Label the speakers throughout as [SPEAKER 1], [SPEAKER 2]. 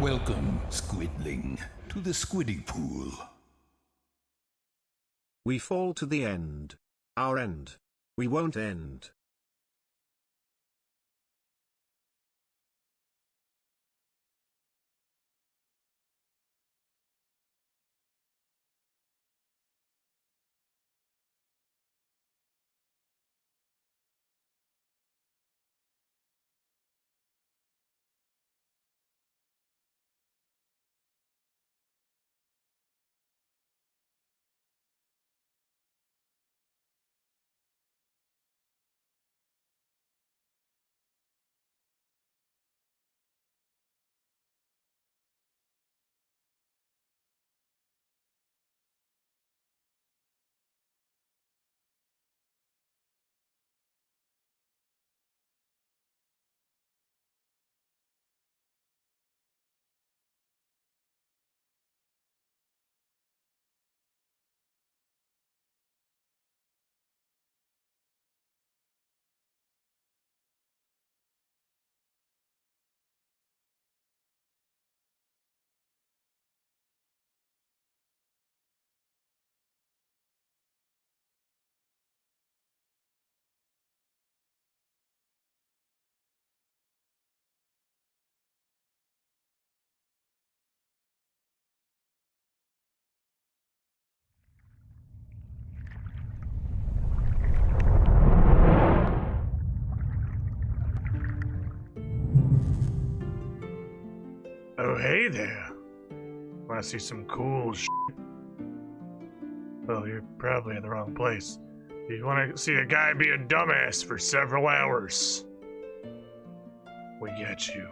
[SPEAKER 1] Welcome, Squidling, to the Squiddy Pool.
[SPEAKER 2] We fall to the end. Our end. We won't end.
[SPEAKER 3] Oh, hey there. Want to see some cool shit? Well, you're probably in the wrong place. You want to see a guy be a dumbass for several hours? We get you.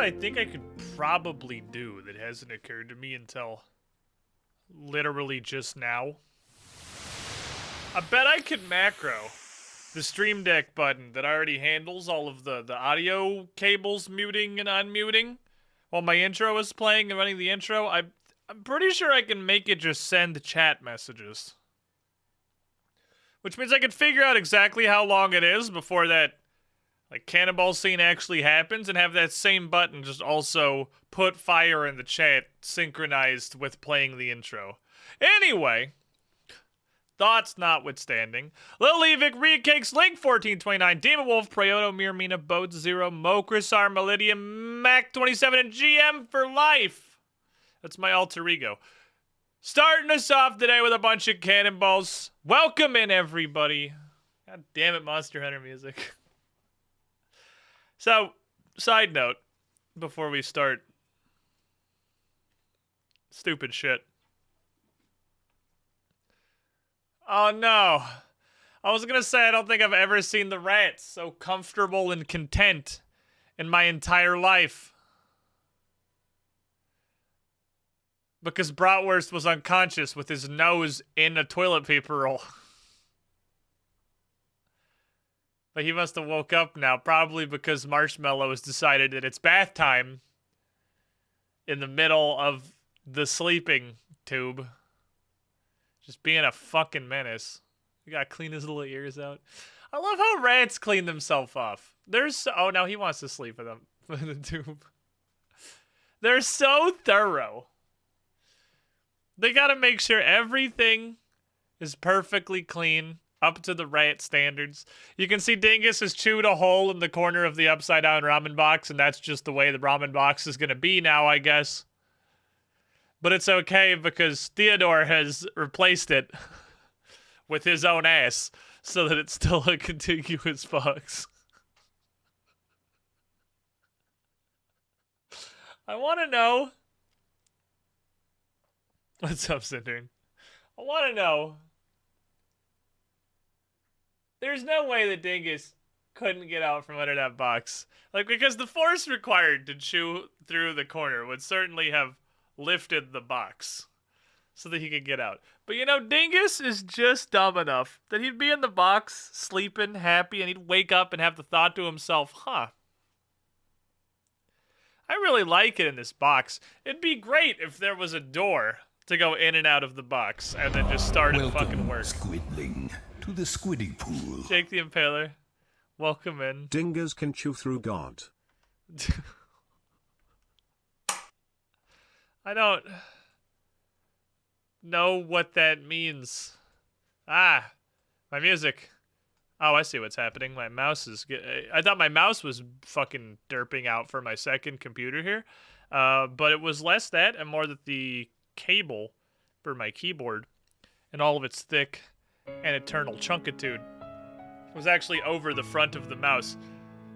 [SPEAKER 4] I think I could probably do that hasn't occurred to me until literally just now. I bet I could macro the Stream Deck button that already handles all of the audio cables muting and unmuting while my intro is playing and running the intro. I'm pretty sure I can make it just send chat messages. Which means I can figure out exactly how long it is before that cannonball scene actually happens, and have that same button just also put fire in the chat synchronized with playing the intro. Anyway, thoughts notwithstanding, Lil Levick, Rhea Cakes, Link 1429, Demon Wolf, Prioto, Mirmina, Boat Zero, Mokrisar, Melidium, Mac 27, and GM for life. That's my alter ego. Starting us off today with a bunch of cannonballs. Welcome in, everybody. God damn it, Monster Hunter music. So, side note, before we start stupid shit. Oh no. I was gonna say I don't think I've ever seen the rats so comfortable and content in my entire life. Because Bratwurst was unconscious with his nose in a toilet paper roll. But he must have woke up now, probably because Marshmallow has decided that it's bath time in the middle of the sleeping tube. Just being a fucking menace. You gotta clean his little ears out. I love how rats clean themselves off. Oh, no, he wants to sleep in the tube. They're so thorough. They gotta make sure everything is perfectly clean. Up to the rat standards. You can see Dingus has chewed a hole in the corner of the upside down ramen box, and that's just the way the ramen box is gonna be now, I guess. But it's okay because Theodore has replaced it with his own ass so that it's still a contiguous box. I want to know. What's up, Cindern? I want to know There's no way that Dingus couldn't get out from under that box. Like, because the force required to chew through the corner would certainly have lifted the box so that he could get out. But you know, Dingus is just dumb enough that he'd be in the box, sleeping, happy, and he'd wake up and have the thought to himself, huh, I really like it in this box. It'd be great if there was a door to go in and out of the box and then just started fucking work.
[SPEAKER 1] Squidling, to the squidding pool.
[SPEAKER 4] Jake the Impaler, welcome in.
[SPEAKER 2] Dingus can chew through God.
[SPEAKER 4] I don't know what that means. Ah, my music. Oh, I see what's happening. My mouse is... I thought my mouse was fucking derping out for my second computer here. But it was less that and more that the cable for my keyboard and all of its thick and eternal chunkitude was actually over the front of the mouse.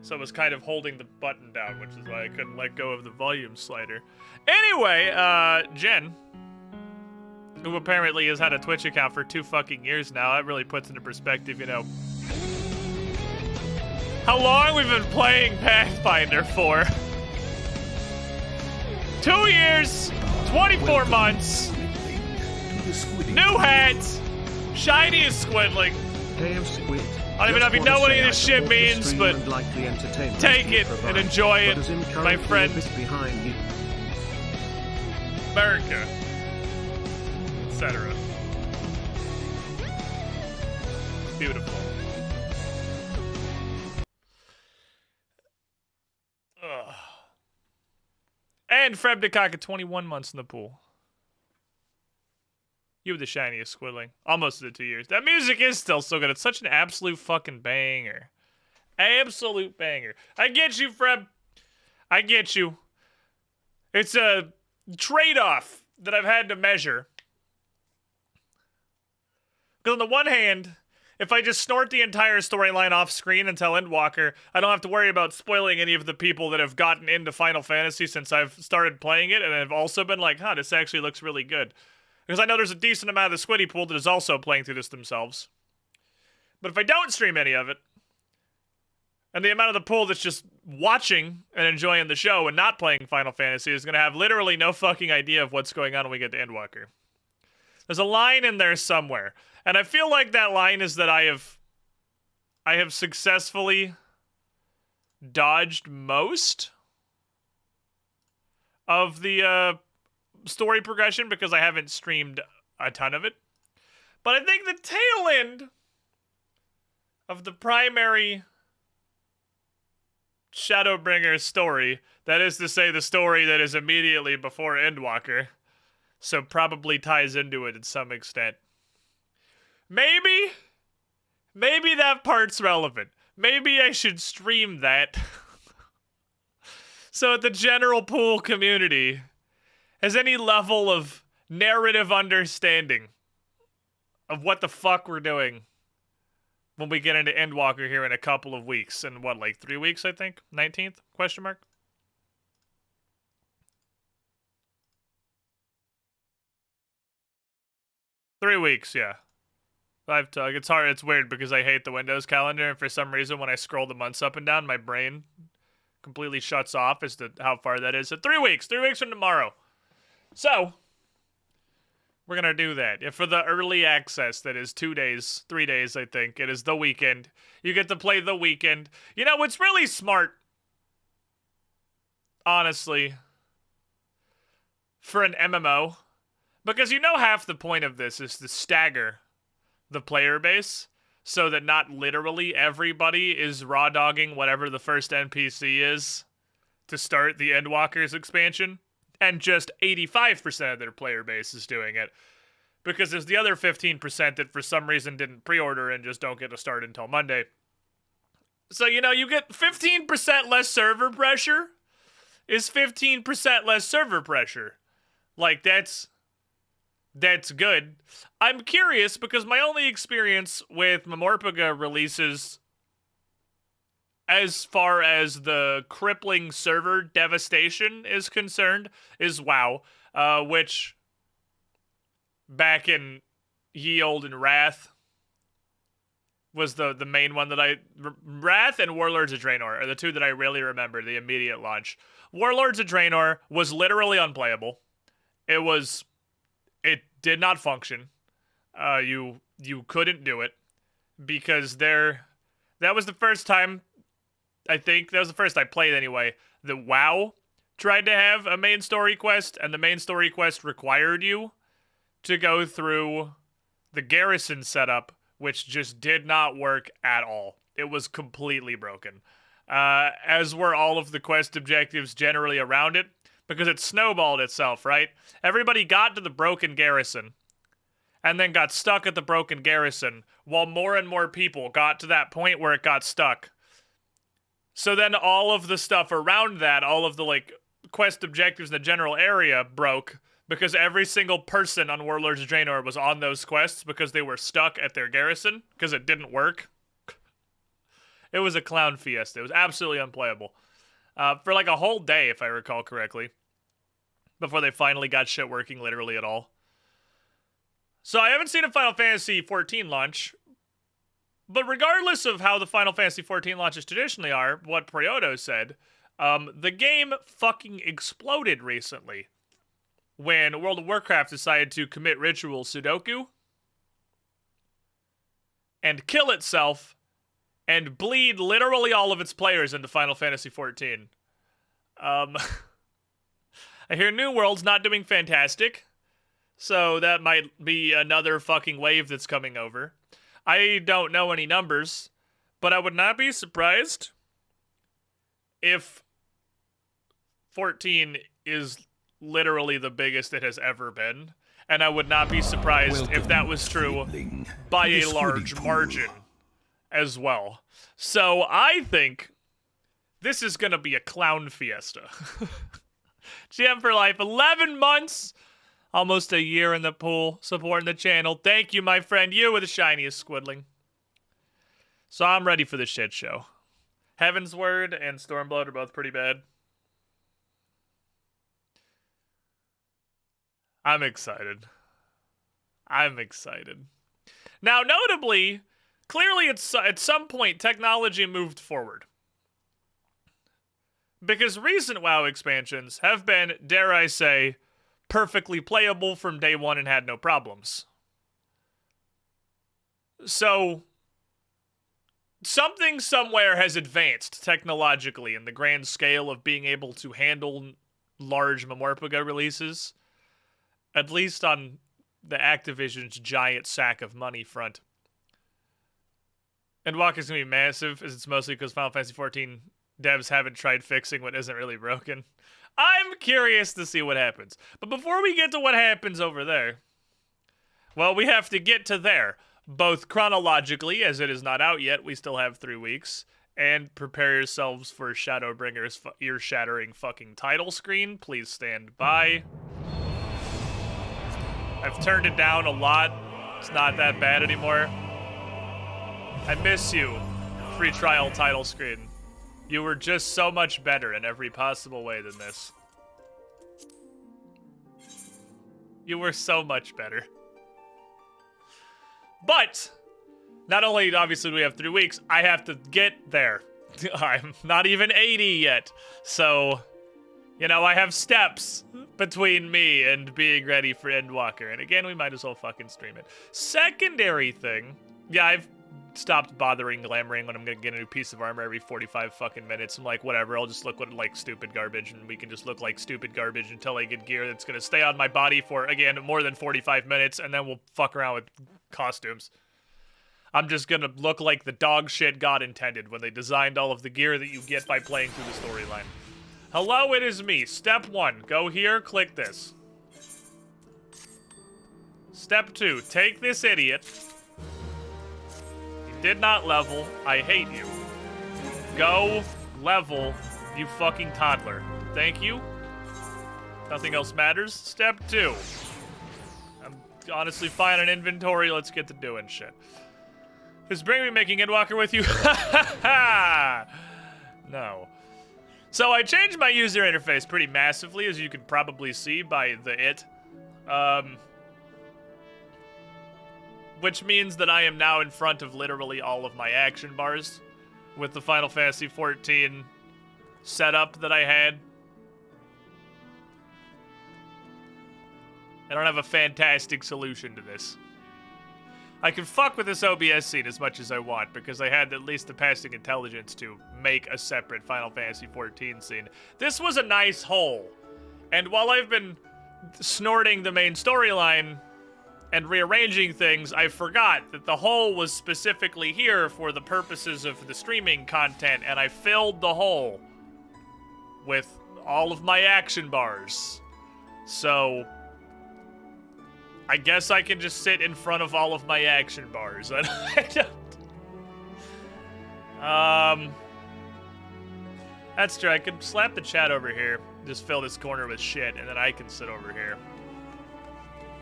[SPEAKER 4] So it was kind of holding the button down, which is why I couldn't let go of the volume slider. Anyway, Jen, who apparently has had a Twitch account for 2 fucking years now, that really puts into perspective, you know, how long we've been playing Pathfinder for. 2 years, 24 months, new hat, shiny as squidling.
[SPEAKER 2] Hey, I'm Squid.
[SPEAKER 4] I don't even know if you know what any of this shit means, but take it and enjoy it, my friend. America, etc. Beautiful. Ugh. And Fred DeCock at 21 months in the pool. You were the shiniest squidling. Almost to the 2 years. That music is still so good. It's such an absolute fucking banger. Absolute banger. I get you, Fred. I get you. It's a trade-off that I've had to measure. Because on the one hand, if I just snort the entire storyline off screen and tell Endwalker, I don't have to worry about spoiling any of the people that have gotten into Final Fantasy since I've started playing it and have also been like, huh, this actually looks really good. Because I know there's a decent amount of the Squiddy pool that is also playing through this themselves. But if I don't stream any of it, and the amount of the pool that's just watching and enjoying the show and not playing Final Fantasy is going to have literally no fucking idea of what's going on when we get to Endwalker. There's a line in there somewhere. And I feel like that line is that I have successfully dodged most of the story progression because I haven't streamed a ton of it. But I think the tail end of the primary Shadowbringer story, that is to say the story that is immediately before Endwalker, so probably ties into it in some extent. Maybe that part's relevant. Maybe I should stream that so that the general pool community has any level of narrative understanding of what the fuck we're doing when we get into Endwalker here in a couple of weeks. In what, like 3 weeks, I think? 19th? Question mark? Three weeks, yeah. It's hard, it's weird because I hate the Windows calendar, and for some reason when I scroll the months up and down, my brain completely shuts off as to how far that is. So 3 weeks! 3 weeks from tomorrow. So, we're gonna do that. If for the early access, that is 2 days, 3 days, I think. It is the weekend. You get to play the weekend. You know, it's really smart, honestly, for an MMO. Because you know half the point of this is to stagger the player base so that not literally everybody is raw dogging whatever the first NPC is to start the Endwalker's expansion, and just 85% of their player base is doing it. Because there's the other 15% that for some reason didn't pre-order and just don't get to start until Monday. So, you know, you get 15% less server pressure is 15% less server pressure. Like, that's good. I'm curious because my only experience with Memorpaga releases as far as the crippling server devastation is concerned is WoW, which back in Ye Olden Wrath was the main one that Wrath and Warlords of Draenor are the two that I really remember, the immediate launch. Warlords of Draenor was literally unplayable. It did not function. You couldn't do it because that was the first time, I think, that was the first I played anyway, that WoW tried to have a main story quest, and the main story quest required you to go through the garrison setup, which just did not work at all. It was completely broken. As were all of the quest objectives generally around it, because it snowballed itself, right? Everybody got to the broken garrison, and then got stuck at the broken garrison, while more and more people got to that point where it got stuck. So then all of the stuff around that, all of the, like, quest objectives in the general area broke, because every single person on Warlords of Draenor was on those quests because they were stuck at their garrison, because it didn't work. It was a clown fiesta. It was absolutely unplayable. For like a whole day, if I recall correctly, before they finally got shit working literally at all. So I haven't seen a Final Fantasy XIV launch, but regardless of how the Final Fantasy XIV launches traditionally are, what Prioto said, the game fucking exploded recently when World of Warcraft decided to commit ritual Sudoku and kill itself and bleed literally all of its players into Final Fantasy XIV. I hear New World's not doing fantastic, so that might be another fucking wave that's coming over. I don't know any numbers, but I would not be surprised if 14 is literally the biggest it has ever been, and I would not be surprised if that was true by a large margin as well. So I think this is gonna be a clown fiesta. GM for life, 11 months, almost a year in the pool, supporting the channel. Thank you, my friend. You were the shiniest squidling. So I'm ready for the shit show. Heaven's Word and Stormblood are both pretty bad. I'm excited. I'm excited. Now, notably, clearly at some point, technology moved forward. Because recent WoW expansions have been, dare I say, perfectly playable from day one and had no problems. So, something somewhere has advanced technologically in the grand scale of being able to handle large Memorpaga releases. At least on the Activision's giant sack of money front. Endwalker is going to be massive, as it's mostly because Final Fantasy XIV devs haven't tried fixing what isn't really broken. I'm curious to see what happens. But before we get to what happens over there, well, we have to get to there. Both chronologically, as it is not out yet, we still have 3 weeks, and prepare yourselves for Shadowbringer's ear-shattering fucking title screen. Please stand by. I've turned it down a lot. It's not that bad anymore. I miss you, free trial title screen. You were just so much better in every possible way than this. You were so much better. But, not only obviously do we have 3 weeks, I have to get there. I'm not even 80 yet. So, you know, I have steps between me and being ready for Endwalker. And again, we might as well fucking stream it. Secondary thing. Yeah, I've stopped bothering glamoring when I'm gonna get a new piece of armor every 45 fucking minutes. I'm like, whatever, I'll just look like stupid garbage, and we can just look like stupid garbage until I get gear that's gonna stay on my body for, again, more than 45 minutes, and then we'll fuck around with costumes. I'm just gonna look like the dog shit God intended when they designed all of the gear that you get by playing through the storyline. Hello, it is me. Step 1, go here, click this. Step 2, take this idiot. You did not level. I hate you. Go level, you fucking toddler. Thank you. Nothing else matters. Step 2. I'm honestly fine on inventory. Let's get to doing shit. Is Bring Me making Endwalker with you? No. So I changed my user interface pretty massively, as you can probably see by the it. which means that I am now in front of literally all of my action bars with the Final Fantasy XIV setup that I had. I don't have a fantastic solution to this. I can fuck with this OBS scene as much as I want, because I had at least the passing intelligence to make a separate Final Fantasy XIV scene. This was a nice hole, and while I've been snorting the main storyline and rearranging things, I forgot that the hole was specifically here for the purposes of the streaming content, and I filled the hole with all of my action bars. So I guess I can just sit in front of all of my action bars. I don't... That's true. I could slap the chat over here, just fill this corner with shit, and then I can sit over here.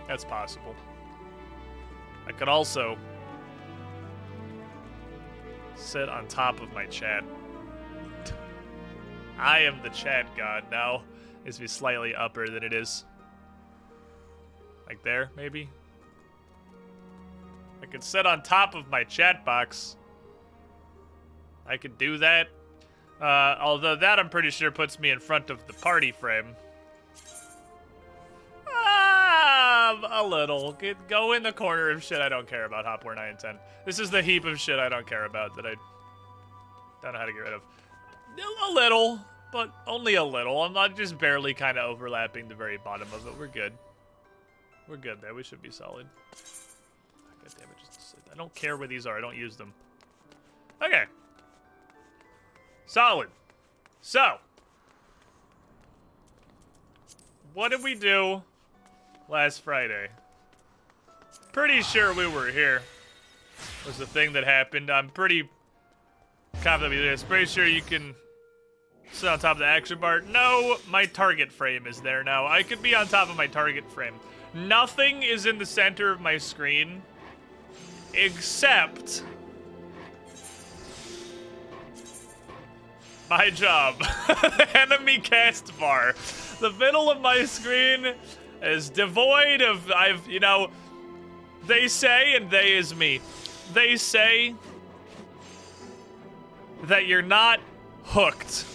[SPEAKER 4] That's possible. I could also sit on top of my chat. I am the chat god now. It needs to be slightly upper than it is. Like there, maybe? I could sit on top of my chat box. I could do that. Although that, I'm pretty sure, puts me in front of the party frame. A little. Go in the corner of shit I don't care about, Hopware 9 and 10. This is the heap of shit I don't care about that I don't know how to get rid of. A little, but only a little. I'm not just barely kind of overlapping the very bottom of it. We're good. We're good there. We should be solid. God damn it. I don't care where these are. I don't use them. Okay. Solid. So. What did we do last Friday? Pretty sure we were here. Was the thing that happened. I'm pretty confident we did this. Pretty sure you can sit on top of the action bar. No, my target frame is there now. I could be on top of my target frame. Nothing is in the center of my screen except my job. The enemy cast bar. The middle of my screen is devoid of, they say, and they is me, they say that you're not hooked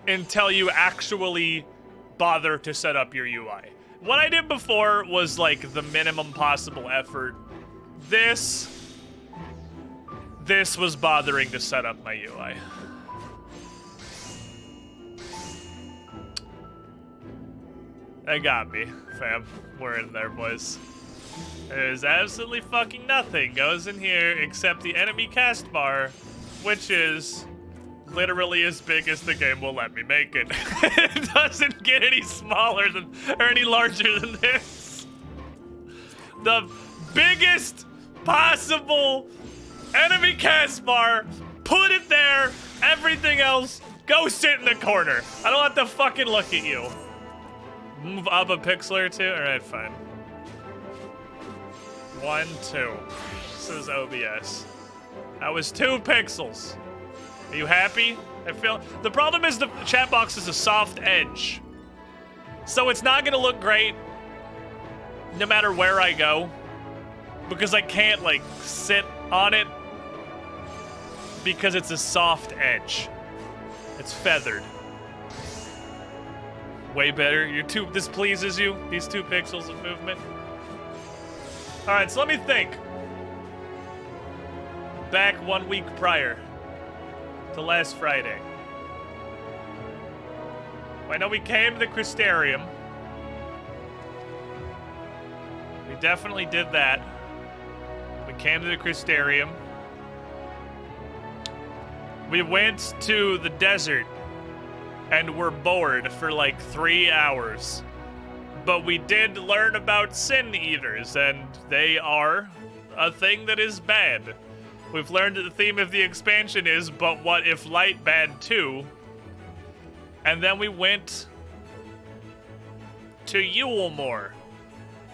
[SPEAKER 4] until you actually bother to set up your UI. What I did before was like the minimum possible effort. This was bothering to set up my UI. They got me, fam. We're in there, boys. There's absolutely fucking nothing goes in here except the enemy cast bar, which is literally as big as the game will let me make it. It doesn't get any smaller than, or any larger than this. The biggest possible enemy cast bar, put it there, everything else, go sit in the corner. I don't have to fucking look at you. Move up a pixel or two? Alright, fine. 1, 2. This is OBS. That was 2 pixels. Are you happy? I feel... The problem is the chat box is a soft edge. So it's not gonna look great no matter where I go. Because I can't, like, sit on it. Because it's a soft edge. It's feathered. Way better. This pleases you? These 2 pixels of movement? Alright, so let me think. Back 1 week prior to last Friday. I know we came to the Crystarium. We definitely did that. We came to the Crystarium. We went to the desert and were bored for like 3 hours. But we did learn about Sin Eaters, and they are a thing that is bad. We've learned that the theme of the expansion is, but what if light bad too? And then we went to Yulemoor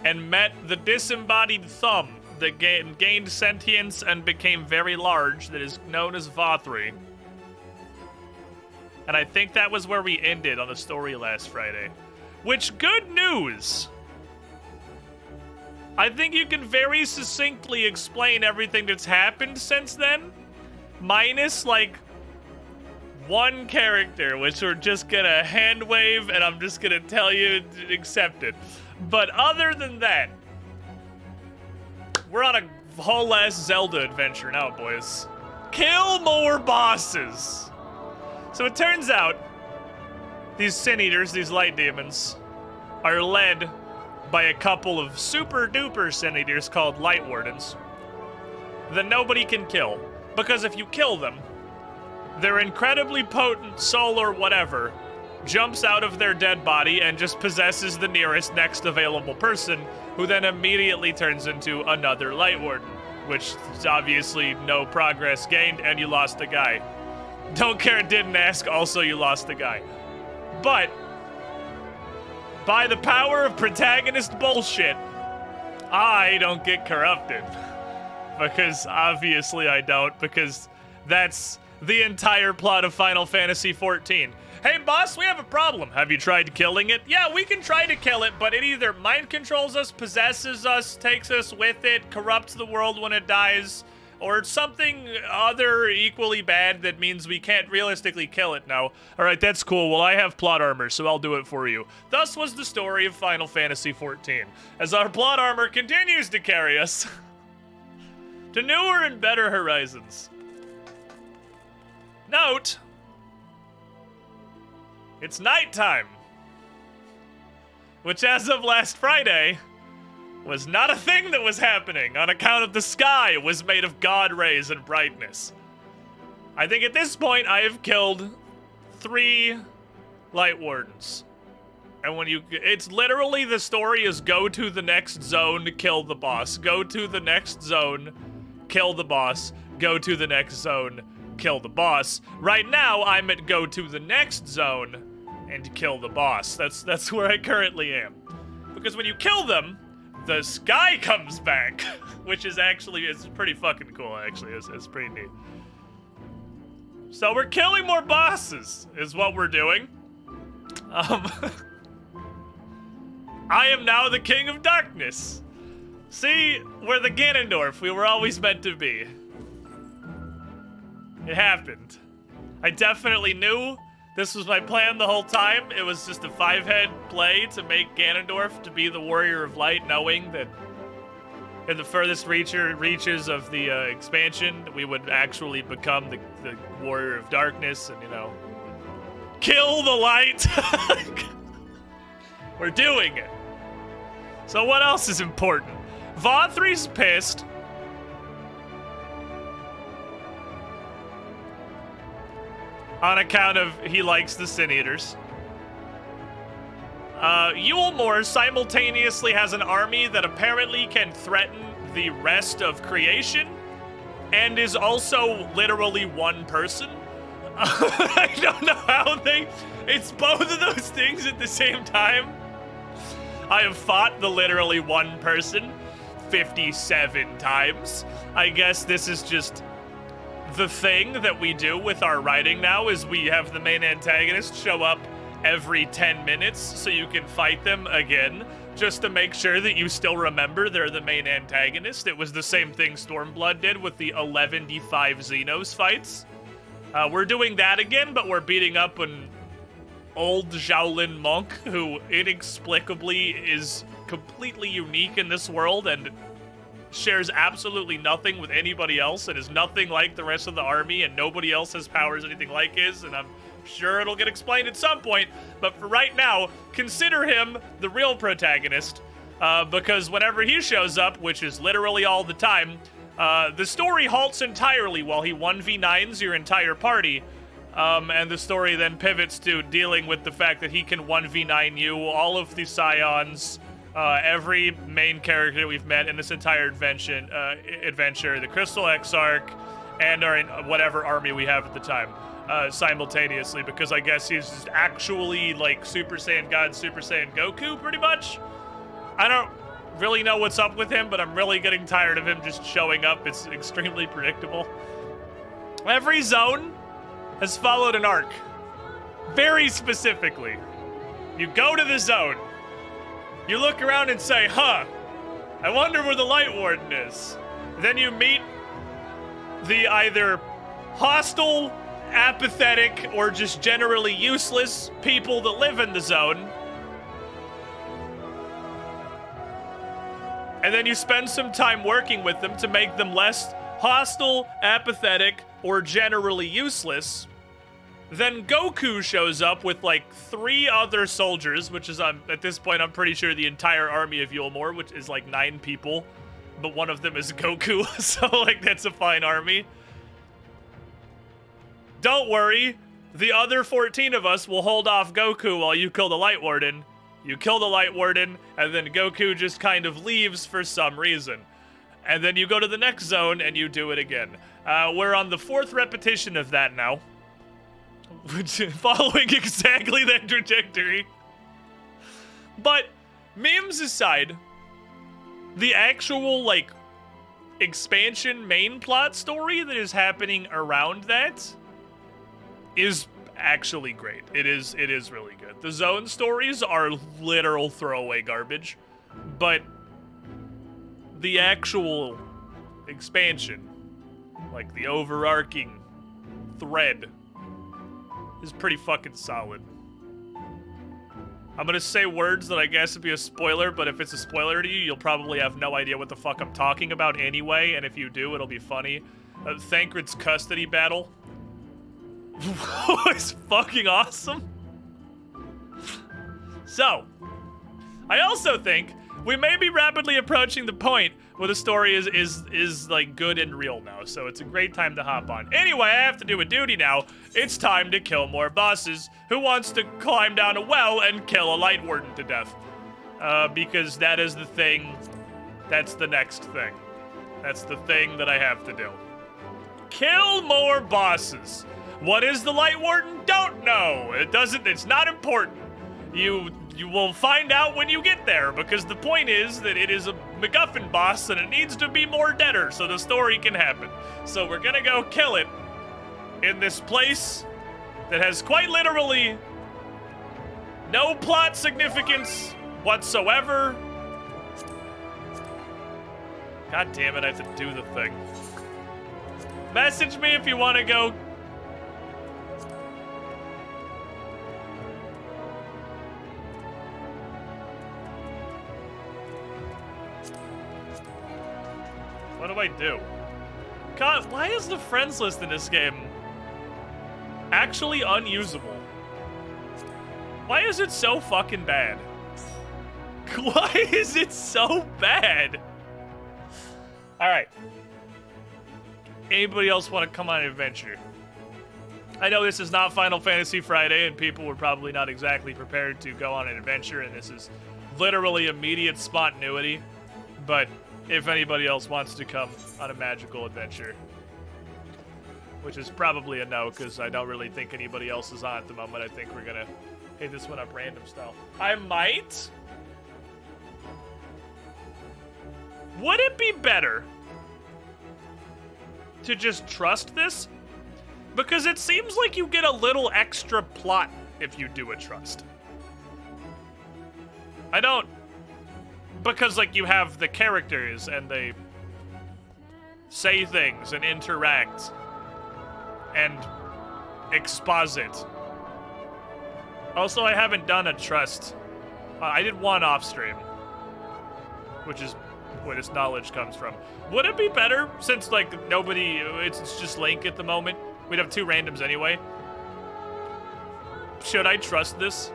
[SPEAKER 4] and met the disembodied thumb that gained sentience and became very large, that is known as Vothri. And I think that was where we ended on the story last Friday. Which, good news! I think you can very succinctly explain everything that's happened since then, minus, like, one character, which we're just gonna hand wave, and I'm just gonna tell you to accept it. But other than that, we're on a whole ass Zelda adventure now, boys. Kill more bosses! So it turns out, these Sin Eaters, these light demons, are led by a couple of super duper Sin Eaters called Light Wardens that nobody can kill. Because if you kill them, their incredibly potent soul or whatever jumps out of their dead body and just possesses the nearest next available person, who then immediately turns into another Light Warden, which is obviously no progress gained, and you lost a guy. Don't care, didn't ask, also you lost a guy. But by the power of protagonist bullshit, I don't get corrupted. Because obviously I don't, because that's the entire plot of Final Fantasy XIV. Hey boss, we have a problem. Have you tried killing it? Yeah, we can try to kill it, but it either mind controls us, possesses us, takes us with it, corrupts the world when it dies, or something other equally bad that means we can't realistically kill it now. Alright, that's cool. Well, I have plot armor, so I'll do it for you. Thus was the story of Final Fantasy XIV, as our plot armor continues to carry us to newer and better horizons. Note, it's nighttime, which as of last Friday was not a thing that was happening on account of the sky was made of God rays and brightness. I think at this point I have killed 3 Light Wardens. And when it's literally the story is go to the next zone, kill the boss. Go to the next zone, kill the boss. Go to the next zone, kill the boss. Right now, I'm at go to the next zone and kill the boss. That's where I currently am. Because when you kill them, the sky comes back, which is actually, it's pretty fucking cool, actually. It's pretty neat. So we're killing more bosses, is what we're doing. I am now the King of Darkness. See, we're the Ganondorf we were always meant to be. It happened. I definitely knew this was my plan the whole time. It was just a 5-head play to make Ganondorf to be the Warrior of Light, knowing that in the furthest reaches of the expansion, we would actually become the Warrior of Darkness and, you know, kill the light. We're doing it. So what else is important? Vauthry's pissed. On account of he likes the Sin Eaters. Yulmore simultaneously has an army that apparently can threaten the rest of creation and is also literally one person. I don't know how it's both of those things at the same time. I have fought the literally one person 57 times. I guess this is just the thing that we do with our writing now, is we have the main antagonist show up every 10 minutes so you can fight them again, just to make sure that you still remember they're the main antagonist. It was the same thing Stormblood did with the 11d5 Xenos fights. We're doing that again, but we're beating up an old Shaolin monk who inexplicably is completely unique in this world and shares absolutely nothing with anybody else and is nothing like the rest of the army, and nobody else has powers anything like his, and I'm sure it'll get explained at some point, but for right now, consider him the real protagonist, because whenever he shows up, which is literally all the time, the story halts entirely while he 1v9s your entire party, and the story then pivots to dealing with the fact that he can 1v9 you, all of the Scions, every main character we've met in this entire adventure, the Crystal Exarch, and our whatever army we have at the time, simultaneously, because I guess he's just actually like Super Saiyan God, Super Saiyan Goku, pretty much. I don't really know what's up with him, but I'm really getting tired of him just showing up. It's extremely predictable. Every zone has followed an arc. Very specifically. You go to the zone. You look around and say, huh, I wonder where the Light Warden is. Then you meet the either hostile, apathetic, or just generally useless people that live in the zone. And then you spend some time working with them to make them less hostile, apathetic, or generally useless. Then Goku shows up with like 3 other soldiers, which is, at this point, I'm pretty sure the entire army of Yulmore, which is like 9 people. But one of them is Goku, so like that's a fine army. Don't worry, the other 14 of us will hold off Goku while you kill the Light Warden. You kill the Light Warden, and then Goku just kind of leaves for some reason. And then you go to the next zone, and you do it again. We're on the 4th repetition of that now. Following exactly that trajectory. But, memes aside, the actual, like, expansion main plot story that is happening around that is actually great. It is really good. The zone stories are literal throwaway garbage, but the actual expansion, like the overarching thread, is pretty fucking solid. I'm gonna say words that I guess would be a spoiler, but if it's a spoiler to you, you'll probably have no idea what the fuck I'm talking about anyway, and if you do, it'll be funny. Thancred's custody battle was fucking awesome. So, I also think we may be rapidly approaching the point where the story is like good and real now, so it's a great time to hop on. Anyway, I have to do a duty now. It's time to kill more bosses. Who wants to climb down a well and kill a Light Warden to death? Because that is the thing. That's the next thing. That's the thing that I have to do. Kill more bosses. What is the Light Warden? Don't know. It's not important. You will find out when you get there, because the point is that it is a MacGuffin boss and it needs to be more deader so the story can happen. So we're gonna go kill it in this place that has quite literally no plot significance whatsoever. God damn it, I have to do the thing. Message me if you want to go. What do I do? God, why is the friends list in this game actually unusable? Why is it so fucking bad? Why is it so bad? Alright. Anybody else want to come on an adventure? I know this is not Final Fantasy Friday, and people were probably not exactly prepared to go on an adventure, and this is literally immediate spontaneity, but if anybody else wants to come on a magical adventure, which is probably a no, because I don't really think anybody else is on at the moment. I think we're gonna hit this one up random style. I might? Would it be better to just trust this? Because it seems like you get a little extra plot if you do a trust. I don't... Because, like, you have the characters, and they say things, and interact, and exposit. Also, I haven't done a trust. I did one off-stream, which is where this knowledge comes from. Would it be better, since, like, nobody... It's just Link at the moment? We'd have 2 randoms anyway. Should I trust this?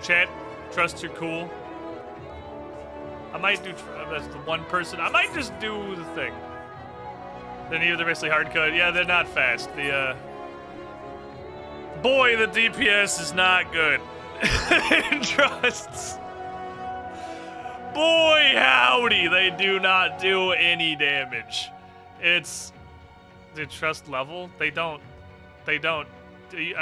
[SPEAKER 4] Chat? Trusts are cool. I might do, that's the one person. I might just do the thing. Then either they're basically hard code. Yeah, they're not fast. The, boy, the DPS is not good. In trusts. Boy, howdy, they do not do any damage. It's the trust level. They don't.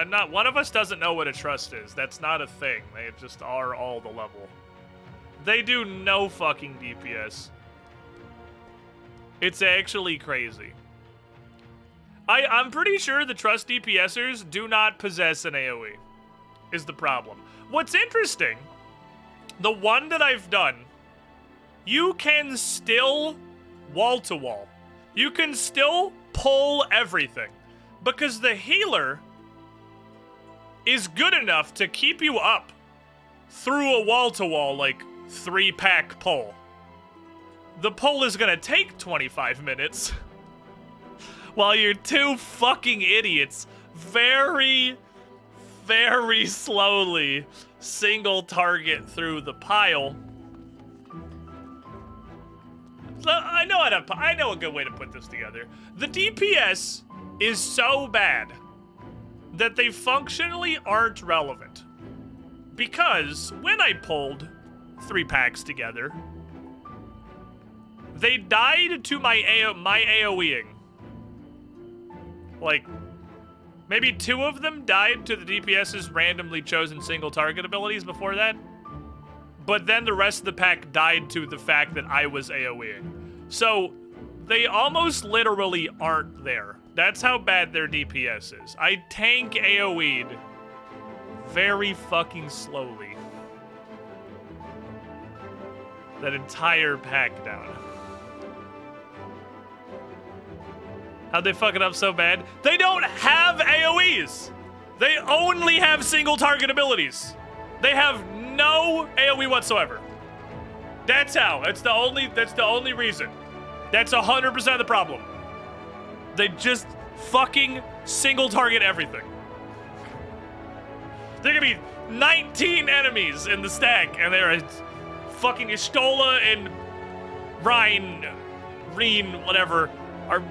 [SPEAKER 4] Not one of us doesn't know what a trust is. That's not a thing. They just are all the level. They do no fucking DPS. It's actually crazy. I'm pretty sure the trust DPSers do not possess an AoE, is the problem. What's interesting The one that I've done, you can still wall-to-wall. You can still pull everything. Because the healer is good enough to keep you up through a wall-to-wall, like, 3-pack pull. The pull is gonna take 25 minutes. While you're two fucking idiots very, very slowly single target through the pile. So I know a good way to put this together. The DPS is so bad that they functionally aren't relevant. Because when I pulled 3 packs together, they died to my AoEing. Like, maybe 2 of them died to the DPS's randomly chosen single target abilities before that. But then the rest of the pack died to the fact that I was AoEing. So, they almost literally aren't there. That's how bad their DPS is. I tank AoE'd very fucking slowly. That entire pack down. How'd they fuck it up so bad? They don't have AoEs! They only have single target abilities. They have no AoE whatsoever. That's how. That's the only reason. That's 100% of the problem. They just fucking single target everything. There could be 19 enemies in the stack, and there are fucking Istola and Reen, whatever, are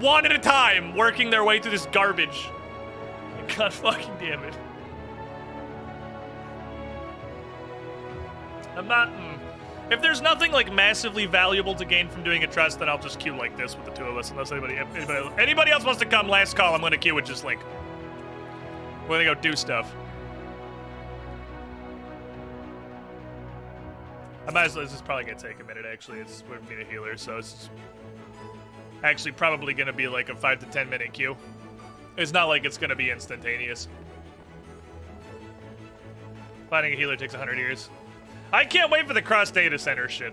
[SPEAKER 4] one at a time working their way through this garbage. God fucking damn it. I'm not... If there's nothing, like, massively valuable to gain from doing a trust, then I'll just queue like this with the 2 of us, unless anybody else wants to come last call. I'm gonna queue with just Link. We're gonna go do stuff. I might as well, this is probably gonna take a minute, actually. We're being a healer, so it's actually probably gonna be like a 5 to 10 minute queue. It's not like it's gonna be instantaneous. Finding a healer takes 100 years. I can't wait for the cross data center shit.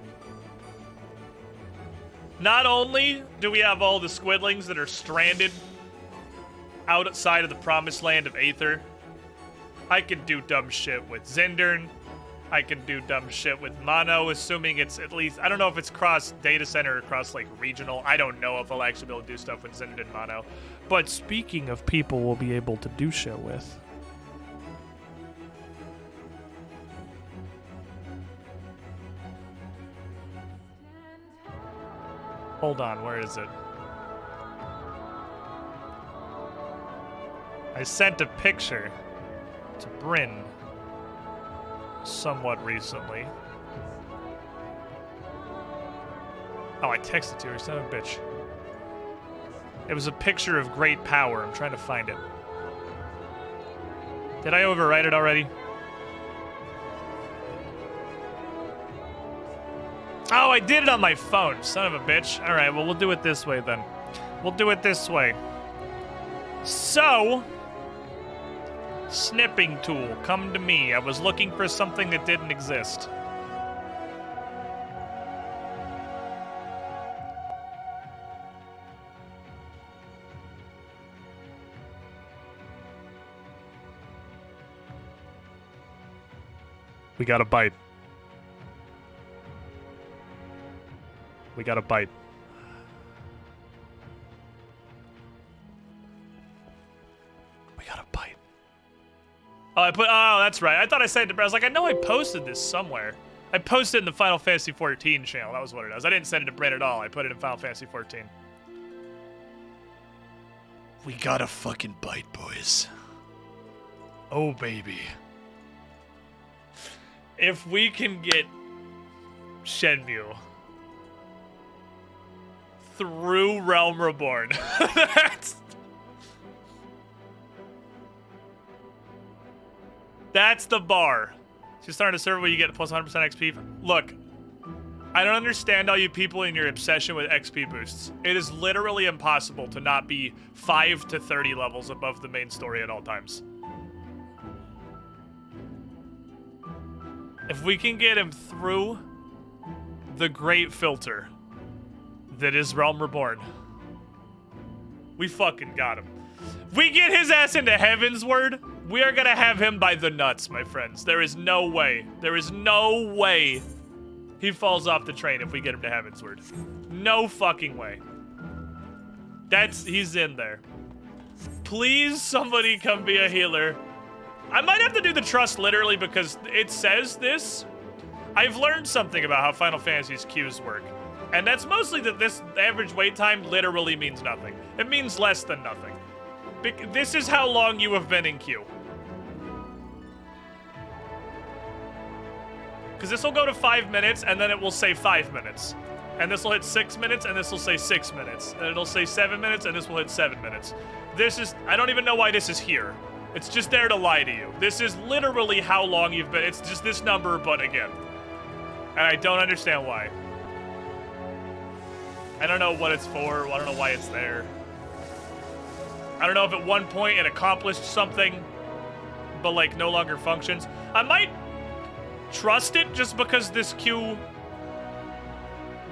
[SPEAKER 4] Not only do we have all the squidlings that are stranded outside of the promised land of Aether, I can do dumb shit with Zindern. I can do dumb shit with Mono, assuming it's at least... I don't know if it's cross data center or cross, like, regional. I don't know if I'll actually be able to do stuff with Zindern and Mono. But speaking of people we'll be able to do shit with... Hold on, where is it? I sent a picture to Bryn somewhat recently. Oh, I texted to her, son of a bitch. It was a picture of great power. I'm trying to find it. Did I overwrite it already? Oh, I did it on my phone, son of a bitch. All right, well, we'll do it this way then. We'll do it this way. So, snipping tool, come to me. I was looking for something that didn't exist. We got a bite. We got a bite. We got a bite. Oh, oh, that's right. I thought I said it to, I was like, I know I posted this somewhere. I posted it in the Final Fantasy XIV channel. That was what it was. I didn't send it to Brent at all. I put it in Final Fantasy XIV. We got a fucking bite, boys. Oh, baby. If we can get Shenmue through Realm Reborn. That's the bar. She's starting a server where you get plus 100% XP. Look, I don't understand all you people in your obsession with XP boosts. It is literally impossible to not be 5 to 30 levels above the main story at all times. If we can get him through the great filter that is Realm Reborn, we fucking got him. If we get his ass into Heaven's Word, we are gonna have him by the nuts, my friends. There is no way. There is no way he falls off the train if we get him to Heaven's Word. No fucking way. He's in there. Please, somebody come be a healer. I might have to do the trust literally because it says this. I've learned something about how Final Fantasy's queues work. And that's mostly that this average wait time literally means nothing. It means less than nothing. This is how long you have been in queue. Because this will go to 5 minutes, and then it will say 5 minutes. And this will hit 6 minutes, and this will say 6 minutes. And it'll say 7 minutes, and this will hit 7 minutes. This is, I don't even know why this is here. It's just there to lie to you. This is literally how long you've been. It's just this number, but again. And I don't understand why. I don't know what it's for. I don't know why it's there. I don't know if at one point it accomplished something, but like no longer functions. I might trust it just because this queue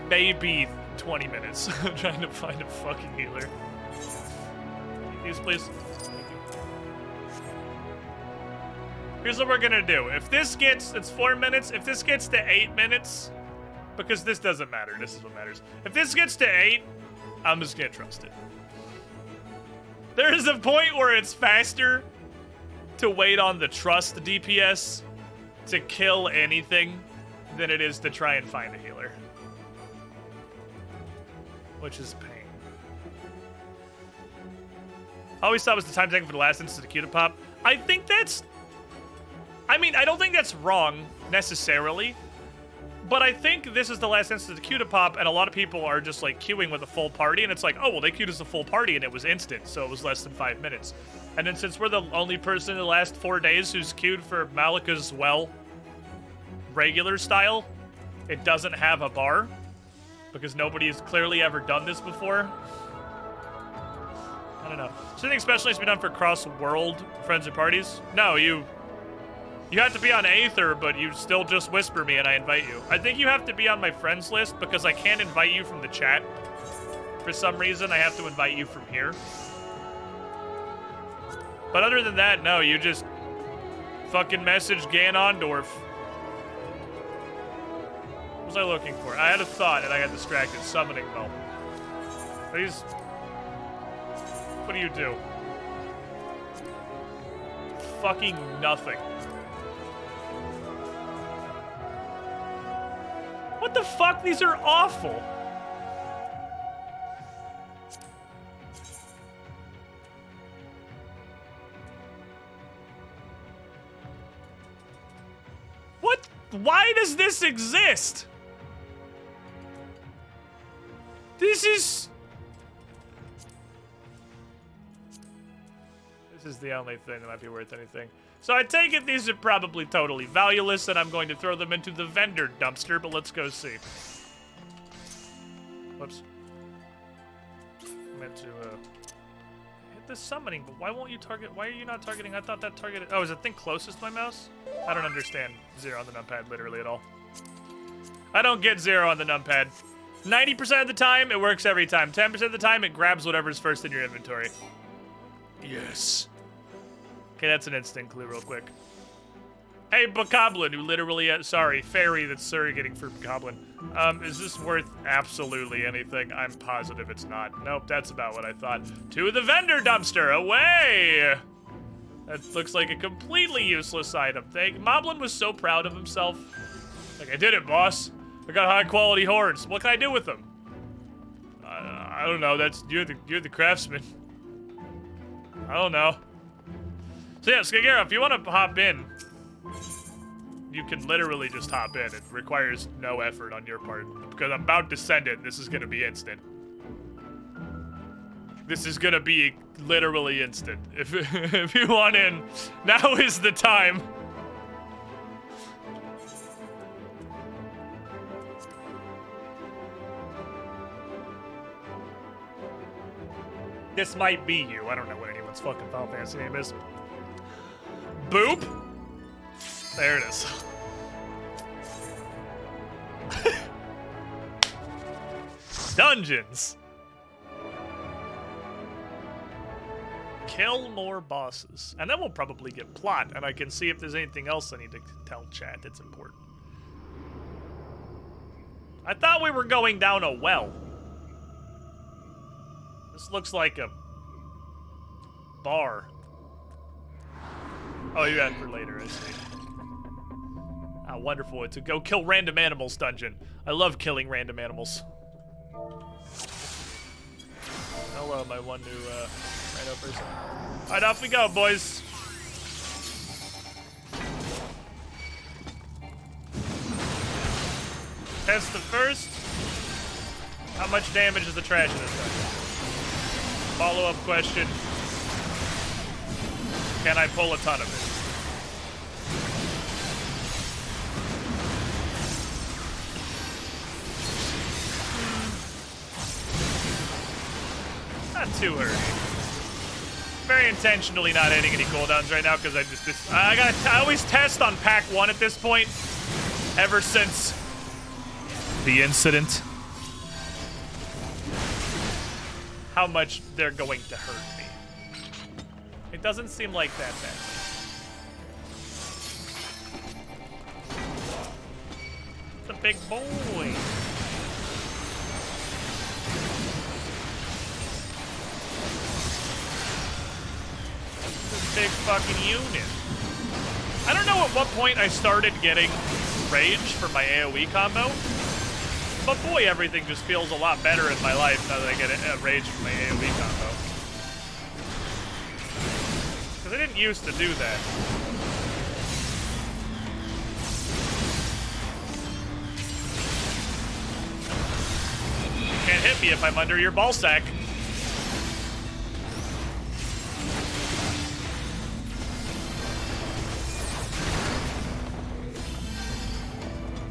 [SPEAKER 4] may be 20 minutes. I'm trying to find a fucking healer. Use, please. Here's what we're gonna do. If this gets, it's 4 minutes. If this gets to 8 minutes, because this doesn't matter. This is what matters. If this gets to 8, I'm just gonna trust it. There is a point where it's faster to wait on the trust DPS to kill anything than it is to try and find a healer. Which is pain. I always thought it was the time taken for the last instance of the queue to pop. I think that's... I mean, I don't think that's wrong, necessarily. But I think this is the last instance of the queue to pop, and a lot of people are just, like, queuing with a full party, and it's like, oh, well, they queued as a full party, and it was instant, so it was less than 5 minutes. And then since we're the only person in the last 4 days who's queued for Malika's, well, regular style, it doesn't have a bar, because nobody has clearly ever done this before. I don't know. Something special needs to be done for cross-world friends or parties? No, you have to be on Aether, but you still just whisper me and I invite you. I think you have to be on my friends list because I can't invite you from the chat. For some reason, I have to invite you from here. But other than that, no, you just fucking message Ganondorf. What was I looking for? I had a thought and I got distracted. Summoning Bell. Please. What do you do? Fucking nothing. What the fuck? These are awful. What? Why does this exist? This is the only thing that might be worth anything. So I take it these are probably totally valueless, and I'm going to throw them into the vendor dumpster, but let's go see. Whoops. I meant to, hit the summoning, but why won't you target? Why are you not targeting? I thought that targeted. Oh, is the thing closest to my mouse? I don't understand 0 on the numpad literally at all. I don't get 0 on the numpad. 90% of the time, it works every time. 10% of the time, it grabs whatever's first in your inventory. Yes. Okay, that's an instant clue real quick. Hey, Bokoblin, who literally, sorry, fairy that's surrogating for Bokoblin. Is this worth absolutely anything? I'm positive it's not. Nope, that's about what I thought. To the vendor dumpster, away! That looks like a completely useless item. Moblin was so proud of himself. Like, I did it, boss. I got high quality horns. What can I do with them? I don't know. You're the craftsman. I don't know. So yeah, Skagera, if you want to hop in, you can literally just hop in. It requires no effort on your part. Because I'm about to send it. This is going to be instant. This is going to be literally instant. If you want in, now is the time. This might be you. I don't know what anyone's fucking Final Fantasy name is. Boop. There it is. Dungeons. Kill more bosses. And then we'll probably get plot, and I can see if there's anything else I need to tell chat that's important. I thought we were going down a well. This looks like a bar. Oh, you had for later, I see. Ah, wonderful. It's a go kill random animals dungeon. I love killing random animals. Hello, my one new rando person. Alright, off we go, boys. Test the first. How much damage is the trash in this dungeon? Follow-up question. Can I pull a ton of it? Not too hurry. Very intentionally not hitting any cooldowns right now because I always test on pack 1 at this point. Ever since the incident. How much they're going to hurt me. It doesn't seem like that bad. The big boy. This big fucking unit. I don't know at what point I started getting rage for my AoE combo. But boy, everything just feels a lot better in my life now that I get a rage from my AoE combo. Because I didn't used to do that. You can't hit me if I'm under your ballsack.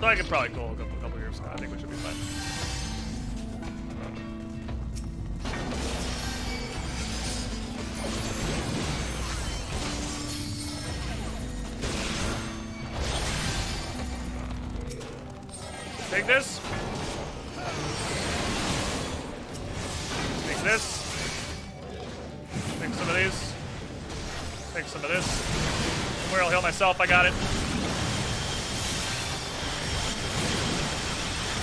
[SPEAKER 4] So I could probably go a couple years. I think we should be fine. Take this. Take this. Take some of these. Take some of this. Where I'll heal myself, I got it.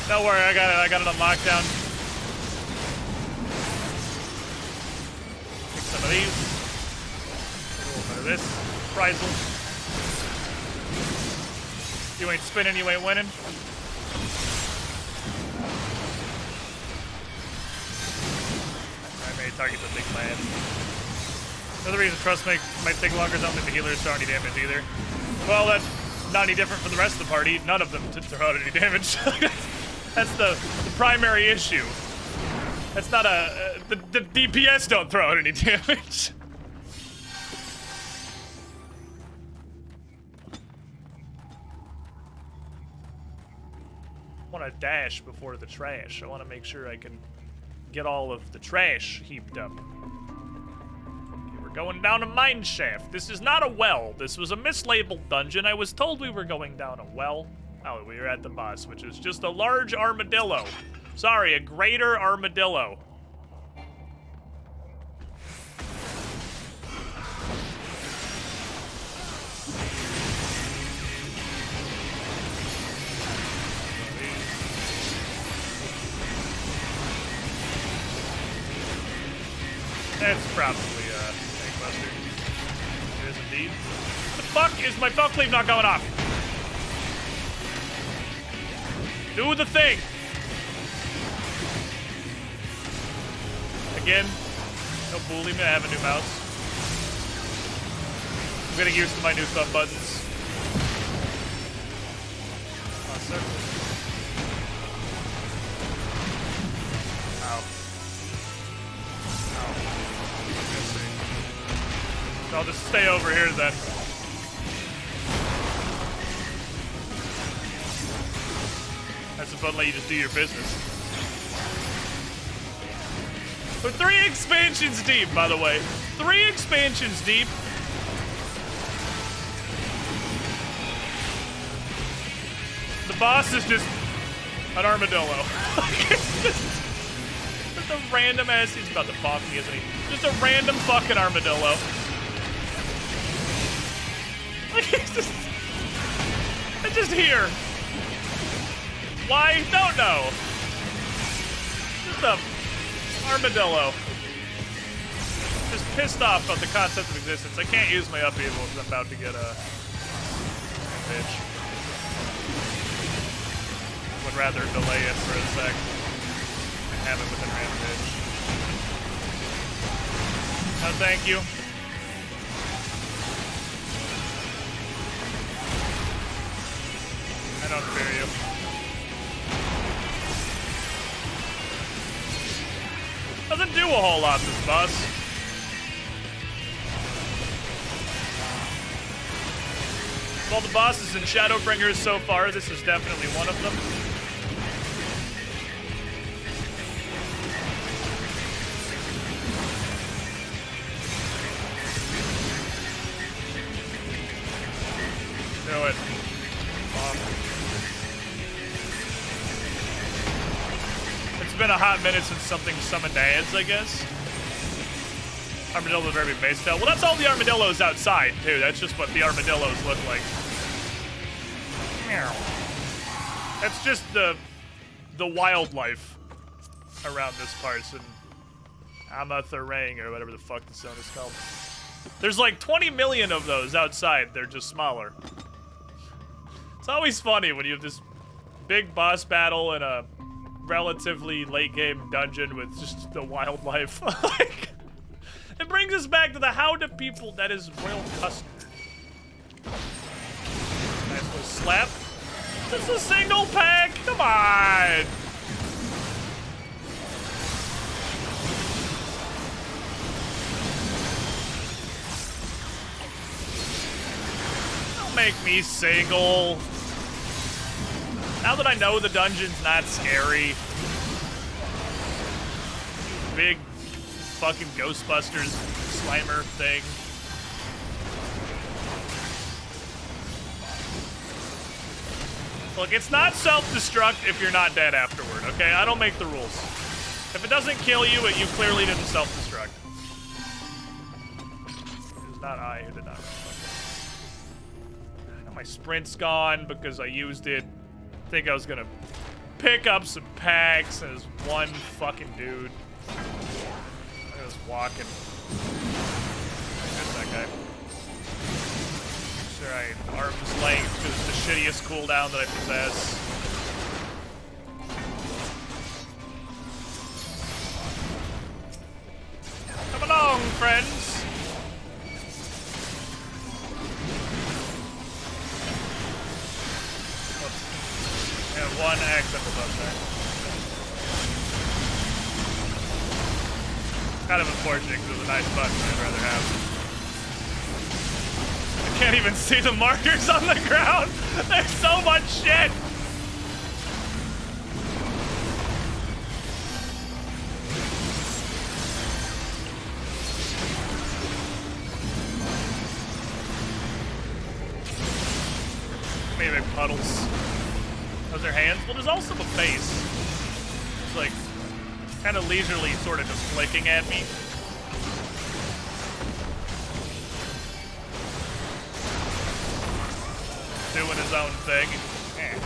[SPEAKER 4] Don't worry, I got it on lockdown. Take some of these. Take a little bit of this. Frizel. You ain't spinning, you ain't winning. I may target the big man. Another reason trust might take longer is I don't think the healers throw any damage either. Well, that's not any different from the rest of the party. None of them throw out any damage. That's the primary issue. That's not the DPS don't throw out any damage. I want to dash before the trash. I want to make sure I can get all of the trash heaped up. Okay, we're going down a mine shaft. This is not a well. This was a mislabeled dungeon. I was told we were going down a well. Oh, we were at the boss, which is just a large armadillo. Sorry, a greater armadillo. That's probably a Buster. It is indeed. What the fuck is my buff cleave not going off? Do the thing! Again, don't bully me, I have a new mouse. I'm getting used to my new thumb buttons. Monster. Ow. Ow. I'll just stay over here then. That's a fun let you just do your business. We're 3 expansions deep, by the way. 3 expansions deep. The boss is just an armadillo. Just a random ass. He's about to pop me, isn't he? Just a random fucking armadillo. Like, he's just here. Why? Don't know. Just a armadillo. Just pissed off about the concept of existence. I can't use my upheaval because I'm about to get a bitch. Would rather delay it for a sec and have it within rampage. No, thank you. I don't fear you. Doesn't do a whole lot, this boss. Of all the bosses in Shadowbringers so far, this is definitely one of them. Do it. It's been a hot minute since something summoned ads, I guess. Armadillos are very base style. Well, that's all the armadillos outside, too. That's just what the armadillos look like. That's just the wildlife around this parts in Amatharang, or whatever the fuck the zone is called. There's like 20 million of those outside. They're just smaller. It's always funny when you have this big boss battle in a relatively late game dungeon with just the wildlife. Like, it brings us back to the how do people, that is royal custard. Nice little slap. Just a single pack, come on. Don't make me single. Now that I know the dungeon's not scary. Big fucking Ghostbusters Slimer thing. Look, it's not self-destruct if you're not dead afterward, okay? I don't make the rules. If it doesn't kill you, you clearly didn't self-destruct. It was not I who did not. Now my sprint's gone because I used it. I think I was gonna pick up some packs as one fucking dude. I was walking. There's that guy. Sure, I arm's length because it's the shittiest cooldown that I possess. Come along, friends. And one accent above there. Kind of unfortunate because it was a nice button I'd rather have. I can't even see the markers on the ground. There's so much shit. Maybe puddles. Those are hands. Well, there's also a face. It's like kind of leisurely, sort of just flicking at me. Doing his own thing. Eh.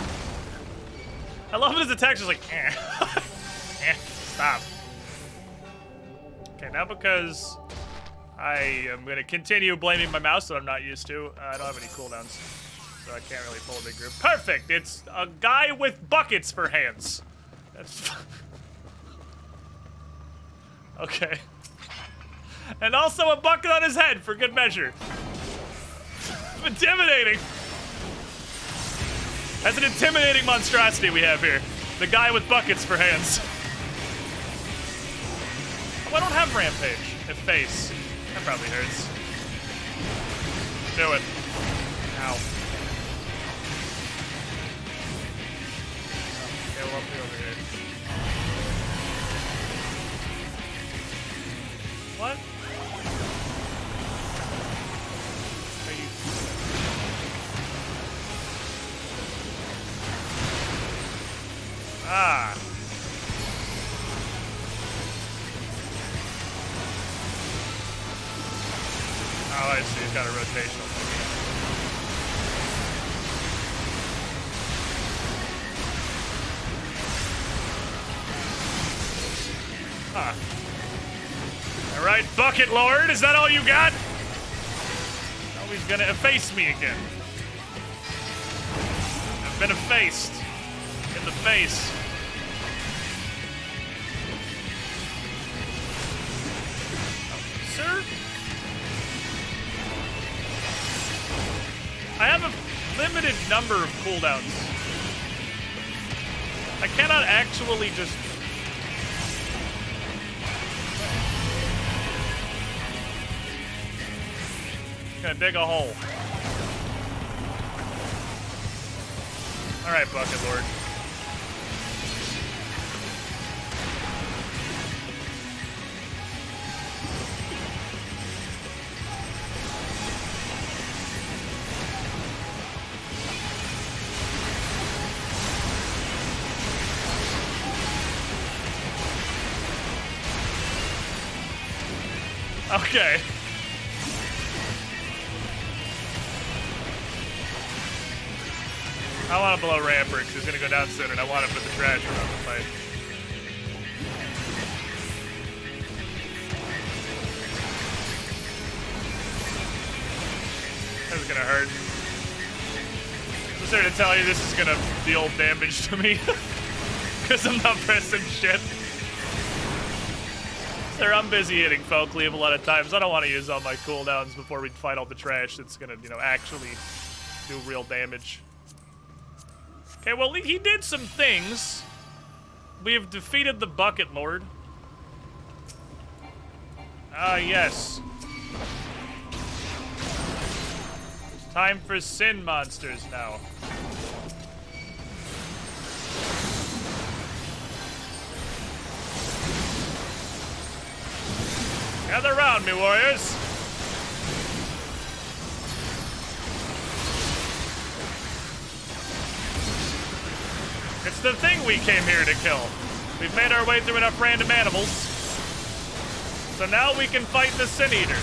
[SPEAKER 4] I love his attacks just like, eh. Eh, stop. Okay, now because I am going to continue blaming my mouse that I'm not used to, I don't have any cooldowns, so I can't really pull a big group. Perfect! It's a guy with buckets for hands. That's okay. And also a bucket on his head for good measure. Intimidating. That's an intimidating monstrosity we have here. The guy with buckets for hands. Oh, I don't have rampage. At face. That probably hurts. Do it. Ow. Okay, we'll up over here. What? Are you... Ah. Oh, I see. He's got a rotational thing. Huh. Alright, Bucket Lord, is that all you got? Oh, he's gonna efface me again. I've been effaced. In the face. Sir? I have a limited number of cooldowns. I cannot actually just... Gonna dig a hole. Alright, Bucket Lord. Okay. I want to blow Ramper because he's going to go down soon, and I want to put the trash around the fight. This is going to hurt. I'm just here to tell you this is going to deal damage to me because I'm not pressing shit. Sir, I'm busy hitting folk leave a lot of times. I don't want to use all my cooldowns before we fight all the trash that's going to, actually do real damage. Okay, well, he did some things. We have defeated the Bucket Lord. Ah, yes. It's time for sin monsters now. Gather round me, warriors. It's the thing we came here to kill. We've made our way through enough random animals. So now we can fight the Sin Eaters.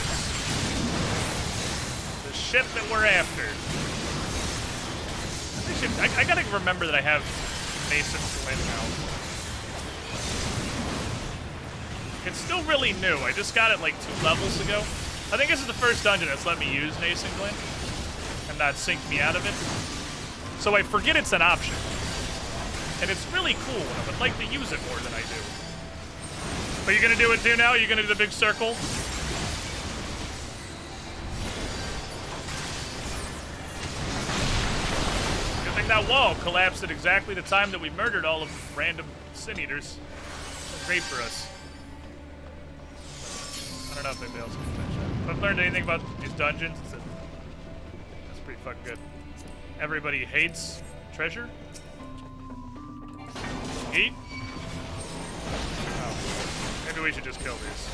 [SPEAKER 4] The shit that we're after. I gotta remember that I have Mason Glint now. It's still really new. I just got it like 2 levels ago. I think this is the first dungeon that's let me use Nascent Glint and not sink me out of it. So I forget it's an option. And it's really cool, and I would like to use it more than I do. Are you gonna do it too now? Are you gonna do the big circle? Good thing that wall collapsed at exactly the time that we murdered all of the random Sin Eaters. Great for us. I don't know if anybody else can finish that. If I've learned anything about these dungeons, it's that it's pretty fucking good. Everybody hates treasure. Eat? Oh. Maybe we should just kill these.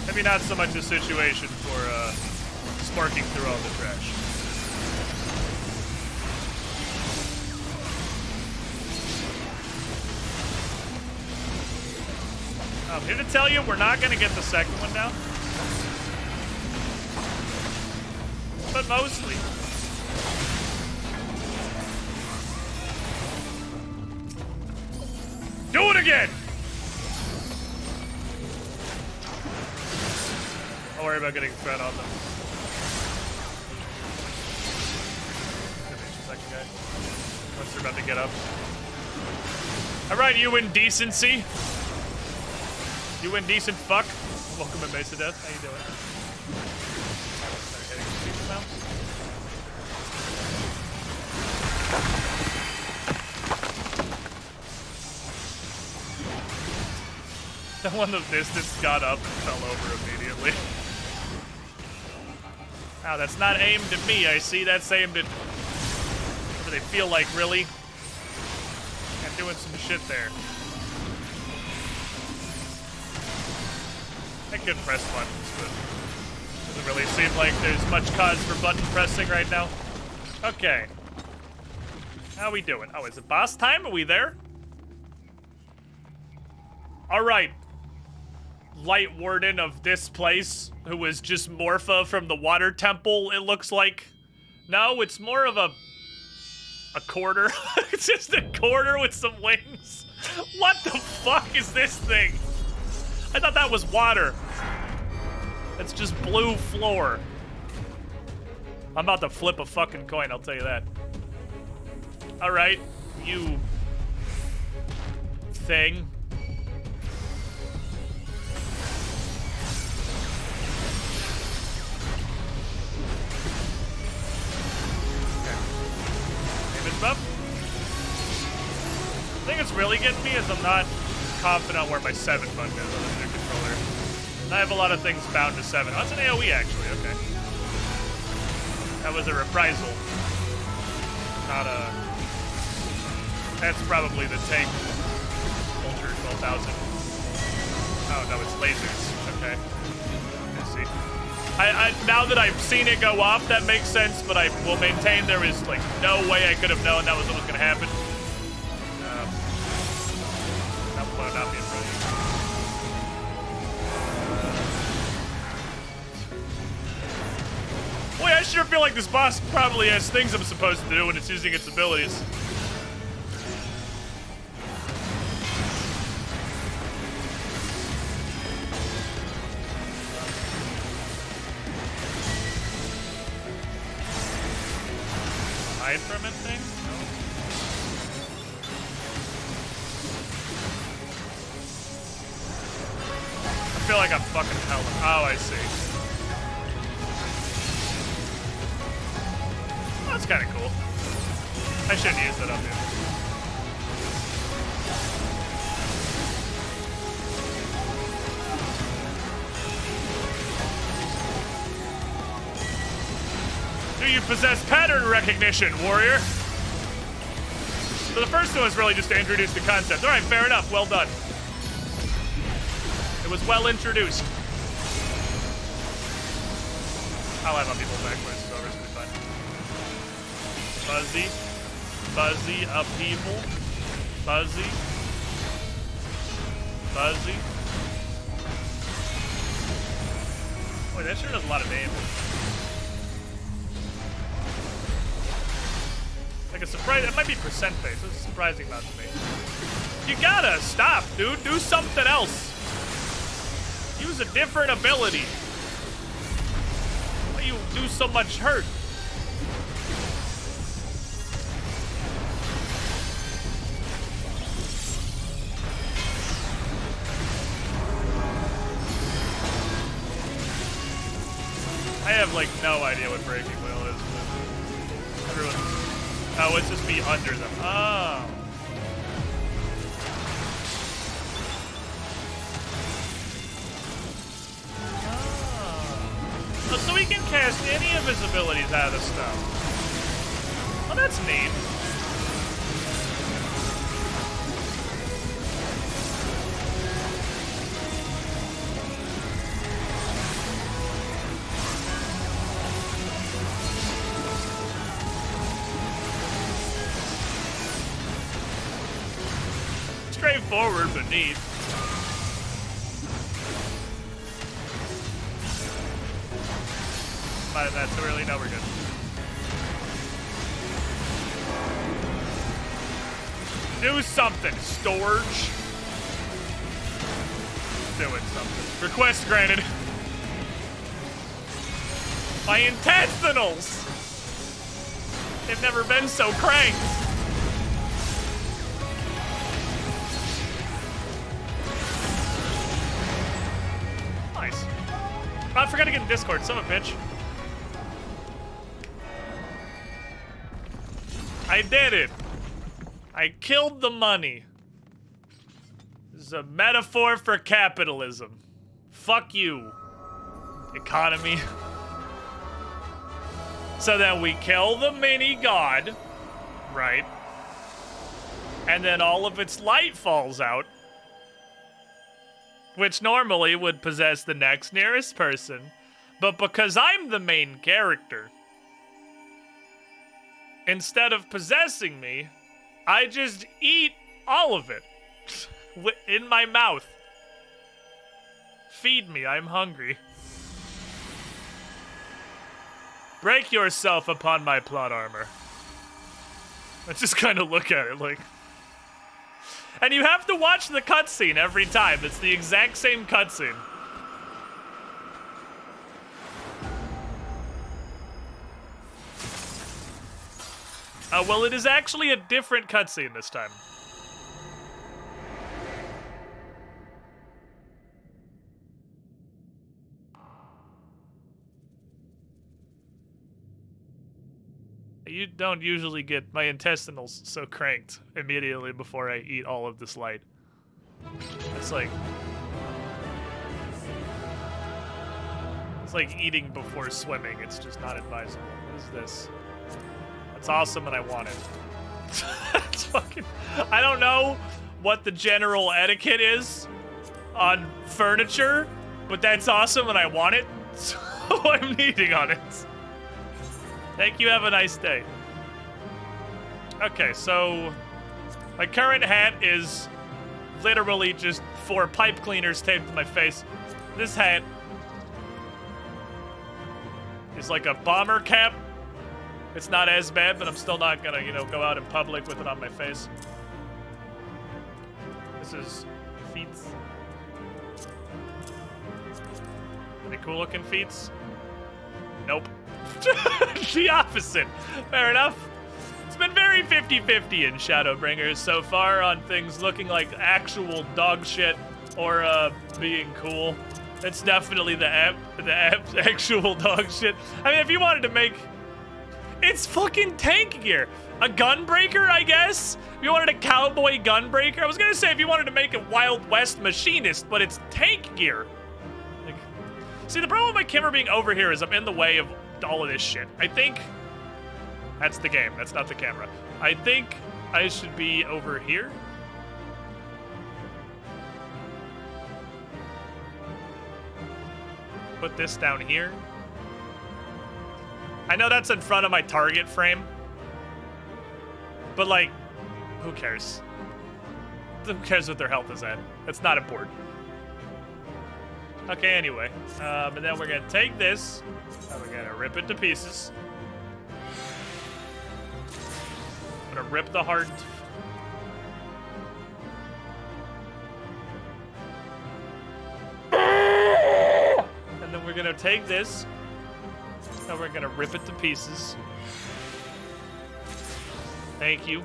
[SPEAKER 4] Maybe not so much a situation for sparking through all the trash. I'm here to tell you we're not going to get the second one down. But mostly. Do it again! Don't worry about getting threat on them. Second guy. Once they're about to get up. Alright, you indecency. You indecent fuck. Welcome to Mesa Death. How you doing? Start hitting people now. The one that distance got up and fell over immediately. Wow, that's not aimed at me, I see. That's aimed at whatever they feel like, really. I'm doing some shit there. I can press buttons, but doesn't really seem like there's much cause for button pressing right now. Okay. How we doing? Oh, is it boss time? Are we there? Alright. Light warden of this place, who is just Morpha from the water temple, it looks like. No, it's more of a quarter. It's just a quarter with some wings. What the fuck is this thing? I thought that was water. It's just blue floor. I'm about to flip a fucking coin, I'll tell you that. Alright, you thing. Up. The thing that's really getting me is I'm not confident on where my 7 button is on the new controller. And I have a lot of things bound to 7. Oh, that's an AoE actually, okay. That was a reprisal. Not a... That's probably the tank. Ultra 12,000. Oh no, it's lasers. Okay. Let's see. Now that I've seen it go off, that makes sense, but I will maintain there is, like, no way I could have known that was what was going to happen. That will not be a problem. Boy, I sure feel like this boss probably has things I'm supposed to do when it's using its abilities. Hide from him thing? No. I feel like I'm fucking hell. Oh, I see. Oh, that's kind of cool. I shouldn't use that up here. Do you possess pattern recognition, warrior? So the first one was really just to introduce the concept. All right, fair enough. Well done. It was well introduced. I'll have upheaval back when it's over, so it'll be fine. Fuzzy. Fuzzy upheaval. Fuzzy. Fuzzy. Boy, that sure does a lot of damage. Like a surprise, that might be percent based. This is a surprising amount to me. You gotta stop, dude. Do something else. Use a different ability. Why you do so much hurt? I have like no idea what breaking wheel is, but everyone's... Oh, it's just be under them. Oh. Oh, so he can cast any of his abilities out of the stuff. Oh, that's neat. Straightforward, but neat. Might have that too early. No, we're good. Do something, Storage. Doing something. Request granted. My intestinals! They've never been so cranked. Nice. I forgot to get in Discord, son of a bitch. I did it. I killed the money. This is a metaphor for capitalism. Fuck you, economy. So then we kill the mini god, right? And then all of its light falls out, which normally would possess the next nearest person. But because I'm the main character, instead of possessing me, I just eat all of it in my mouth. feed me. I'm hungry. Break yourself upon my plot armor. I just kind of look at it like... And you have to watch the cutscene every time. It's the exact same cutscene. Well, it is actually a different cutscene this time. You don't usually get my intestinals so cranked immediately before I eat all of this light. It's like eating before swimming. It's just not advisable. What is this? That's awesome and I want it. It's fucking... I don't know what the general etiquette is on furniture, but that's awesome and I want it, so I'm eating on it. Thank you, have a nice day. Okay, so my current hat is literally just 4 pipe cleaners taped to my face. This hat is like a bomber cap. It's not as bad, but I'm still not gonna, you know, go out in public with it on my face. This is feets. Any cool looking feets? Nope. The opposite. Fair enough. It's been very 50-50 in Shadowbringers so far on things looking like actual dog shit or being cool. It's definitely the actual dog shit. I mean, if you wanted to make... It's fucking tank gear. A gunbreaker, I guess? If you wanted a cowboy gunbreaker? I was gonna say if you wanted to make a Wild West machinist, but it's tank gear. Like, see, the problem with my camera being over here is I'm in the way of all of this shit. I think that's the game. That's not the camera. I think I should be over here. Put this down here. I know that's in front of my target frame, but like, who cares? Who cares what their health is at? That's not important. Okay, anyway, and then we're gonna take this, and we're gonna rip it to pieces. I'm gonna rip the heart. And then we're gonna take this, and we're gonna rip it to pieces. Thank you.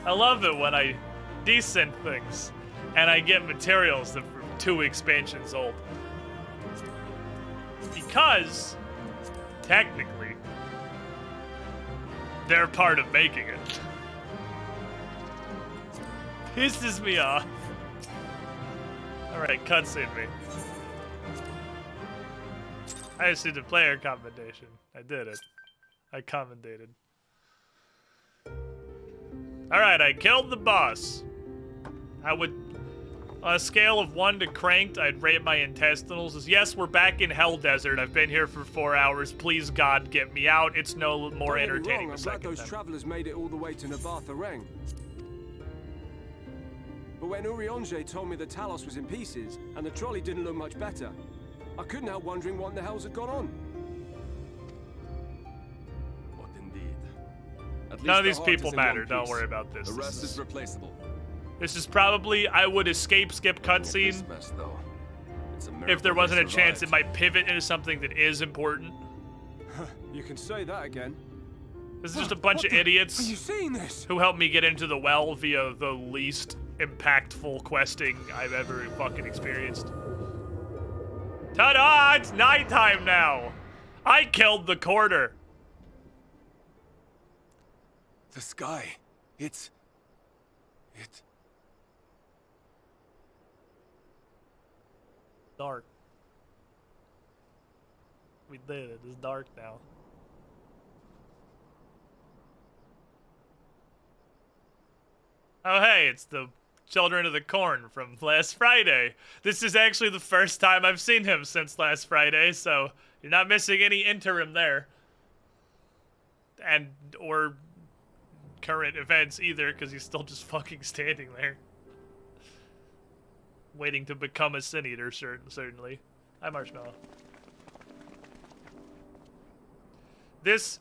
[SPEAKER 4] I love it when I descent things, and I get materials that are 2 expansions old. Because, technically, they're part of making it. Pisses me off. Alright, cutscene me. I just did a player commendation. I did it. I commendated. Alright, I killed the boss. I would, on a scale of 1 to cranked, I'd rate my intestinals as, yes, we're back in Hell Desert. I've been here for 4 hours. Please, God, get me out. It's no more entertaining the second time.
[SPEAKER 5] I'm glad those travelers made it all the way to Navartha Reng. But when Urianger told me the Talos was in pieces, and the trolley didn't look much better, I couldn't help wondering what in the hell's had gone on.
[SPEAKER 6] What indeed?
[SPEAKER 4] None of these people matter. Don't worry about this.
[SPEAKER 6] The rest is replaceable.
[SPEAKER 4] This is probably, I would skip cutscene. If there wasn't a chance it might pivot into something that is important.
[SPEAKER 5] You can say that again.
[SPEAKER 4] This is just a bunch of idiots
[SPEAKER 5] Are you seeing this?
[SPEAKER 4] who helped me get into the well via the least impactful questing I've ever fucking experienced. Ta-da! It's nighttime now! I killed the quarter.
[SPEAKER 6] The sky. It.
[SPEAKER 4] Dark. We did it. It's dark now. Oh hey, it's the Children of the Corn from last Friday. This is actually the first time I've seen him since last Friday, so you're not missing any interim there. And, or current events either, because he's still just fucking standing there. waiting to become a Sin Eater, certainly. Hi, Marshmallow. This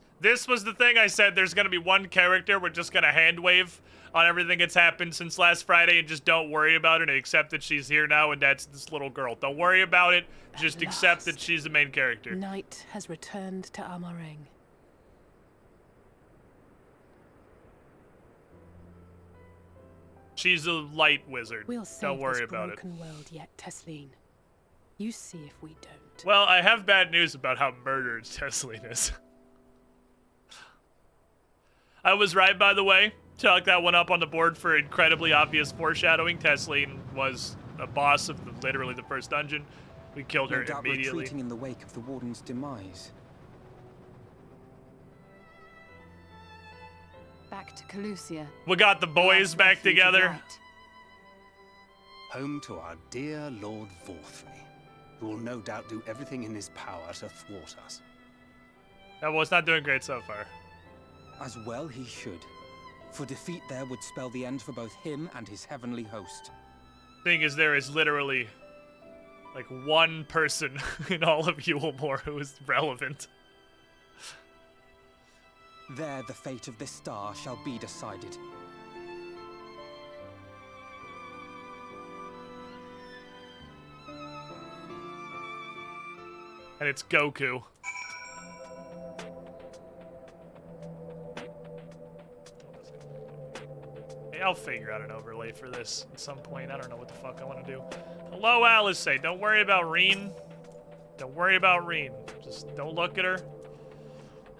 [SPEAKER 4] was the thing I said. There's gonna be one character we're just gonna hand wave on everything that's happened since last Friday and just don't worry about it and accept that she's here now, and that's this little girl. Don't worry about it. Just accept that she's the main character.
[SPEAKER 7] Night has returned to Amareng.
[SPEAKER 4] She's a light wizard.
[SPEAKER 7] We'll save
[SPEAKER 4] Don't worry
[SPEAKER 7] this
[SPEAKER 4] about it.
[SPEAKER 7] broken world yet, Tesleen. You see if we don't.
[SPEAKER 4] Well, I have bad news about how murdered Tesleen is. I was right, by the way. Chalk that one up on the board for incredibly obvious foreshadowing. Tesleen was a boss of literally the first dungeon. We killed her
[SPEAKER 8] No doubt
[SPEAKER 4] immediately.
[SPEAKER 8] retreating in the wake of the Warden's demise.
[SPEAKER 7] Back to Calusia.
[SPEAKER 4] We got the boys
[SPEAKER 7] Last
[SPEAKER 4] back
[SPEAKER 7] refuge of
[SPEAKER 4] together.
[SPEAKER 7] light.
[SPEAKER 9] Home to our dear Lord Vorthry, who will no doubt do everything in his power to thwart us.
[SPEAKER 4] That was not doing great so far.
[SPEAKER 8] As well he should. For defeat there would spell the end for both him and his heavenly host.
[SPEAKER 4] Thing is, there is literally like one person in all of Yulemore who is relevant.
[SPEAKER 8] There the fate of this star shall be decided.
[SPEAKER 4] And it's Goku. Hey, I'll figure out an overlay for this at some point. I don't know what the fuck I want to do. Hello, Alice. Say, don't worry about Reen. Don't worry about Reen. Just don't look at her.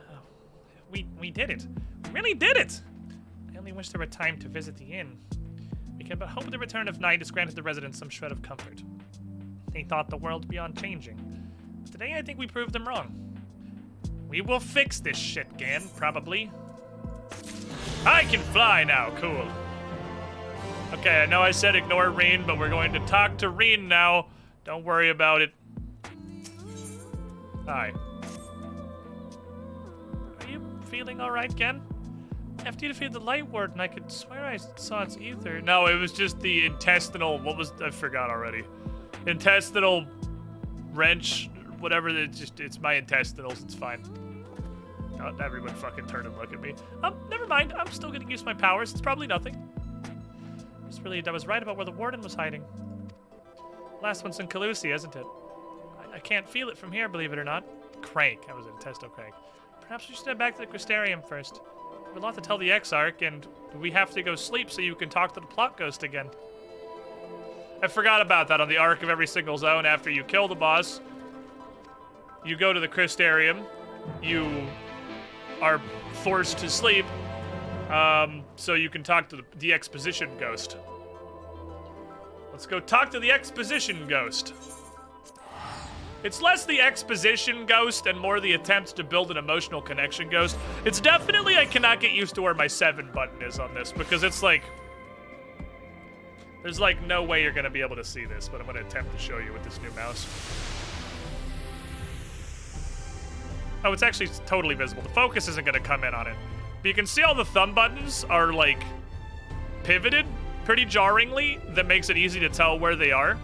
[SPEAKER 4] Oh, we did it. We really did it. I only wish there were time to visit the inn. We can but hope the return of night has granted the residents some shred of comfort. They thought the world beyond changing. But today I think we proved them wrong. We will fix this shit, Gan, probably. I can fly now, cool. Okay, I know I said ignore Reen, but we're going to talk to Reen now. Don't worry about it. Hi. Are you feeling alright, Gen? After you defeated the Light Warden, I could swear I saw its ether. No, it was just the intestinal, I forgot already. Intestinal wrench, whatever, it's my intestinals, it's fine. Oh, everyone fucking turn and look at me. Never mind, I'm still getting used to my powers, it's probably nothing. Just relieved I was right about where the Warden was hiding. Last one's in Calusia, isn't it? I can't feel it from here, believe it or not. Crank, I was an intestinal crank. Perhaps we should head back to the Crystarium first. We have a lot to tell the Exarch, and we have to go sleep so you can talk to the plot ghost again. I forgot about that on the arc of every single zone. After you kill the boss, you go to the Crystarium, you are forced to sleep, so you can talk to the exposition ghost. Let's go talk to the exposition ghost. It's less the exposition ghost and more the attempt to build an emotional connection ghost. It's definitely, I cannot get used to where my 7 button is on this, because it's like, there's like no way you're gonna be able to see this, but I'm gonna attempt to show you with this new mouse. Oh, it's actually totally visible. The focus isn't gonna come in on it. But you can see all the thumb buttons are like pivoted pretty jarringly. That makes it easy to tell where they are.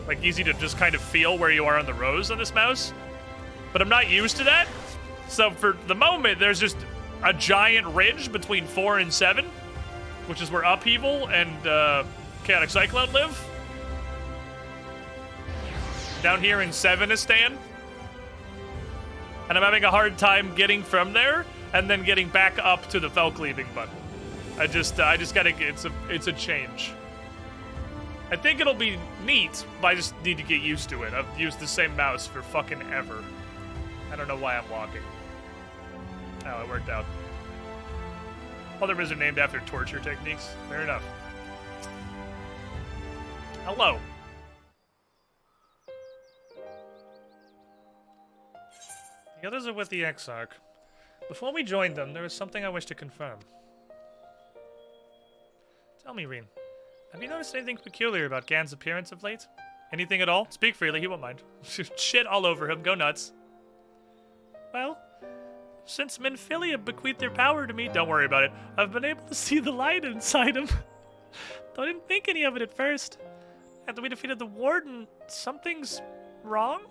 [SPEAKER 4] Like easy to just kind of feel where you are on the rows on this mouse. But I'm not used to that. So for the moment, there's just a giant ridge between 4 and 7, which is where Upheaval and Chaotic Cyclone live. Down here in 7istan. And I'm having a hard time getting from there and then getting back up to the Felcleaving button. I just gotta get, it's a change. I think it'll be neat, but I just need to get used to it. I've used the same mouse for fucking ever. I don't know why I'm walking. Oh, it worked out. Other rooms are named after torture techniques. Fair enough. Hello. The others are with the Exarch. Before we joined them, there was something I wish to confirm. Tell me, Reen. Have you noticed anything peculiar about Gan's appearance of late? Anything at all? Speak freely, he won't mind. Shit all over him, go nuts. Well, since Minfilia bequeathed their power to me, don't worry about it. I've been able to see the light inside him. Though I didn't think any of it at first. After we defeated the Warden, something's wrong?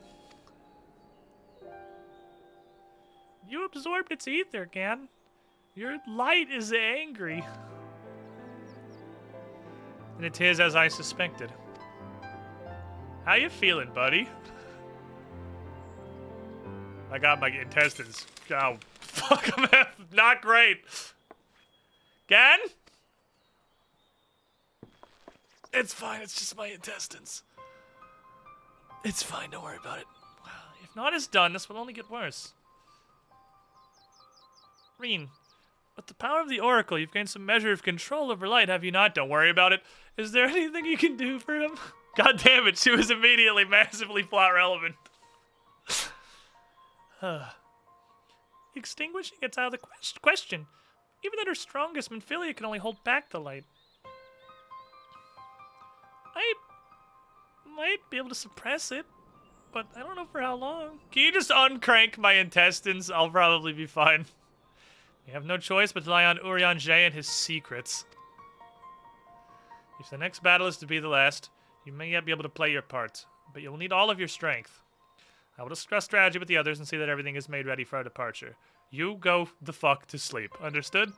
[SPEAKER 4] You absorbed its ether, Gan. Your light is angry. And it is as I suspected. How you feeling, buddy? I got my intestines. Oh, fuck, I'm not great. Gan? It's fine, it's just my intestines. It's fine, don't worry about it. If not is done, this will only get worse. Reen, with the power of the Oracle, you've gained some measure of control over light, have you not? Don't worry about it. Is there anything you can do for him? God damn it, she was immediately massively plot relevant. Extinguishing it's out of the question. Even at her strongest, Minfilia can only hold back the light. I might be able to suppress it, but I don't know for how long. Can you just uncrank my intestines? I'll probably be fine. You have no choice but to rely on Urianger and his secrets. If the next battle is to be the last, you may yet be able to play your part, but you'll need all of your strength. I will discuss strategy with the others and see that everything is made ready for our departure. You go the fuck to sleep. Understood?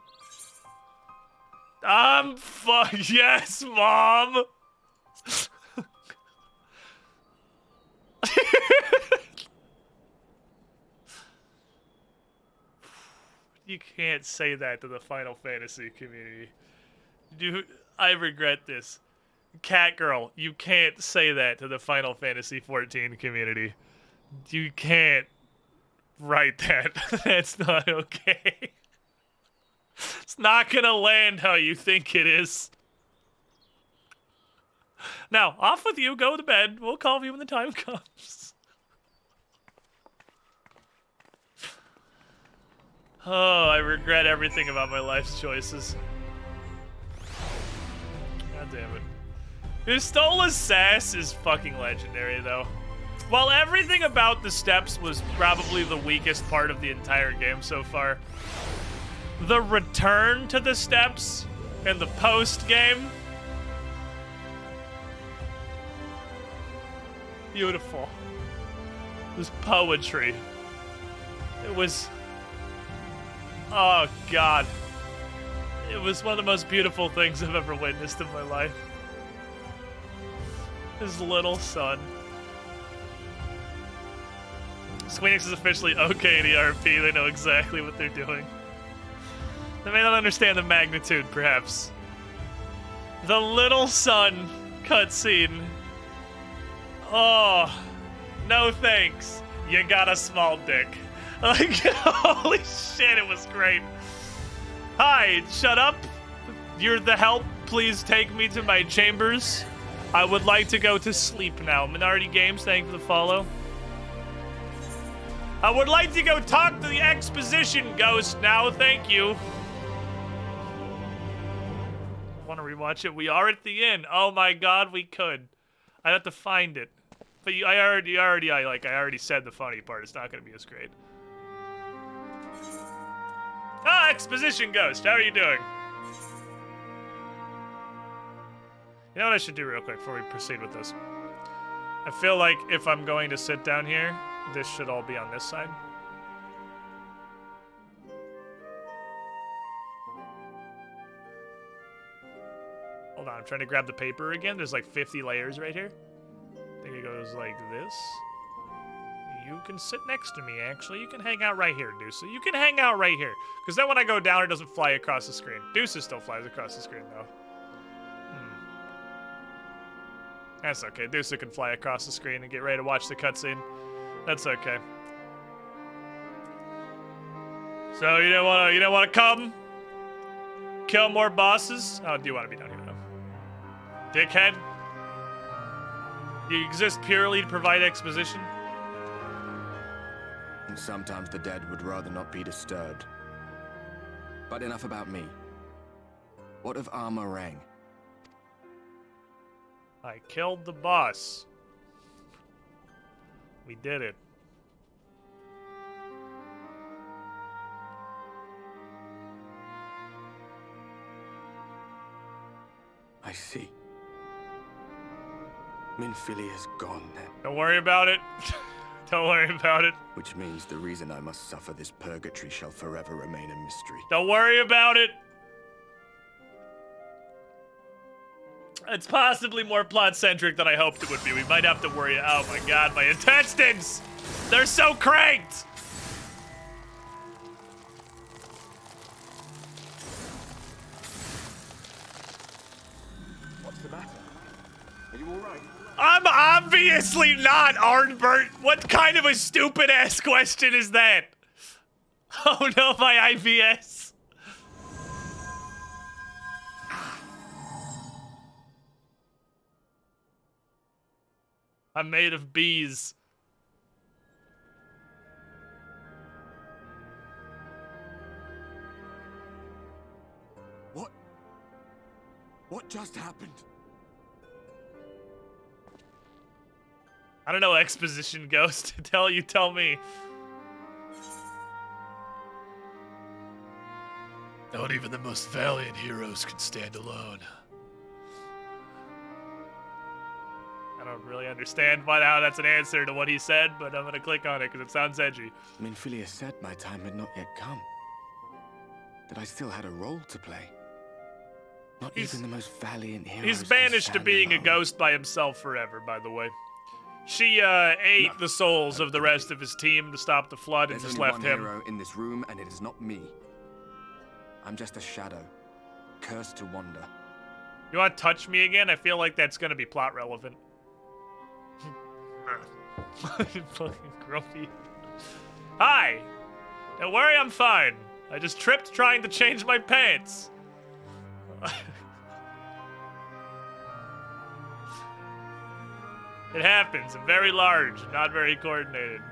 [SPEAKER 4] Yes, Mom! You can't say that to the Final Fantasy community. Dude, I regret this. Cat girl, you can't say that to the Final Fantasy XIV community. You can't write that. That's not okay. It's not gonna land how you think it is. Now, off with you, go to bed. We'll call you when the time comes. Oh, I regret everything about my life's choices. God damn it. Ustola's sass is fucking legendary, though. While everything about the steps was probably the weakest part of the entire game so far, the return to the steps and the post-game, beautiful. It was poetry. It was... oh, God. It was one of the most beautiful things I've ever witnessed in my life. His little son. Squeenix is officially okay at ERP. They know exactly what they're doing. They may not understand the magnitude, perhaps. The little son cutscene. Oh, no thanks. You got a small dick. Like, holy shit, it was great. Hi, shut up. You're the help. Please take me to my chambers. I would like to go to sleep now. Minority Games, thank you for the follow. I would like to go talk to the exposition ghost now, thank you. Want to rewatch it? We are at the end. Oh my god, we could. I'd have to find it. But I already said the funny part. It's not going to be as great. Ah, exposition ghost, how are you doing? You know what I should do real quick before we proceed with this? I feel like if I'm going to sit down here, this should all be on this side. Hold on, I'm trying to grab the paper again. There's like 50 layers right here. I think it goes like this. You can sit next to me, actually. You can hang out right here, Deuce. You can hang out right here. Because then when I go down, it doesn't fly across the screen. Deuce still flies across the screen, though. That's okay. Deuce can fly across the screen and get ready to watch the cutscene. That's okay. So you don't wanna come? Kill more bosses? Oh, do you want to be down here now? Dickhead? You exist purely to provide exposition?
[SPEAKER 6] And sometimes the dead would rather not be disturbed. But enough about me. What of Armorang?
[SPEAKER 4] I killed the boss. We did it.
[SPEAKER 6] I see. Minfilia's gone then.
[SPEAKER 4] Don't worry about it. Don't worry about it.
[SPEAKER 6] Which means the reason I must suffer this purgatory shall forever remain a mystery.
[SPEAKER 4] Don't worry about it. It's possibly more plot-centric than I hoped it would be. We might have to worry. Oh my god, my intestines! They're so cranked!
[SPEAKER 5] What's the matter? Are you all right?
[SPEAKER 4] I'm obviously not, Arnbert. What kind of a stupid-ass question is that? Oh no, my IBS. I'm made of bees.
[SPEAKER 6] What just happened?
[SPEAKER 4] I don't know, exposition ghost. Tell me. Not even the most valiant heroes can stand alone. I don't really understand how that's an answer to what he said, but I'm gonna click on it because it sounds edgy.
[SPEAKER 6] Minfilia said my time had not yet come. That I still had a role to play. Not even the most valiant heroes.
[SPEAKER 4] He's banished to being a ghost by himself forever, by the way. She ate the souls of the rest of his team to stop the flood and just left him.
[SPEAKER 6] There's only one hero in this room, and it is not me. I'm just a shadow, cursed to wander.
[SPEAKER 4] You want to touch me again? I feel like that's gonna be plot relevant. Fucking grumpy. Hi! Don't worry, I'm fine. I just tripped trying to change my pants. It happens. I'm very large, not very coordinated.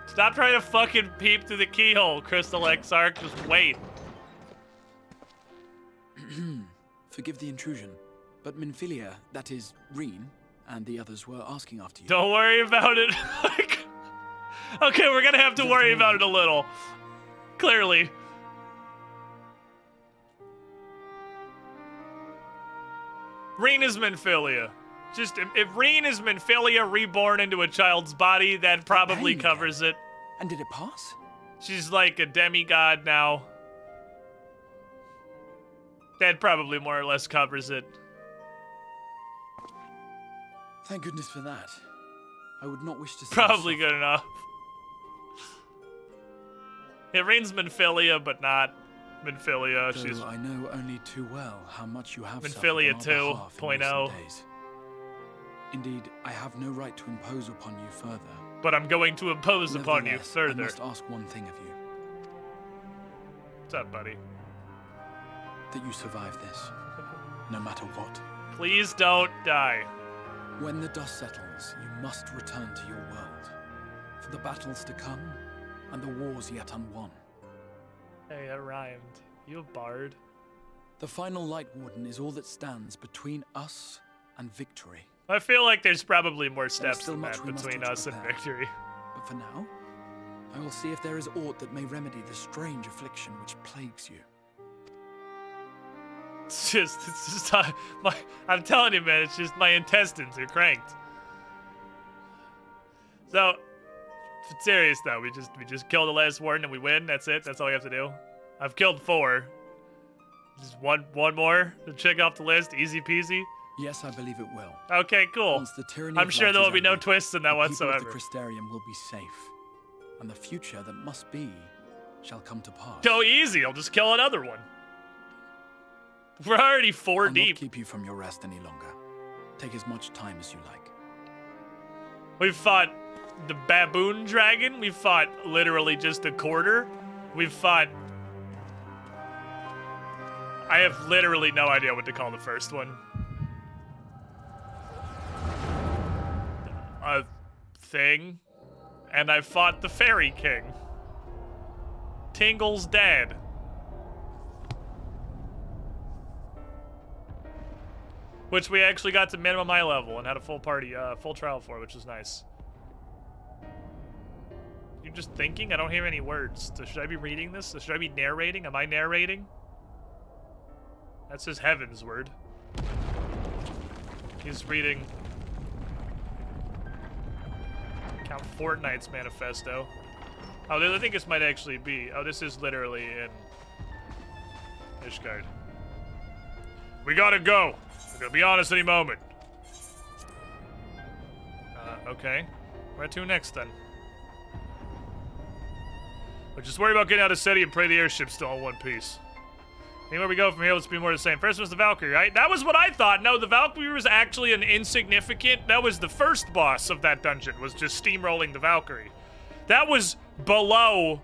[SPEAKER 4] Stop trying to fucking peep through the keyhole, Crystal Exarch. Just wait.
[SPEAKER 10] Forgive the intrusion, but Minfilia, that is, Reen, and the others were asking after you.
[SPEAKER 4] Don't worry about it. Okay, we're gonna have to worry about it a little. Clearly. Reen is Minfilia. Just, if Reen is Minfilia reborn into a child's body, that probably covers it.
[SPEAKER 10] And did it pass?
[SPEAKER 4] She's like a demigod now. That probably more or less covers it.
[SPEAKER 10] Thank goodness for that. I would not wish to see
[SPEAKER 4] Probably good enough. It Reen's Minfilia, but not Minfilia.
[SPEAKER 10] Though
[SPEAKER 4] She's
[SPEAKER 10] I know only too well how much you have
[SPEAKER 4] Minfilia
[SPEAKER 10] suffered on our behalf in
[SPEAKER 4] 2.0.
[SPEAKER 10] recent days. Indeed, I have no right to impose upon you further.
[SPEAKER 4] But I'm going to impose upon you
[SPEAKER 10] Nevertheless,
[SPEAKER 4] further.
[SPEAKER 10] I must ask one thing of you.
[SPEAKER 4] What's up, buddy?
[SPEAKER 10] That you survive this, no matter what.
[SPEAKER 4] Please don't die.
[SPEAKER 10] When the dust settles, you must return to your world. For the battles to come, and the wars yet unwon.
[SPEAKER 4] Hey, that rhymed. You a bard?
[SPEAKER 10] The final Light Warden is all that stands between us and victory.
[SPEAKER 4] I feel like there's probably more steps
[SPEAKER 10] still
[SPEAKER 4] than
[SPEAKER 10] much
[SPEAKER 4] that
[SPEAKER 10] we must
[SPEAKER 4] between
[SPEAKER 10] have to
[SPEAKER 4] us and
[SPEAKER 10] prepare.
[SPEAKER 4] victory.
[SPEAKER 10] But for now, I will see if there is aught that may remedy the strange affliction which plagues you.
[SPEAKER 4] It's just, I'm telling you, man, it's just my intestines are cranked. So, if it's serious though, we just kill the last warden and we win. That's it. That's all we have to do. I've killed 4. Just one more to check off the list. Easy peasy.
[SPEAKER 10] Yes, I believe it will.
[SPEAKER 4] Okay, cool.
[SPEAKER 10] Once the tyranny
[SPEAKER 4] I'm
[SPEAKER 10] of
[SPEAKER 4] sure
[SPEAKER 10] light
[SPEAKER 4] there will
[SPEAKER 10] is
[SPEAKER 4] be no
[SPEAKER 10] ended,
[SPEAKER 4] twists in that
[SPEAKER 10] the people
[SPEAKER 4] whatsoever.
[SPEAKER 10] of the Crystarium will be safe, and the future that must be shall come to pass.
[SPEAKER 4] Go easy. I'll just kill another one. We're already 4
[SPEAKER 10] I'll
[SPEAKER 4] deep.
[SPEAKER 10] not keep you from your rest any longer. Take as much time as you like.
[SPEAKER 4] We've fought the baboon dragon. We've fought literally just a quarter. We've fought... I have literally no idea what to call the first one. A thing. And I fought the Fairy King. Tingle's dad. Which we actually got to minimum eye level and had a full party, full trial for, which is nice. You're just thinking? I don't hear any words. So should I be reading this? So should I be narrating? Am I narrating? That says Heaven's word. He's reading Count Fortnite's manifesto. Oh, I think this might actually be. Oh, this is literally in Ishgard. We gotta go. We're gonna be on us any moment. Okay. Where to next then? But just worry about getting out of the city and pray the airship's still in one piece. Anywhere we go from here, let's be more the same. First was the Valkyrie, right? That was what I thought. No, the Valkyrie was actually an insignificant... That was the first boss of that dungeon, was just steamrolling the Valkyrie. That was below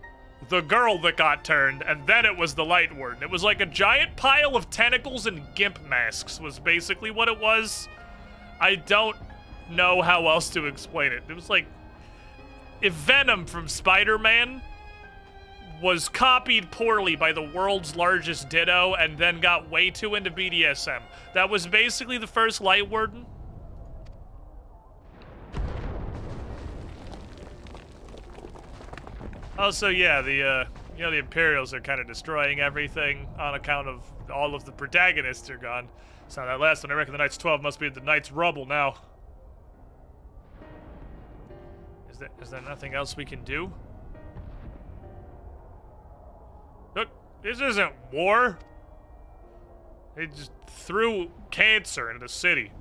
[SPEAKER 4] the girl that got turned, and then it was the Light Warden. It was like a giant pile of tentacles and gimp masks was basically what it was. I don't know how else to explain it. It was like... If Venom from Spider-Man was copied poorly by the world's largest Ditto and then got way too into BDSM. That was basically the first Light Warden. Also, yeah, the Imperials are kind of destroying everything on account of all of the protagonists are gone. So that last one, I reckon the Knights 12 must be the Knights rubble now. Is there nothing else we can do? Look, this isn't war. They just threw cancer into the city.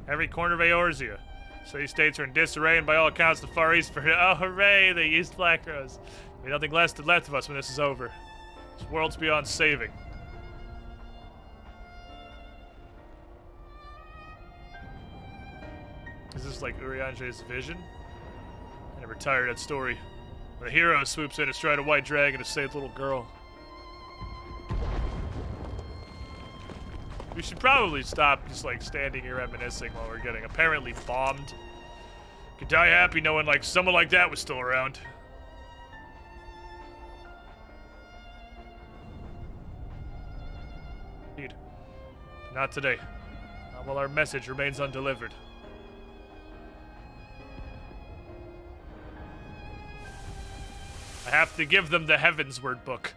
[SPEAKER 4] Every corner of Eorzea. City states are in disarray, and by all accounts, the Far East oh, hooray, they used Black Rose. There'll be nothing left of us when this is over. This world's beyond saving. Is this like Urianger's vision? I never tired of that story. When a hero swoops in astride a white dragon to save a little girl. We should probably stop just like standing here reminiscing while we're getting apparently bombed. Could die happy knowing like someone like that was still around. Indeed. Not today. Not while our message remains undelivered. I have to give them the Heavensward book.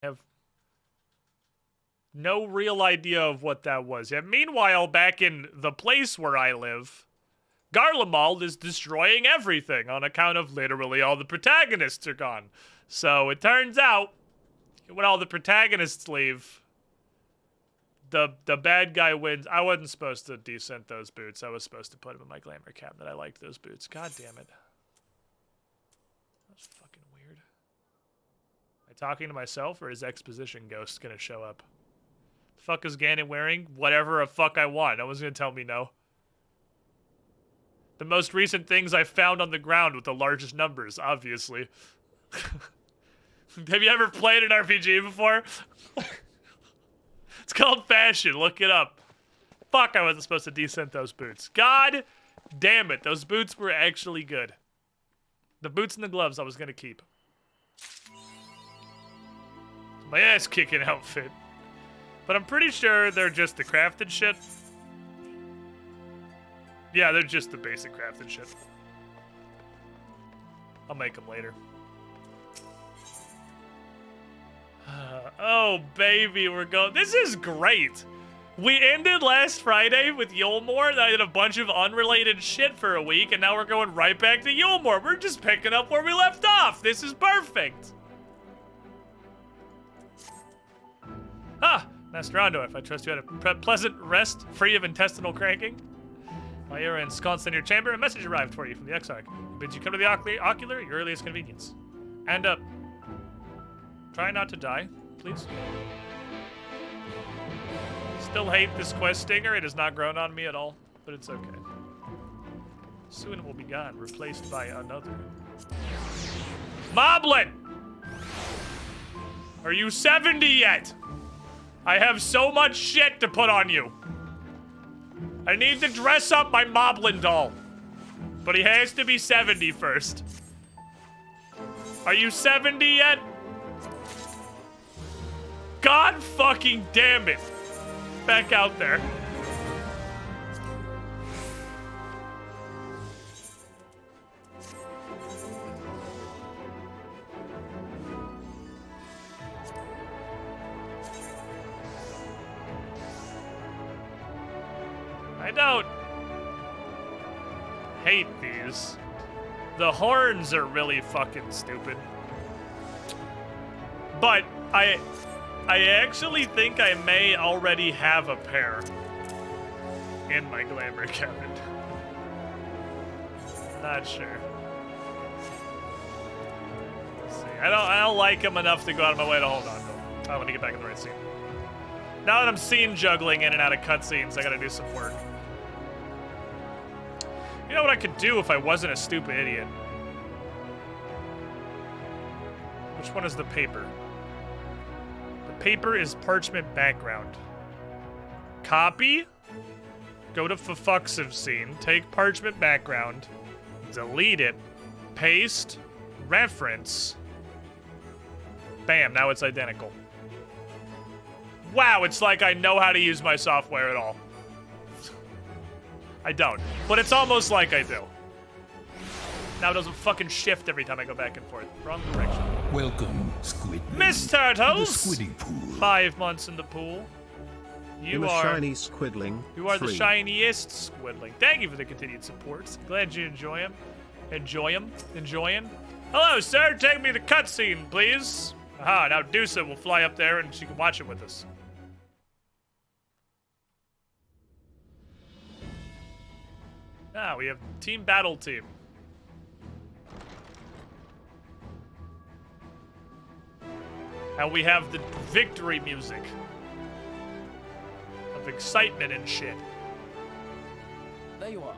[SPEAKER 4] I have no real idea of what that was. Yeah, meanwhile, back in the place where I live, Garlemald is destroying everything on account of literally all the protagonists are gone. So it turns out, when all the protagonists leave, the bad guy wins. I wasn't supposed to descent those boots. I was supposed to put them in my glamour cabinet. I liked those boots. God damn it. That was fucking weird. Am I talking to myself, or is Exposition Ghost gonna show up? The fuck is Ganon wearing? Whatever the fuck I want. No one's gonna tell me no. The most recent things I found on the ground with the largest numbers, obviously. Have you ever played an RPG before? It's called Fashion. Look it up. Fuck, I wasn't supposed to descent those boots. God damn it. Those boots were actually good. The boots and the gloves I was going to keep. My ass-kicking outfit. But I'm pretty sure they're just the crafted shit. Yeah, they're just the basic crafted shit. I'll make them later. Oh, baby, we're going... This is great! We ended last Friday with Yulmore. I did a bunch of unrelated shit for a week, and now we're going right back to Yulmore. We're just picking up where we left off. This is perfect. Ah, Master Rondorf, I trust you had a pleasant rest, free of intestinal cranking. While you were ensconced in your chamber, a message arrived for you from the Exarch. It bids you come to the ocular at your earliest convenience. And, try not to die, please. Still hate this quest stinger. It has not grown on me at all, but it's okay. Soon it will be gone, replaced by another. Moblin! Are you 70 yet? I have so much shit to put on you. I need to dress up my Moblin doll. But he has to be 70 first. Are you 70 yet? God fucking damn it. Back out there. I don't hate these. The horns are really fucking stupid. But I actually think I may already have a pair in my glamour cabinet. Not sure. Let's see. I don't like them enough to go out of my way to hold on to them. I want to get back in the right scene. Now that I'm scene juggling in and out of cutscenes, I gotta do some work. You know what I could do if I wasn't a stupid idiot? Which one is the paper? The paper is parchment background. Copy. Go to FFXIV scene. Take parchment background. Delete it. Paste. Reference. Bam, now it's identical. Wow, it's like I know how to use my software at all. I don't, but it's almost like I do. Now it doesn't fucking shift every time I go back and forth. Wrong direction.
[SPEAKER 1] Welcome, Squid.
[SPEAKER 4] Miss Turtles!
[SPEAKER 1] The Squiddy Pool.
[SPEAKER 4] 5 months in the pool. You are
[SPEAKER 2] shiny squidling.
[SPEAKER 4] You are
[SPEAKER 2] 3.
[SPEAKER 4] the shiniest squidling. Thank you for the continued support. Glad you enjoy him. Enjoying. Hello, sir. Take me to the cutscene, please. Aha, now Dusa will fly up there and she can watch it with us. Ah, we have Team Battle Team. And we have the victory music of excitement and shit.
[SPEAKER 10] There you are.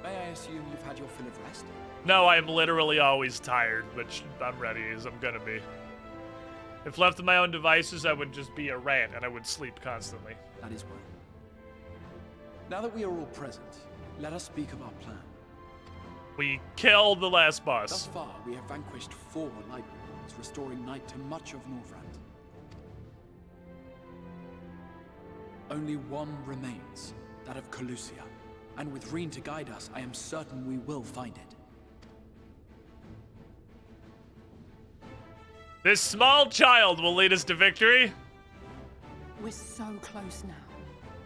[SPEAKER 10] May I assume you've had your fill of rest?
[SPEAKER 4] No, I am literally always tired, which I'm ready as I'm gonna be. If left to my own devices, I would just be a rat and I would sleep constantly.
[SPEAKER 10] That is well. Now that we are all present, let us speak of our plan.
[SPEAKER 4] We killed the last boss.
[SPEAKER 10] Thus far, we have vanquished 4 light lords, restoring night to much of Norvrand. Only one remains, that of Calusia. And with Reen to guide us, I am certain we will find it.
[SPEAKER 4] This small child will lead us to victory.
[SPEAKER 7] We're so close now.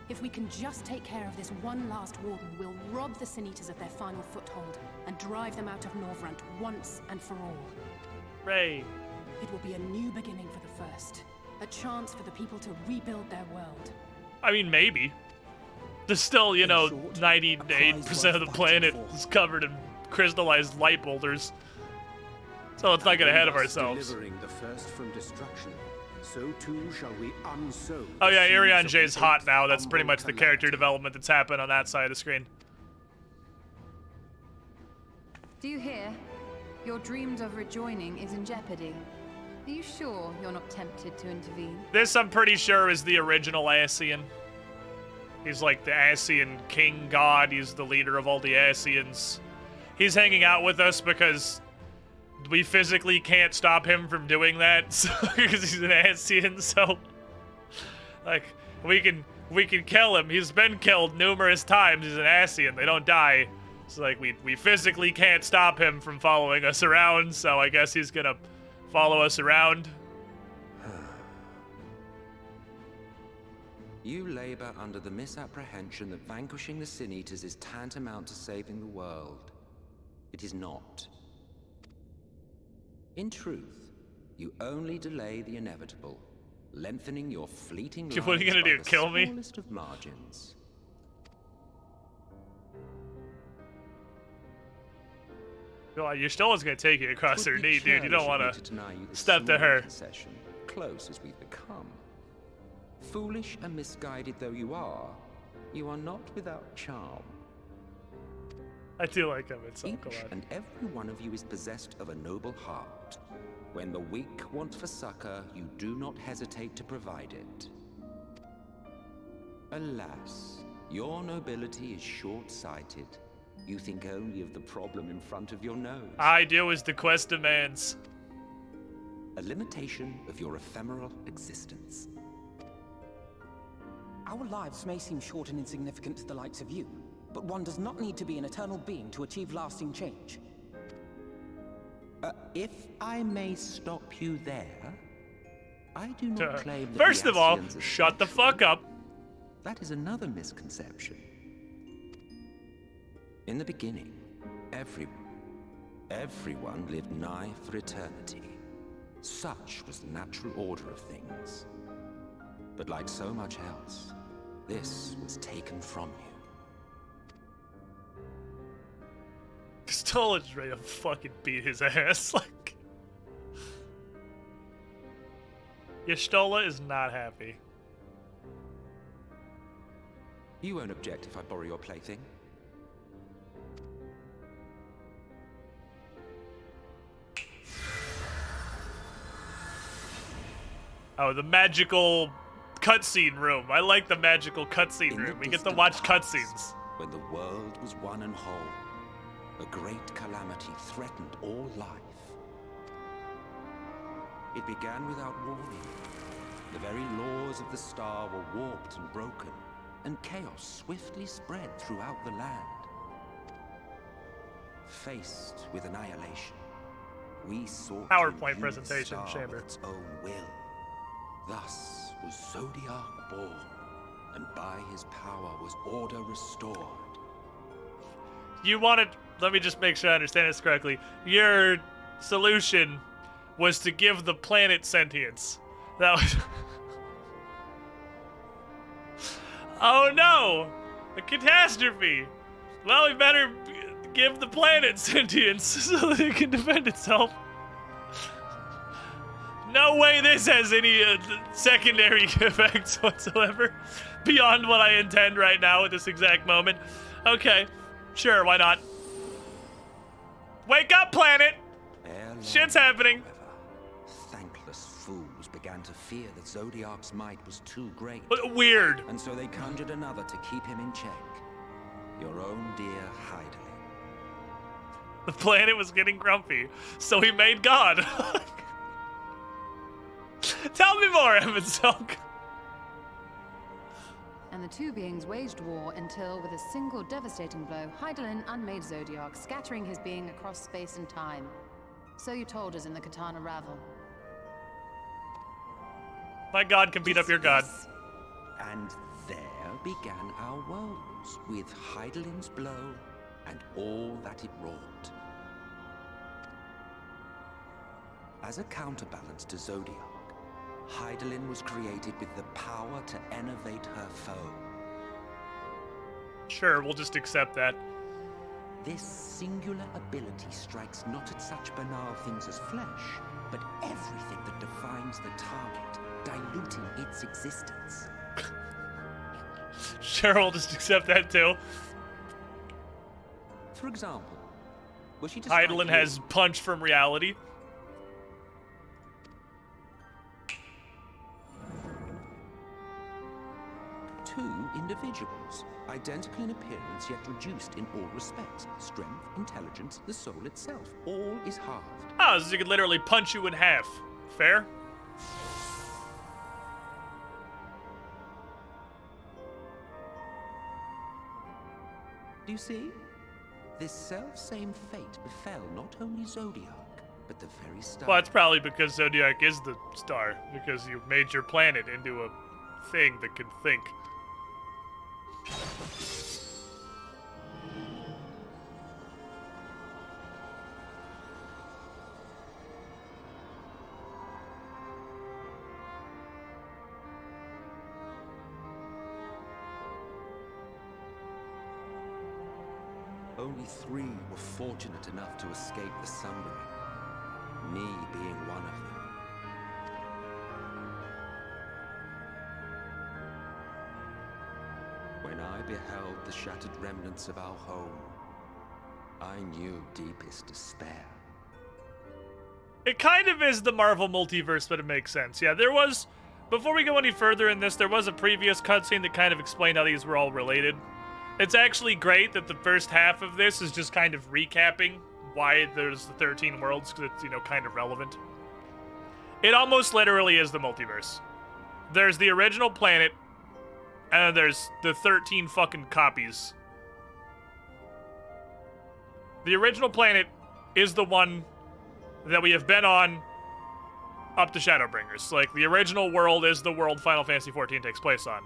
[SPEAKER 7] If we can just take care of this one last warden, we'll rob the Sin Eaters of their final foothold and drive them out of Norvrand once and for all.
[SPEAKER 4] Ray.
[SPEAKER 7] It will be a new beginning for the First. A chance for the people to rebuild their world.
[SPEAKER 4] I mean, maybe. There's still, you know, 98% of the planet is covered in crystallized light boulders. So let's not get ahead of ourselves.
[SPEAKER 9] Delivering the First from destruction, so too shall we unsow.
[SPEAKER 4] Oh yeah, Irion J's hot now. That's pretty much the character development that's happened on that side of the screen.
[SPEAKER 11] Do you hear? Your dreams of rejoining is in jeopardy. Are you sure you're not tempted to intervene?
[SPEAKER 4] This, I'm pretty sure, is the original Ascian. He's like the Ascian king god. He's the leader of all the Ascians. He's hanging out with us because we physically can't stop him from doing that, so, because he's an Ascian, so like we can kill him. He's been killed numerous times. He's an Ascian. They don't die. So like we physically can't stop him from following us around, so I guess he's gonna follow us around.
[SPEAKER 12] You labor under the misapprehension that vanquishing the Sin Eaters is tantamount to saving the world. It is not. In truth, you only delay the inevitable, lengthening your fleeting lives.
[SPEAKER 4] What are you gonna do? Kill me?
[SPEAKER 12] Smallest of margins.
[SPEAKER 4] You're still always gonna take you across her knee, dude. You don't want to step to her.
[SPEAKER 12] Concession, close as we've become. Foolish and misguided though you are not without charm.
[SPEAKER 4] I do like him. It's so cool.
[SPEAKER 12] Each and every one of you is possessed of a noble heart. When the weak want for succor, you do not hesitate to provide it. Alas, your nobility is short-sighted. You think only of the problem in front of your nose.
[SPEAKER 4] I do as the quest demands.
[SPEAKER 12] A limitation of your ephemeral existence.
[SPEAKER 8] Our lives may seem short and insignificant to the likes of you, but one does not need to be an eternal being to achieve lasting change.
[SPEAKER 12] If I may stop you there, I do not claim that
[SPEAKER 4] First of all,
[SPEAKER 12] Ascians are
[SPEAKER 4] shut the
[SPEAKER 12] special.
[SPEAKER 4] fuck up.
[SPEAKER 12] That is another misconception. In the beginning, everyone lived nigh for eternity. Such was the natural order of things. But like so much else, this was taken from you.
[SPEAKER 4] Stola's ready to fucking beat his ass. Like, Y'shtola is not happy.
[SPEAKER 12] You won't object if I borrow your plaything?
[SPEAKER 4] Oh, the magical cutscene room. I like the magical cutscene room. We get to watch cutscenes.
[SPEAKER 12] When the world was one and whole, a great calamity threatened all life. It began without warning. The very laws of the star were warped and broken, and chaos swiftly spread throughout the land. Faced with annihilation, we sought
[SPEAKER 4] PowerPoint
[SPEAKER 12] to
[SPEAKER 4] presentation,
[SPEAKER 12] the star
[SPEAKER 4] chamber.
[SPEAKER 12] of its own will. Thus was Zodiac born, and by his power was order restored.
[SPEAKER 4] You wanted, let me just make sure I understand this correctly. Your solution was to give the planet sentience. That was... Oh no! A catastrophe! Well, we better give the planet sentience so that it can defend itself. No way this has any secondary effects whatsoever beyond what I intend right now at this exact moment. Okay, sure, why not? Wake up, planet! Shit's happening.
[SPEAKER 12] However, thankless fools began to fear that Zodiac's might was too great.
[SPEAKER 4] Weird.
[SPEAKER 12] And so they conjured another to keep him in check. Your own dear Hydaelyn.
[SPEAKER 4] The planet was getting grumpy, so he made God. Tell me more, Evan Silk.
[SPEAKER 11] And the two beings waged war until, with a single devastating blow, Hydaelyn unmade Zodiac, scattering his being across space and time. So you told us in the Katana Ravel.
[SPEAKER 4] My God can beat up your God.
[SPEAKER 12] And there began our woes, with Hydaelyn's blow and all that it wrought. As a counterbalance to Zodiac, Hydaelyn was created with the power to enervate her foe.
[SPEAKER 4] Sure, we'll just accept that.
[SPEAKER 12] This singular ability strikes not at such banal things as flesh, but everything that defines the target, diluting its existence.
[SPEAKER 4] Sure, we'll just accept that too.
[SPEAKER 12] For example, was she to
[SPEAKER 4] Hydaelyn has punch from reality.
[SPEAKER 12] two individuals, identical in appearance yet reduced in all respects. Strength, intelligence, the soul itself, all is halved.
[SPEAKER 4] Oh, so you could literally punch you in half. Fair?
[SPEAKER 12] Do you see? This self-same fate befell not only Zodiac, but the very star.
[SPEAKER 4] Well, it's probably because Zodiac is the star, because you made your planet into a thing that can think.
[SPEAKER 12] Only 3 were fortunate enough to escape the Sumbering, me being one of them. When I beheld the shattered remnants of our home, I knew deepest despair.
[SPEAKER 4] It kind of is the Marvel multiverse, but it makes sense. Yeah, there was, before we go any further in this, there was a previous cutscene that kind of explained how these were all related. It's actually great that the first half of this is just kind of recapping why there's the 13 worlds, because it's, you know, kind of relevant. It almost literally is the multiverse. There's the original planet, and then there's the 13 fucking copies. The original planet is the one that we have been on up to Shadowbringers. Like, the original world is the world Final Fantasy XIV takes place on.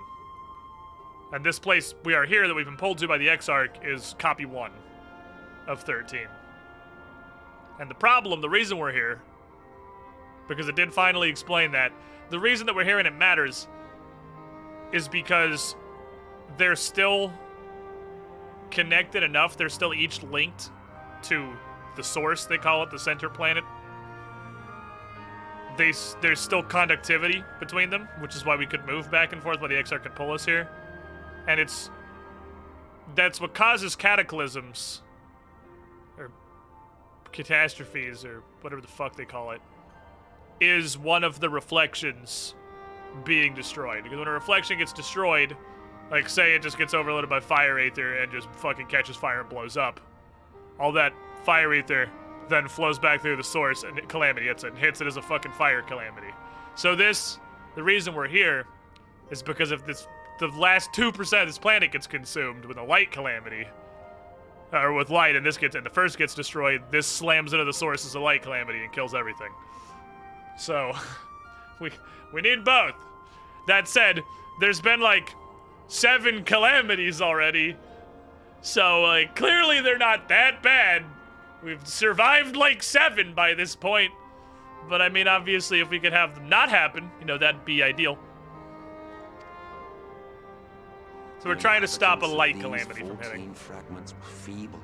[SPEAKER 4] And this place we are here that we've been pulled to by the Exarch is copy 1. of 13. And the problem, the reason we're here, because it did finally explain that, the reason that we're here and it matters is because they're still connected enough, they're still each linked to the source, they call it, the center planet. There's still conductivity between them, which is why we could move back and forth, why the XR could pull us here. And that's what causes cataclysms, or catastrophes, or whatever the fuck they call it, is one of the reflections being destroyed. Because when a reflection gets destroyed, like say it just gets overloaded by fire aether and just fucking catches fire and blows up, all that fire aether then flows back through the source and Calamity hits it and hits it as a fucking fire calamity. So the reason we're here is because if the last 2% of this planet gets consumed with a light calamity, or with light, and the first gets destroyed, this slams into the source as a light calamity and kills everything. So, we need both. That said, there's been like 7 calamities already, so like clearly they're not that bad. We've survived like 7 by this point, but I mean, obviously, if we could have them not happen, you know, that'd be ideal. So we're trying to stop a light calamity from hitting.
[SPEAKER 12] Fragments were feeble,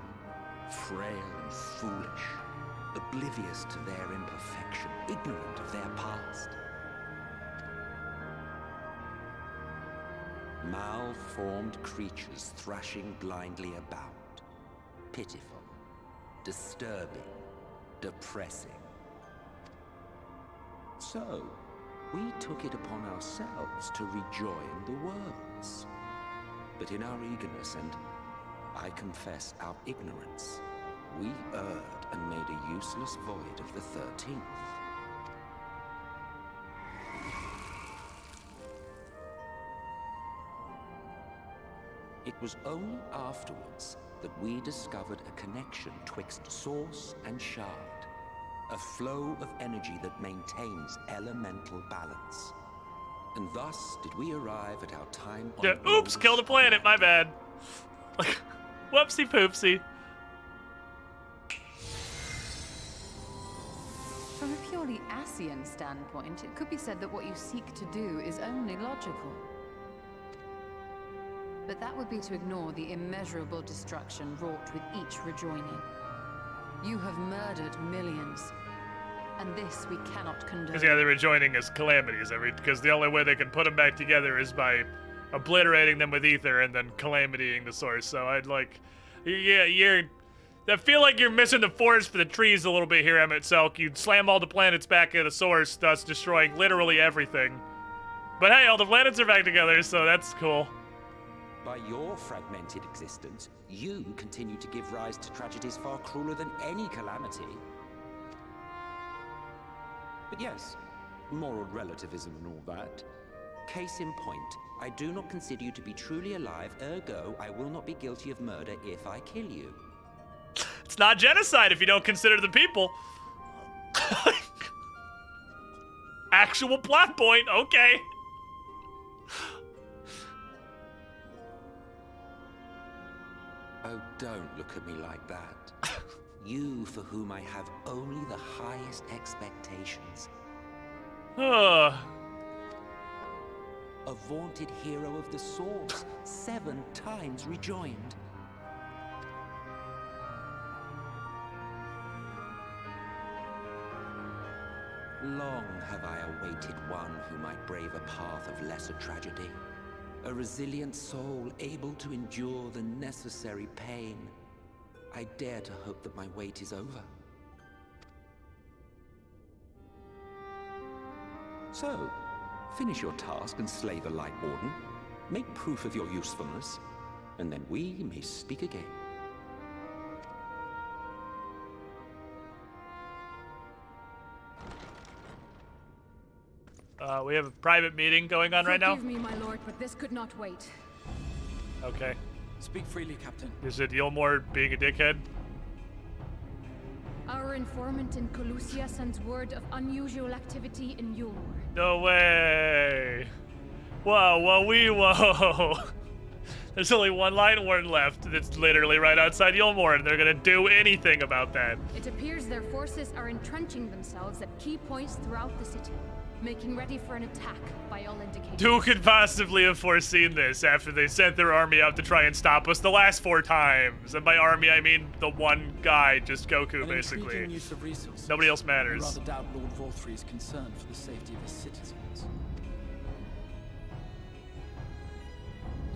[SPEAKER 12] frail, and foolish, oblivious to their imperfection, ignorant of their past. Malformed creatures thrashing blindly about. Pitiful, disturbing, depressing. So, we took it upon ourselves to rejoin the worlds. But in our eagerness and, I confess, our ignorance, we erred and made a useless void of the 13th. It was only afterwards that we discovered a connection twixt source and shard, a flow of energy that maintains elemental balance. And thus did we arrive at our time.
[SPEAKER 4] Yeah, oops, killed a planet, my bad. Whoopsie poopsie.
[SPEAKER 11] From a purely Asian standpoint, it could be said that what you seek to do is only logical. But that would be to ignore the immeasurable destruction wrought with each rejoining. You have murdered millions, and this we cannot condone.
[SPEAKER 4] Because yeah, they're rejoining as calamities, because the only way they can put them back together is by obliterating them with ether and then calamitying the source. So I'd like, yeah, I feel like you're missing the forest for the trees a little bit here, Emmett Selk. You'd slam all the planets back at the source, thus destroying literally everything. But hey, all the planets are back together, so that's cool.
[SPEAKER 12] By your fragmented existence, you continue to give rise to tragedies far crueler than any calamity. But yes, moral relativism and all that. Case in point, I do not consider you to be truly alive, ergo, I will not be guilty of murder if I kill you.
[SPEAKER 4] It's not genocide if you don't consider the people. Actual plot point, okay.
[SPEAKER 12] Oh, don't look at me like that. You, for whom I have only the highest expectations. A vaunted hero of the Source, 7 times rejoined. Long have I awaited one who might brave a path of lesser tragedy. A resilient soul able to endure the necessary pain. I dare to hope that my wait is over. So, finish your task and slay the Light Warden. Make proof of your usefulness, and then we may speak again.
[SPEAKER 4] We have a private meeting going on right now.
[SPEAKER 7] Forgive me, my lord, but this could not wait.
[SPEAKER 4] Okay.
[SPEAKER 10] Speak freely, Captain.
[SPEAKER 4] Is it Yilmore being a dickhead?
[SPEAKER 7] Our informant in Colusia sends word of unusual activity in Yulmore.
[SPEAKER 4] No way. Whoa, whoa, whoa. There's only one line warden left that's literally right outside Yulmore, and they're gonna do anything about that.
[SPEAKER 13] It appears their forces are entrenching themselves at key points throughout the city, making ready for an attack by all indications.
[SPEAKER 4] Who could possibly have foreseen this after they sent their army out to try and stop us the last 4 times? And by army, I mean the one guy, just Goku, basically.
[SPEAKER 10] Use of resources.
[SPEAKER 4] Nobody else matters.
[SPEAKER 10] I rather doubt Lord Vorthry's concern for the safety of his citizens.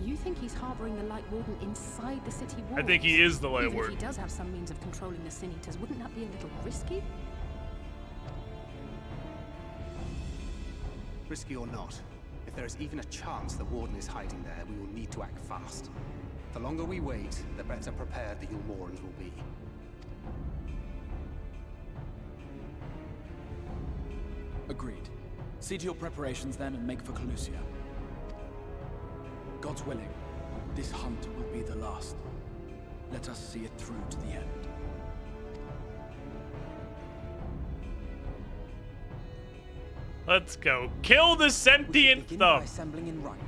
[SPEAKER 7] You think he's harboring the Light Warden inside the city walls?
[SPEAKER 4] I think he is the Light
[SPEAKER 7] Even
[SPEAKER 4] Warden.
[SPEAKER 7] if he does have some means of controlling the Sin Eaters, wouldn't that be a little risky?
[SPEAKER 9] Risky or not, if there is even a chance the Warden is hiding there, we will need to act fast. The longer we wait, the better prepared the Yulmorans will be.
[SPEAKER 10] Agreed. See to your preparations then and make for Calusia. God's willing, this hunt will be the last. Let us see it through to the end.
[SPEAKER 4] Let's go. Kill the sentient thumb.
[SPEAKER 8] By assembling in right.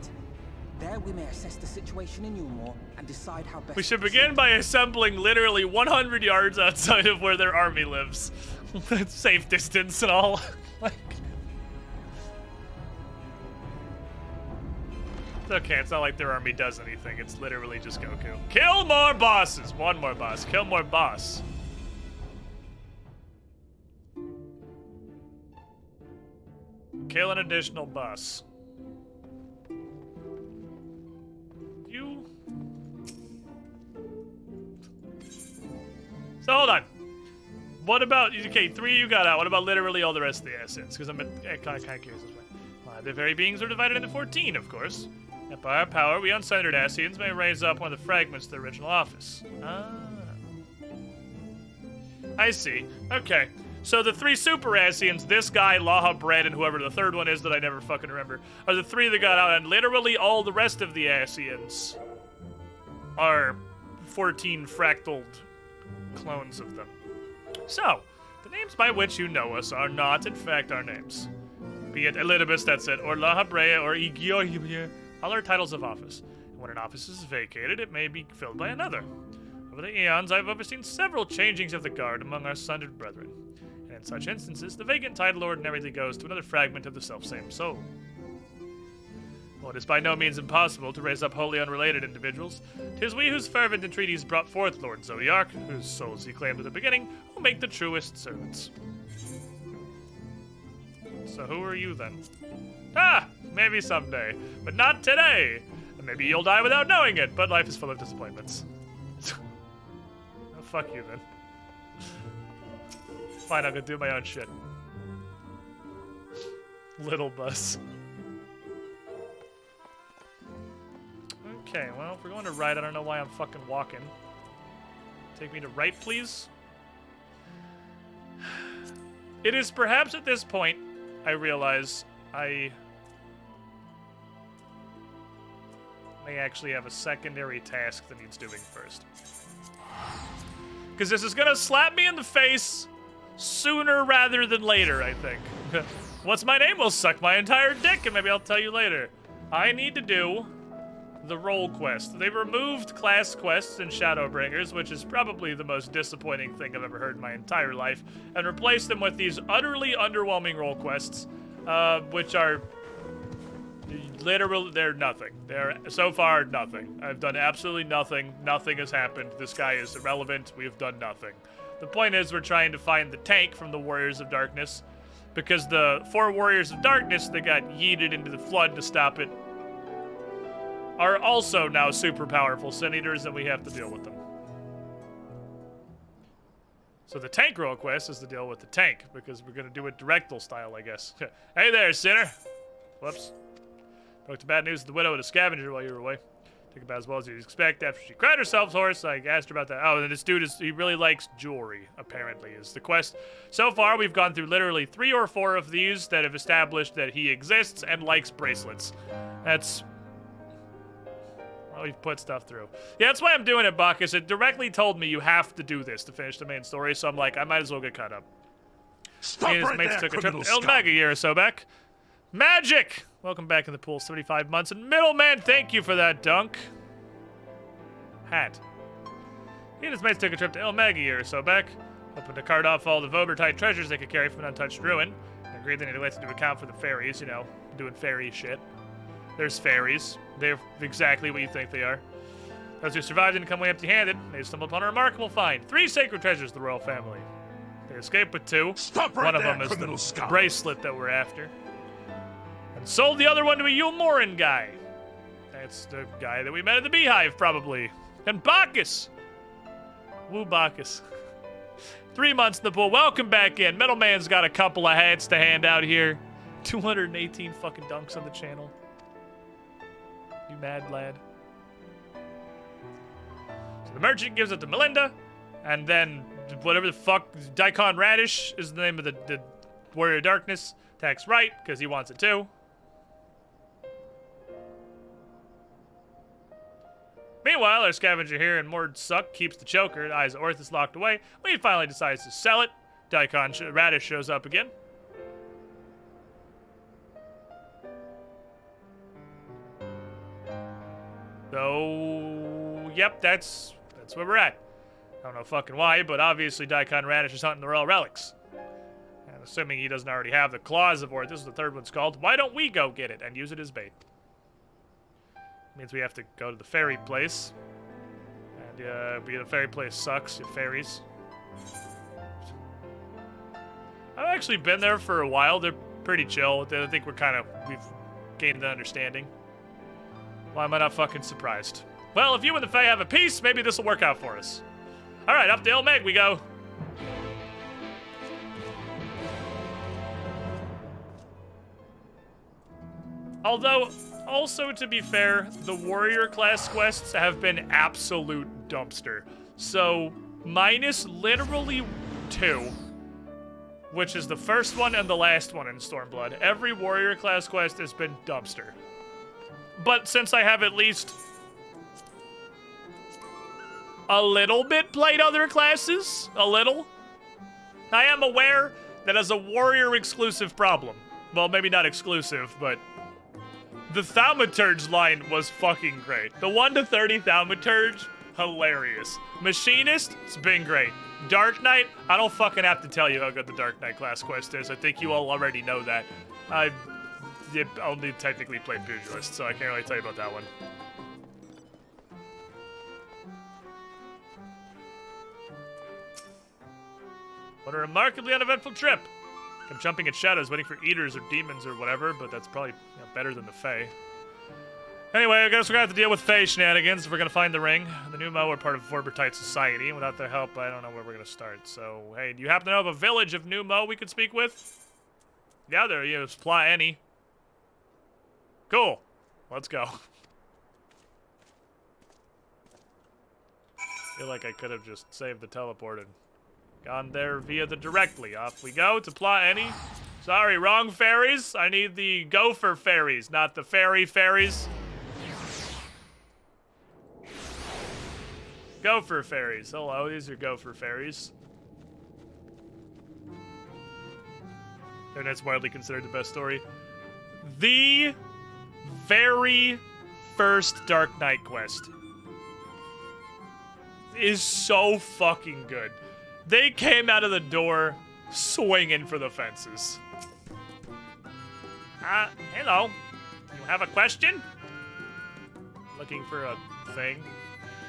[SPEAKER 8] There we may assess the situation in Yulmore and decide how best.
[SPEAKER 4] We should begin by assembling literally 100 yards outside of where their army lives. Safe distance and all. Like, it's okay, it's not like their army does anything. It's literally just Goku. Kill more bosses! One more boss. Kill more boss. Kill an additional boss. You... So hold on. What about... Okay, 3 you got out. What about literally all the rest of the assets? Because I'm kind of curious this way. Well, the very beings are divided into 14, of course. And by our power, we uncensored Ascians may raise up one of the fragments of the original office. Ah. I see. Okay. So the 3 super Ascians, this guy, Laha Bread, and whoever the third one is that I never fucking remember, are the 3 that got out, and literally all the rest of the Ascians are 14 fractaled clones of them. So, the names by which you know us are not, in fact, our names. Be it Elidibus, that's it, or Laha Brea, or Igiohibia, all are titles of office. And when an office is vacated, it may be filled by another. Over the eons, I've overseen several changings of the guard among our sundered brethren. And in such instances, the vacant title ordinarily goes to another fragment of the selfsame soul. While it is by no means impossible to raise up wholly unrelated individuals, 'tis we whose fervent entreaties brought forth Lord Zodiac, whose souls he claimed at the beginning, who make the truest servants. So who are you then? Ah, maybe someday, but not today. And maybe you'll die without knowing it, but life is full of disappointments. Oh, fuck you then. Fine, I'm gonna do my own shit. Little bus. Okay, well, if we're going to right, I don't know why I'm fucking walking. Take me to right, please. It is perhaps at this point I realize I may actually have a secondary task that needs doing first. Because this is gonna slap me in the face sooner rather than later, I think. What's my name will suck my entire dick, and maybe I'll tell you later. I need to do the role quest. They removed class quests in Shadowbringers, which is probably the most disappointing thing I've ever heard in my entire life, and replaced them with these utterly underwhelming role quests, which are literally, they're nothing. They're, so far, nothing. I've done absolutely nothing. Nothing has happened. This guy is irrelevant. We've done nothing. The point is, we're trying to find the tank from the Warriors of Darkness, because the 4 Warriors of Darkness that got yeeted into the flood to stop it are also now super powerful Sin Eaters, and we have to deal with them. So the tank role quest is to deal with the tank, because we're going to do it directal style, I guess. Hey there, Sinner! Whoops. Broke the bad news to the widow at a scavenger while you were away. Took about as well as you'd expect after she cried herself hoarse. I asked her about that. Oh, and this dude he really likes jewelry, apparently, is the quest. So far, we've gone through literally 3 or 4 of these that have established that he exists and likes bracelets. That's... well, we've put stuff through. Yeah, that's why I'm doing it, Bacchus. It directly told me you have to do this to finish the main story, so I'm like, I might as well get caught up.
[SPEAKER 3] Stop right there,
[SPEAKER 4] took a trip
[SPEAKER 3] criminal
[SPEAKER 4] to El
[SPEAKER 3] scum.
[SPEAKER 4] Mega a year or so back. Magic! Welcome back in the pool, 75 months. And Middleman, thank you for that dunk. hat. He and his mates took a trip to Ilmeg a year or so back, hoping to cart off all the Vobertite treasures they could carry from an untouched ruin. They agreed they neglected to account for the fairies, you know, doing fairy shit. There's fairies. They're exactly what you think they are. Those who survived didn't come away empty-handed. They stumbled upon a remarkable find. 3 sacred treasures of the royal family. They escaped with 2.
[SPEAKER 1] Stop right
[SPEAKER 4] one of
[SPEAKER 1] there,
[SPEAKER 4] them is
[SPEAKER 1] criminal
[SPEAKER 4] the
[SPEAKER 1] scum.
[SPEAKER 4] bracelet that we're after. And sold the other one to a Yulmoran guy. That's the guy that we met at the Beehive, probably. And Bacchus! Woo Bacchus. 3 months in the pool. Welcome back in. Middleman's got a couple of hats to hand out here. 218 fucking dunks on the channel. You mad lad? So the merchant gives it to Melinda, and then whatever the fuck, Daikon Radish is the name of the Warrior of Darkness. Attacks right, because he wants it too. Meanwhile, our scavenger here in Mord Suck keeps the choker and eyes Orthus locked away when he finally decides to sell it. Daikon Radish shows up again. So, yep, that's where we're at. I don't know fucking why, but obviously Daikon Radish is hunting the royal relics. And assuming he doesn't already have the claws of Orthus, the third one's called, why don't we go get it and use it as bait? Means we have to go to the fairy place. And, the fairy place sucks, you fairies. I've actually been there for a while. They're pretty chill. I think we've gained an understanding. Why am I not fucking surprised? Well, if you and the Fae have a peace, maybe this will work out for us. Alright, up to Ilmeg we go. Although, also to be fair, the warrior class quests have been absolute dumpster. So, minus literally 2, which is the first one and the last one in Stormblood, every warrior class quest has been dumpster. But since I have at least a little bit played other classes, I am aware that as a warrior exclusive problem, well, maybe not exclusive, but the Thaumaturge line was fucking great. The 1 to 30 Thaumaturge, hilarious. Machinist, it's been great. Dark Knight, I don't fucking have to tell you how good the Dark Knight class quest is. I think you all already know that. I only technically played Pugilist, so I can't really tell you about that one. What a remarkably uneventful trip. I'm jumping at shadows, waiting for eaters or demons or whatever, but that's probably better than the Fae. Anyway, I guess we're gonna have to deal with Fae shenanigans if we're gonna find the ring. The Pneumo are part of Vorbertite society, and without their help, I don't know where we're gonna start. So, hey, do you happen to know of a village of Pneumo we could speak with? Yeah, there is. Plot any. Cool. Let's go. Feel like I could have just saved the teleport and gone there via the directly. Off we go to Plot any. Sorry, wrong fairies. I need the gopher fairies, not the fairy fairies. Gopher fairies. Hello, these are gopher fairies. And that's widely considered the best story. The very first Dark Knight quest is so fucking good. They came out of the door swinging for the fences. Hello. You have a question? Looking for a thing?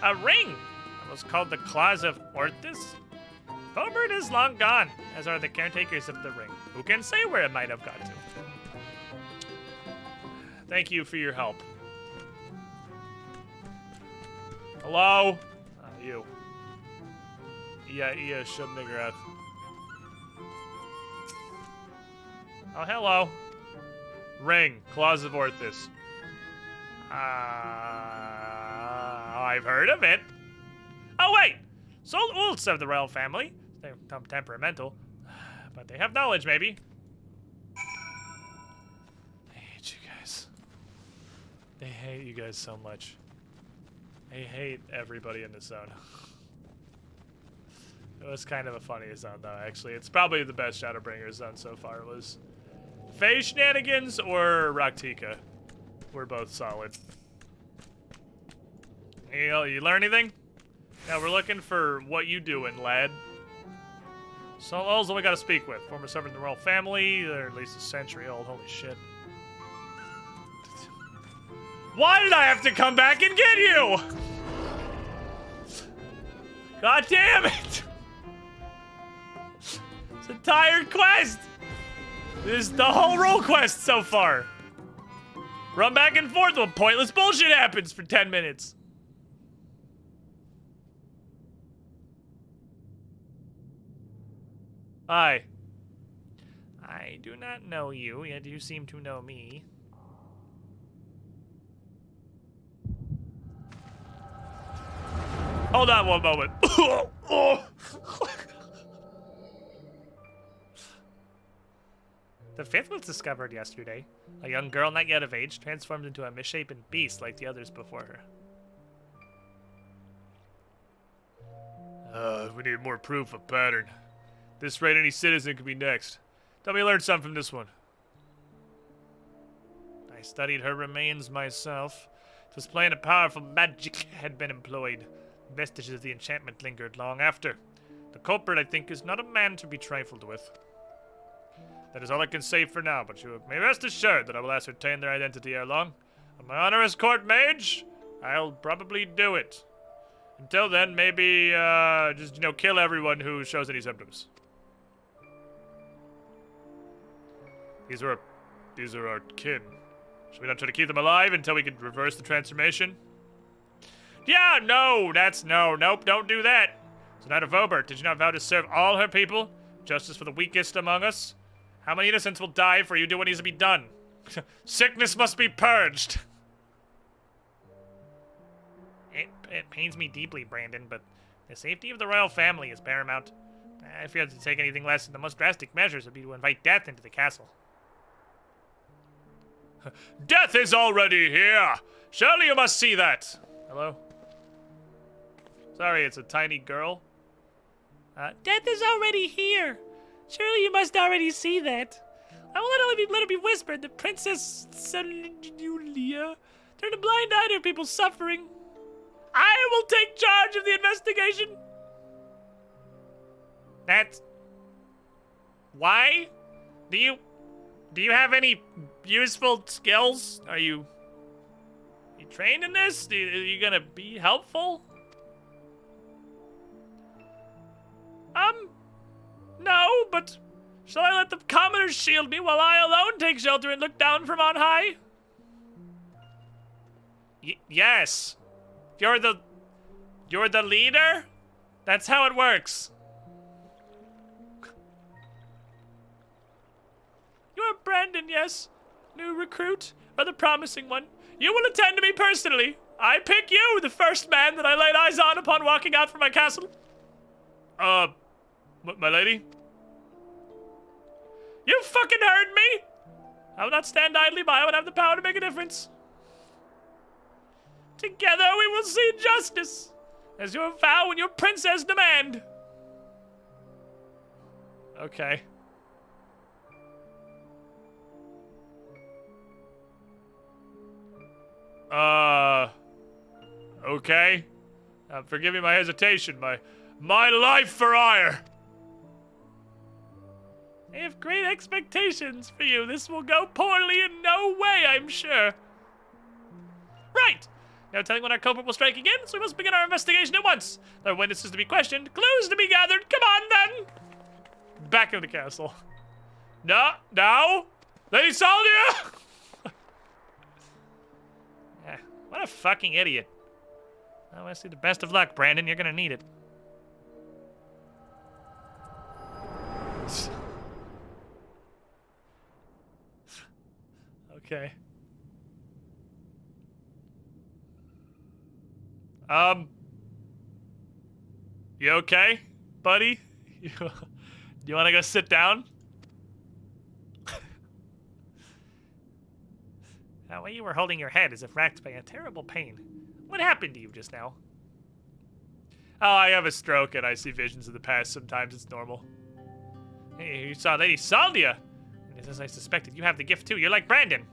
[SPEAKER 4] A ring! It was called the Claws of Orthus. Bobert is long gone, as are the caretakers of the ring. Who can say where it might have got to? Thank you for your help. Hello? You. Yeah, Shubnigrath. Oh, hello. Ring, Claws of Orthus. I've heard of it. Oh, wait! Sold Ults of the royal family. They're temperamental, but they have knowledge, maybe. I hate you guys. They hate you guys so much. I hate everybody in this zone. It was kind of a funny zone, though, actually. It's probably the best Shadowbringer zone so far. It was Fae Shenanigans or Raktika were both solid. Hey, you learn anything? Yeah, we're looking for what you doing, lad. Solo's all we gotta speak with. Former servant in the royal family, or at least a century old. Holy shit. Why did I have to come back and get you? God damn it! This entire quest! This is the whole role quest so far. Run back and forth while pointless bullshit happens for 10 minutes. Hi. I do not know you, yet you seem to know me. Hold on one moment. The fifth was discovered yesterday. A young girl not yet of age, transformed into a misshapen beast like the others before her. We need more proof of pattern. At this rate, any citizen could be next. Tell me, learn something from this one. I studied her remains myself. It was plain a powerful magic had been employed. Vestiges of the enchantment lingered long after. The culprit, I think, is not a man to be trifled with. That is all I can say for now, but you may rest assured that I will ascertain their identity ere long. On my honor as court mage, I'll probably do it. Until then, maybe, just, kill everyone who shows any symptoms. These are our kin. Should we not try to keep them alive until we can reverse the transformation? Yeah, no, nope, don't do that. So, Knight of Obert, did you not vow to serve all her people? Justice for the weakest among us? How many innocents will die for you do what needs to be done? Sickness must be purged. It pains me deeply, Brandon, but the safety of the royal family is paramount. If you had to take anything less than the most drastic measures would be to invite death into the castle. Death is already here! Surely you must see that! Hello? Sorry, it's a tiny girl. Death is already here! Surely you must already see that. I will let it be whispered that Princess Julia turned a blind eye to people's suffering. I will take charge of the investigation. That's... Why? Do you have any useful skills? Are you trained in this? Are you gonna be helpful? No, but shall I let the commoners shield me while I alone take shelter and look down from on high? Yes. You're the leader? That's how it works. You are Brandon, yes. New recruit, or the promising one. You will attend to me personally. I pick you, the first man that I laid eyes on upon walking out from my castle. My lady? You fucking heard me! I will not stand idly by when I have the power to make a difference. Together we will see justice, as your vow and your princess demand. Okay. Okay. Forgive me my hesitation, my life for ire. I have great expectations for you. This will go poorly in no way, I'm sure. Right. No telling when our culprit will strike again, so we must begin our investigation at once. There are witnesses to be questioned, clues to be gathered. Come on, then. Back into the castle. No, Lady Saldia! What a fucking idiot. I want to see the best of luck, Brandon. You're gonna need it. Okay. You okay, buddy? You want to go sit down? The way you were holding your head as if racked by a terrible pain. What happened to you just now? Oh, I have a stroke and I see visions of the past. Sometimes it's normal. Hey, you saw Lady Saldia. And as I suspected, you have the gift too. You're like Brandon.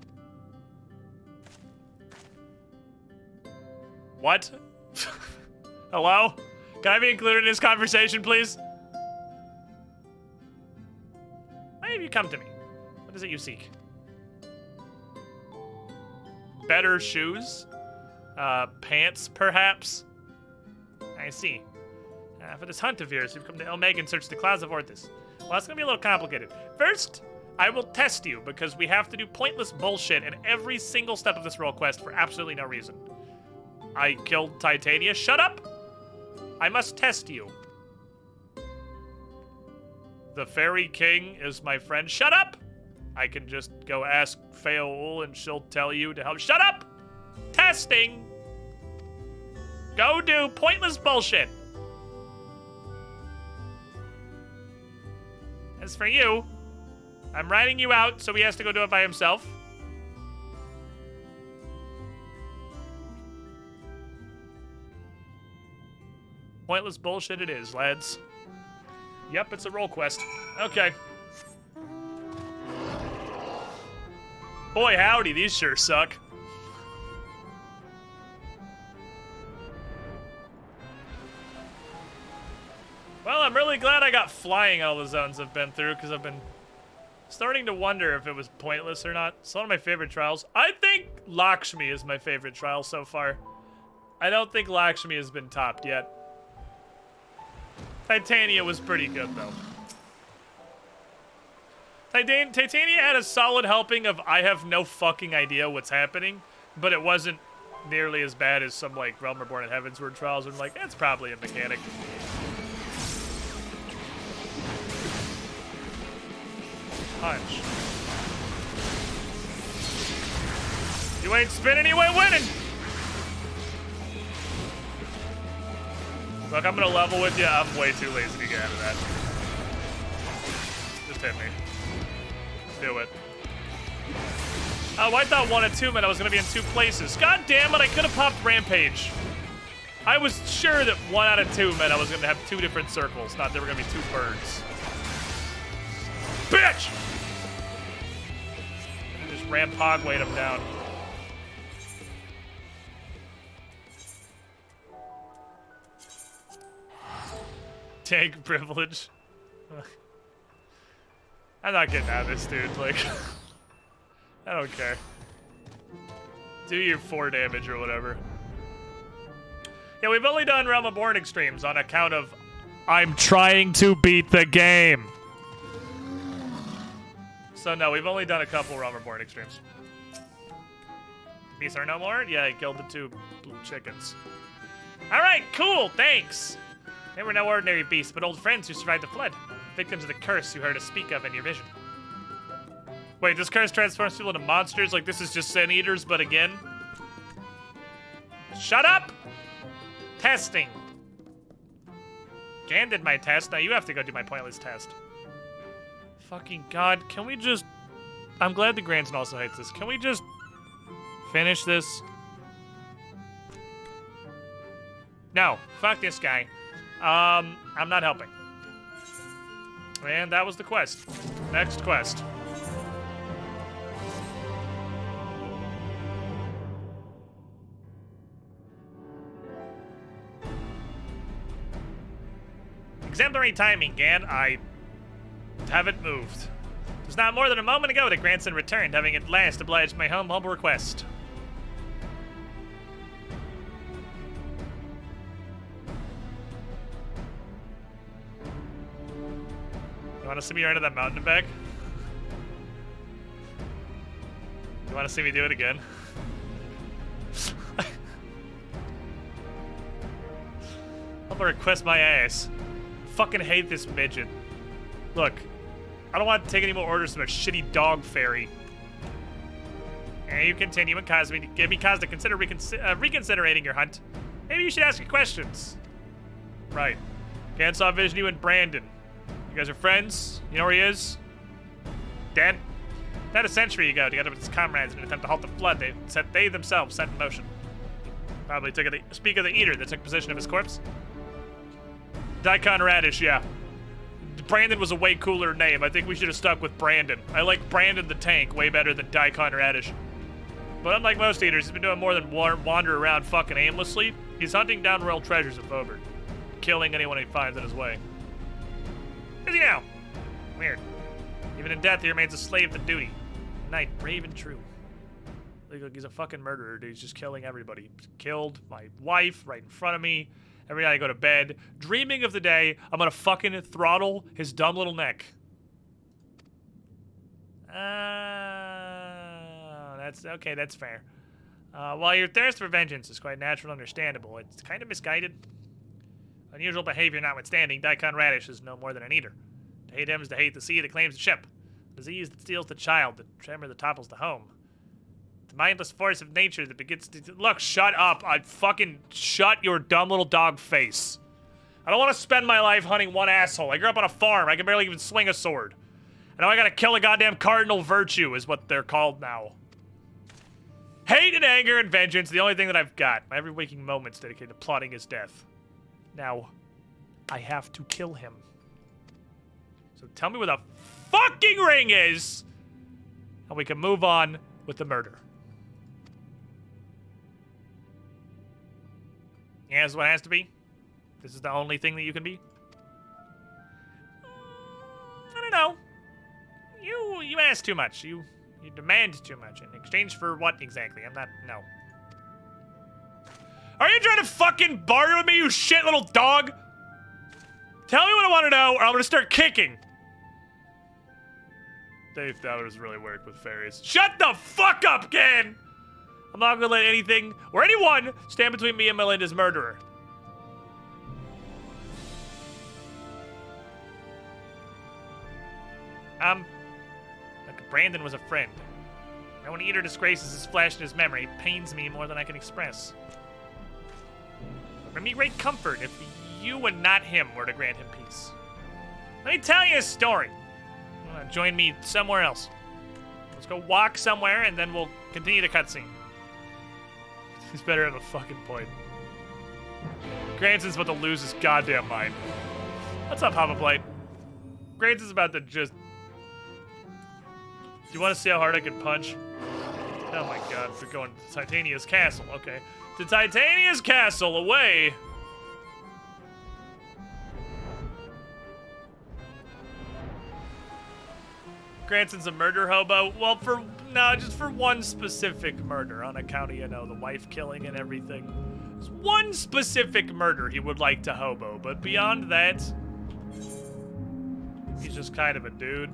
[SPEAKER 4] What? Hello? Can I be included in this conversation, please? Why have you come to me? What is it you seek? Better shoes? Pants, perhaps? I see. For this hunt of yours, you've come to Elmeg and search the clouds of Orthus. Well, that's gonna be a little complicated. First, I will test you, because we have to do pointless bullshit in every single step of this role quest for absolutely no reason. I killed Titania. Shut up! I must test you. The Fairy King is my friend. Shut up! I can just go ask Feoul and she'll tell you to help. Shut up! Testing! Go do pointless bullshit. As for you, I'm writing you out, so he has to go do it by himself. Pointless bullshit it is, lads. Yep, it's a role quest. Okay. Boy, howdy, these sure suck. Well, I'm really glad I got flying all the zones I've been through, because I've been starting to wonder if it was pointless or not. It's one of my favorite trials. I think Lakshmi is my favorite trial so far. I don't think Lakshmi has been topped yet. Titania was pretty good, though. Titania had a solid helping of I have no fucking idea what's happening, but it wasn't nearly as bad as some, like, Realm Reborn and Heavensward trials where I'm like, that's probably a mechanic. Punch. You ain't spinning, you ain't winning! Look, I'm gonna level with you. I'm way too lazy to get out of that. Just hit me. Do it. Oh, I thought 1 and 2 meant I was gonna be in 2 places. God damn it, I could have popped Rampage. I was sure that 1 out of 2 meant I was gonna have 2 different circles, not there were gonna be 2 birds. Bitch! Just ramp hog weight him down. Tank privilege. I'm not getting out of this, dude. Like, I don't care. Do your 4 damage or whatever. Yeah, we've only done Realm Reborn extremes on account of I'm trying to beat the game. So no, we've only done a couple Realm Reborn extremes. Beasts are no more? Yeah, I killed the 2 blue chickens. Alright, cool, thanks! They were no ordinary beasts, but old friends who survived the flood. Victims of the curse you heard us speak of in your vision. Wait, this curse transforms people into monsters? Like this is just Sin Eaters, but again? Shut up! Testing. Gan did my test, now you have to go do my pointless test. Fucking God, can we just... I'm glad the Granson also hates this. Can we just finish this? No, fuck this guy. I'm not helping. And that was the quest. Next quest. Exemplary timing, Gan. I haven't moved. It was not more than a moment ago that Granson returned, having at last obliged my humble request. You want to see me run to that mountain and back? You want to see me do it again? I'm gonna request my ass. Fucking hate this midget. Look, I don't want to take any more orders from a shitty dog fairy. And you continue and give me cause to consider reconsiderating your hunt. Maybe you should ask your questions. Right. Can't saw vision you and Brandon. You guys are friends? You know where he is? Dead? Not a century ago, together with his comrades in an attempt to halt the flood they themselves set in motion. Probably speak of the Eater that took possession of his corpse. Daikon Radish, yeah. Brandon was a way cooler name. I think we should have stuck with Brandon. I like Brandon the Tank way better than Daikon Radish. But unlike most eaters, he's been doing more than wander around fucking aimlessly. He's hunting down royal treasures of Vobert, killing anyone he finds in his way. Is he now? Weird. Even in death, he remains a slave to duty. Knight, brave and true. Like, he's a fucking murderer, dude. He's just killing everybody. He's killed my wife right in front of me. Every night I go to bed, dreaming of the day I'm gonna fucking throttle his dumb little neck. That's okay, that's fair. While your thirst for vengeance is quite natural and understandable, it's kind of misguided. Unusual behavior notwithstanding, Daikon Radish is no more than an eater. To hate him is to hate the sea that claims the ship. Disease that steals the child, the tremor that topples the home. The mindless force of nature that begins to... Look, shut up. I fucking shut your dumb little dog face. I don't want to spend my life hunting one asshole. I grew up on a farm. I can barely even swing a sword. And now I gotta kill a goddamn cardinal virtue is what they're called now. Hate and anger and vengeance, the only thing that I've got. My every waking moment's dedicated to plotting his death. Now, I have to kill him. So tell me where the fucking ring is, and we can move on with the murder. Yeah, this is what it has to be? This is the only thing that you can be? I don't know. You ask too much. You demand too much. In exchange for what exactly? I'm not... No. Are you trying to fucking barter with me, you shit little dog? Tell me what I want to know, or I'm gonna start kicking. Dave Dowders really work with fairies. Shut the fuck up, Ken! I'm not gonna let anything or anyone stand between me and Melinda's murderer. Like Brandon was a friend. Now when Eater disgraces his flesh and his memory, it pains me more than I can express. It would bring me great comfort if you and not him were to grant him peace. Let me tell you a story. Join me somewhere else. Let's go walk somewhere, and then we'll continue the cutscene. He's better have a fucking point. Granson's about to lose his goddamn mind. What's up, Hava Blight? Granson's about to just... Do you want to see how hard I can punch? Oh my god, we're going to Titania's castle. Okay. To Titania's castle, away! Granson's a murder hobo. Well, just for one specific murder, on account of, you know, the wife killing and everything. There's one specific murder he would like to hobo, but beyond that, he's just kind of a dude.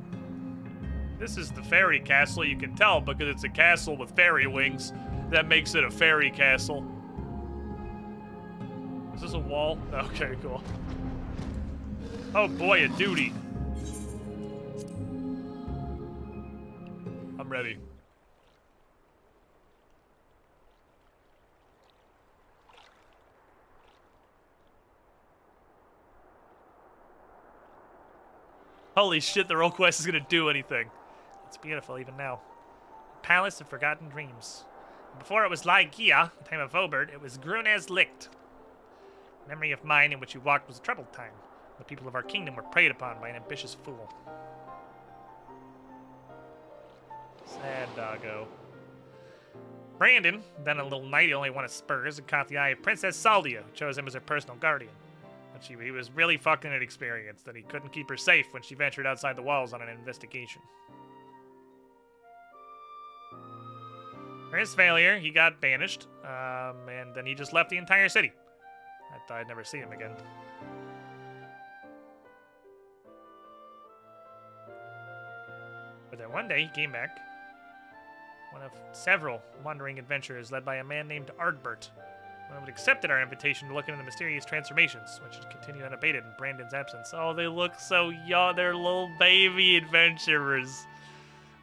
[SPEAKER 4] This is the fairy castle, you can tell, because it's a castle with fairy wings. That makes it a fairy castle. Is this a wall? Okay, cool. Oh boy, a duty. I'm ready. Holy shit, the role quest is gonna do anything. It's beautiful even now. Palace of Forgotten Dreams. Before it was Lygia, the time of Vobert, it was Grunez Licht. Memory of mine in which you walked was a troubled time. The people of our kingdom were preyed upon by an ambitious fool. Sad doggo. Brandon, then a little knight, only one of spurs, and caught the eye of Princess Saldia, who chose him as her personal guardian. But he was really fucking inexperienced, that he couldn't keep her safe when she ventured outside the walls on an investigation. For his failure, he got banished, and then he just left the entire city. I thought I'd never see him again. But then one day he came back. One of several wandering adventurers led by a man named Ardbert. One had accepted our invitation to look into the mysterious transformations, which had continued unabated in Brandon's absence. Oh, they look so young. They're little baby adventurers.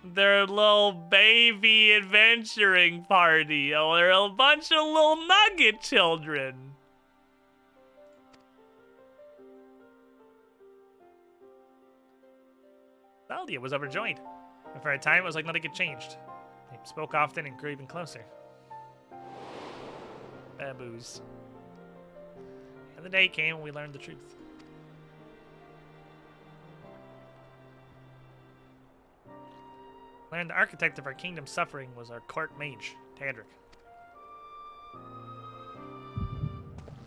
[SPEAKER 4] They're a little baby adventuring party. Oh, they're a bunch of little nugget children. Saldia was overjoyed, and for a time it was like nothing had changed. They spoke often and grew even closer. Baboos. And the day came when we learned the truth. Learned the architect of our kingdom's suffering was our court mage, Tandrick.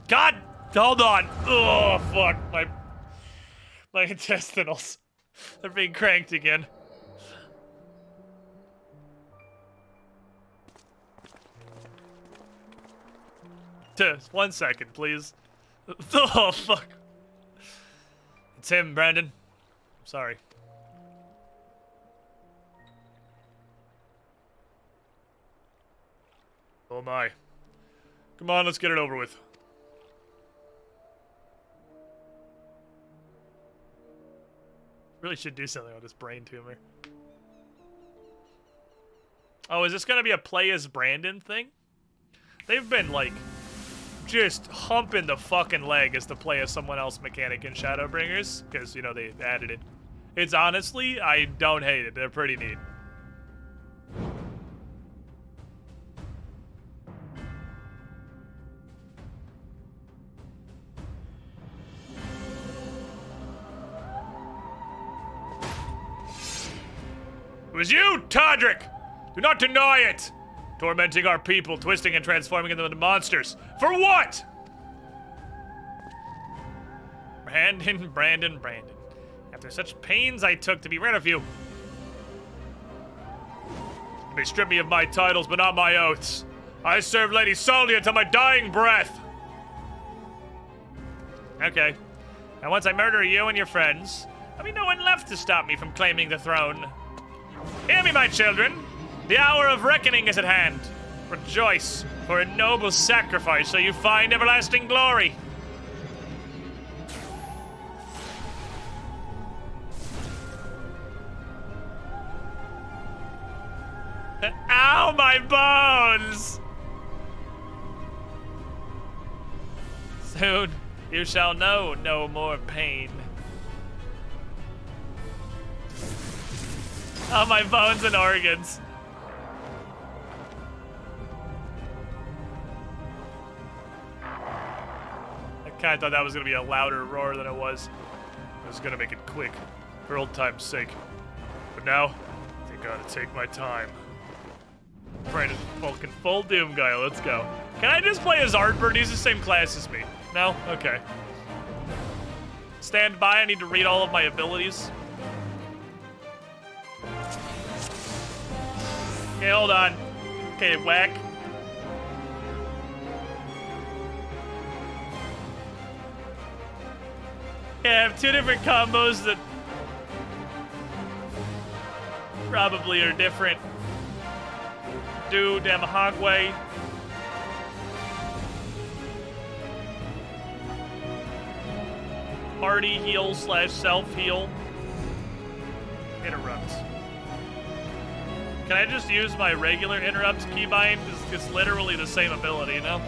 [SPEAKER 4] God! Hold on! Oh, fuck. My intestinals. They're being cranked again. Just 1 second, please. Oh, fuck. It's him, Brandon. I'm sorry. Oh my. Come on, let's get it over with. Really should do something with this brain tumor. Oh, is this gonna be a play as Brandon thing? They've been, like, just humping the fucking leg as the play as someone else mechanic in Shadowbringers, because, you know, they added it. It's honestly, I don't hate it. They're pretty neat. It was you, Todrick! Do not deny it! Tormenting our people, twisting and transforming them into monsters. For what? Brandon. After such pains I took to be rid of you. You may strip me of my titles, but not my oaths. I served Lady Soldia until my dying breath. Okay. And once I murder you and your friends, there'll be no one left to stop me from claiming the throne. Hear me, my children. The hour of reckoning is at hand. Rejoice for a noble sacrifice so you find everlasting glory. Ow, my bones! Soon you shall know no more pain. Oh, my bones and organs. I kind of thought that was going to be a louder roar than it was. I was going to make it quick, for old time's sake. But now, I think I ought to take my time. Brandon, fucking full Doom guy, let's go. Can I just play as Artbird? He's the same class as me. No? Okay. Stand by, I need to read all of my abilities. Okay, hold on. Okay, whack. Yeah, I have two different combos that probably are different. Do Damahawkway. Party heal / self heal. Interrupt. Can I just use my regular interrupt keybind? It's literally the same ability, you know?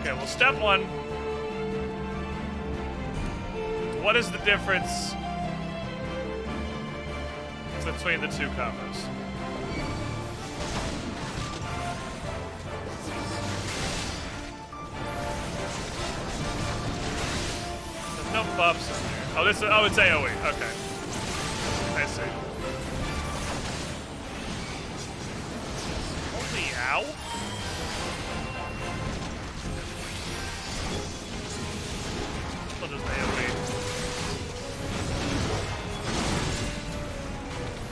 [SPEAKER 4] Okay, well, step one. What is the difference between the two combos? There's no buffs in there. Oh, this is, oh, it's AoE. Okay. I see. Ow. What is AoE?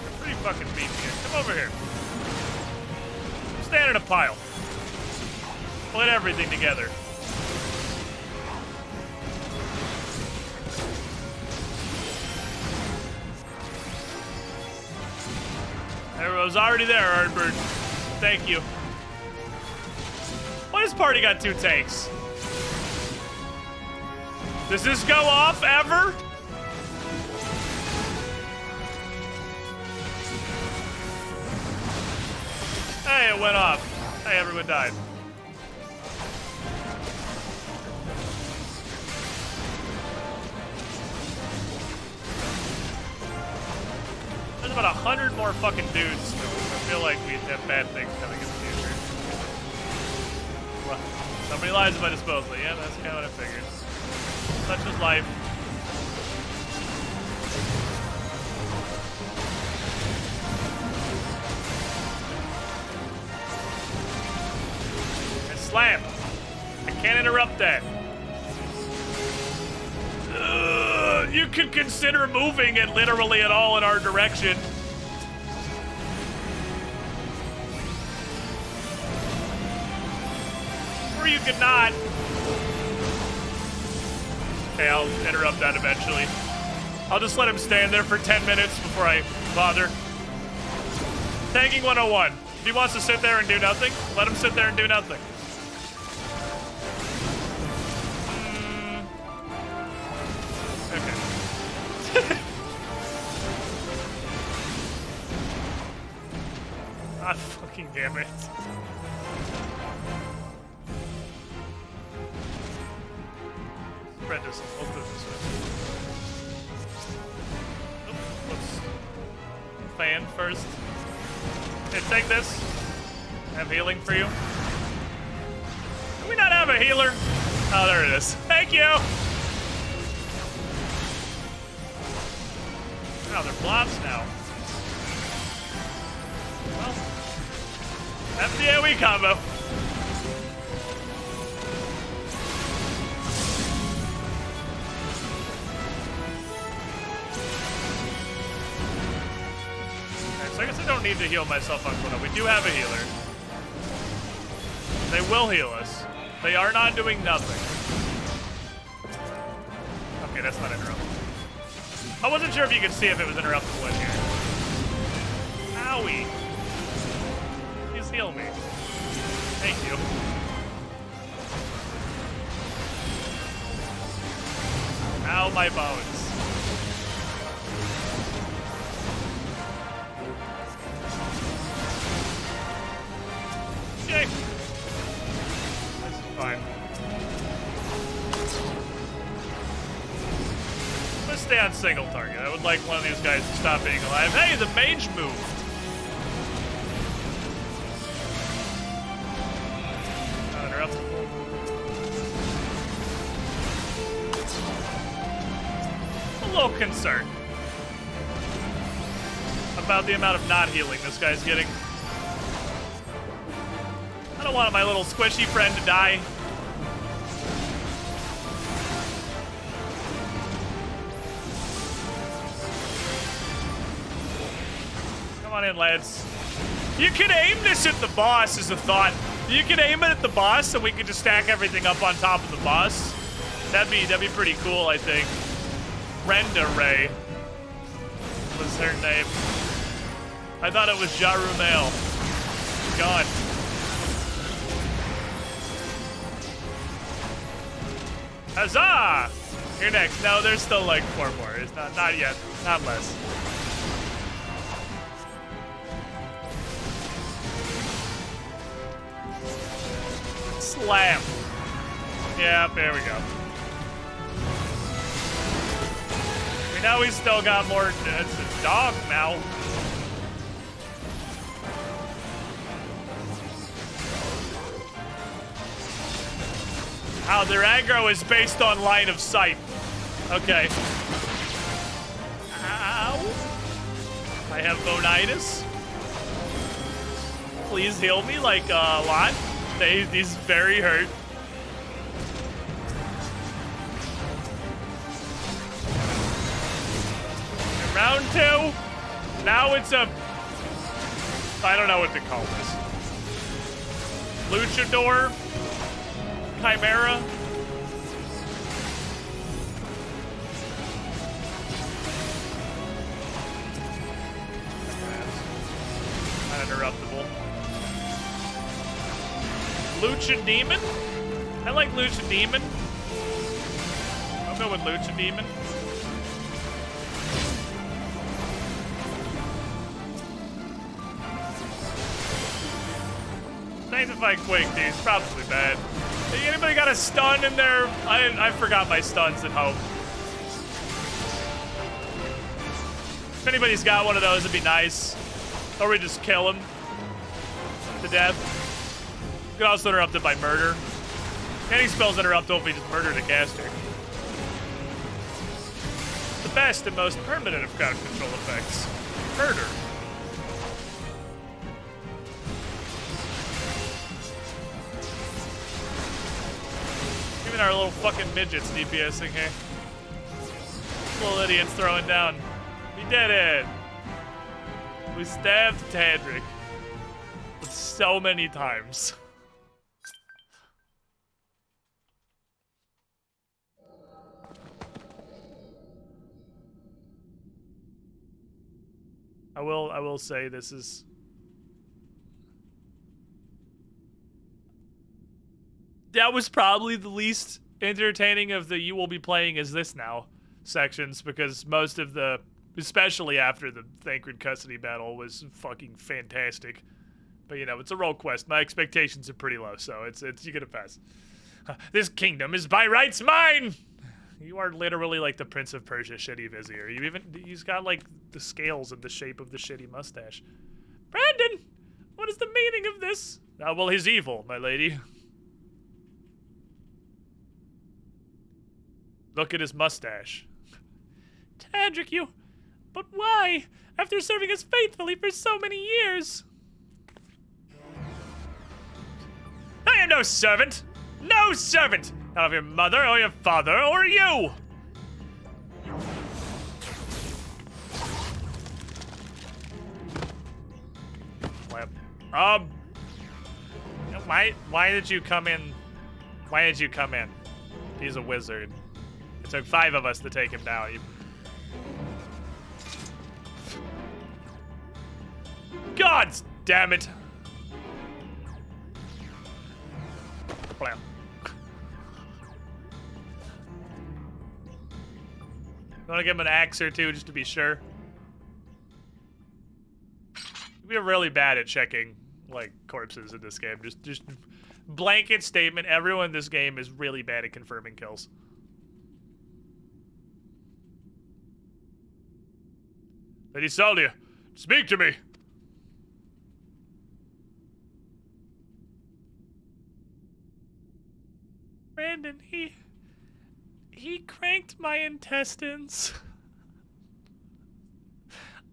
[SPEAKER 4] They're pretty fucking beefy. Come over here. Stand in a pile. Put everything together. It was already there, Artbird. Thank you. Why does party got 2 tanks? Does this go off ever? Hey, it went off. Hey, everyone died. There's about 100 more fucking dudes. I feel like we have bad things coming in the future. Well, somebody lies at my disposal. Yeah, that's kind of what I figured. Such is life. Slam. I can't interrupt that. You could consider moving it literally at all in our direction. Or you could not. Okay, I'll interrupt that eventually. I'll just let him stand there for 10 minutes before I bother. Tanking 101. If he wants to sit there and do nothing, let him sit there and do nothing. Okay. Ah, fucking damn it. Spread this. Let's do it this way. Let's fan first. Here, take this. I have healing for you. Do we not have a healer? Oh, there it is. Thank you! Oh, they're blobs now. Well, that's the AoE combo. Alright, so I guess I don't need to heal myself on Quina. We do have a healer. They will heal us. They are not doing nothing. Okay, that's not interrupted. I wasn't sure if you could see if it was interruptible in here. Owie. Please heal me. Thank you. Ow, my bones. Okay. This is fine. Let's stay on single target. I would like one of these guys to stop being alive. Hey, the mage moved. Not interruptible. A little concerned about the amount of not healing this guy's getting. I don't want my little squishy friend to die. Come on in, lads. You can aim this at the boss, is a thought. You can aim it at the boss, so we can just stack everything up on top of the boss. That'd be pretty cool, I think. Brenda Ray was her name. I thought it was Jarumel. God. Huzzah! You're next. No, there's still like 4 more. It's not yet. Not less. Slam. Yeah, there we go. We know we still got more. It's a dog now. Oh, their aggro is based on line of sight. Okay. Ow. I have bonitis. Please heal me like a lot. He's very hurt. And round 2. Now it's a... I don't know what to call this. Luchador? Chimera? Uninterruptible. Lucha Demon? I like Lucha Demon. I'll go with Lucha Demon. Sanctify Quake, dude. It's probably bad. Hey, anybody got a stun in there? I forgot my stuns at home. If anybody's got one of those, it'd be nice. Or we just kill him to death. You could also interrupt it by murder. Any spells interrupt if we just murdered a caster. The best and most permanent of crowd control effects. Murder. Even our little fucking midgets DPSing here. Little idiots throwing down. We did it! We stabbed Tandric so many times. I will say this is that was probably the least entertaining of the you will be playing as this now sections, because most of the, especially after the Thancred custody battle, was fucking fantastic. But you know, it's a role quest. My expectations are pretty low, so it's you get a pass. This kingdom is by rights mine! You are literally like the Prince of Persia shitty vizier. He's got like the scales in the shape of the shitty mustache. Brandon! What is the meaning of this? Well, he's evil, my lady. Look at his mustache. Tandric, you... But why? After serving us faithfully for so many years. I am no servant! No servant! Not of your mother, or your father, or you! Why did you come in? Why did you come in? He's a wizard. It took 5 of us to take him down. God damn it! Blam. You want to give him an axe or two just to be sure? We're really bad at checking like corpses in this game. Just blanket statement. Everyone in this game is really bad at confirming kills. Lady Saldia, speak to me. Brandon, he cranked my intestines.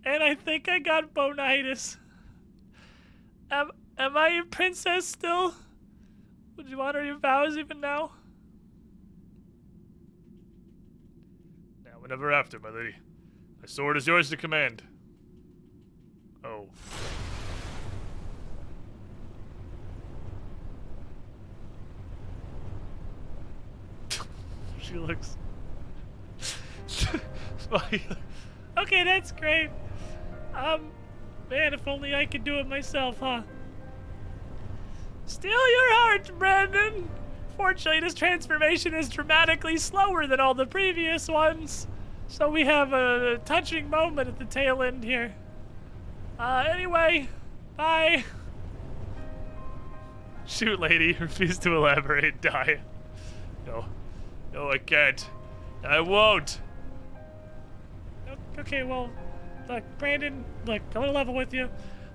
[SPEAKER 4] And I think I got bonitis. Am I a princess still? Would you honor your vows even now? Now, whenever after, my lady. My sword is yours to command. Oh. She looks... Okay, that's great. Man, if only I could do it myself, huh? Steal your heart, Brandon! Fortunately, this transformation is dramatically slower than all the previous ones. So we have a touching moment at the tail end here. Anyway, bye. Shoot, lady. Refuse to elaborate. Die. No. No, I can't. I won't. Okay, well, look, Brandon, look, I'm gonna level with you.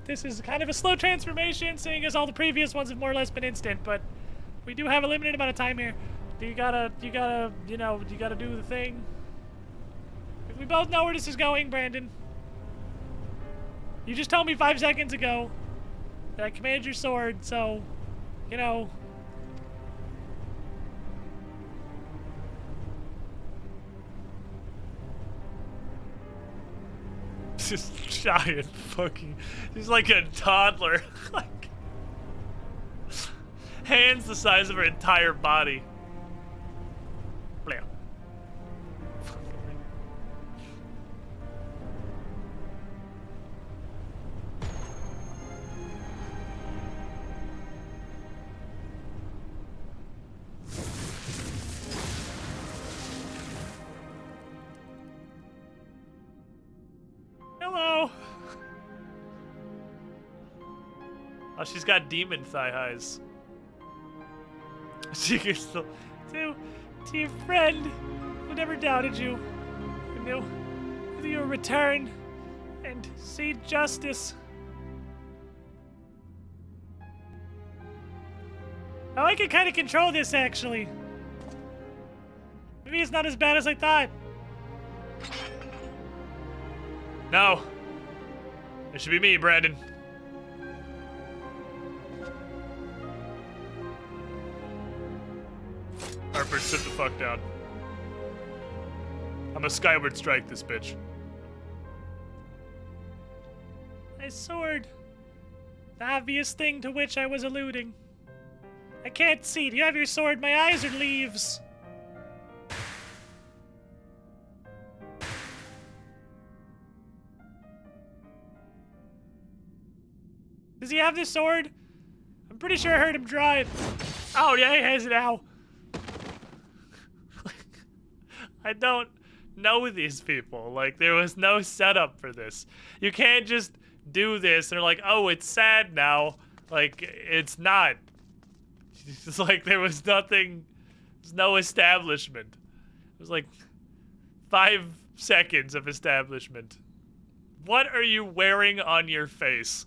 [SPEAKER 4] This is kind of a slow transformation, seeing as all the previous ones have more or less been instant, but we do have a limited amount of time here. You gotta do the thing. We both know where this is going, Brandon. You just told me 5 seconds ago that I command your sword, so, you know. This giant fucking, he's like a toddler. Like, hands the size of her entire body. Blam. Hello. Oh, she's got demon thigh highs. She can still to your friend who never doubted you. Who knew you would return and see justice. Oh, I can kind of control this actually. Maybe it's not as bad as I thought. No. It should be me, Brandon. Harper, sit the fuck down. I'm a Skyward Strike this bitch. My sword. The obvious thing to which I was alluding. I can't see. Do you have your sword? My eyes are leaves. Does he have the sword? I'm pretty sure I heard him draw it. Oh, yeah, he has it now. I don't know these people. Like, there was no setup for this. You can't just do this and they're like, oh, it's sad now. Like, it's not. It's like there was nothing, there's no establishment. It was like 5 seconds of establishment. What are you wearing on your face?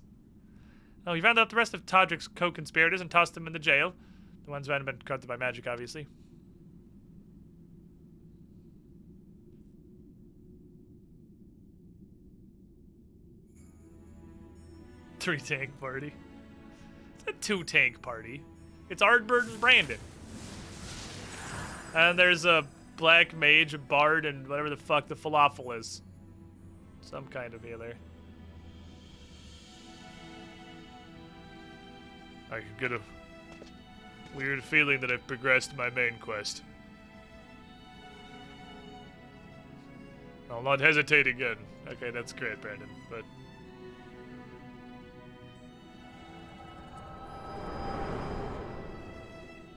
[SPEAKER 4] Oh, you found out the rest of Todrick's co-conspirators and tossed them in the jail. The ones who hadn't been corrupted by magic, obviously. Three tank party. It's a 2-tank party. It's Ardbert and Brandon. And there's a black mage, a bard, and whatever the fuck the falafel is. Some kind of healer. I get a weird feeling that I've progressed my main quest. I'll not hesitate again. Okay, that's great, Brandon, but...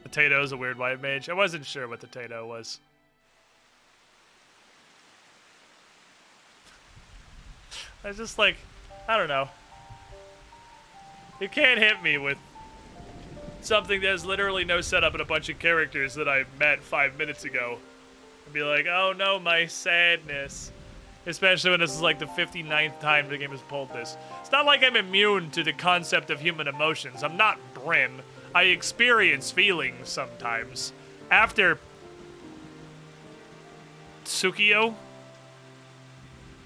[SPEAKER 4] Potato's a weird white mage. I wasn't sure what the Tato was. I was just like, I don't know. You can't hit me with something that has literally no setup and a bunch of characters that I met 5 minutes ago. And be like, oh no, my sadness. Especially when this is like the 59th time the game has pulled this. It's not like I'm immune to the concept of human emotions. I'm not Bryn. I experience feelings sometimes. After Tsukiyo,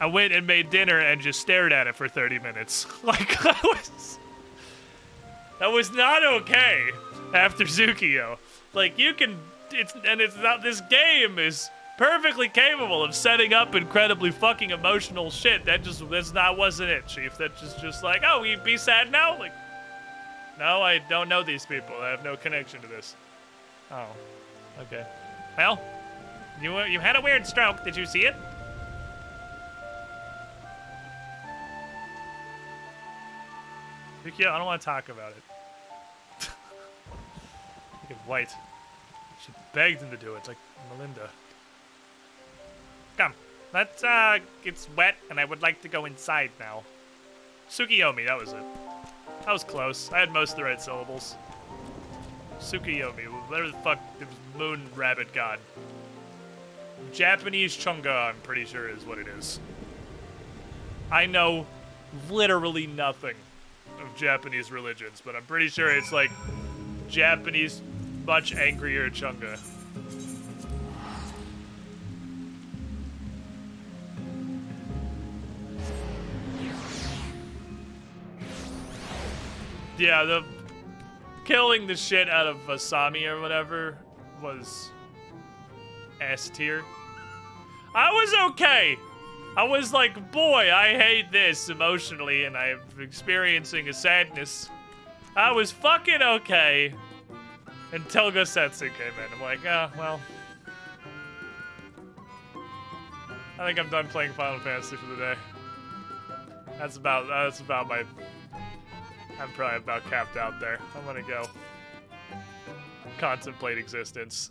[SPEAKER 4] I went and made dinner and just stared at it for 30 minutes. Like, that was not okay after Tsukio. Like, you can, it's not, this game is perfectly capable of setting up incredibly fucking emotional shit. Wasn't it, Chief. That just like, oh, you be sad now? Like, no, I don't know these people. I have no connection to this. Oh, okay. Well, you had a weird stroke. Did you see it? Tsukio, I don't want to talk about it. Look at White. She begged him to do it. It's like Melinda. Come, let's, it's wet and I would like to go inside now. Tsukiyomi, that was it. That was close. I had most of the right syllables. Tsukiyomi, whatever the fuck, it was moon rabbit god. Japanese Chunga, I'm pretty sure is what it is. I know literally nothing of Japanese religions, but I'm pretty sure it's like Japanese, much angrier Chunga. Yeah, the killing the shit out of Asami or whatever was S tier. I was okay. I was like, boy, I hate this emotionally, and I'm experiencing a sadness. I was fucking okay until Gosetsu came in. I'm like, ah, well. I think I'm done playing Final Fantasy for the day. That's about my... I'm probably about capped out there. I'm gonna go contemplate existence.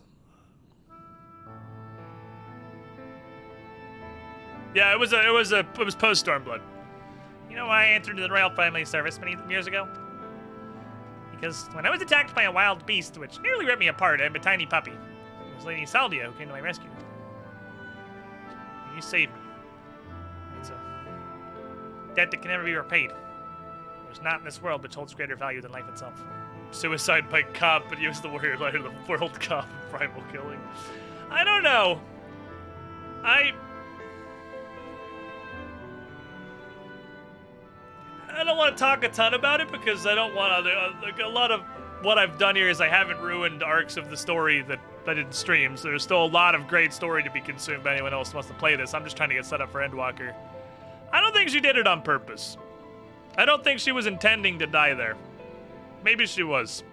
[SPEAKER 4] Yeah, it was post Stormblood. You know why I entered the royal family service many years ago? Because when I was attacked by a wild beast, which nearly ripped me apart, I am a tiny puppy. It was Lady Saldia who came to my rescue. And you saved me. It's a debt that can never be repaid. There's not in this world which holds greater value than life itself. Suicide by cop, but use the warrior light of the world cop primal killing. I don't know. I don't want to talk a ton about it because I don't want other, like a lot of what I've done here is I haven't ruined arcs of the story that I didn't stream, so there's still a lot of great story to be consumed by anyone else who wants to play this. I'm just trying to get set up for Endwalker. I don't think she did it on purpose. I don't think she was intending to die there. Maybe she was.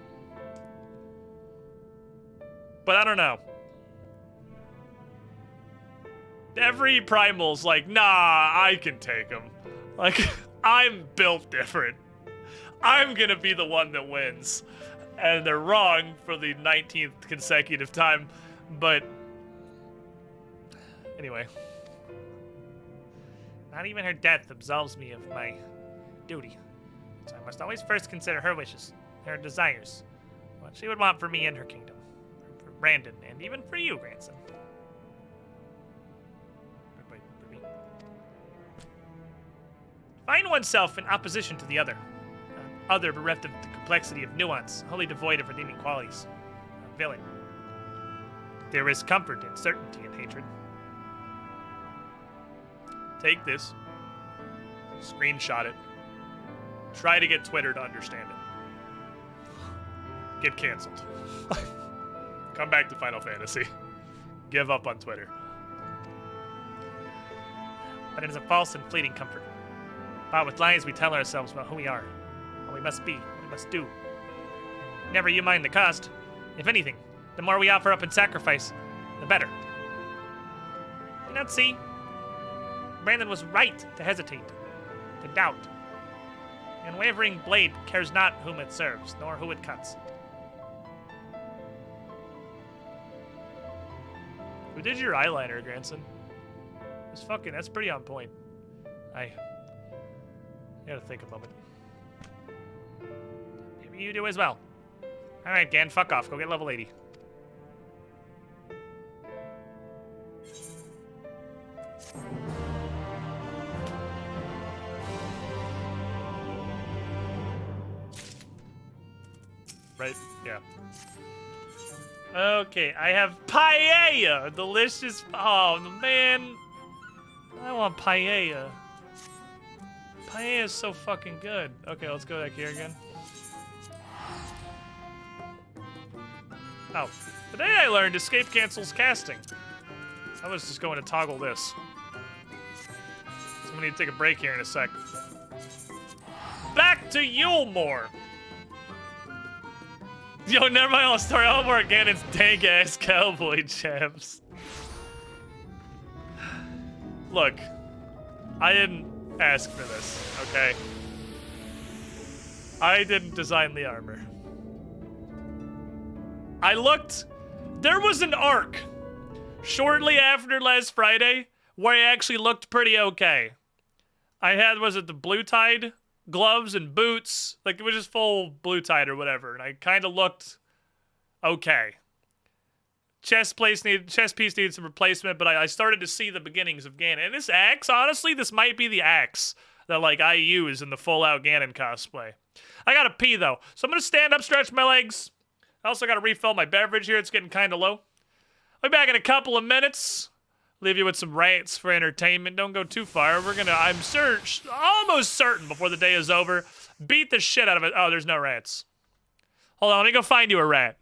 [SPEAKER 4] But I don't know. Every Primal's like, nah, I can take him. Like, I'm built different. I'm gonna be the one that wins. And they're wrong for the 19th consecutive time, but anyway. Not even her death absolves me of my duty. So I must always first consider her wishes, her desires, what she would want for me and her kingdom, for Brandon, and even for you, grandson. For me. Find oneself in opposition to the other. Other bereft of the complexity of nuance, wholly devoid of redeeming qualities. A villain. There is comfort in certainty and hatred. Take this. Screenshot it. Try to get Twitter to understand it. Get canceled. Come back to Final Fantasy. Give up on Twitter. But it is a false and fleeting comfort. Bought with lies we tell ourselves about who we are. What we must be, what we must do. Never you mind the cost. If anything, the more we offer up in sacrifice, the better. Do not see? Brandon was right to hesitate, to doubt. The unwavering blade cares not whom it serves, nor who it cuts. Who did your eyeliner, grandson? That's pretty on point. I gotta think a moment. Maybe you do as well. Alright, Gan, fuck off. Go get level 80. Right? Yeah. Okay, I have paella! Delicious. Oh, man. I want paella. Paella is so fucking good. Okay, let's go back here again. Oh, today I learned escape cancels casting. I was just going to toggle this. So I'm gonna need to take a break here in a sec. Back to Yulmore! Yo, never mind all the story. All more again, it's dank ass cowboy chaps. Look, I didn't ask for this, okay? I didn't design the armor. I looked, there was an arc shortly after last Friday where I actually looked pretty okay. I had, was it the blue tide gloves and boots? Like, it was just full blue tide or whatever, and I kind of looked okay. Chest piece needed some replacement, but I started to see the beginnings of Ganon. And this axe, honestly, this might be the axe that, like, I use in the full-out Ganon cosplay. I gotta pee, though, so I'm gonna stand up, stretch my legs. I also gotta refill my beverage here. It's getting kind of low. I'll be back in a couple of minutes. Leave you with some rants for entertainment. Don't go too far. We're gonna, I'm almost certain before the day is over, beat the shit out of it. Oh, there's no rants. Hold on, let me go find you a rat.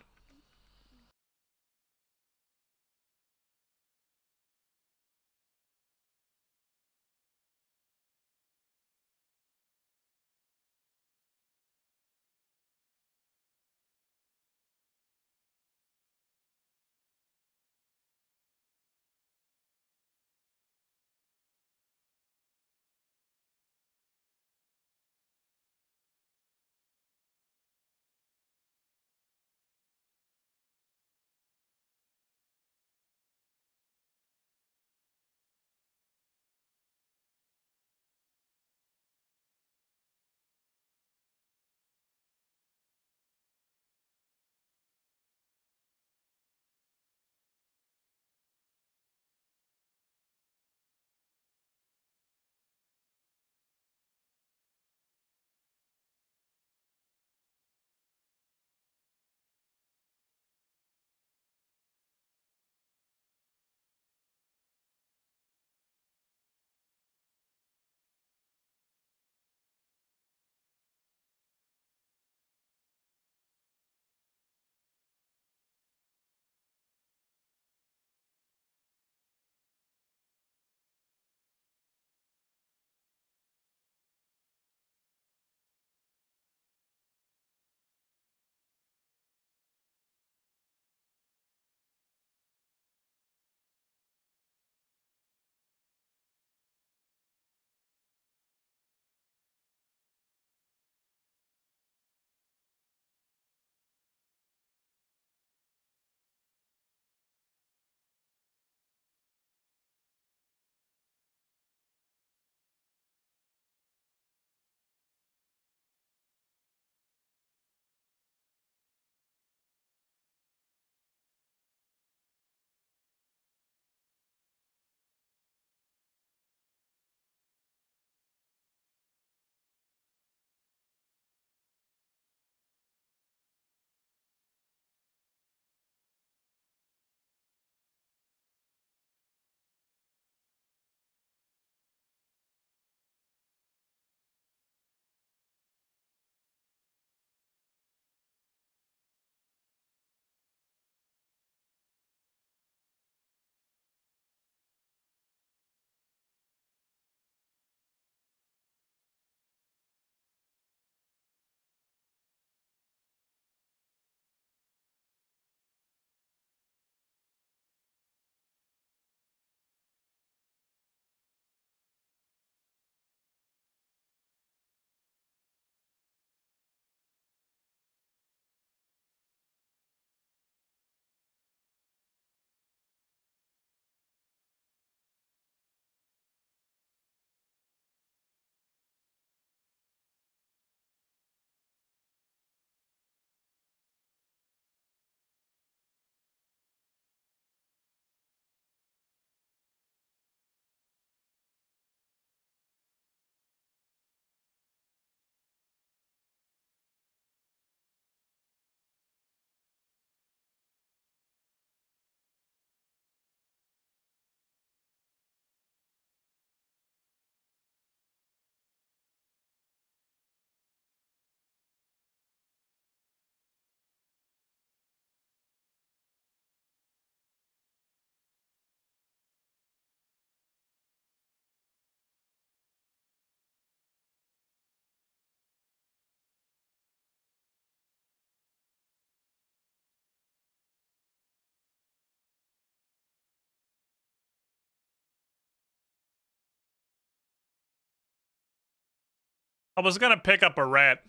[SPEAKER 4] I was gonna pick up a rat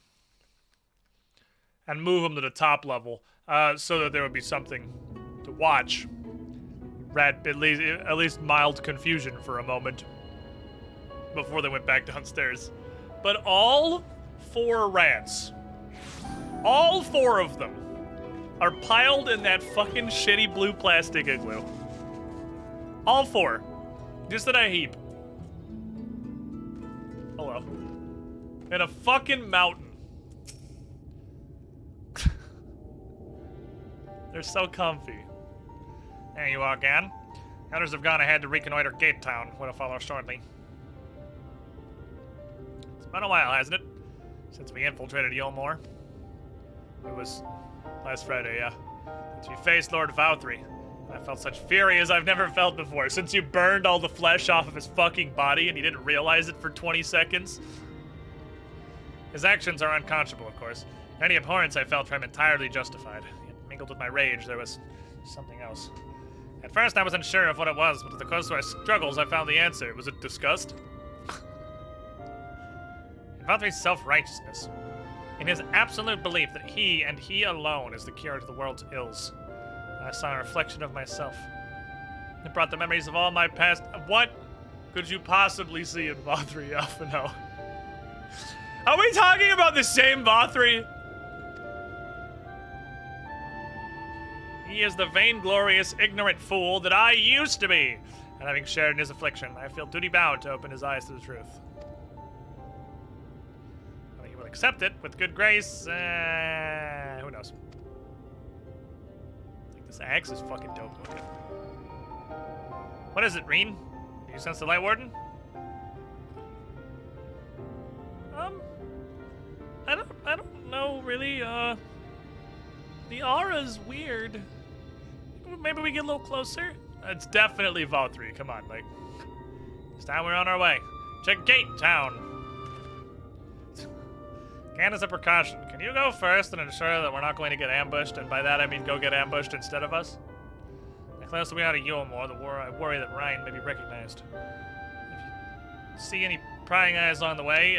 [SPEAKER 4] and move him to the top level, so that there would be something to watch. Rat at least mild confusion for a moment before they went back downstairs. But all 4 rats, all 4 of them, are piled in that fucking shitty blue plastic igloo. All 4, just in a heap. Hello. In a fucking mountain. They're so comfy. There you are again. Others have gone ahead to reconnoiter Gate Town. We'll follow shortly. It's been a while, hasn't it? Since we infiltrated Yulmore. It was last Friday, yeah. Since we faced Lord Valtteri. I felt such fury as I've never felt before. Since you burned all the flesh off of his fucking body and you didn't realize it for 20 seconds. His actions are unconscionable, of course. Any abhorrence I felt for him entirely justified. It mingled with my rage, there was something else. At first I wasn't sure of what it was, but at the close to our struggles I found the answer. Was it disgust? In Valtteri's self-righteousness. In his absolute belief that he, and he alone, is the cure to the world's ills. I saw a reflection of myself. It brought the memories of all my past. What could you possibly see in Valtteri? No. Are we talking about the same Valtteri? He is the vainglorious, ignorant fool that I used to be. And having shared in his affliction, I feel duty-bound to open his eyes to the truth. Whether he will accept it with good grace, who knows? This axe is fucking dope looking. What is it, Reen? Do you sense the Light Warden? I don't know really. The aura's weird. Maybe we get a little closer. It's definitely Valtteri. Come on, like, this time we're on our way. Check Gate Town. And as a precaution, can you go first and ensure that we're not going to get ambushed? And by that I mean go get ambushed instead of us. The closer we are to Yulmore, the more I worry that Ryan may be recognized. If you see any prying eyes on the way,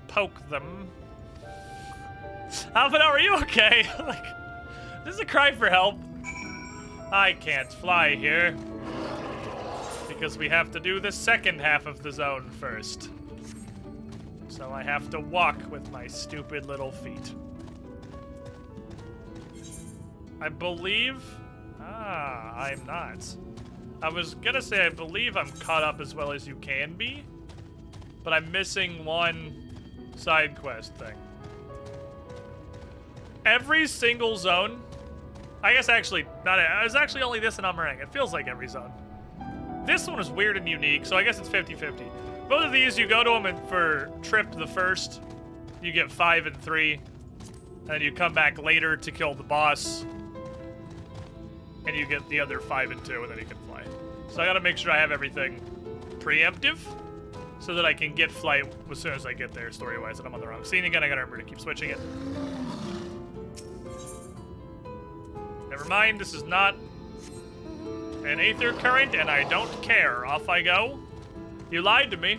[SPEAKER 4] poke them. Alpha, are you okay? Like, this is a cry for help. I can't fly here because we have to do the second half of the zone first. So I have to walk with my stupid little feet. I believe... I'm not. I was gonna say I believe I'm caught up as well as you can be, but I'm missing one side quest thing. Every single zone... I guess actually, not. It's actually only this and Amarang. It feels like every zone. This one is weird and unique, so I guess it's 50-50. Both of these, you go to them and for Trip the first, you get 5 and 3. And then you come back later to kill the boss. And you get the other 5 and 2, and then you can fly. So I gotta make sure I have everything preemptive, so that I can get flight as soon as I get there, story-wise, and I'm on the wrong scene again. I gotta remember to keep switching it. Never mind, this is not an aether current, and I don't care. Off I go. You lied to me.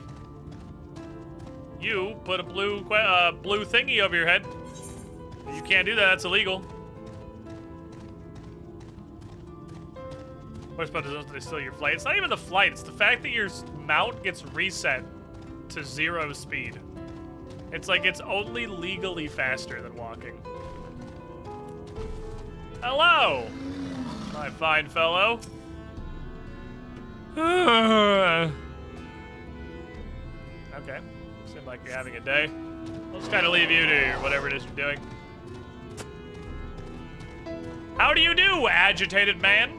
[SPEAKER 4] You put a blue thingy over your head. You can't do that, that's illegal. Worst part is they steal your flight. It's not even the flight, it's the fact that your mount gets reset to 0 speed. It's like it's only legally faster than walking. Hello, my fine fellow. Okay. Seems like you're having a day. I'll just kind of leave you to whatever it is you're doing. How do you do, agitated man?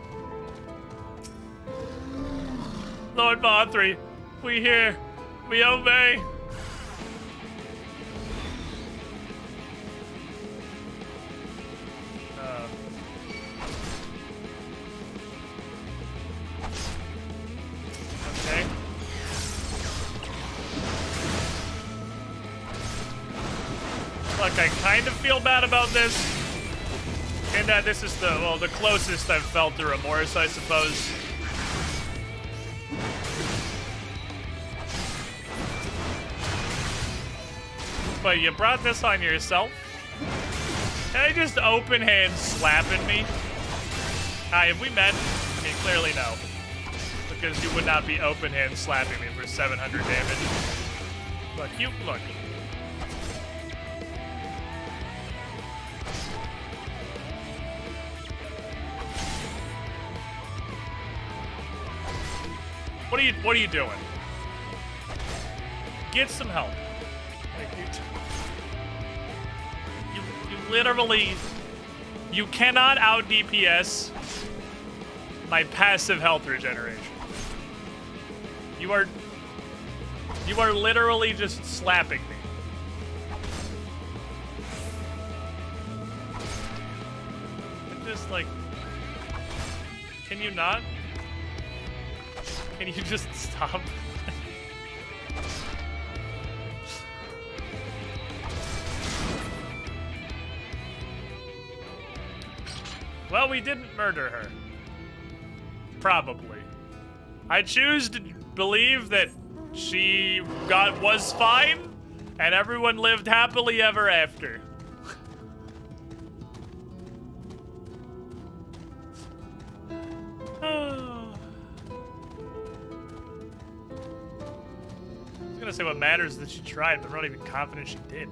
[SPEAKER 4] Lord Valtteri, we hear, we obey. Okay. Look, I kind of feel bad about this. In that this is the closest I've felt to remorse, I suppose. But you brought this on yourself? Can I just open hand slapping me? Hi, have we met? I mean, clearly no. Because you would not be open hand slapping me for 700 damage. Look, look. What are you doing? Get some help. Like, you literally, you cannot out DPS my passive health regeneration. You are literally just slapping me. I'm just like, can you not? Can you just stop? Well, we didn't murder her. Probably. I choose to believe that she was fine, and everyone lived happily ever after. I was gonna say what matters is that she tried, but I'm not even confident she did.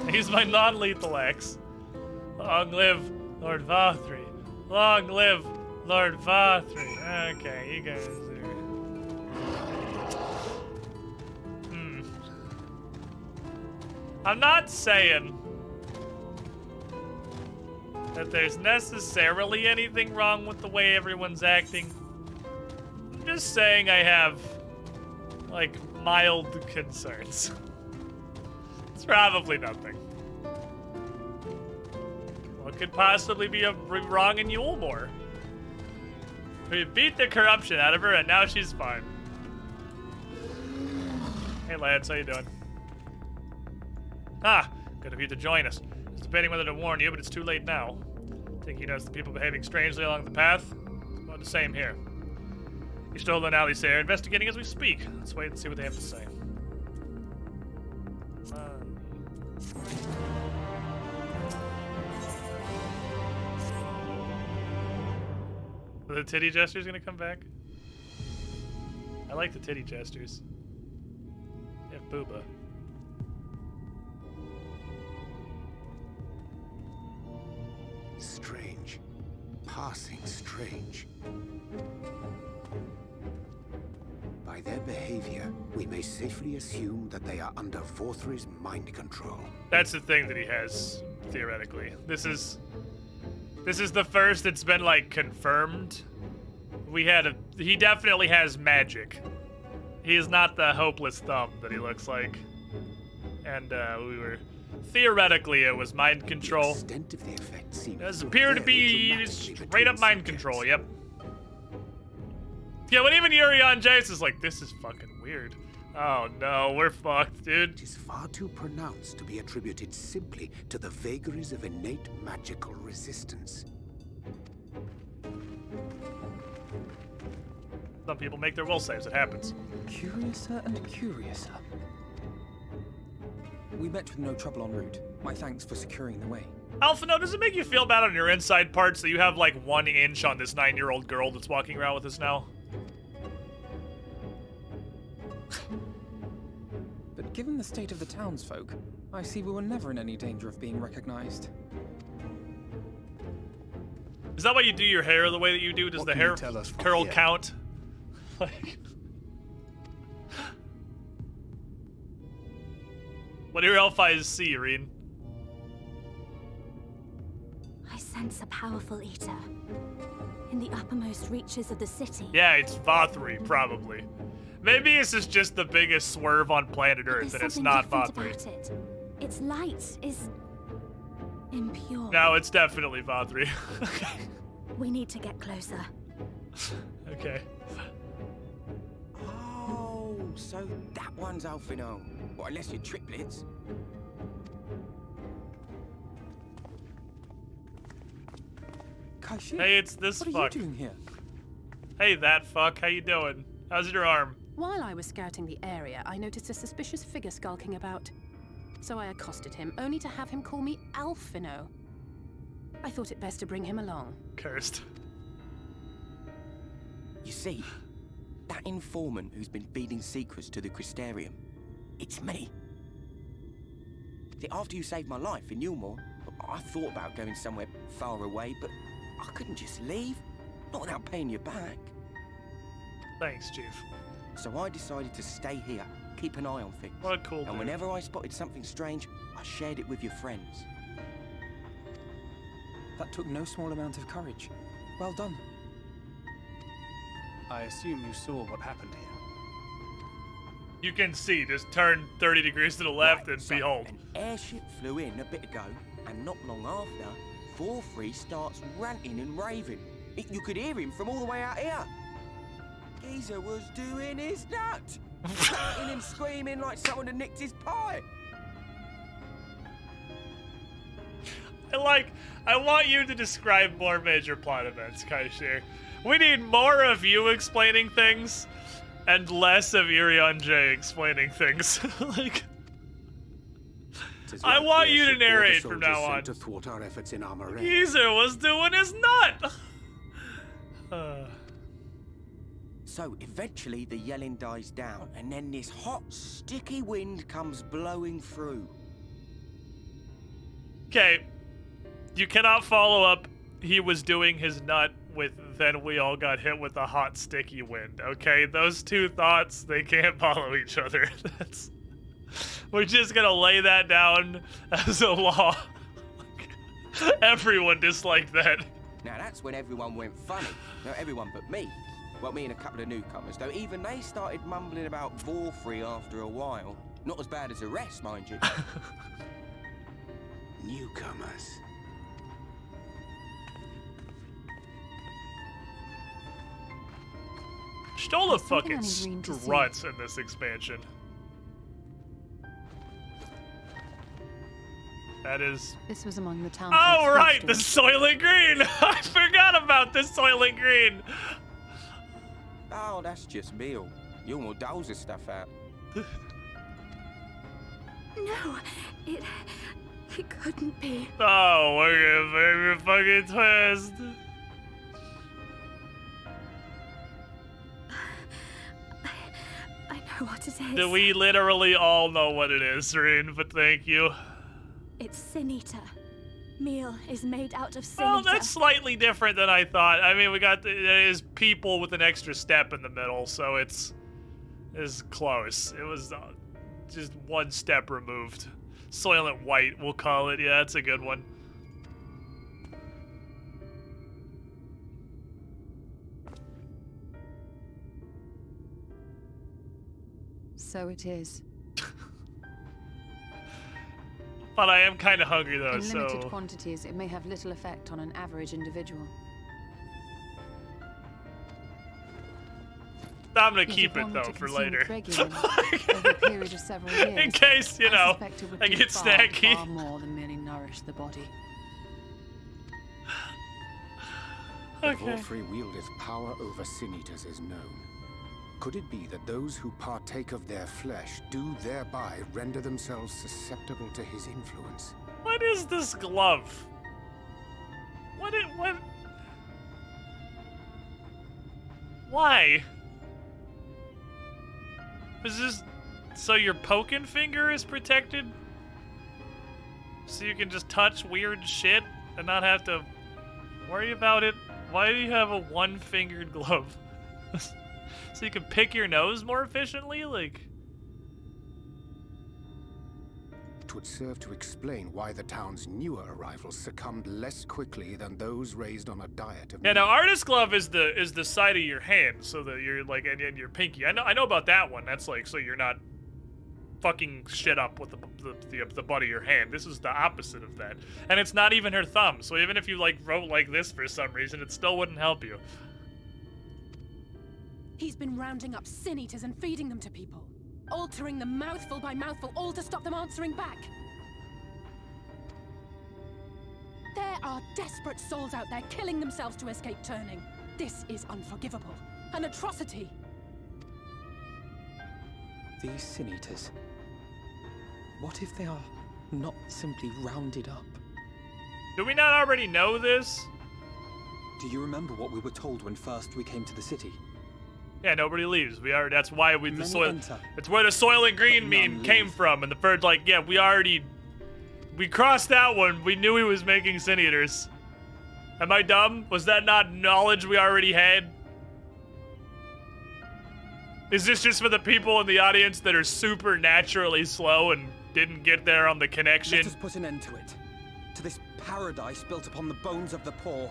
[SPEAKER 4] He's my non-lethal axe. Long live Lord Vathri. Long live Lord Vathri. Okay, you guys are... I'm not saying that there's necessarily anything wrong with the way everyone's acting. I'm just saying I have, like, mild concerns. It's probably nothing. What could possibly be wrong in Yulmore? We beat the corruption out of her, and now she's fine. Hey, Lance, how you doing? Ah, good of you to join us. Just debating whether to warn you, but it's too late now. I think you noticed the people behaving strangely along the path. Well, the same here. Eastola and Alice are investigating as we speak. Let's wait and see what they have to say. The titty gestures gonna come back? I like the titty gestures. They have booba.
[SPEAKER 9] Strange. Passing strange. By their behavior, we may safely assume that they are under Vorthri's mind control.
[SPEAKER 4] That's the thing that he has, theoretically. This is the first it's been, like, confirmed. He definitely has magic. He is not the hopeless thumb that he looks like. And, theoretically, it was mind control.
[SPEAKER 9] The extent of the effect seems
[SPEAKER 4] does appear to be straight up mind control, yep. Yeah, when even Yuri on Jace is like, this is fucking weird. Oh no, we're fucked, dude.
[SPEAKER 9] It is far too pronounced to be attributed simply to the vagaries of innate magical resistance.
[SPEAKER 4] Some people make their will saves, it happens.
[SPEAKER 8] Curiouser and curiouser. We met with no trouble en route. My thanks for securing the way.
[SPEAKER 4] Alphino, does it make you feel bad on your inside parts that you have like 1 inch on this 9-year-old girl that's walking around with us now?
[SPEAKER 8] But given the state of the townsfolk, I see we were never in any danger of being recognized.
[SPEAKER 4] Is that why you do your hair the way that you do? Does the hair curl count? Like... What do your elf eyes see, Irene?
[SPEAKER 13] I sense a powerful eater in the uppermost reaches of the city.
[SPEAKER 4] Yeah, it's Vathri, probably. Maybe this is just the biggest swerve on planet Earth, and it's not Vathri.
[SPEAKER 13] It. Its light is impure.
[SPEAKER 4] No, it's definitely Vathri.
[SPEAKER 13] We need to get closer.
[SPEAKER 4] Okay.
[SPEAKER 8] Oh, so that one's Alphino. Well, unless you're triplets. Kaishi,
[SPEAKER 4] hey, it's this
[SPEAKER 8] fuck.
[SPEAKER 4] What
[SPEAKER 8] are you doing here?
[SPEAKER 4] Hey, that fuck. How you doing? How's your arm?
[SPEAKER 7] While I was scouting the area, I noticed a suspicious figure skulking about. So I accosted him, only to have him call me Alphino. I thought it best to bring him along.
[SPEAKER 4] Cursed.
[SPEAKER 14] You see, that informant who's been feeding secrets to the Crystarium, it's me. See, after you saved my life in Newmore, I thought about going somewhere far away, but I couldn't just leave. Not without paying you back.
[SPEAKER 4] Thanks, Chief.
[SPEAKER 14] So I decided to stay here, keep an eye on things.
[SPEAKER 4] What a cool dude.
[SPEAKER 14] And whenever I spotted something strange, I shared it with your friends.
[SPEAKER 8] That took no small amount of courage. Well done.
[SPEAKER 9] I assume you saw what happened here.
[SPEAKER 4] You can see, just turn 30 degrees to the left and
[SPEAKER 14] so
[SPEAKER 4] behold.
[SPEAKER 14] An airship flew in a bit ago, and not long after, 4-3 starts ranting and raving. You could hear him from all the way out here. Geezer was doing his nut. Shouting and screaming like someone had nicked his pie.
[SPEAKER 4] I want you to describe more major plot events, Kaishir. We need more of you explaining things and less of Irion J explaining things. I want you to narrate from now on.
[SPEAKER 9] To thwart our efforts in Armor.
[SPEAKER 4] Geezer was doing his nut.
[SPEAKER 14] So eventually the yelling dies down, and then this hot, sticky wind comes blowing through.
[SPEAKER 4] Okay, you cannot follow up. He was doing his nut with then we all got hit with a hot, sticky wind. Okay, those two thoughts, they can't follow each other. We're just gonna lay that down as a law. Everyone disliked that.
[SPEAKER 14] Now that's when everyone went funny. No, everyone but me. Well, me and a couple of newcomers, though even they started mumbling about Vorfrey after a while. Not as bad as the rest, mind you.
[SPEAKER 9] Newcomers.
[SPEAKER 4] Stola fucking struts in this expansion. That is...
[SPEAKER 11] This was among the town.
[SPEAKER 4] Oh, right! The Soylent Green! I forgot about the Soylent Green!
[SPEAKER 14] Oh, that's just meal. You'll more douse this stuff out.
[SPEAKER 13] No, it couldn't be.
[SPEAKER 4] Oh, we're gonna fucking twist.
[SPEAKER 13] I know what it is.
[SPEAKER 4] Do we literally all know what it is, Serene? But thank you.
[SPEAKER 13] It's Sin-Eater. Meal is made out of Sin-Eater.
[SPEAKER 4] Well, that's slightly different than I thought. I mean, we got it is people with an extra step in the middle, so it's close. It was just one step removed. Soylent White, we'll call it. Yeah, that's a good one.
[SPEAKER 11] So it is.
[SPEAKER 4] But I am kind of hungry though,
[SPEAKER 11] In
[SPEAKER 4] so...
[SPEAKER 11] limited quantities, it may have little effect on an average individual.
[SPEAKER 4] I'm gonna keep it though for later.
[SPEAKER 11] Over a period of several years,
[SPEAKER 4] in case, you know, I get snacky.
[SPEAKER 11] Far more than merely nourish the body.
[SPEAKER 9] That Vorfrey wieldeth power over Sin-Eaters is known. Could it be that those who partake of their flesh do thereby render themselves susceptible to his influence?
[SPEAKER 4] What is this glove? What? Why? Is this so your poking finger is protected? So you can just touch weird shit and not have to worry about it? Why do you have a one-fingered glove? So you can pick your nose more efficiently? Like...
[SPEAKER 9] It would serve to explain why the town's newer arrivals succumbed less quickly than those raised on a diet of...
[SPEAKER 4] Yeah, now Artist Glove is the side of your hand, so that you're like, and your pinky. I know about that one. That's like, so you're not fucking shit up with the butt of your hand. This is the opposite of that. And it's not even her thumb, so even if you like wrote like this for some reason, it still wouldn't help you.
[SPEAKER 7] He's been rounding up Sin-Eaters and feeding them to people. Altering them mouthful by mouthful, all to stop them answering back. There are desperate souls out there killing themselves to escape turning. This is unforgivable. An atrocity.
[SPEAKER 8] These Sin Eaters. What if they are not simply rounded up?
[SPEAKER 4] Do we not already know this?
[SPEAKER 8] Do you remember what we were told when first we came to the city?
[SPEAKER 4] Yeah, nobody leaves. That's why the
[SPEAKER 8] Many
[SPEAKER 4] soil.
[SPEAKER 8] enter,
[SPEAKER 4] It's where the soil and green
[SPEAKER 8] but none
[SPEAKER 4] meme came
[SPEAKER 8] leave.
[SPEAKER 4] from, and the bird's like, yeah, we crossed that one. We knew he was making Sin Eaters. Am I dumb? Was that not knowledge we already had? Is this just for the people in the audience that are supernaturally slow and didn't get there on the connection?
[SPEAKER 8] Let us put an end to it. To this paradise built upon the bones of the poor.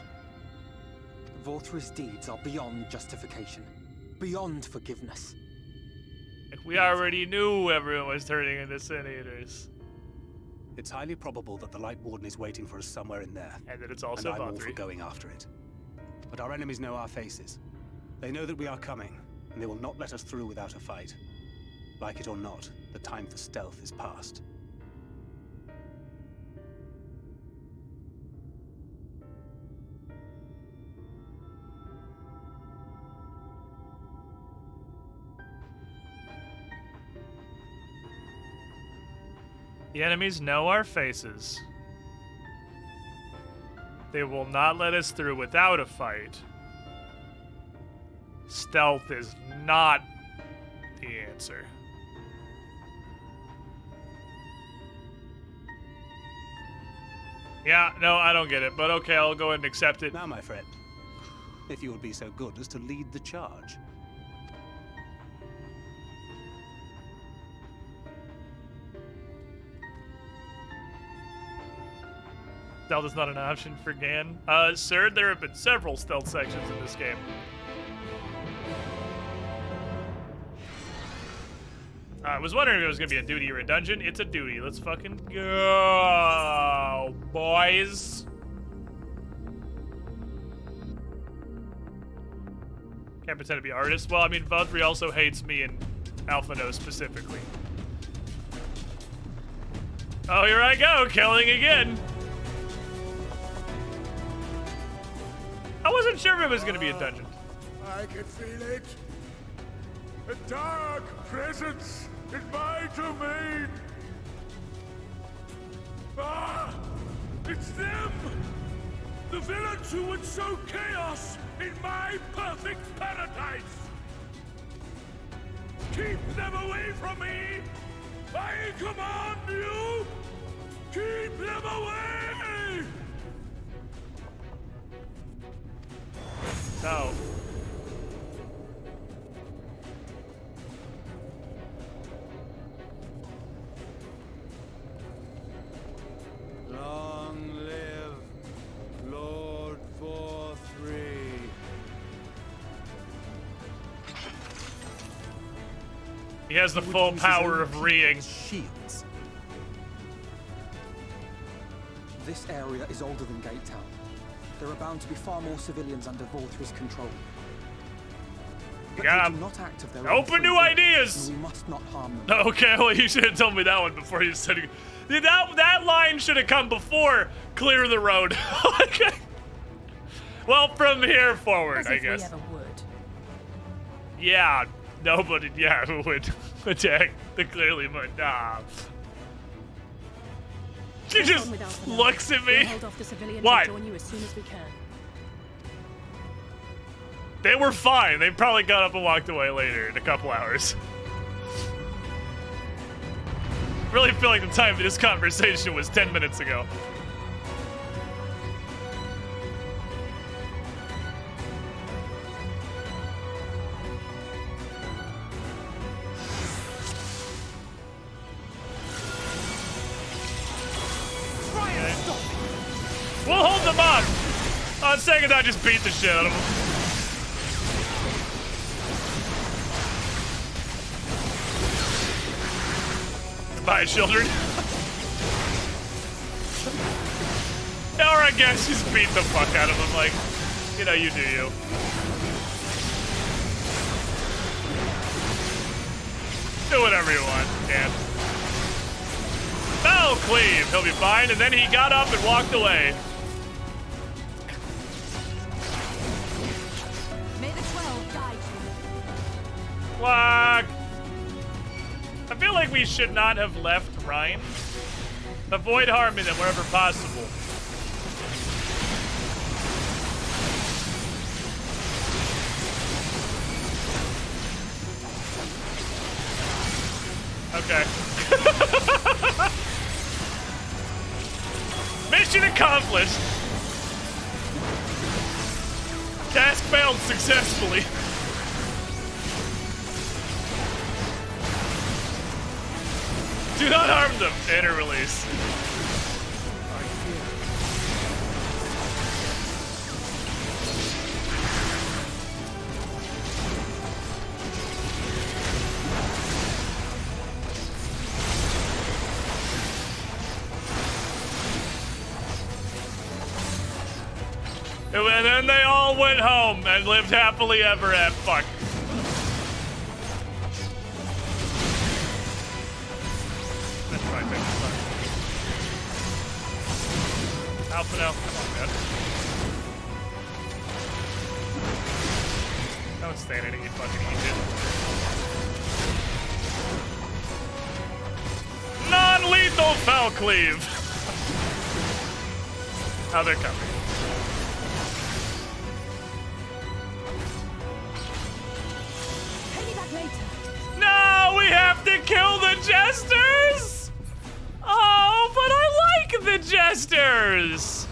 [SPEAKER 8] Vorthra's deeds are beyond justification. Beyond forgiveness.
[SPEAKER 4] Like we already knew everyone was turning into Sin Eaters.
[SPEAKER 15] It's highly probable that the Light Warden is waiting for us somewhere in there.
[SPEAKER 4] And that it's also
[SPEAKER 15] and I'm all for
[SPEAKER 4] Valtteri.
[SPEAKER 15] going after it. But our enemies know our faces. They know that we are coming, and they will not let us through without a fight. Like it or not, the time for stealth is past.
[SPEAKER 4] The enemies know our faces. They will not let us through without a fight. Stealth is not the answer. Yeah, no, I don't get it, but okay, I'll go ahead and accept it.
[SPEAKER 15] Now, my friend, if you would be so good as to lead the charge.
[SPEAKER 4] Stealth is not an option for Gan. Sir, there have been several stealth sections in this game. I was wondering if it was going to be a duty or a dungeon. It's a duty. Let's fucking go, boys. Can't pretend to be artist. Well, I mean, Valtteri also hates me and Alphino specifically. Oh, here I go, killing again. I wasn't sure if it was going to be a dungeon.
[SPEAKER 16] I can feel it. A dark presence in my domain. Ah! It's them! The villains who would sow chaos in my perfect paradise! Keep them away from me! I command you! Keep them away!
[SPEAKER 4] No.
[SPEAKER 16] Long live Lord 4-3.
[SPEAKER 4] He has the full power of reeing.
[SPEAKER 8] Shields. This area is older than Gate Town. There are bound to be far more civilians under Vorthra's control. But
[SPEAKER 4] Yeah.
[SPEAKER 8] they do not act of their own
[SPEAKER 4] Open
[SPEAKER 8] free
[SPEAKER 4] new
[SPEAKER 8] will,
[SPEAKER 4] ideas!
[SPEAKER 8] and we must not harm them.
[SPEAKER 4] Okay, well, you should have told me that one before you said it. That line should have come before clear the road. Okay. Well, from here forward,
[SPEAKER 7] As
[SPEAKER 4] I
[SPEAKER 7] if
[SPEAKER 4] guess.
[SPEAKER 7] we ever would.
[SPEAKER 4] Yeah, nobody, would attack the clearly, but nah. She
[SPEAKER 7] Press
[SPEAKER 4] just
[SPEAKER 7] on with Alphino.
[SPEAKER 4] looks at me.
[SPEAKER 7] We'll hold off the civilians
[SPEAKER 4] Why?
[SPEAKER 7] and join you as soon as we can.
[SPEAKER 4] They were fine. They probably got up and walked away later in a couple hours. Really feel like the time for this conversation was 10 minutes ago. We'll hold them off. On second, I just beat the shit out of them. Bye, children. Or I guess just beat the fuck out of him, like, you know, you do you. Do whatever you want, Dan. Foul cleave, he'll be fine, and then he got up and walked away.
[SPEAKER 11] May the 12 guide you.
[SPEAKER 4] Quack! I feel like we should not have left Rhine. Avoid harming them wherever possible. Okay. Mission accomplished. Task failed successfully. Do not harm them. Enter release. And then they all went home and lived happily ever after. Fuck. That's right, baby. Alpha now. Come on, man. Don't stand in it, you fucking idiot. Non-lethal foul cleave. Oh, they're coming. No, we have to kill the jesters! Oh, but I like the jesters!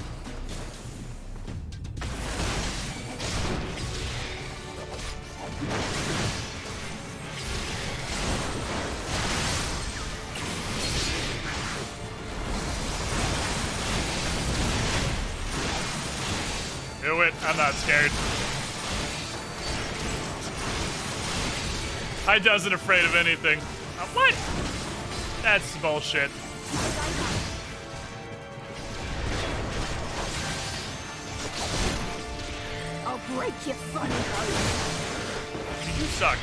[SPEAKER 4] Do it, I'm not scared. I wasn't afraid of anything. What? That's bullshit.
[SPEAKER 13] I'll break your funny nose.
[SPEAKER 4] You suck.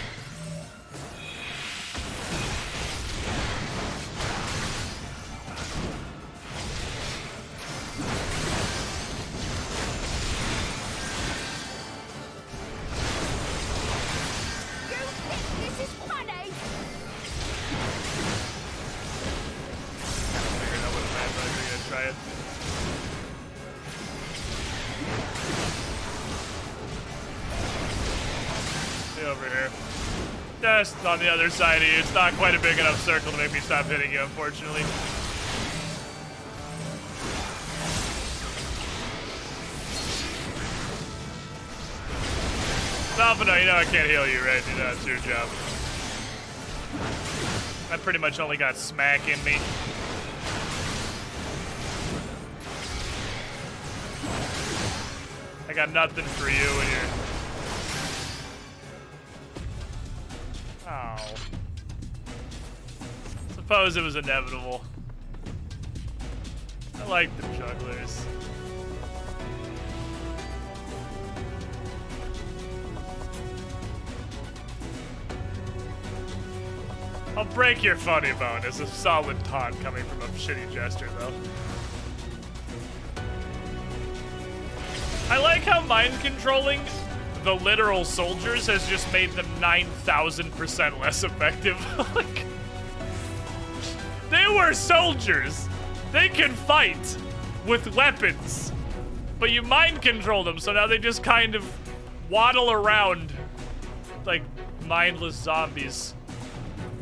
[SPEAKER 4] Just on the other side of you. It's not quite a big enough circle to make me stop hitting you, unfortunately. Salvador, you know I can't heal you, right? You know, it's your job. I pretty much only got smack in me. I got nothing for you when you're... Oh. Suppose it was inevitable. I like the jugglers. I'll break your funny bone as a solid taunt coming from a shitty jester, though. I like how mind controlling the literal soldiers has just made them 9,000% less effective. Like, they were soldiers. They can fight with weapons, but you mind control them, so now they just kind of waddle around like mindless zombies.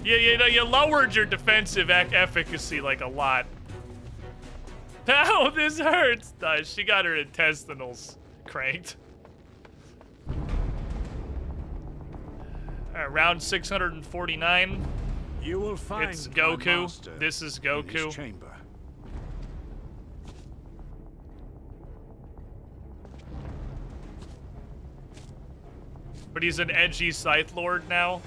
[SPEAKER 4] You lowered your defensive efficacy like a lot. Ow, this hurts. She got her intestinals cranked. Round 649.
[SPEAKER 16] You will find
[SPEAKER 4] it's Goku. This is Goku.
[SPEAKER 16] Chamber.
[SPEAKER 4] But he's an edgy Scythe Lord now.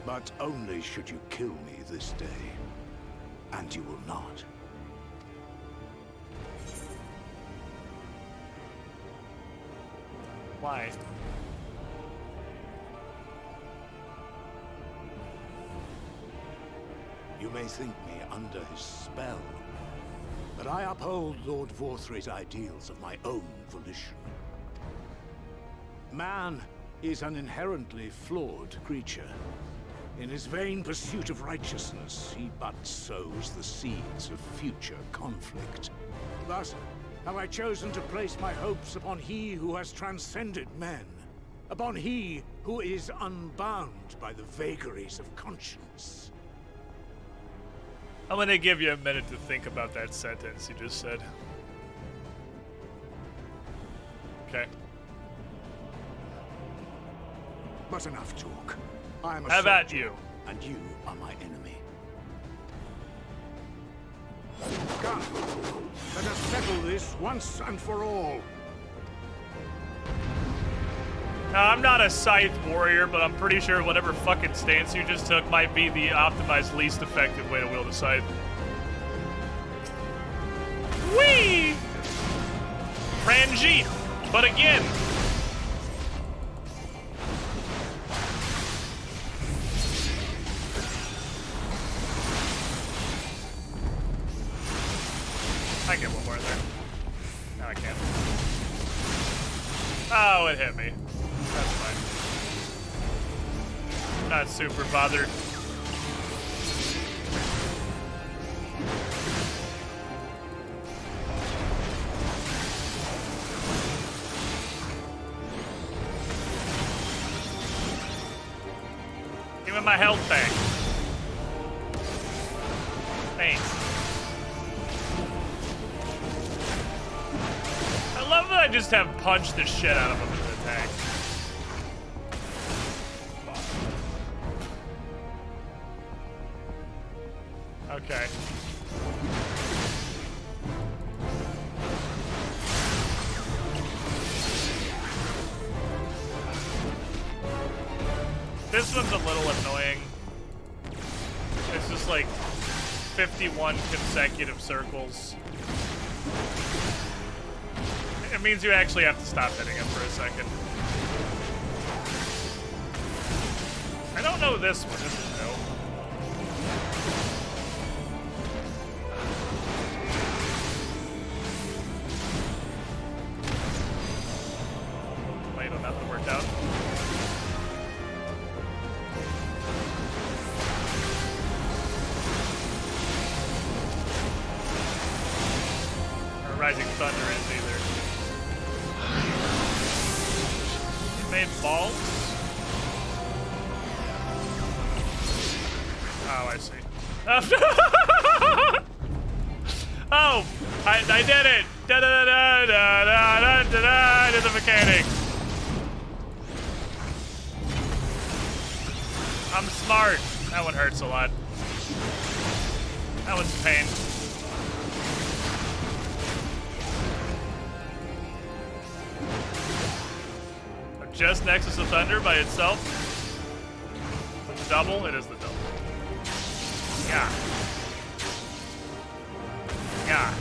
[SPEAKER 16] But only should you kill me this day. And you will not.
[SPEAKER 4] Why?
[SPEAKER 16] You may think me under his spell, but I uphold Lord Vorthry's ideals of my own volition.
[SPEAKER 17] Man is an inherently flawed creature. In his vain pursuit of righteousness, he but sows the seeds of future conflict. Thus, have I chosen to place my hopes upon he who has transcended men, upon he who is unbound by the vagaries of conscience.
[SPEAKER 4] I'm gonna give you a minute to think about that sentence you just said. Okay.
[SPEAKER 17] But enough talk. I am a
[SPEAKER 4] How about
[SPEAKER 17] soldier,
[SPEAKER 4] you?
[SPEAKER 17] and you are my enemy. Come, let us settle this once and for all.
[SPEAKER 4] Now, I'm not a scythe warrior, but I'm pretty sure whatever fucking stance you just took might be the optimized least effective way to wield a scythe. Whee! Ranjit, but again. I can get one more in there. No, I can't. Oh, it hit me. That's fine. Not super bothered. Give me my health back. Thanks. I love that I just have punched the shit out of him with an attack. Okay. This one's a little annoying. It's just like 51 consecutive circles. It means you actually have to stop hitting him for a second. I don't know this one. This is no. Wait, nothing worked out. Or Rising Thunder is either. You made balls? Oh, I see. Oh, I did it! Da da da da da da da da! I did the mechanics. I'm smart. That one hurts a lot. That one's a pain. Just Nexus of Thunder by itself. With the double, it is the double. Yeah. Yeah.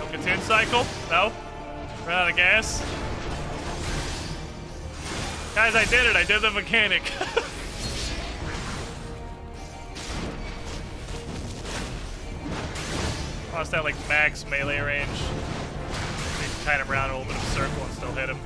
[SPEAKER 4] No contune cycle? No? Run out of gas? Guys, I did it. I did the mechanic. Lost that like max melee range. You can kite him around a little bit of a circle and still hit him.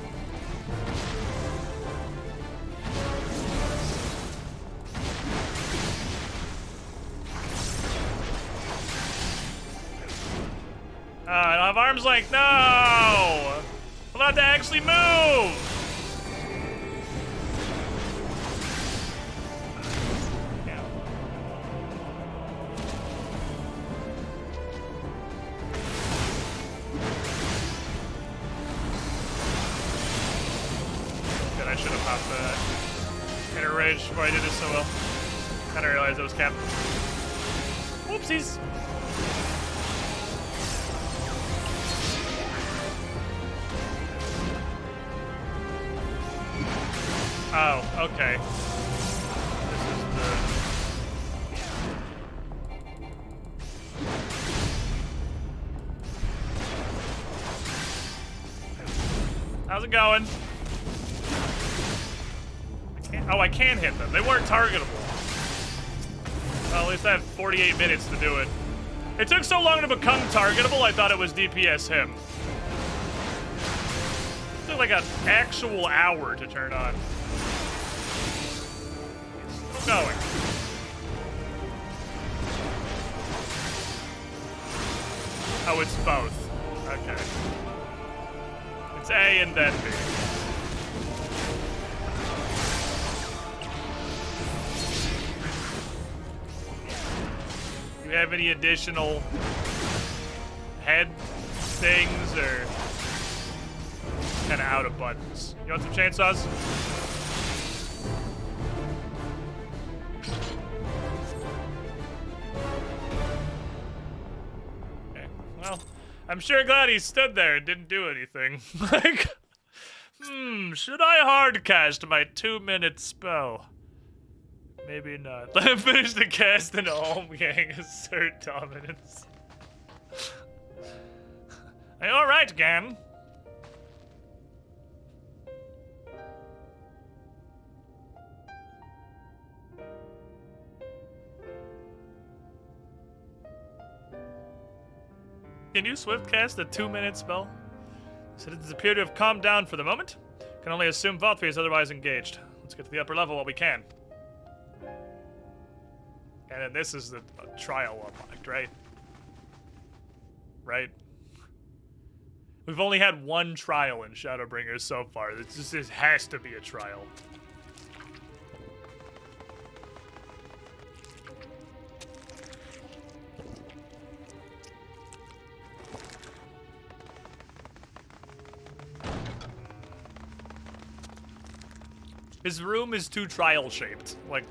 [SPEAKER 4] I don't have arms length. No! I'm about to actually move! Yeah. Good, I should have popped the inner rage before I did this so well. Kind of realized it was capped. Whoopsies! Oh, okay. This is the... How's it going? I can hit them. They weren't targetable. Well, at least I have 48 minutes to do it. It took so long to become targetable, I thought it was DPS him. It took like an actual hour to turn on. It's still going. Oh, it's both. Okay. It's A and then B. Do you have any additional head things or kind of out of buttons? You want some chainsaws? Okay, well, I'm sure glad he stood there and didn't do anything. Like, should I hardcast my 2-minute spell? Maybe not. Let him finish the cast and Alm Gang assert dominance. Hey, alright, Gan. Can you swift cast a 2-minute spell? Citizens appear to have calmed down for the moment. Can only assume Valkyrie is otherwise engaged. Let's get to the upper level while we can. And then this is the trial unlocked, right? Right? We've only had one trial in Shadowbringers so far. This has to be a trial. His room is too trial-shaped. Like,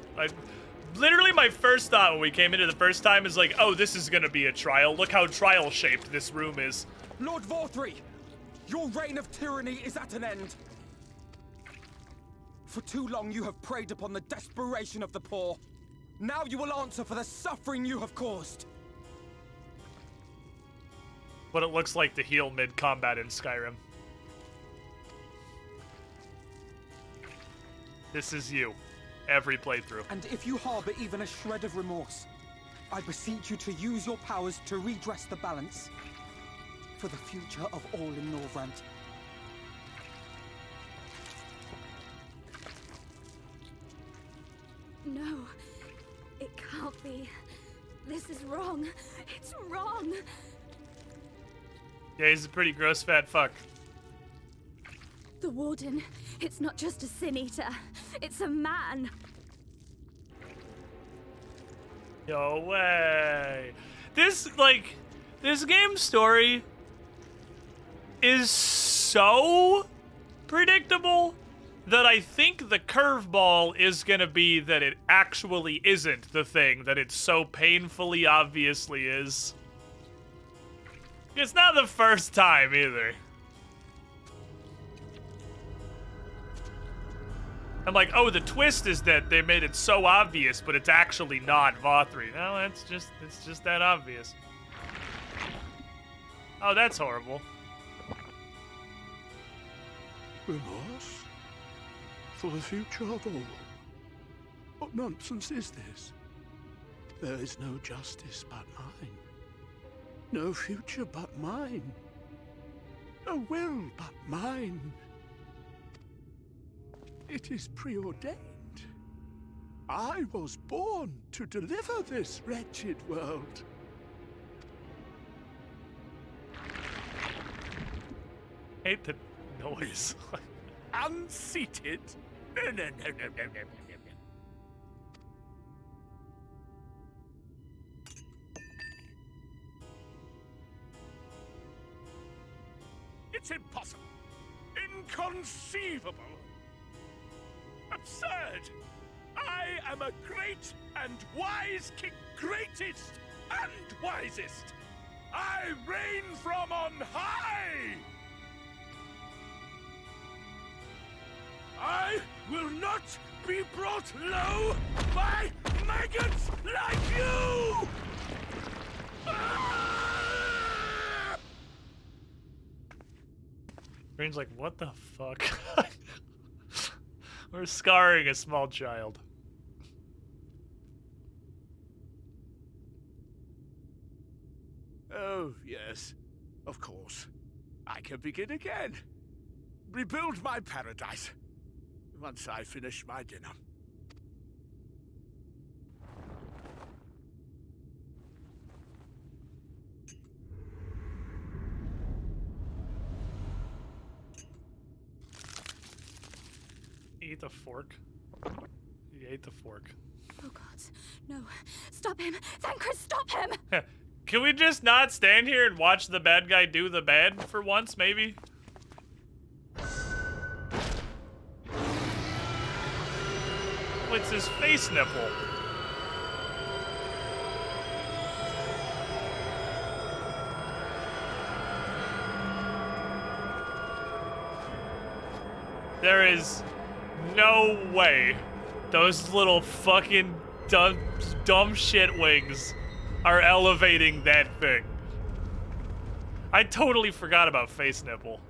[SPEAKER 4] literally my first thought when we came into the first time is like, oh, this is gonna be a trial. Look how trial-shaped this room is.
[SPEAKER 8] Lord Vorthree, your reign of tyranny is at an end. For too long you have preyed upon the desperation of the poor. Now you will answer for the suffering you have caused.
[SPEAKER 4] What it looks like to heal mid-combat in Skyrim. This is you. Every playthrough.
[SPEAKER 8] And if you harbor even a shred of remorse, I beseech you to use your powers to redress the balance for the future of all in Norvrant.
[SPEAKER 13] No, it can't be. This is wrong. It's wrong.
[SPEAKER 4] Yeah, he's a pretty gross fat fuck.
[SPEAKER 13] The Warden, it's not just a Sin Eater. It's a man.
[SPEAKER 4] No way. This game's story is so predictable that I think the curveball is gonna be that it actually isn't the thing that it so painfully obviously is. It's not the first time either. I'm like, oh, the twist is that they made it so obvious, but it's actually not Vothri. No, it's just that obvious. Oh, that's horrible.
[SPEAKER 17] Remorse? For the future of all? What nonsense is this? There is no justice but mine. No future but mine. No will but mine. It is preordained. I was born to deliver this wretched world.
[SPEAKER 4] Hate the noise.
[SPEAKER 16] Unseated? No. It's impossible. Inconceivable. Absurd! I am a great and wise king. Greatest and wisest! I reign from on high! I will not be brought low by maggots like you!
[SPEAKER 4] Green's like, what the fuck? We're scarring a small child.
[SPEAKER 16] Oh, yes. Of course. I can begin again. Rebuild my paradise. Once I finish my dinner.
[SPEAKER 4] Eat the fork. He ate the fork.
[SPEAKER 13] Oh God, no. Stop him! Thancred, stop him!
[SPEAKER 4] Can we just not stand here and watch the bad guy do the bad for once, maybe? What's his face nipple? There is no way those little fucking dumb shit wings are elevating that thing. I totally forgot about face nipple.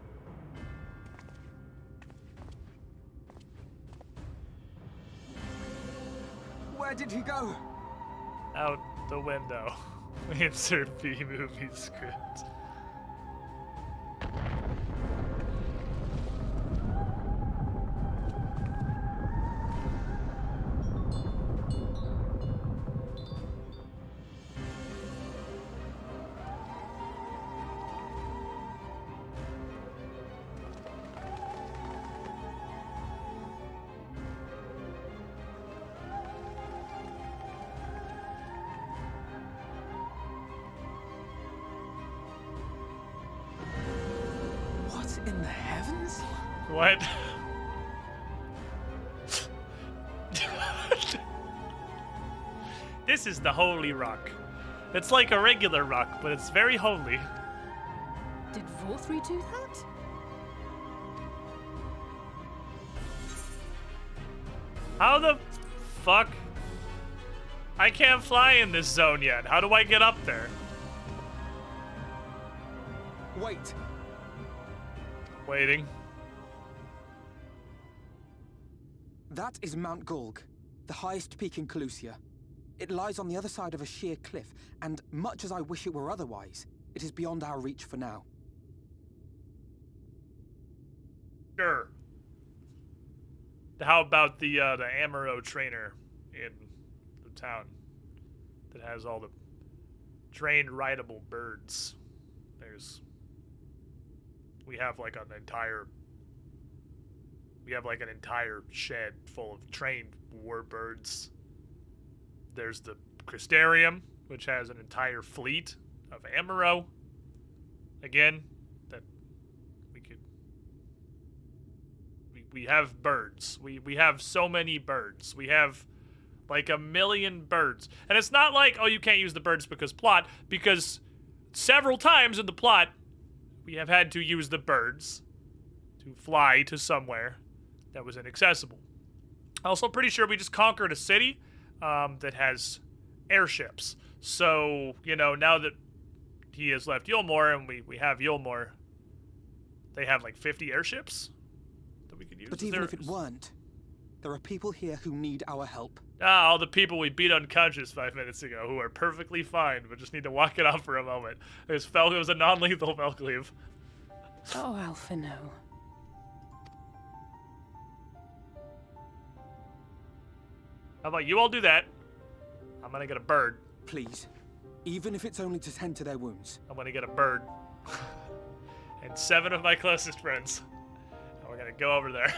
[SPEAKER 8] Where did he go?
[SPEAKER 4] Out the window. Insert B movie script.
[SPEAKER 8] What in the heavens?
[SPEAKER 4] What? This is the holy rock. It's like a regular rock, but it's very holy.
[SPEAKER 7] Did Vorthri do that?
[SPEAKER 4] How the fuck? I can't fly in this zone yet. How do I get up there?
[SPEAKER 8] Wait.
[SPEAKER 4] Waiting.
[SPEAKER 8] That is Mount Golg, the highest peak in Calusia. It lies on the other side of a sheer cliff, and much as I wish it were otherwise, it is beyond our reach for now.
[SPEAKER 4] Sure. How about the Amaro trainer in the town that has all the trained rideable birds? We have like an entire shed full of trained warbirds. There's the Crystarium, which has an entire fleet of Amaro. Again, that we have birds. We have so many birds. We have like 1 million birds. And it's not like, oh, you can't use the birds because plot, because several times in the plot, we have had to use the birds to fly to somewhere that was inaccessible. Also, pretty sure we just conquered a city that has airships. So, you know, now that he has left Yulmore and we have Yulmore, they have like 50 airships that we could use.
[SPEAKER 8] But even if it weren't, there are people here who need our help.
[SPEAKER 4] Ah, all the people we beat unconscious 5 minutes ago who are perfectly fine, but just need to walk it off for a moment. It was a non-lethal Velcleave.
[SPEAKER 7] Oh, Alpha, no.
[SPEAKER 4] How about you all do that? I'm gonna get a bird.
[SPEAKER 8] Please. Even if it's only to tend to their wounds.
[SPEAKER 4] I'm gonna get a bird. And 7 of my closest friends. And we're gonna go over there.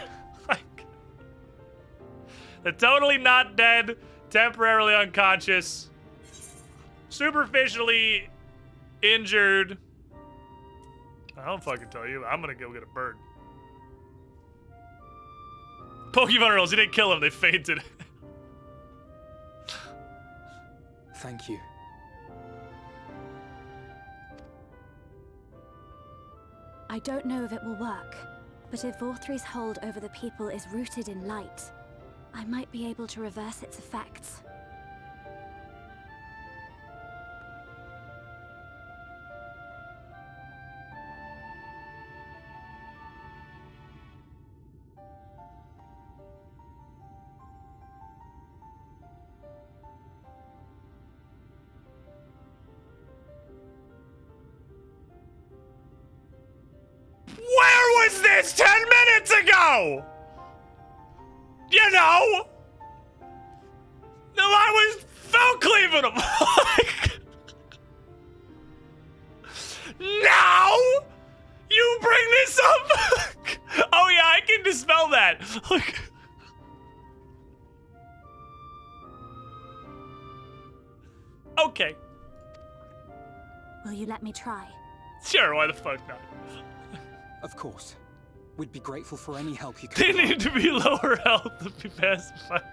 [SPEAKER 4] They're totally not dead, temporarily unconscious, superficially injured. I don't fucking tell you. I'm gonna go get a bird. Pokemon rolls, you didn't kill them, they fainted.
[SPEAKER 8] Thank you.
[SPEAKER 18] I don't know if it will work, but if Vorthri's hold over the people is rooted in light, I might be able to reverse its effects.
[SPEAKER 4] this 10 minutes ago! You know? No, I was fell cleaving them. Now you bring this up? Oh yeah, I can dispel that. Okay.
[SPEAKER 18] Will you let me try?
[SPEAKER 4] Sure, why the fuck not?
[SPEAKER 8] Of course. We'd be grateful for any help you can
[SPEAKER 4] They
[SPEAKER 8] provide.
[SPEAKER 4] need to be lower health to be pacified.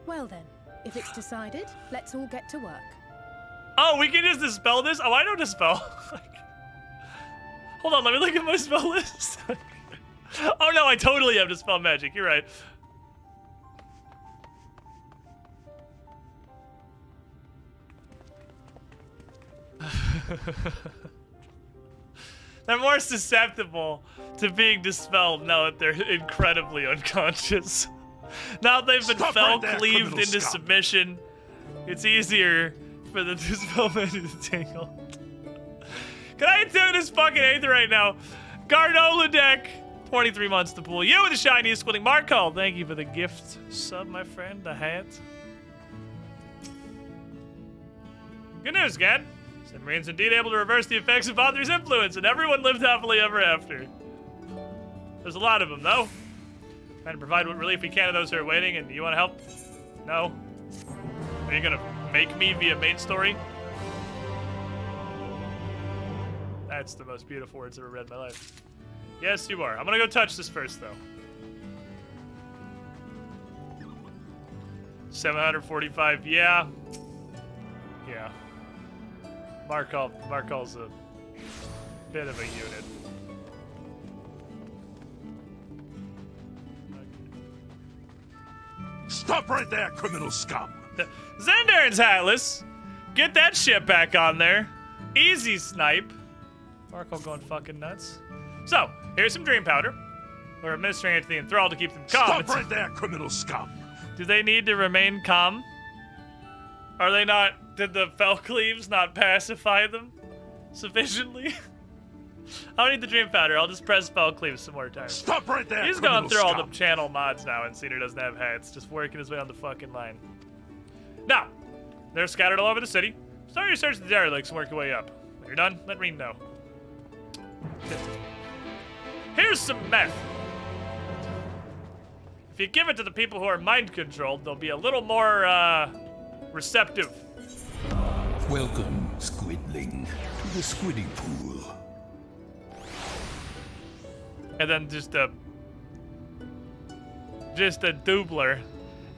[SPEAKER 7] Well then, if it's decided, let's all get to work.
[SPEAKER 4] Oh, we can just dispel this? Oh, I know dispel. Hold on, let me look at my spell list. Oh no, I totally have dispel magic. You're right. They're more susceptible to being dispelled now that they're incredibly unconscious. Now that they've been cleaved into submission, it's easier for the dispel magic to tangle. Can I do this fucking Aether right now? Garnola deck, 23 months to pull. You with the shiniest squinting Markle. Thank you for the gift sub, my friend, the hat. Good news, Gad. Submarine's indeed able to reverse the effects of Father's influence, and everyone lived happily ever after. There's a lot of them, though. Trying to provide what relief we can to those who are waiting, and you want to help? No? Are you gonna make me via main story? That's the most beautiful words I've ever read in my life. Yes, you are. I'm gonna go touch this first, though. 745, yeah. Yeah. Markel's a bit of a unit.
[SPEAKER 16] Stop right there, criminal scum!
[SPEAKER 4] Zendaren's Atlas! Get that shit back on there. Easy snipe. Markel going fucking nuts. So, here's some dream powder. We're administering it to the enthralled to keep them calm.
[SPEAKER 16] Stop right there, criminal scum!
[SPEAKER 4] Do they need to remain calm? Are they not... Did the Felcleaves not pacify them sufficiently? I don't need the dream powder. I'll just press Felcleaves some more times.
[SPEAKER 16] Stop right there,
[SPEAKER 4] He's going through all the channel mods now, and Cedar doesn't have hats. Just working his way on the fucking line. Now, they're scattered all over the city. Start your search of the derelicts and work your way up. When you're done, let Rean know. Here's some meth. If you give it to the people who are mind-controlled, they'll be a little more, receptive.
[SPEAKER 1] Welcome, Squidling, to the Squiddy Pool.
[SPEAKER 4] And then just a doubler.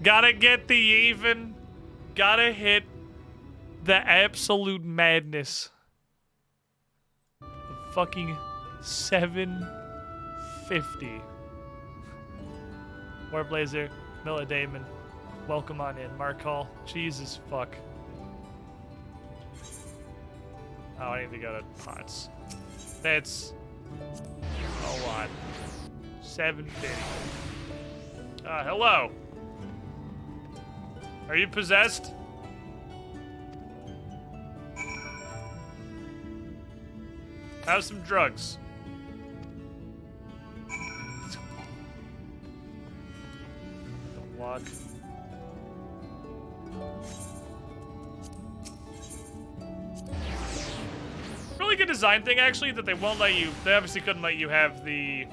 [SPEAKER 4] Gotta get the even. Gotta hit the absolute madness. Fucking 750. Warblazer, Milla Damon, welcome on in. Mark Hall, Jesus fuck. Oh, I need to go to pots. That's a lot. 750. Hello. Are you possessed? Have some drugs. Don't walk. Really good design thing, actually, that they won't let you... They obviously couldn't let you have the...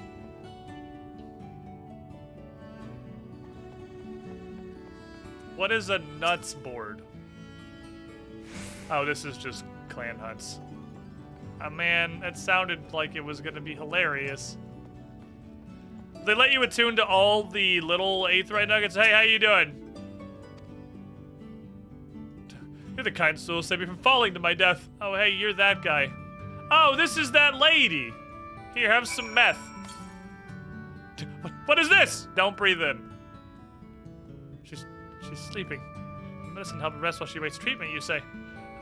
[SPEAKER 4] What is a nuts board? Oh, this is just clan huts. Oh man, that sounded like it was gonna be hilarious. They let you attune to all the little aetheryte nuggets. Hey, how you doing? You're the kind soul who saved me from falling to my death. Oh, hey, you're that guy. Oh, this is that lady. Here, have some meth. What is this? Don't breathe in. She's sleeping. Medicine help her rest while she waits treatment, you say.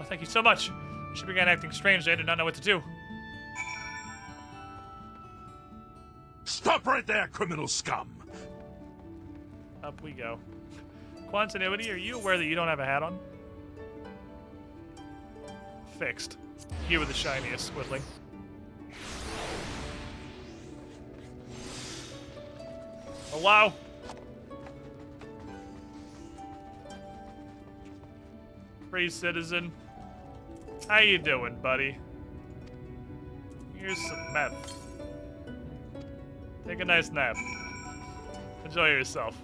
[SPEAKER 4] Oh, thank you so much. She began acting strangely. I did not know what to do.
[SPEAKER 16] Stop right there, criminal scum!
[SPEAKER 4] Up we go. Quantinuity, are you aware that you don't have a hat on? Fixed. You were the shiniest, Squidling. Hello? Free citizen. How you doing, buddy? Here's some meth. Take a nice nap. Enjoy yourself.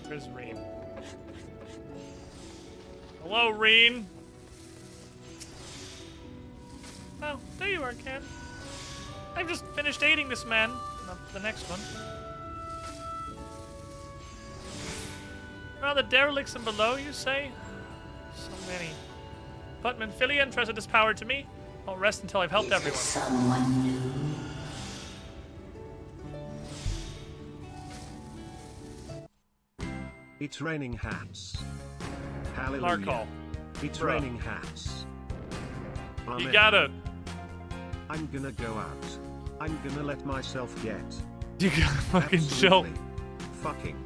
[SPEAKER 4] Where's Reen? Hello, Reen. Oh, there you are, Ken. I've just finished aiding this man. Not the next one. Rather derelicts and below, you say? So many. But Manphilian entrusted this power to me. I'll rest until I've helped everyone.
[SPEAKER 19] Someone new.
[SPEAKER 2] It's raining hats. Hallelujah.
[SPEAKER 4] Markall.
[SPEAKER 2] It's
[SPEAKER 4] Bruh.
[SPEAKER 2] raining hats.
[SPEAKER 4] You
[SPEAKER 2] Amen.
[SPEAKER 4] gotta.
[SPEAKER 2] I'm gonna go out. I'm gonna let myself get.
[SPEAKER 4] You gotta fucking chill.
[SPEAKER 2] Absolutely. Fucking.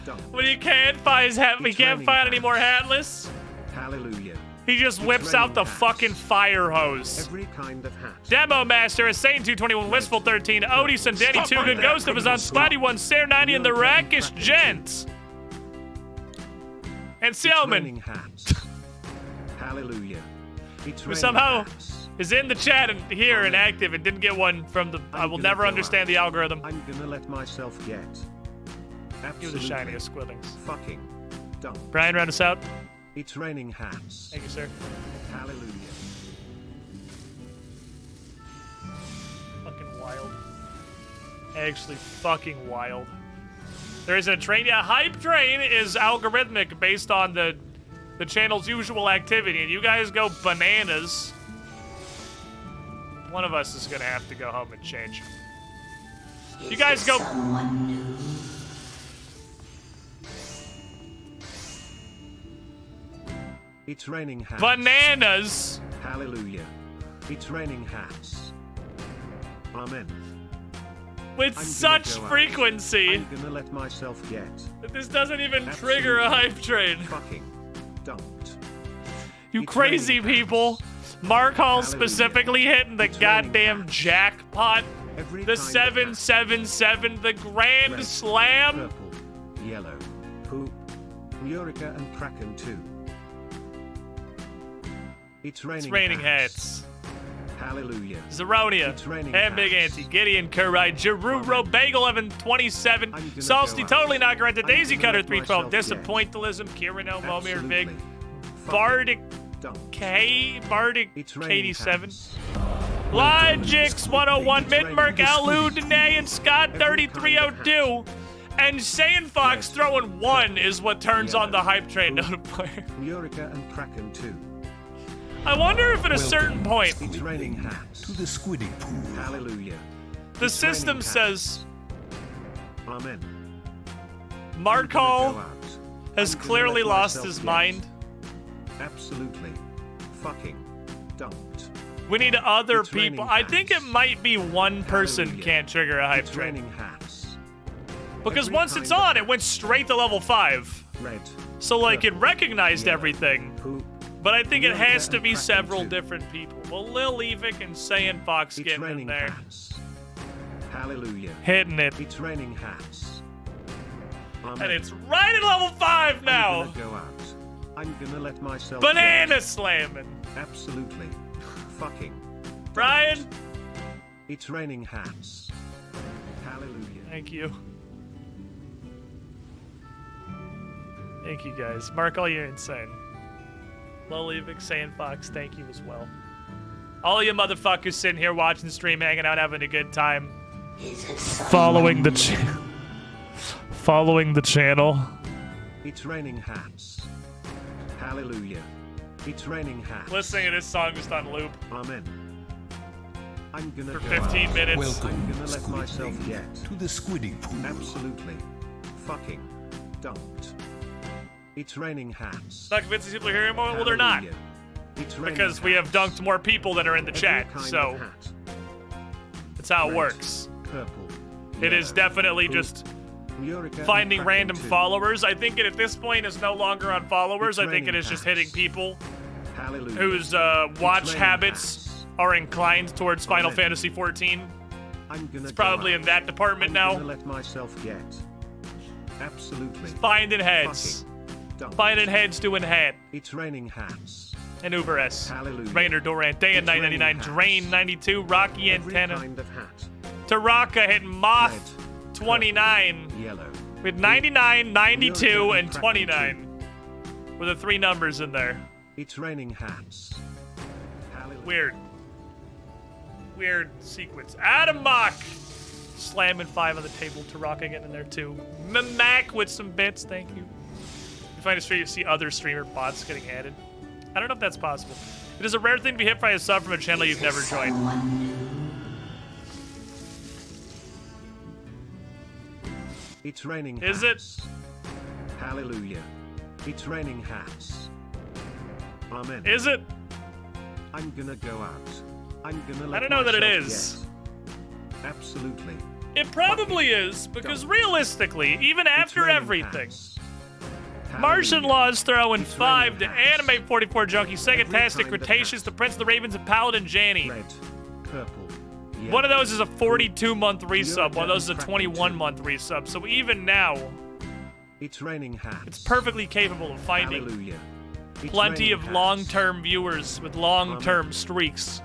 [SPEAKER 2] Dumb.
[SPEAKER 4] When he can't find his hat, we
[SPEAKER 2] It's
[SPEAKER 4] can't
[SPEAKER 2] raining
[SPEAKER 4] find any
[SPEAKER 2] hats.
[SPEAKER 4] more hatless.
[SPEAKER 2] Hallelujah.
[SPEAKER 4] He just
[SPEAKER 2] It's
[SPEAKER 4] whips out
[SPEAKER 2] raining
[SPEAKER 4] the
[SPEAKER 2] hats.
[SPEAKER 4] fucking fire hose.
[SPEAKER 2] Every kind of hat.
[SPEAKER 4] Demo Master, Insane 221, Wistful 13, Odie, and Danny 2, Good Ghost of his on Splatty 1, Sarah 90, and the Rakish Gent. And
[SPEAKER 2] It's
[SPEAKER 4] Sealman,
[SPEAKER 2] raining hats. Hallelujah. It's
[SPEAKER 4] who
[SPEAKER 2] raining
[SPEAKER 4] somehow
[SPEAKER 2] hats.
[SPEAKER 4] is in the chat and here and active and didn't get one from the. I will
[SPEAKER 2] gonna
[SPEAKER 4] never
[SPEAKER 2] go
[SPEAKER 4] understand
[SPEAKER 2] out.
[SPEAKER 4] the algorithm.
[SPEAKER 2] I'm gonna let myself get.
[SPEAKER 4] You're
[SPEAKER 2] Absolutely.
[SPEAKER 4] the shiniest Squidlings.
[SPEAKER 2] Fucking. Dumb.
[SPEAKER 4] Brian, round us out.
[SPEAKER 2] It's raining hats.
[SPEAKER 4] Thank you, sir.
[SPEAKER 2] Hallelujah.
[SPEAKER 4] Fucking wild. Actually, fucking wild. There isn't a train yet. Hype Train is algorithmic based on the channel's usual activity, and you guys go bananas. One of us is gonna have to go home and change. You guys go.
[SPEAKER 19] Someone new.
[SPEAKER 2] It's raining hats.
[SPEAKER 4] Bananas!
[SPEAKER 2] Hallelujah. It's raining hats. Amen.
[SPEAKER 4] With
[SPEAKER 2] I'm gonna
[SPEAKER 4] such
[SPEAKER 2] go out.
[SPEAKER 4] frequency
[SPEAKER 2] I'm gonna let myself get.
[SPEAKER 4] that this doesn't even
[SPEAKER 2] Absolutely.
[SPEAKER 4] trigger a hype train.
[SPEAKER 2] Fucking. Don't.
[SPEAKER 4] You
[SPEAKER 2] It's
[SPEAKER 4] crazy
[SPEAKER 2] raining
[SPEAKER 4] people. Mark Hall
[SPEAKER 2] Hallelujah.
[SPEAKER 4] specifically hitting the
[SPEAKER 2] It's raining
[SPEAKER 4] goddamn
[SPEAKER 2] hats.
[SPEAKER 4] jackpot.
[SPEAKER 2] Every
[SPEAKER 4] The
[SPEAKER 2] kind of hat.
[SPEAKER 4] 777, the Grand
[SPEAKER 2] Red,
[SPEAKER 4] Slam.
[SPEAKER 2] Purple, yellow, poop, Eureka and Kraken too. It's raining,
[SPEAKER 4] It's raining hats.
[SPEAKER 2] Hallelujah.
[SPEAKER 4] Zeronia,
[SPEAKER 2] It's raining
[SPEAKER 4] and Big
[SPEAKER 2] hats.
[SPEAKER 4] Auntie, Gideon Kurite, Jeruro, Bagel Evan 27,
[SPEAKER 2] I'm gonna
[SPEAKER 4] Salsty,
[SPEAKER 2] go out.
[SPEAKER 4] Totally Not Granted,
[SPEAKER 2] I'm
[SPEAKER 4] Daisy
[SPEAKER 2] gonna
[SPEAKER 4] Cutter
[SPEAKER 2] let
[SPEAKER 4] 312,
[SPEAKER 2] myself
[SPEAKER 4] Disappointalism, Kirino, Momir,
[SPEAKER 2] Absolutely.
[SPEAKER 4] Vig,
[SPEAKER 2] Fucking
[SPEAKER 4] Bardic
[SPEAKER 2] don't.
[SPEAKER 4] K, Bardic
[SPEAKER 2] It's raining
[SPEAKER 4] 87,
[SPEAKER 2] hats.
[SPEAKER 4] Logix 101,
[SPEAKER 2] It's raining
[SPEAKER 4] Midmerk,
[SPEAKER 2] hats.
[SPEAKER 4] Alu, Danae, and Scott
[SPEAKER 2] Every
[SPEAKER 4] 3302. And Saiyan Fox
[SPEAKER 2] Red,
[SPEAKER 4] throwing 1 is what turns on the
[SPEAKER 2] yellow,
[SPEAKER 4] hype train
[SPEAKER 2] poop,
[SPEAKER 4] notifier.
[SPEAKER 2] Eureka and Kraken too.
[SPEAKER 4] I wonder if at a certain point
[SPEAKER 2] It's raining hats.
[SPEAKER 1] To the Squiddy Pool.
[SPEAKER 2] Hallelujah.
[SPEAKER 4] the
[SPEAKER 2] It's
[SPEAKER 4] system
[SPEAKER 2] raining
[SPEAKER 4] says
[SPEAKER 2] Amen.
[SPEAKER 4] Mark
[SPEAKER 2] I'm gonna
[SPEAKER 4] Hall
[SPEAKER 2] go out.
[SPEAKER 4] has
[SPEAKER 2] I'm gonna
[SPEAKER 4] clearly
[SPEAKER 2] let
[SPEAKER 4] lost
[SPEAKER 2] myself
[SPEAKER 4] his
[SPEAKER 2] get.
[SPEAKER 4] mind.
[SPEAKER 2] Absolutely. Fucking. Don't.
[SPEAKER 4] We need other
[SPEAKER 2] It's raining
[SPEAKER 4] people. I think it
[SPEAKER 2] hats.
[SPEAKER 4] might be one person
[SPEAKER 2] Hallelujah.
[SPEAKER 4] can't trigger a hype
[SPEAKER 2] It's
[SPEAKER 4] train.
[SPEAKER 2] raining hats.
[SPEAKER 4] Because
[SPEAKER 2] Every
[SPEAKER 4] once it's
[SPEAKER 2] kind of
[SPEAKER 4] on, it
[SPEAKER 2] hat.
[SPEAKER 4] went straight to level 5.
[SPEAKER 2] Red.
[SPEAKER 4] So, like, it
[SPEAKER 2] Purple,
[SPEAKER 4] recognized
[SPEAKER 2] yellow,
[SPEAKER 4] everything.
[SPEAKER 2] poop,
[SPEAKER 4] But I think it
[SPEAKER 2] Eureka
[SPEAKER 4] has to
[SPEAKER 2] and
[SPEAKER 4] be
[SPEAKER 2] Kraken
[SPEAKER 4] several
[SPEAKER 2] too.
[SPEAKER 4] different people. Well, Lil Evic and Saiyan Fox
[SPEAKER 2] It's
[SPEAKER 4] getting in
[SPEAKER 2] raining
[SPEAKER 4] there.
[SPEAKER 2] hats. Hallelujah.
[SPEAKER 4] Hitting it.
[SPEAKER 2] It's raining hats. Amen.
[SPEAKER 4] And it's right at level 5 now.
[SPEAKER 2] I'm gonna go out. I'm gonna let myself
[SPEAKER 4] Banana
[SPEAKER 2] get.
[SPEAKER 4] slamming.
[SPEAKER 2] Absolutely. Fucking.
[SPEAKER 4] Brian,
[SPEAKER 2] It's raining hats. Hallelujah.
[SPEAKER 4] thank you. Thank you, guys. Mark, all you're insane. Lil Evic, Saiyan Fox, thank you as well. All you motherfuckers sitting here watching the stream, hanging out, having a good time. Following the following the channel.
[SPEAKER 2] It's raining hats. Hallelujah. It's raining hats.
[SPEAKER 4] Listening to this song just on loop.
[SPEAKER 2] Amen. I'm gonna
[SPEAKER 4] For
[SPEAKER 2] go
[SPEAKER 4] 15
[SPEAKER 2] out.
[SPEAKER 4] minutes.
[SPEAKER 1] Welcome,
[SPEAKER 2] I'm gonna let myself
[SPEAKER 1] Squidling,
[SPEAKER 2] get.
[SPEAKER 1] to the Squiddy Pool.
[SPEAKER 2] Absolutely. Fucking. Don't. It's raining hats.
[SPEAKER 4] Not convinced these people are here anymore? Well, they're not.
[SPEAKER 2] Hallelujah. It's raining
[SPEAKER 4] Because we have
[SPEAKER 2] hats.
[SPEAKER 4] dunked more people than are in the
[SPEAKER 2] Every
[SPEAKER 4] chat,
[SPEAKER 2] kind
[SPEAKER 4] so
[SPEAKER 2] of hat.
[SPEAKER 4] that's how it
[SPEAKER 2] Red,
[SPEAKER 4] works.
[SPEAKER 2] Purple.
[SPEAKER 4] It is
[SPEAKER 2] yellow,
[SPEAKER 4] definitely
[SPEAKER 2] poop,
[SPEAKER 4] just finding random followers. I think it at this point is no longer on followers. I think it is just hitting people whose watch habits are inclined towards Final Fantasy XIV. It's probably in that department now.
[SPEAKER 2] Let myself get. Absolutely.
[SPEAKER 4] Finding heads. Finding heads doing hat.
[SPEAKER 2] It's raining hats.
[SPEAKER 4] And Uber S.
[SPEAKER 2] Hallelujah.
[SPEAKER 4] Rainer Durant, Day and Night 99, Drain 92, Rocky Antenna.
[SPEAKER 2] Kind of hat.
[SPEAKER 4] Taraka hitting Moth 29.
[SPEAKER 2] Yellow.
[SPEAKER 4] With 99, 92, and 29. With the 3 numbers in there.
[SPEAKER 2] It's raining hats. Hallelujah.
[SPEAKER 4] Weird. Weird sequence. Adamok! Slamming 5 on the table. Taraka getting in there too. Mac with some bits, thank you. You find a stream, you see other streamer bots getting added. I don't know if that's possible. It is a rare thing to be hit by a sub from a channel you've never joined.
[SPEAKER 2] It's raining
[SPEAKER 4] hats. Is it?
[SPEAKER 2] Hallelujah. It's raining hats. Amen.
[SPEAKER 4] Is it?
[SPEAKER 2] I'm gonna go out. I'm gonna let
[SPEAKER 4] I don't know that it
[SPEAKER 2] myself
[SPEAKER 4] is.
[SPEAKER 2] Get. Absolutely.
[SPEAKER 4] It probably is, because realistically, even after everything, Martian Law is throwing 5 to Anime 44 Junkie, Segatastic, Cretaceous, The Prince of the Ravens, and Paladin Janny.
[SPEAKER 2] Red, purple, yellow.
[SPEAKER 4] One of those is a 42-month resub, one of those is a 21-month resub. So even now,
[SPEAKER 2] it's raining hats.
[SPEAKER 4] It's perfectly capable of finding plenty of long-term viewers with long-term streaks.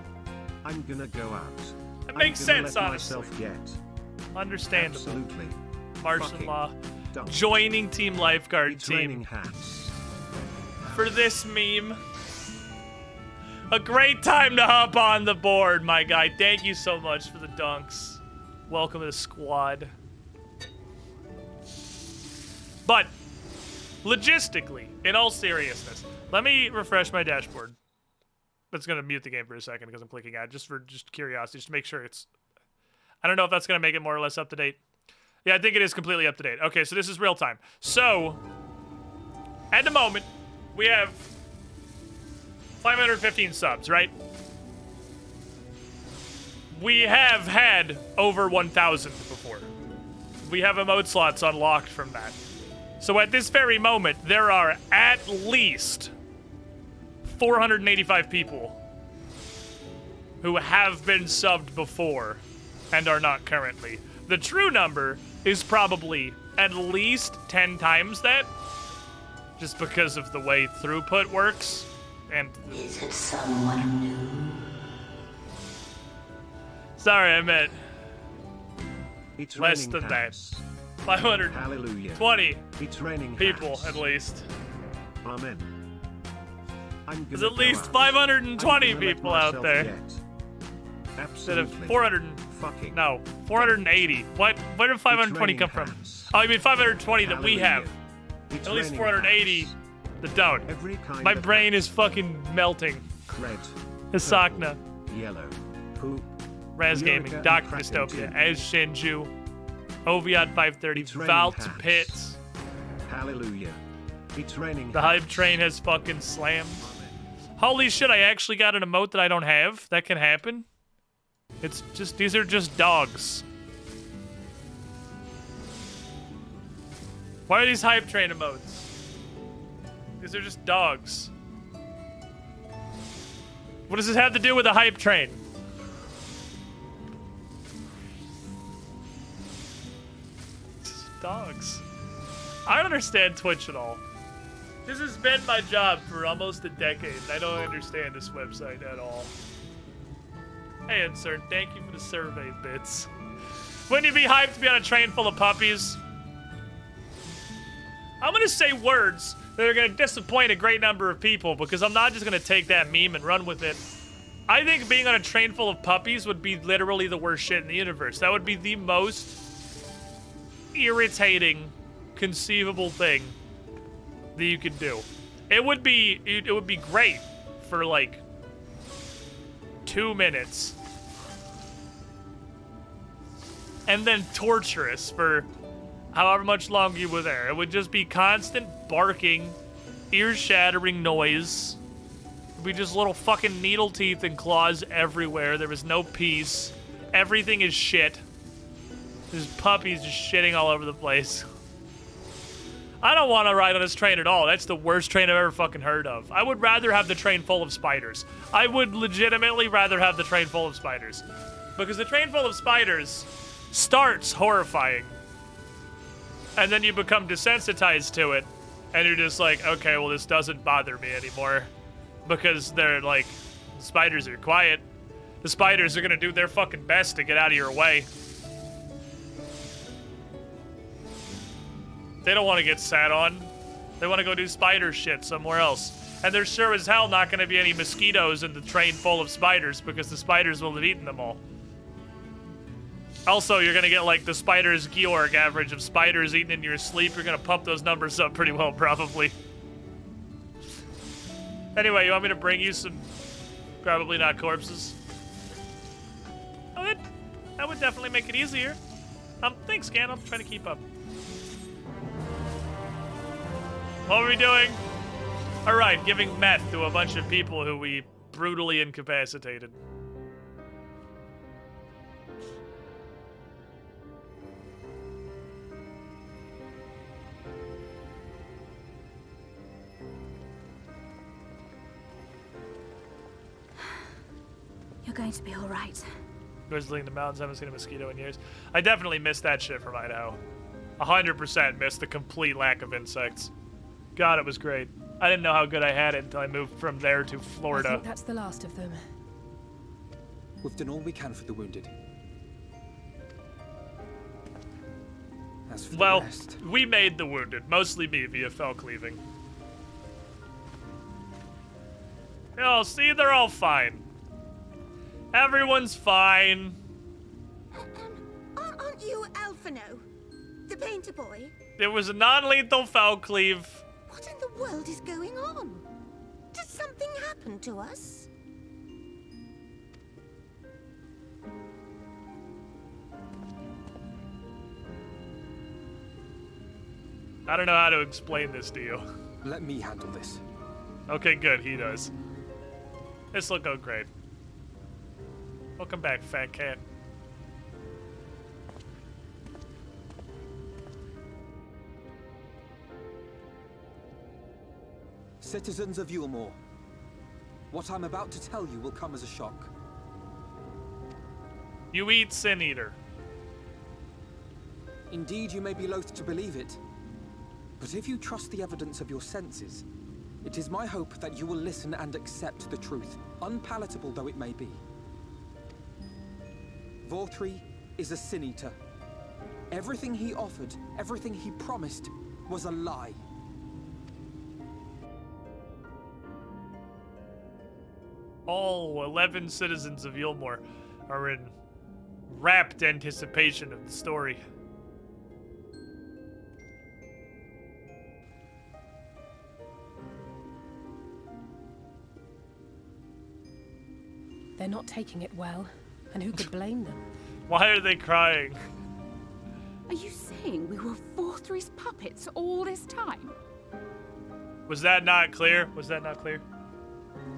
[SPEAKER 2] I'm gonna go out.
[SPEAKER 4] That makes sense,
[SPEAKER 2] let
[SPEAKER 4] honestly.
[SPEAKER 2] Myself get.
[SPEAKER 4] Understandable.
[SPEAKER 2] Absolutely.
[SPEAKER 4] Martian Law joining Team Lifeguard
[SPEAKER 2] it's
[SPEAKER 4] team.
[SPEAKER 2] Raining hats.
[SPEAKER 4] For this meme. A great time to hop on the board, my guy. Thank you so much for the dunks. Welcome to the squad. But, logistically, in all seriousness, let me refresh my dashboard. That's going to mute the game for a second because I'm clicking out, just for curiosity, just to make sure it's... I don't know if that's going to make it more or less up to date. Yeah, I think it is completely up to date. Okay, so this is real time. So, at the moment, we have 515 subs, right? We have had over 1,000 before. We have emote slots unlocked from that. So at this very moment, there are at least 485 people who have been subbed before and are not currently. The true number is probably at least 10 times that, just because of the way throughput works. And
[SPEAKER 19] is it someone new?
[SPEAKER 4] Sorry, I meant
[SPEAKER 2] it's
[SPEAKER 4] less than that. 520
[SPEAKER 2] it's raining
[SPEAKER 4] people
[SPEAKER 2] hats.
[SPEAKER 4] at least.
[SPEAKER 2] Amen.
[SPEAKER 4] There's at least 520 people out there. Instead of 480. What? Where did 520 come from? Oh, you mean 520 that we have. At least 480 that don't. My brain is fucking melting.
[SPEAKER 2] Red.
[SPEAKER 4] Hisakna.
[SPEAKER 2] Yellow. Poop.
[SPEAKER 4] Raz Gaming. Dr. Dystopia. As Shinju. Oviad 530. Valt Pits.
[SPEAKER 2] Hallelujah. It's raining.
[SPEAKER 4] The hype train has fucking slammed. Holy shit, I actually got an emote that I don't have. That can happen. It's just, these are just dogs. Why are these hype train emotes? These are just dogs. What does this have to do with the hype train? Just dogs. I don't understand Twitch at all. This has been my job for almost a decade, and I don't understand this website at all. Hey, Insert, thank you for the survey bits. Wouldn't you be hyped to be on a train full of puppies? I'm gonna say words that are gonna disappoint a great number of people because I'm not just gonna take that meme and run with it. I think being on a train full of puppies would be literally the worst shit in the universe. That would be the most irritating, conceivable thing that you could do. It would be great for like 2 minutes. And then torturous for however much longer you were there. It would just be constant barking, ear-shattering noise. It would be just little fucking needle teeth and claws everywhere. There was no peace. Everything is shit. There's puppies just shitting all over the place. I don't want to ride on this train at all. That's the worst train I've ever fucking heard of. I would rather have the train full of spiders. I would legitimately rather have the train full of spiders. Because the train full of spiders starts horrifying. And then you become desensitized to it. And you're just like, okay, well, this doesn't bother me anymore. Because they're like, the spiders are quiet. The spiders are gonna do their fucking best to get out of your way. They don't want to get sat on. They want to go do spider shit somewhere else. And there's sure as hell not going to be any mosquitoes in the train full of spiders because the spiders will have eaten them all. Also, you're going to get like the spiders Georg average of spiders eaten in your sleep. You're going to pump those numbers up pretty well, probably. Anyway, you want me to bring you some probably not corpses? Oh, that would definitely make it easier. Thanks, Gan. I'm trying to keep up. What are we doing? Alright, giving meth to a bunch of people who we brutally incapacitated.
[SPEAKER 18] You're going to be alright.
[SPEAKER 4] Grizzly in the mountains, haven't seen a mosquito in years. I definitely missed that shit from Idaho. 100% missed the complete lack of insects. God, it was great. I didn't know how good I had it until I moved from there to Florida.
[SPEAKER 7] I think that's the last of them.
[SPEAKER 8] We've done all we can for the wounded. As for the rest,
[SPEAKER 4] we made the wounded. Mostly me via fell cleaving. Oh, see, they're all fine. Everyone's fine.
[SPEAKER 20] Aren't you Alphino? The painter boy?
[SPEAKER 4] It was a non-lethal foul cleave.
[SPEAKER 20] What in the world is going on? Did something happen to us?
[SPEAKER 4] I don't know how to explain this to you.
[SPEAKER 8] let me handle this.
[SPEAKER 4] Okay, good. He does. This will go great. Welcome back, fat cat.
[SPEAKER 8] Citizens of Yulmore, what I'm about to tell you will come as a shock.
[SPEAKER 4] You eat Sin Eater.
[SPEAKER 8] Indeed, you may be loath to believe it. But if you trust the evidence of your senses, it is my hope that you will listen and accept the truth, unpalatable though it may be. Vortri is a Sin Eater. Everything he offered, everything he promised, was a lie.
[SPEAKER 4] All 11 citizens of Yulmore are in rapt anticipation of the story.
[SPEAKER 7] They're not taking it well, and who could blame them?
[SPEAKER 4] Why are they crying?
[SPEAKER 21] Are you saying we were Vorthri's puppets all this time?
[SPEAKER 4] Was that not clear? Was that not clear?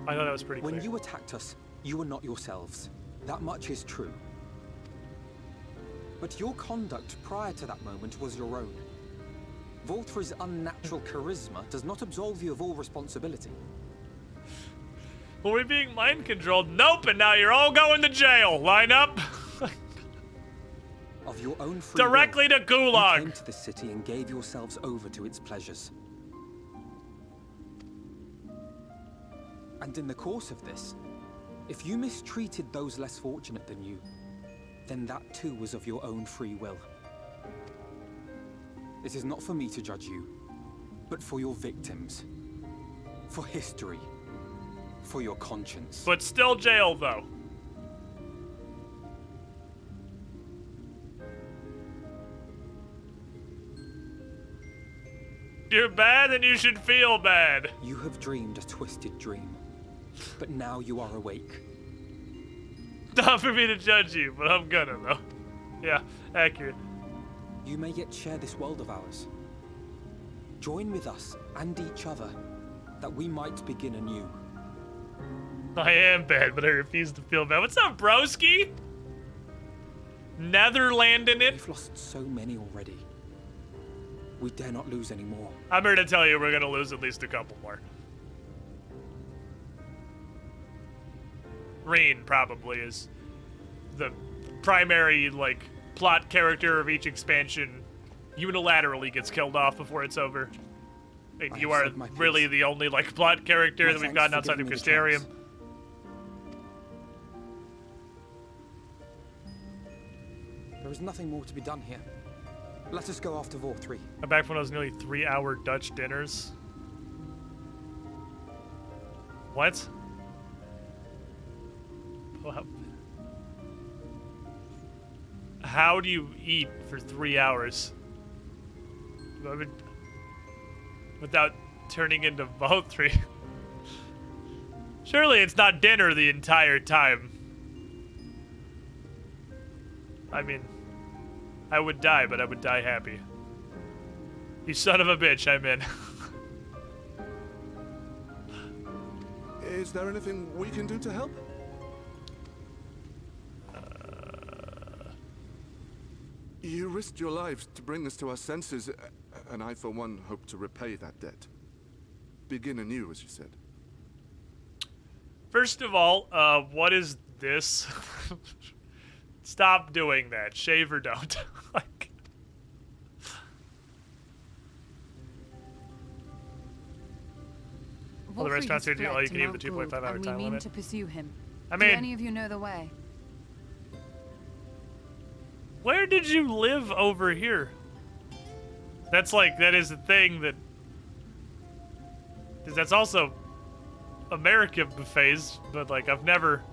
[SPEAKER 4] I thought that was pretty clear.
[SPEAKER 8] When you attacked us, you were not yourselves. That much is true. But your conduct prior to that moment was your own. Vorthri's unnatural charisma does not absolve you of all responsibility.
[SPEAKER 4] Were we being mind controlled? Nope, and now you're all going to jail. Line up.
[SPEAKER 8] Of your own free
[SPEAKER 4] directly
[SPEAKER 8] will,
[SPEAKER 4] to Gulag.
[SPEAKER 8] You came to this city and gave yourselves over to its pleasures. And in the course of this, if you mistreated those less fortunate than you, then that too was of your own free will. It is not for me to judge you, but for your victims, for history, for your conscience.
[SPEAKER 4] But still jail, though. You're bad and you should feel bad.
[SPEAKER 8] You have dreamed a twisted dream, but now you are awake.
[SPEAKER 4] Not for me to judge you, but I'm gonna, though. Yeah, accurate.
[SPEAKER 8] You may yet share this world of ours. Join with us and each other, that we might begin anew.
[SPEAKER 4] I am bad, but I refuse to feel bad. What's up, broski? Netherland in it.
[SPEAKER 8] We've lost so many already. We dare not lose any more.
[SPEAKER 4] I'm here to tell you we're gonna lose at least a couple more. Reen probably is the primary, like, plot character of each expansion. Unilaterally gets killed off before it's over. And you are really the only, like, plot character that we've gotten outside of Crystarium.
[SPEAKER 8] There is nothing more to be done here. Let us go after Vor 3.
[SPEAKER 4] I'm back from those nearly 3-hour Dutch dinners. What? How do you eat for 3 hours? Without turning into Vor 3? Surely it's not dinner the entire time. I mean, I would die, but I would die happy. You son of a bitch, I'm in.
[SPEAKER 5] Is there anything we can do to help? You risked your lives to bring us to our senses, and I, for one, hope to repay that debt. Begin anew, as you said.
[SPEAKER 4] First of all, what is this? Stop doing that. Shave or don't. Like... Well, the restaurants here do all you can eat with the 2.5 hour time limit.
[SPEAKER 11] To pursue him.
[SPEAKER 4] I mean,
[SPEAKER 11] do any of you know the way?
[SPEAKER 4] Where did you live over here? That's like, that is a thing that... That's also American buffets, but like, I've never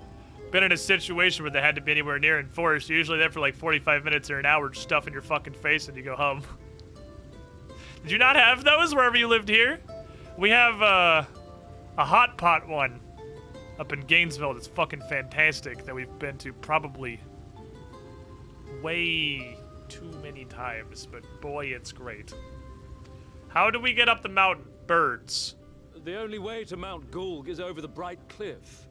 [SPEAKER 4] been in a situation where they had to be anywhere near enforced. You're usually there for like 45 minutes or an hour, just stuffing your fucking face and you go home. Did you not have those wherever you lived here? We have a hot pot one up in Gainesville that's fucking fantastic that we've been to probably way too many times, but boy, it's great. How do we get up the mountain? Birds.
[SPEAKER 22] The only way to Mount Gulg is over the Bright Cliff.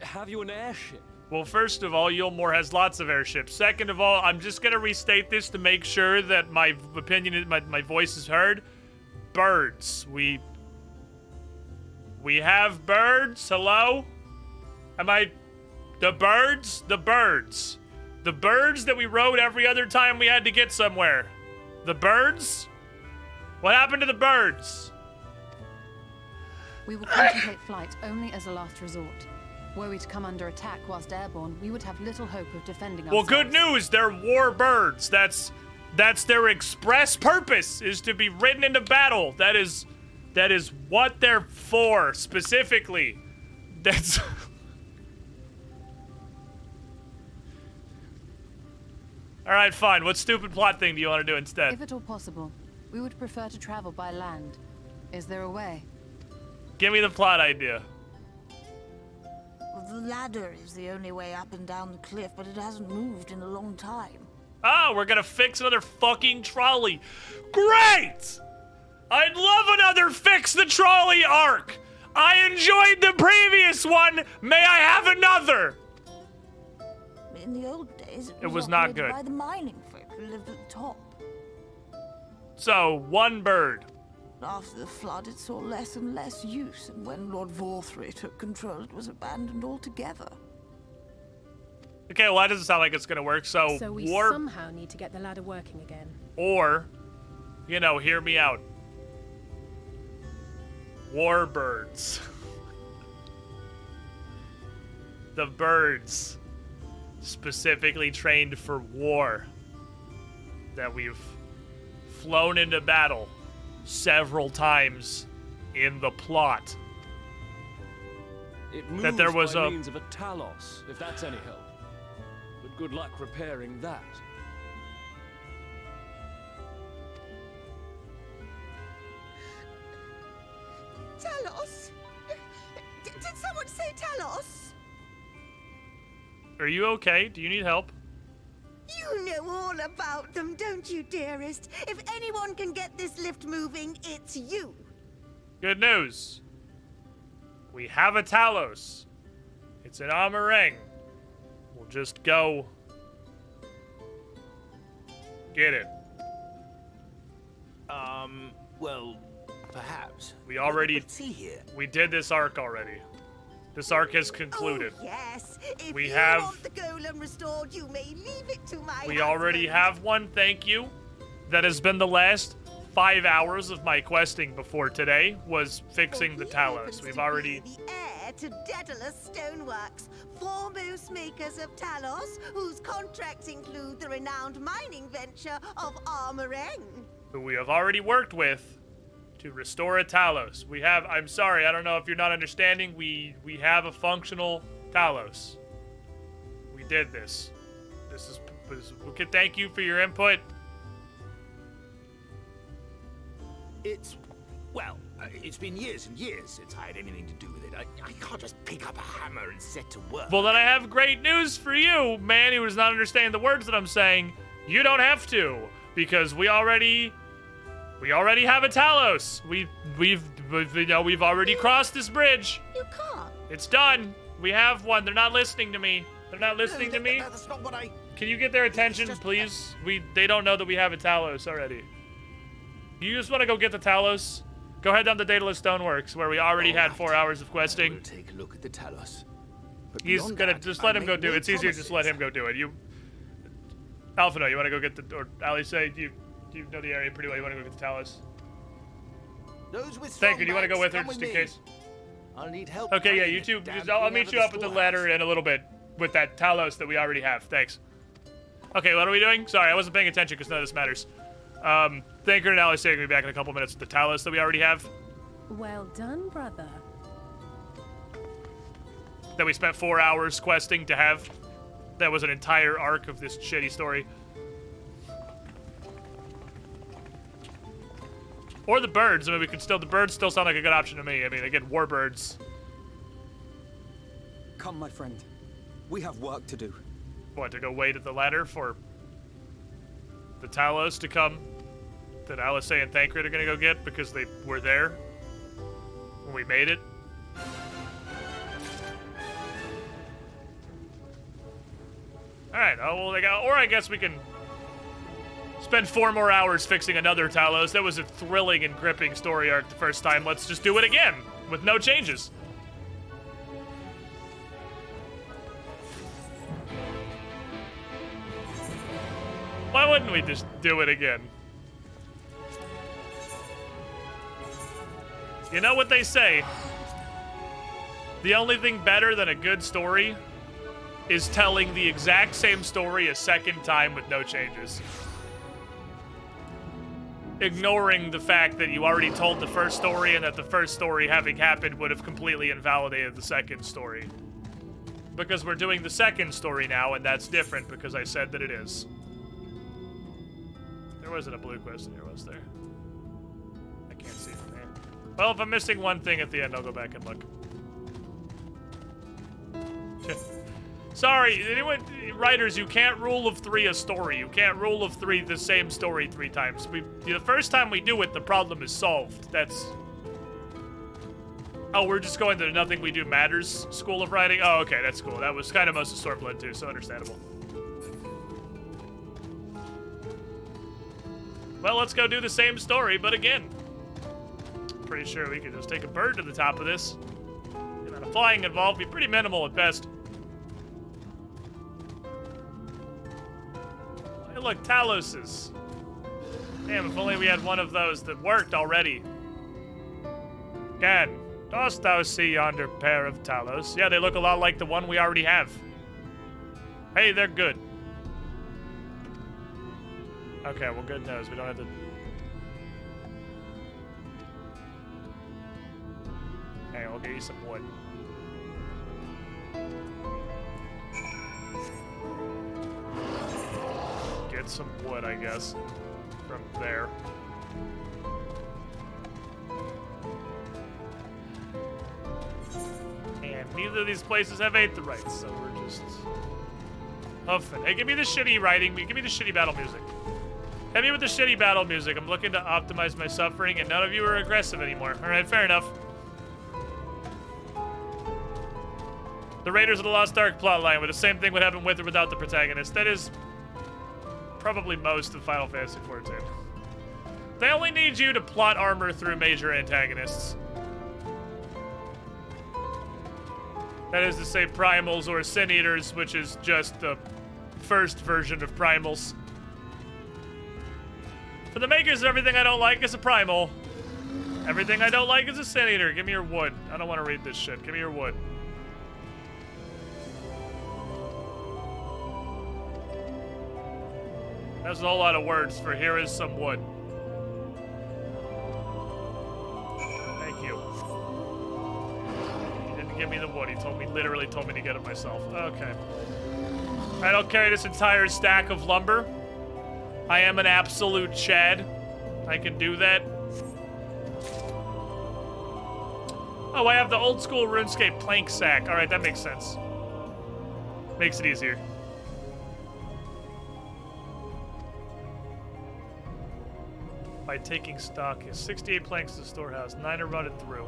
[SPEAKER 22] Have you an airship?
[SPEAKER 4] Well, first of all, Yulmore has lots of airships. Second of all, I'm just gonna restate this to make sure that my opinion, my voice is heard. Birds. We have birds. Hello? Am I... The birds? The birds. The birds that we rode every other time we had to get somewhere. The birds? What happened to the birds?
[SPEAKER 11] We will contemplate flight only as a last resort. Were we to come under attack whilst airborne, we would have little hope of defending ourselves.
[SPEAKER 4] Well, good news, they're war birds. That's their express purpose, is to be ridden into battle. That is what they're for, specifically. That's... Alright, fine. What stupid plot thing do you want to do instead?
[SPEAKER 11] If at all possible, we would prefer to travel by land. Is there a way?
[SPEAKER 4] Give me the plot idea.
[SPEAKER 23] Well, the ladder is the only way up and down the cliff, but it hasn't moved in a long time.
[SPEAKER 4] Oh, we're gonna fix another fucking trolley. Great! I'd love another fix the trolley arc. I enjoyed the previous one. May I have another?
[SPEAKER 23] In the old days,
[SPEAKER 4] it was not good.
[SPEAKER 23] By the mining folk who lived at the top.
[SPEAKER 4] So, one bird.
[SPEAKER 23] After the flood, it saw less and less use, and when Lord Vor 3 took control, it was abandoned altogether.
[SPEAKER 4] Okay, well, that doesn't sound like it's gonna work, so
[SPEAKER 7] we somehow need to get the ladder working again.
[SPEAKER 4] Or, you know, hear me out. Warbirds. The birds specifically trained for war that we've flown into battle several times in the plot.
[SPEAKER 22] It moves
[SPEAKER 4] that there was
[SPEAKER 22] by means of a Talos, if that's any help. But good luck repairing that.
[SPEAKER 20] Talos? Did someone say Talos?
[SPEAKER 4] Are you okay? Do you need help?
[SPEAKER 20] You know all about them, don't you, dearest? If anyone can get this lift moving, it's you.
[SPEAKER 4] Good news. We have a Talos. It's an Amarang. We'll just go Get it.
[SPEAKER 6] Well, perhaps.
[SPEAKER 4] We already...
[SPEAKER 6] Let's see here.
[SPEAKER 4] We did this arc already. This arc has concluded.
[SPEAKER 20] Oh, yes. If
[SPEAKER 4] We
[SPEAKER 20] you
[SPEAKER 4] have...
[SPEAKER 20] want the golem restored, you may leave it to my
[SPEAKER 4] We already have one, thank you. That has been the last 5 hours of my questing before today, was fixing the Talos. We've already...
[SPEAKER 20] The heir to Daedalus Stoneworks, foremost makers of Talos, whose contracts include the renowned mining venture of Armoreng.
[SPEAKER 4] Who we have already worked with to restore a Talos. We have... I'm sorry, I don't know if you're not understanding. We have a functional Talos. We did this. This is... Okay, thank you for your input.
[SPEAKER 6] Well, it's been years and years since I had anything to do with it. I can't just pick up a hammer and set to work.
[SPEAKER 4] Well, then I have great news for you, man who does not understand the words that I'm saying. You don't have to, because we already have a Talos. We've already crossed this bridge.
[SPEAKER 20] You can't.
[SPEAKER 4] It's done. We have one. They're not listening to me. They're not listening to me.
[SPEAKER 6] That's not what I...
[SPEAKER 4] Can you get their attention, please? They don't know that we have a Talos already. You just want to go get the Talos? Go head down to Daedalus Stoneworks, where we already had 4 hours of questing.
[SPEAKER 6] We'll take a look at the Talos. But
[SPEAKER 4] He's
[SPEAKER 6] beyond
[SPEAKER 4] gonna
[SPEAKER 6] that,
[SPEAKER 4] just
[SPEAKER 6] I
[SPEAKER 4] let him go
[SPEAKER 6] make
[SPEAKER 4] do it.
[SPEAKER 6] no
[SPEAKER 4] It's easier just let him go do it. You, Alphino, you want to go get the, or Ali say you know the area pretty well. You want to go get the Talos?
[SPEAKER 6] Those with
[SPEAKER 4] Thank you. Do you want to go with her
[SPEAKER 6] come
[SPEAKER 4] just
[SPEAKER 6] with
[SPEAKER 4] in
[SPEAKER 6] me.
[SPEAKER 4] case?
[SPEAKER 6] I'll need help.
[SPEAKER 4] Okay, yeah,
[SPEAKER 6] carrying
[SPEAKER 4] you
[SPEAKER 6] this
[SPEAKER 4] two.
[SPEAKER 6] damn
[SPEAKER 4] I'll
[SPEAKER 6] thing
[SPEAKER 4] meet
[SPEAKER 6] out
[SPEAKER 4] you
[SPEAKER 6] of
[SPEAKER 4] up at the
[SPEAKER 6] storehouse.
[SPEAKER 4] ladder in a little bit with that Talos that we already have. Thanks. Okay, what are we doing? Sorry, I wasn't paying attention because none of this matters. Thanker and Ali saying we'll be back in a couple minutes with the Talos that we already have.
[SPEAKER 7] Well done, brother.
[SPEAKER 4] That we spent 4 hours questing to have. That was an entire arc of this shitty story. Or the birds. I mean, we could still... The birds still sound like a good option to me. I mean, again, warbirds.
[SPEAKER 8] Come, my friend. We have work to do.
[SPEAKER 4] What, to go wait at the ladder for the Talos to come that Alice and Thancred are gonna go get because they were there when we made it? Alright, oh, well, they got... Or I guess we can spend 4 more hours fixing another Talos. That was a thrilling and gripping story arc the first time. Let's just do it again with no changes. Why wouldn't we just do it again? You know what they say? The only thing better than a good story is telling the exact same story a second time with no changes. Ignoring the fact that you already told the first story and that the first story having happened would have completely invalidated the second story. Because we're doing the second story now, and that's different because I said that it is. There wasn't a blue quest in here, was there? I can't see from here. Well, if I'm missing one thing at the end, I'll go back and look. Sorry, anyone, writers, you can't rule of 3 a story. You can't rule of 3 the same story 3 times. The first time we do it, the problem is solved. That's... Oh, we're just going to the Nothing We Do Matters School of Writing? Oh, okay, that's cool. That was kind of most of Stormblood, too, so understandable. Well, let's go do the same story, but again. Pretty sure we could just take a bird to the top of this. The amount of flying involved be pretty minimal at best. Hey, look, Taloses. Damn, if only we had one of those that worked already. Gan, dost thou see yonder pair of Talos? Yeah, they look a lot like the one we already have. Hey, they're good. Okay, well, good news. We don't have to... Hey, I'll get you some wood. Get some wood, I guess, from there. And neither of these places have aetherytes, so we're just huffing. Hey, give me the shitty writing. Give me the shitty battle music. Hit me with the shitty battle music. I'm looking to optimize my suffering, and none of you are aggressive anymore. All right, fair enough. The Raiders of the Lost Ark plotline, where the same thing would happen with or without the protagonist. That is probably most of Final Fantasy XIV. They only need you to plot armor through major antagonists. That is to say primals or sin eaters, which is just the first version of primals. For the makers of everything I don't like is a primal. Everything I don't like is a sin eater. Give me your wood. I don't want to read this shit. Give me your wood. That's a whole lot of words for here is some wood. Thank you. He didn't give me the wood. He literally told me to get it myself. Okay. I don't carry this entire stack of lumber. I am an absolute Chad. I can do that. Oh, I have the old school RuneScape plank sack. Alright, that makes sense. Makes it easier. By taking stock, 68 planks to the storehouse, 9 are rutted through.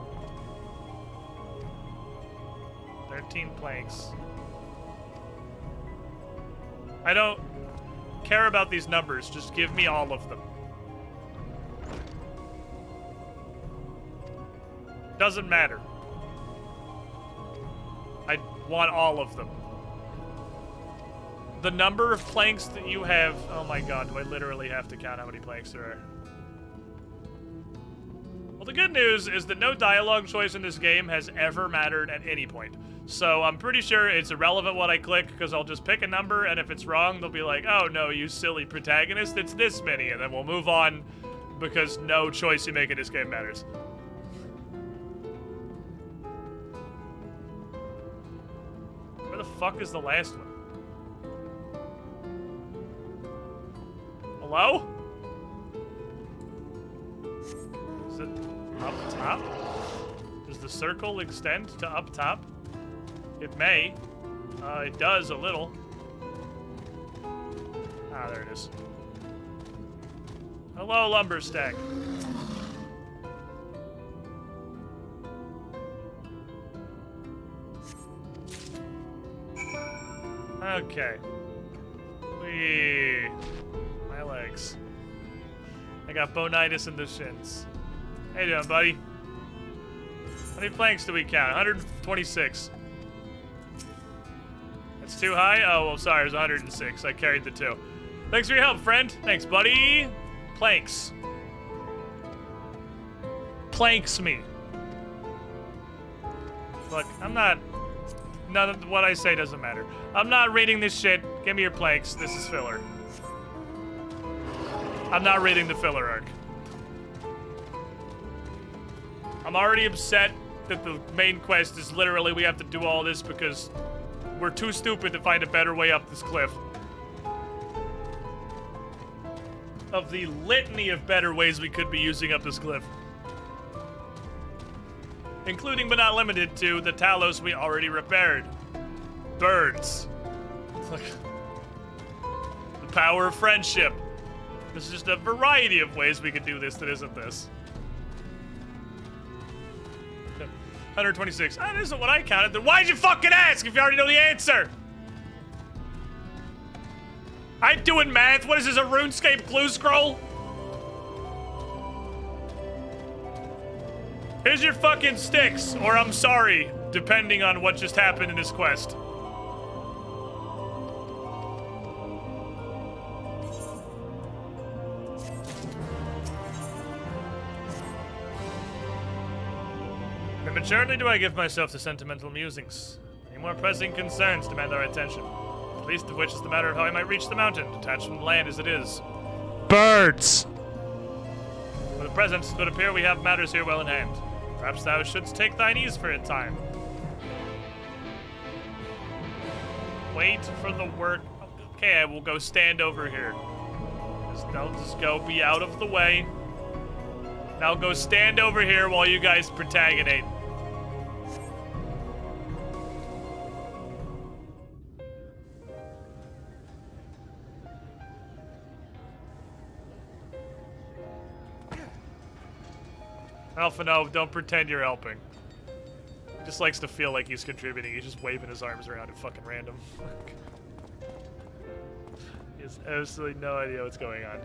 [SPEAKER 4] 13 planks. I don't care about these numbers, just give me all of them. Doesn't matter. I want all of them. The number of planks that you have... Oh my god, do I literally have to count how many planks there are? Well, the good news is that no dialogue choice in this game has ever mattered at any point. So I'm pretty sure it's irrelevant what I click, because I'll just pick a number, and if it's wrong, they'll be like, oh no, you silly protagonist, it's this many, and then we'll move on, because no choice you make in this game matters. Where the fuck is the last one? Hello? Is it up top? Does the circle extend to up top? It may. It does a little. Ah, there it is. Hello, lumber stack. Okay. Whee. My legs. I got bonitis in the shins. How you doing, buddy? How many planks do we count? 126. That's too high? Oh, well, sorry, it was 106. I carried the 2. Thanks for your help, friend. Thanks, buddy. Planks. Planks me. Look, I'm not... None of what I say doesn't matter. I'm not reading this shit. Give me your planks. This is filler. I'm not reading the filler arc. I'm already upset that the main quest is literally we have to do all this because we're too stupid to find a better way up this cliff. Of the litany of better ways we could be using up this cliff. Including but not limited to the Talos we already repaired. Birds. Look. The power of friendship. There's just a variety of ways we could do this that isn't this. 126. That isn't what I counted. Then why'd you fucking ask if you already know the answer? I'm doing math. What is this, a RuneScape clue scroll? Here's your fucking sticks, or I'm sorry, depending on what just happened in this quest. Prematurely do I give myself to sentimental musings. Any more pressing concerns demand our attention. The least of which is the matter of how I might reach the mountain, detached from the land as it is. Birds! For the present, it would appear we have matters here well in hand. Perhaps thou shouldst take thine ease for a time. Wait for the work. Okay, I will go stand over here. I'll just go be out of the way. Now go stand over here while you guys protagonate. Alpha, no, don't pretend you're helping. He just likes to feel like he's contributing. He's just waving his arms around at fucking random. He has absolutely no idea what's going on.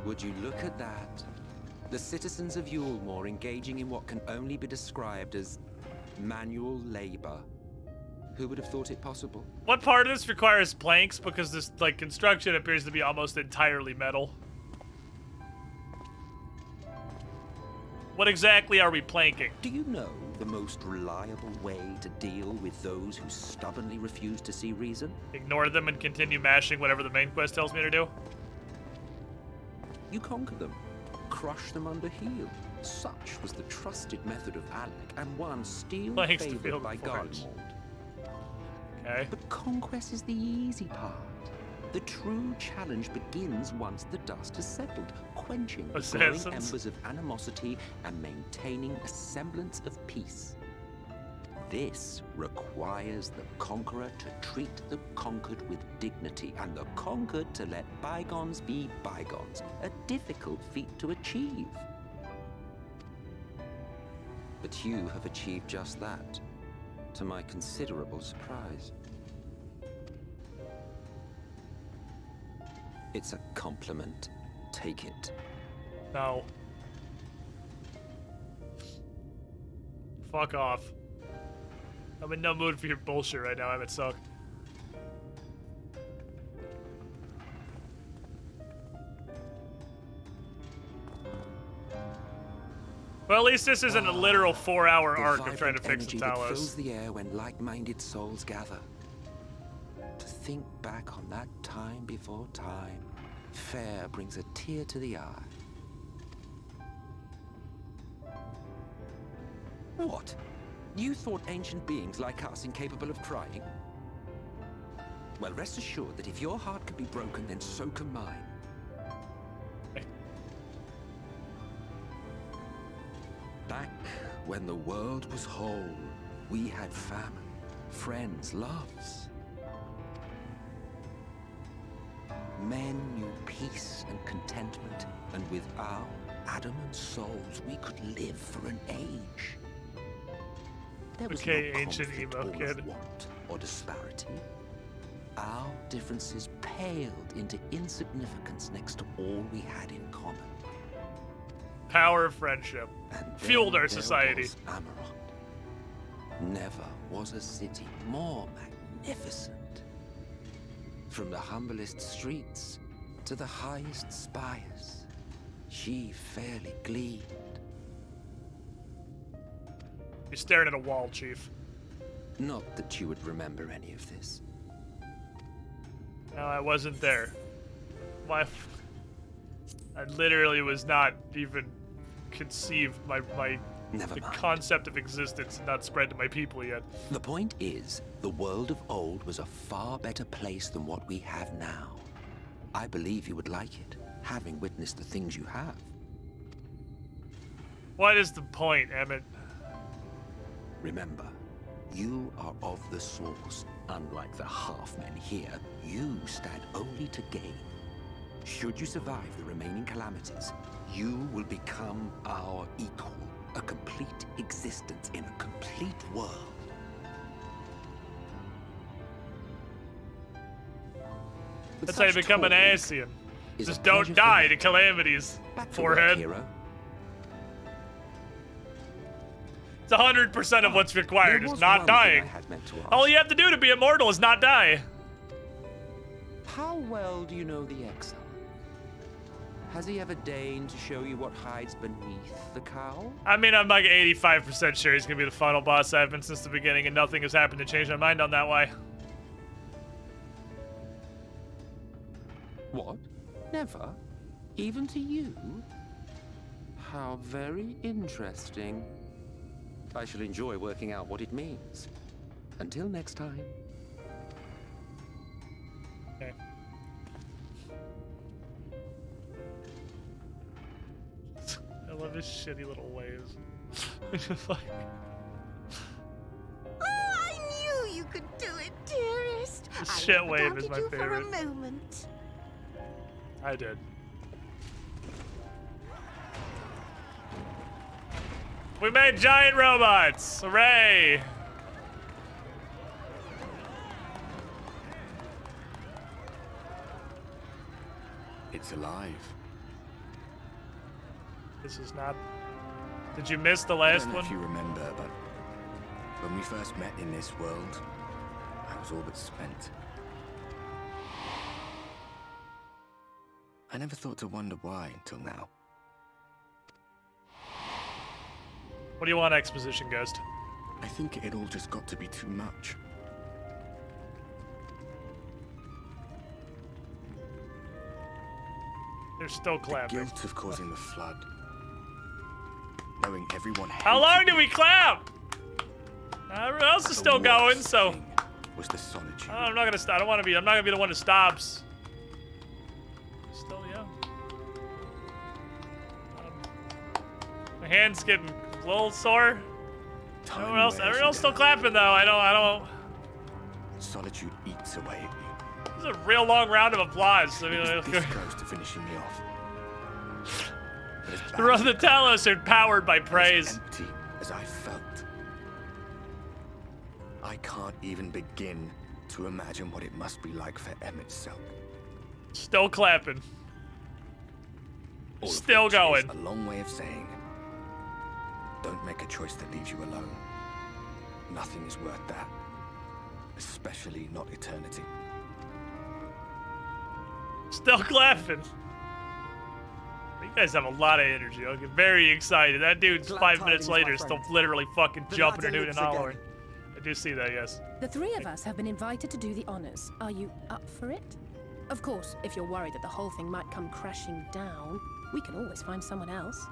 [SPEAKER 14] Would you look at that? The citizens of Yulemore engaging in what can only be described as manual labor. Who would have thought it possible?
[SPEAKER 4] What part of this requires planks? Because this, like, construction appears to be almost entirely metal. What exactly are we planking?
[SPEAKER 14] Do you know the most reliable way to deal with those who stubbornly refuse to see reason?
[SPEAKER 4] Ignore them and continue mashing whatever the main quest tells me to do?
[SPEAKER 14] You conquer them. Crush them under heel. Such was the trusted method of Alec, and one still favored by Garlemald.
[SPEAKER 4] Okay.
[SPEAKER 14] But conquest is the easy part. The true challenge begins once the dust has settled, quenching the glowing embers of animosity and maintaining a semblance of peace. This requires the conqueror to treat the conquered with dignity, and the conquered to let bygones be bygones, a difficult feat to achieve. But you have achieved just that, to my considerable surprise. It's a compliment. Take it.
[SPEAKER 4] No. Fuck off. I'm in no mood for your bullshit right now. I'm at suck. Well, at least this isn't a literal 4-hour arc of trying to fix the Talos.
[SPEAKER 14] Fills the air when like-minded souls gather. To think back on that time before time, fair brings a tear to the eye. What? You thought ancient beings like us incapable of crying? Well, rest assured that if your heart can be broken, then so can mine. Back when the world was whole, we had famine, friends, loves. Men knew peace and contentment, and with our adamant souls, we could live for an age. There was
[SPEAKER 4] okay,
[SPEAKER 14] no
[SPEAKER 4] ancient
[SPEAKER 14] conflict
[SPEAKER 4] emo
[SPEAKER 14] or
[SPEAKER 4] kid.
[SPEAKER 14] want or disparity. Our differences paled into insignificance next to all we had in common.
[SPEAKER 4] Power of friendship. Fueled our society.
[SPEAKER 14] Amarok. Never was a city more magnificent. From the humblest streets to the highest spires, she fairly gleamed.
[SPEAKER 4] You're staring at a wall, Chief.
[SPEAKER 14] Not that you would remember any of this.
[SPEAKER 4] No, I wasn't there. I literally was not even conceived. The concept of existence had not spread to my people yet.
[SPEAKER 14] The point is, the world of old was a far better place than what we have now. I believe you would like it, having witnessed the things you have.
[SPEAKER 4] What is the point, Emmett?
[SPEAKER 14] Remember, you are of the source. Unlike the half-men here, you stand only to gain. Should you survive the remaining calamities, you will become our equal. A complete existence in a complete world.
[SPEAKER 4] That's how you become an Asian. Just don't die to calamities, forehead. It's 100% of what's required is not dying. All you have to do to be immortal is not die.
[SPEAKER 14] How well do you know the exile? Has he ever deigned to show you what hides beneath the cowl?
[SPEAKER 4] I mean, I'm like 85% sure he's gonna be the final boss I've been since the beginning, and nothing has happened to change my mind on that. Why?
[SPEAKER 14] What? Never? Even to you? How very interesting. I shall enjoy working out what it means. Until next time.
[SPEAKER 4] Okay. I love his shitty little ways. It's just like...
[SPEAKER 20] Oh, I knew you could do it, dearest.
[SPEAKER 4] The shit wave is my
[SPEAKER 20] favorite. For a
[SPEAKER 4] favorite.
[SPEAKER 20] moment.
[SPEAKER 4] I did. We made giant robots! Hooray!
[SPEAKER 9] It's alive.
[SPEAKER 4] This is not... Did you miss the last
[SPEAKER 9] I don't know
[SPEAKER 4] one?
[SPEAKER 9] if you remember, but when we first met in this world, I was all but spent. I never thought to wonder why until now.
[SPEAKER 4] What do you want, exposition, Ghost?
[SPEAKER 9] I think it all just got to be too much.
[SPEAKER 4] They're still clapping.
[SPEAKER 9] The guilt of causing the flood. Knowing everyone hated
[SPEAKER 4] How long did we clap? Everyone else is still going, so
[SPEAKER 9] was the solitude.
[SPEAKER 4] I'm not gonna stop. I don't want to be. I'm not gonna be the one who stops. Still, yeah. My hand's getting a little sore. Everyone else still clapping though. I don't.
[SPEAKER 9] Solitude eats away at you.
[SPEAKER 4] This is a real long round of applause. I mean,
[SPEAKER 9] This close to finishing me off.
[SPEAKER 4] the Talos are powered by praise.
[SPEAKER 9] As empty as I felt. I can't even begin to imagine what it must be like for M itself.
[SPEAKER 4] Still clapping.
[SPEAKER 9] All of
[SPEAKER 4] Still
[SPEAKER 9] which
[SPEAKER 4] going.
[SPEAKER 9] is a long way of saying, don't make a choice that leaves you alone. Nothing is worth that. Especially not eternity.
[SPEAKER 4] Still clapping. You guys have a lot of energy. I get very excited. That dude's
[SPEAKER 8] Glad
[SPEAKER 4] 5 minutes
[SPEAKER 8] tidings,
[SPEAKER 4] later
[SPEAKER 8] my
[SPEAKER 4] still
[SPEAKER 8] friend.
[SPEAKER 4] literally fucking
[SPEAKER 8] The
[SPEAKER 4] jumping
[SPEAKER 8] ladder
[SPEAKER 4] and hooting and
[SPEAKER 8] lives
[SPEAKER 4] hollering.
[SPEAKER 8] again.
[SPEAKER 4] I do see that, yes.
[SPEAKER 7] The three of us have been invited to do the honors. Are you up for it? Of course, if you're worried that the whole thing might come crashing down, we can always find someone else.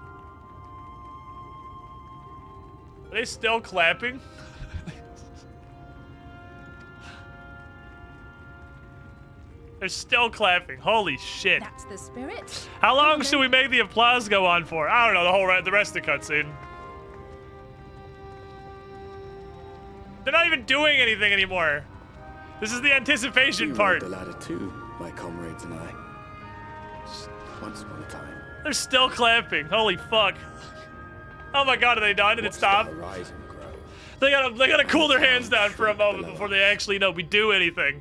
[SPEAKER 4] Are they still clapping? They're still clapping. Holy shit.
[SPEAKER 7] That's the spirit.
[SPEAKER 4] How long should we make the applause go on for? I don't know, the rest of the cutscene. They're not even doing anything anymore. This is the anticipation
[SPEAKER 9] You
[SPEAKER 4] part.
[SPEAKER 9] rode the ladder too, my comrades and I. Once upon a time.
[SPEAKER 4] They're still clapping. Holy fuck. Oh my god, are they done? Did it stop?
[SPEAKER 9] The horizon grow.
[SPEAKER 4] They gotta cool their hands down for a moment before they actually we do anything.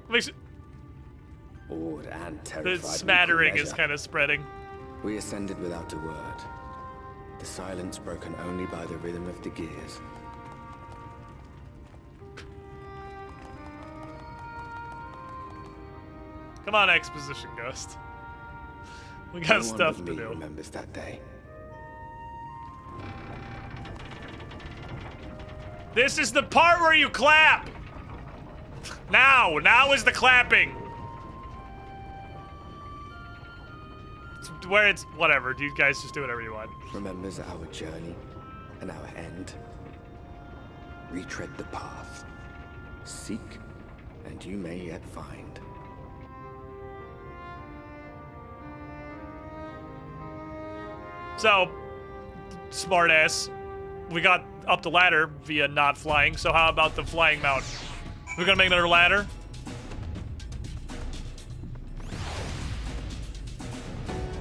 [SPEAKER 4] Makes
[SPEAKER 9] Awed and
[SPEAKER 4] the
[SPEAKER 9] terrified.
[SPEAKER 4] smattering is
[SPEAKER 9] measure.
[SPEAKER 4] kind of spreading.
[SPEAKER 9] We ascended without a word. The silence broken only by the rhythm of the gears.
[SPEAKER 4] Come on, exposition ghost. We got
[SPEAKER 9] No one
[SPEAKER 4] stuff
[SPEAKER 9] but
[SPEAKER 4] to
[SPEAKER 9] me
[SPEAKER 4] do.
[SPEAKER 9] remembers that day.
[SPEAKER 4] This is the part where you clap. Now is the clapping. It's where it's whatever. You guys just do whatever you want.
[SPEAKER 9] Remembers our journey and our end. Retread the path. Seek, and you may yet find.
[SPEAKER 4] So, smartass, we got up the ladder via not flying, so how about the flying mount? We're gonna make another ladder?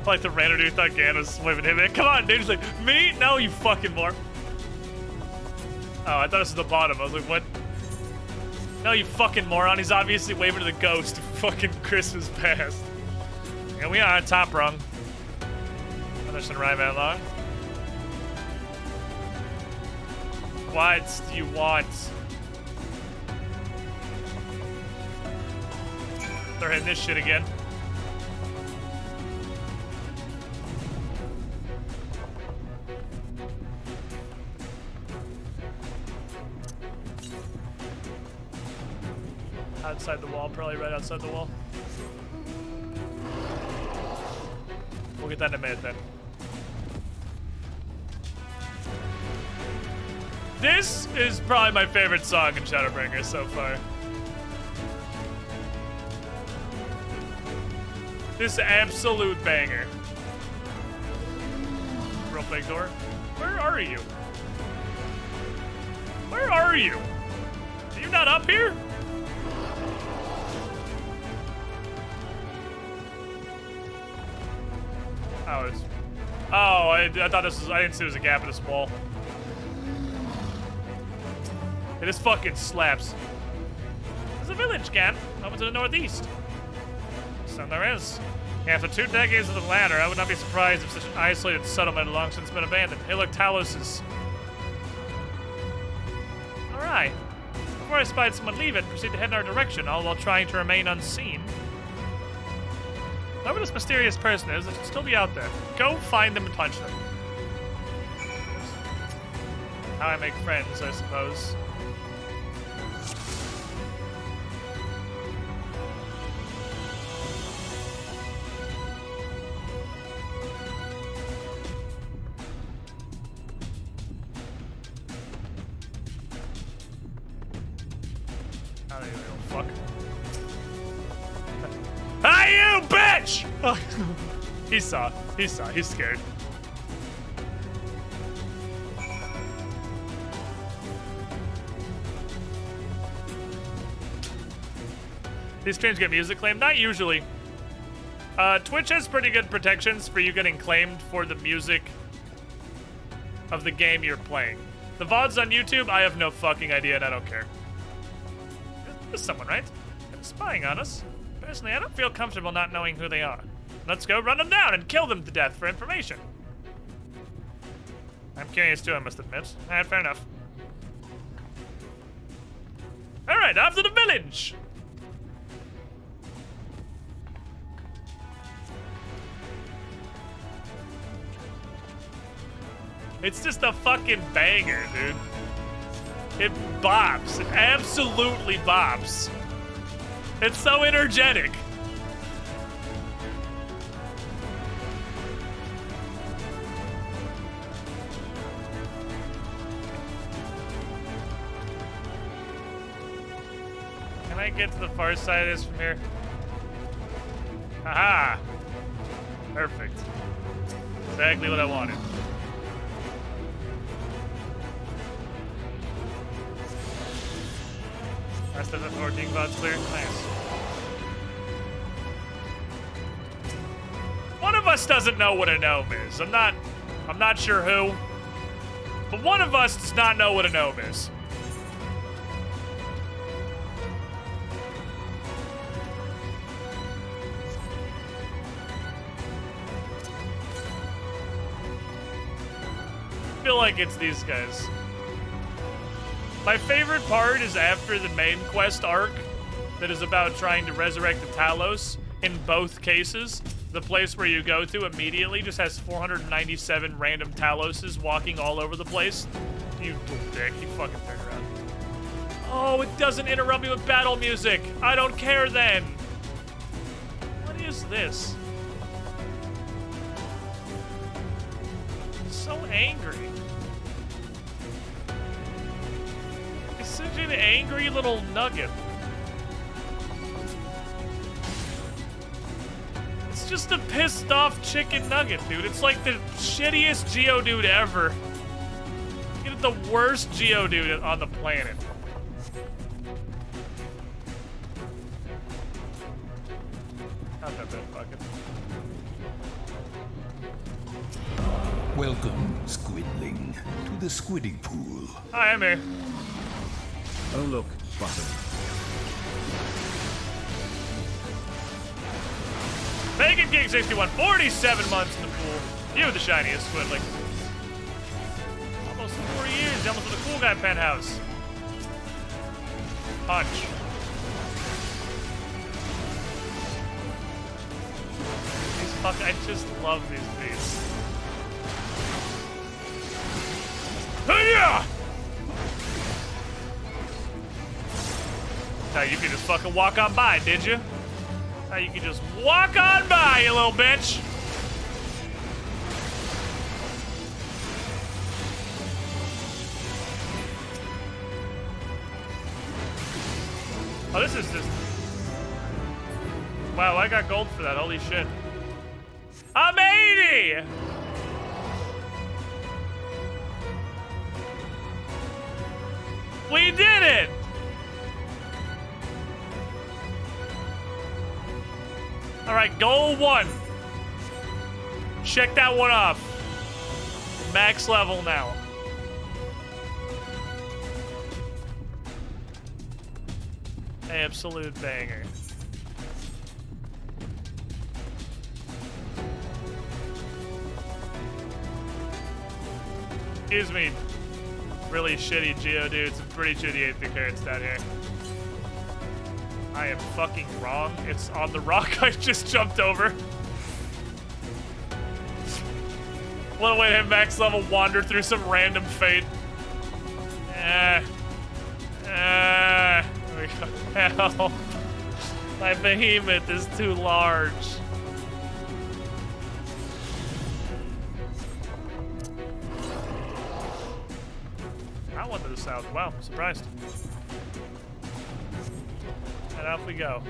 [SPEAKER 4] Like the random dude thought Gan was waving him in. Come on, dude. He's like, me? No, you fucking moron. Oh, I thought this was the bottom. I was like, what? No, you fucking moron. He's obviously waving to the ghost of fucking Christmas past. And we are on top rung. Understand right, man, long. What do you want? They're hitting this shit again. Outside the wall, probably right outside the wall. We'll get that in a minute then. This is probably my favorite song in Shadowbringers so far. This absolute banger. Real big door. Where are you? Where are you? Are you not up here? Oh, it's... Oh, I thought this was... I didn't see there was a gap in this wall. It just fucking slaps. There's a village, Gan. Over to the northeast. And there is. After 2 decades of the latter, I would not be surprised if such an isolated settlement had long since been abandoned. Hey, look, Talos's. Alright. Before I spied someone leave it, proceed to head in our direction, all while trying to remain unseen. Whoever this mysterious person is, they should still be out there. Go find them and punch them. How I make friends, I suppose. Fuck. Hey, you bitch! Oh, he saw. He's scared. These streams get music claimed? Not usually. Twitch has pretty good protections for you getting claimed for the music of the game you're playing. The VODs on YouTube, I have no fucking idea and I don't care. There's someone, right? They're spying on us. Personally, I don't feel comfortable not knowing who they are. Let's go run them down and kill them to death for information. I'm curious too, I must admit. Alright, fair enough. Alright, off to the village! It's just a fucking banger, dude. It bops. It absolutely bops. It's so energetic. Can I get to the far side of this from here? Aha! Perfect. Exactly what I wanted. Rest of the 14 bots clear. Nice. One of us doesn't know what a gnome is. I'm not sure who. But one of us does not know what a gnome is. I feel like it's these guys. My favorite part is after the main quest arc that is about trying to resurrect the Talos. In both cases, the place where you go to immediately just has 497 random Taloses walking all over the place. You dick, you fucking turn around. Oh, it doesn't interrupt me with battle music. I don't care then. What is this? I'm so angry. Such an angry little nugget. It's just a pissed off chicken nugget, dude. It's like the shittiest Geodude ever. Get the worst Geodude on the planet. Not that bad, fucking.
[SPEAKER 1] Welcome, Squidling, to the Squidding Pool.
[SPEAKER 4] Hi, I'm here.
[SPEAKER 2] Oh look, button.
[SPEAKER 4] Pagan King 61, 47 months in the pool. You the shiniest Squidling. Almost 4 years, almost in the cool guy penthouse. Punch. These fuck, I just love these beasts. Hiya! Now you can just fucking walk on by, did you? Now you can just walk on by, you little bitch. Oh, this is just... Wow, I got gold for that. Holy shit. I'm 80! We did it! Alright, goal 1. Check that one off. Max level now. Absolute banger. Excuse me, really shitty Geodude. Some pretty shitty 8th carrots down here. I am fucking wrong. It's on the rock I just jumped over. What a way to have max level wander through some random fate. Help. My behemoth is too large. Not one to the south. Wow, I'm surprised. And off we go.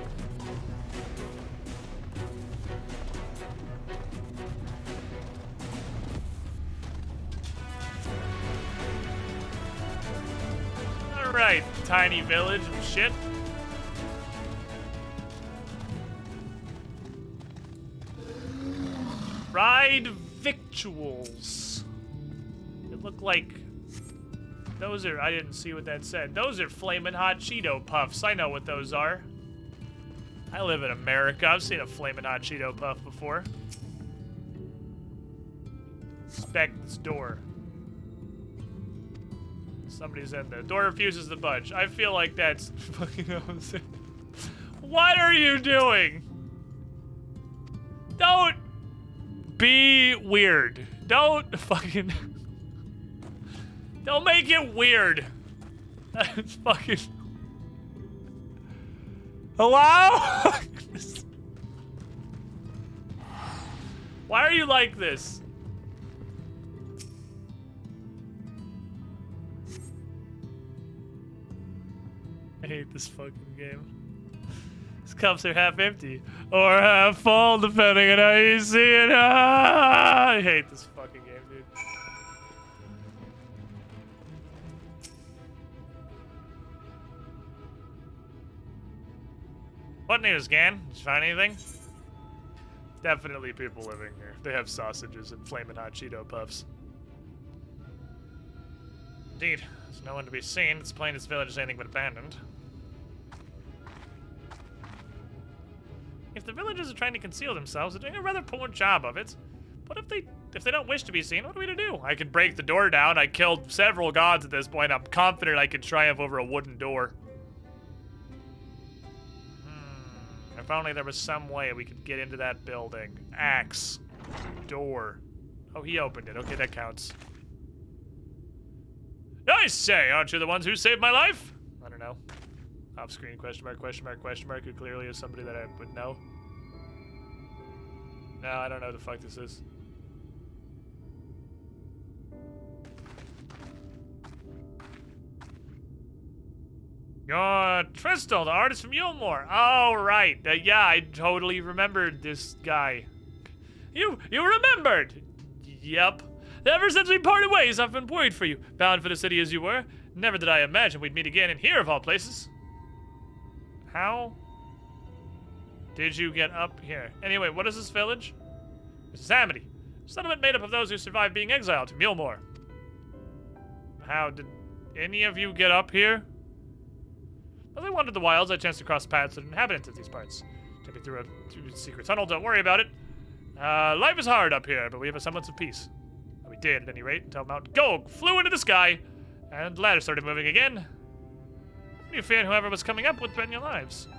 [SPEAKER 4] Alright, tiny village and shit. Fried victuals. It looked like those are, I didn't see what that said. Those are flamin' hot Cheeto puffs. I know what those are. I live in America. I've seen a flamin' hot Cheeto puff before. Inspect this door. Somebody's in there. Door refuses to budge. I feel like that's fucking opposite. What are you doing? Don't be weird. Don't fucking... Don't make it weird. That's fucking... Hello? Why are you like this? I hate this fucking game. These cups are half empty or half full, depending on how you see it. Ah! I hate this fucking game, dude. What news, Gan? Did you find anything? Definitely people living here. They have sausages and flamin' hot Cheeto puffs. Indeed. There's no one to be seen. It's plain this village is anything but abandoned. If the villagers are trying to conceal themselves, they're doing a rather poor job of it. But if they don't wish to be seen, what are we to do? I can break the door down. I killed several gods at this point. I'm confident I could triumph over a wooden door. If only there was some way we could get into that building. Axe. Door. Oh, he opened it. Okay, that counts. I say, aren't you the ones who saved my life? I don't know. Off screen, question mark, question mark, question mark. Who clearly is somebody that I would know. No, I don't know who the fuck this is. You're Tristel, the artist from Yulmore. Oh, right. Yeah, I totally remembered this guy. You remembered? Yep. Ever since we parted ways, I've been worried for you. Bound for the city as you were. Never did I imagine we'd meet again in here, of all places. How did you get up here? Anyway, what is this village? This is Amity. A settlement made up of those who survived being exiled to Mulmore. How did any of you get up here? As I wandered the wilds, I chanced to cross paths with inhabitants of these parts. Took me through a secret tunnel, don't worry about it. Life is hard up here, but we have a semblance of peace. We did, at any rate, until Mount Gulg flew into the sky, and the ladder started moving again. You feared whoever was coming up would threaten your lives.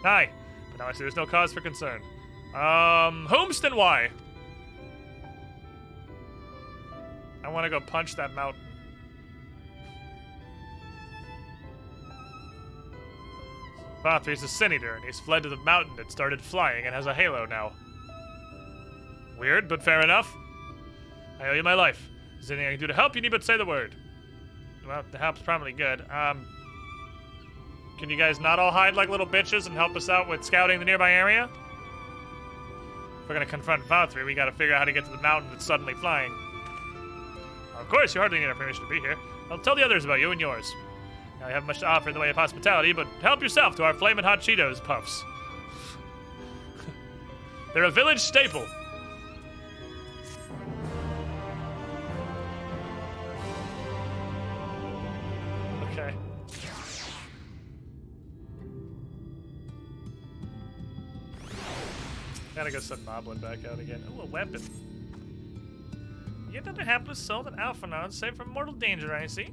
[SPEAKER 4] Aye, but now I see there's no cause for concern. Whomst and why? I want to go punch that mountain. FFXIV's a Senator, and he's fled to the mountain that started flying and has a halo now. Weird, but fair enough. I owe you my life. Is there anything I can do to help? You need but say the word. Well, the help's probably good. Can you guys not all hide like little bitches and help us out with scouting the nearby area? If we're gonna confront FFXIV, we gotta figure out how to get to the mountain that's suddenly flying. Of course, you hardly need our permission to be here. I'll tell the others about you and yours. Now, I haven't much to offer in the way of hospitality, but help yourself to our flamin' hot Cheetos puffs. They're a village staple. Okay. Gotta go send Moblin back out again. Ooh, a weapon. Yet another hapless soul that Alphinaud saved from mortal danger, I see.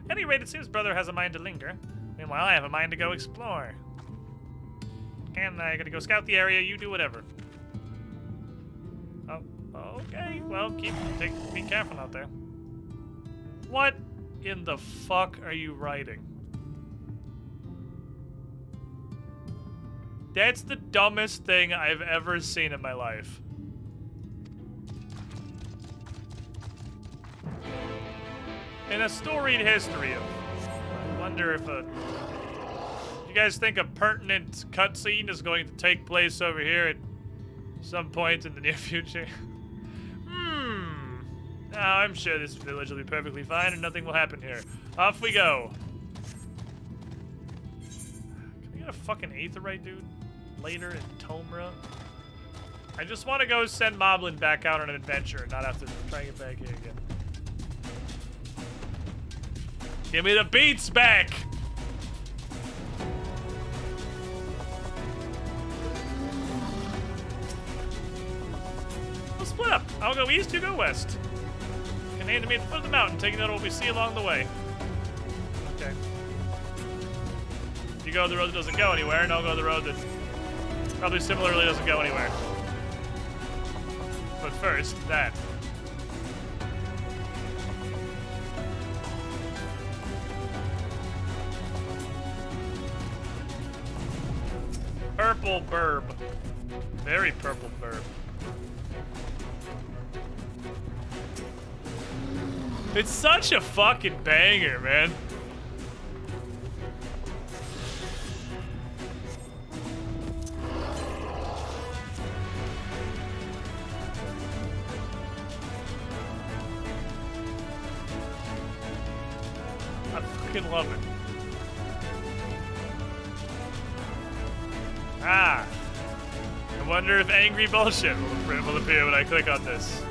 [SPEAKER 4] At any rate, it seems brother has a mind to linger. Meanwhile, I have a mind to go explore. And I gotta go scout the area, you do whatever. Oh, okay. Well, be careful out there. What in the fuck are you writing? That's the dumbest thing I've ever seen in my life. In a storied history of... I wonder if you guys think a pertinent cutscene is going to take place over here at some point in the near future? No, I'm sure this village will be perfectly fine and nothing will happen here. Off we go. Can we get a fucking Aetherite, dude? Later in Tomra? I just want to go send Moblin back out on an adventure and not have to try and get back here again. Give me the beats back! We'll split up. I'll go east, you go west. You can aim to me at the foot of the mountain, taking out what we see along the way. Okay. You go the road that doesn't go anywhere, and I'll go the road that probably similarly doesn't go anywhere. But first, that. Purple burb. Very purple burb. It's such a fucking banger, man. I fucking love it. Ah. I wonder if angry bullshit will appear when I click on this.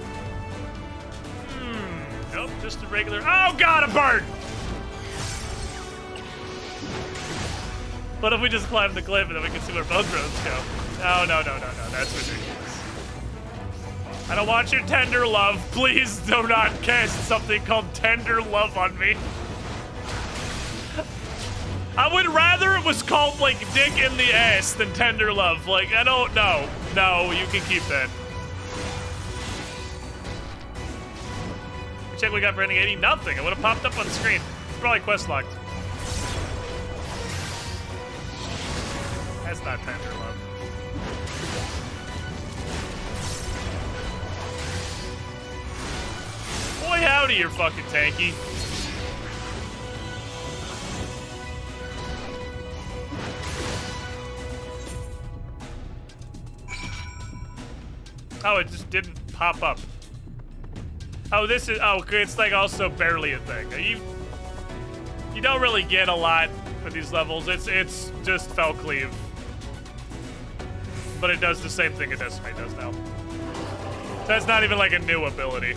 [SPEAKER 4] Nope, just a regular. Oh god, a bird! What if we just climb the cliff and then we can see where both roads go? No, that's ridiculous. I don't want your tender love. Please do not cast something called tender love on me. I would rather it was called, like, dick in the ass than tender love. Like, I don't know. No, you can keep that. Check what we got for ending 80. Nothing. It would have popped up on the screen. It's probably quest locked. That's not tender love. Boy, howdy, you're fucking tanky. Oh, it just didn't pop up. Oh, this is, oh, it's like also barely a thing. You don't really get a lot for these levels. It's just Fell Cleave. But it does the same thing a Decimate does now. That's not even like a new ability.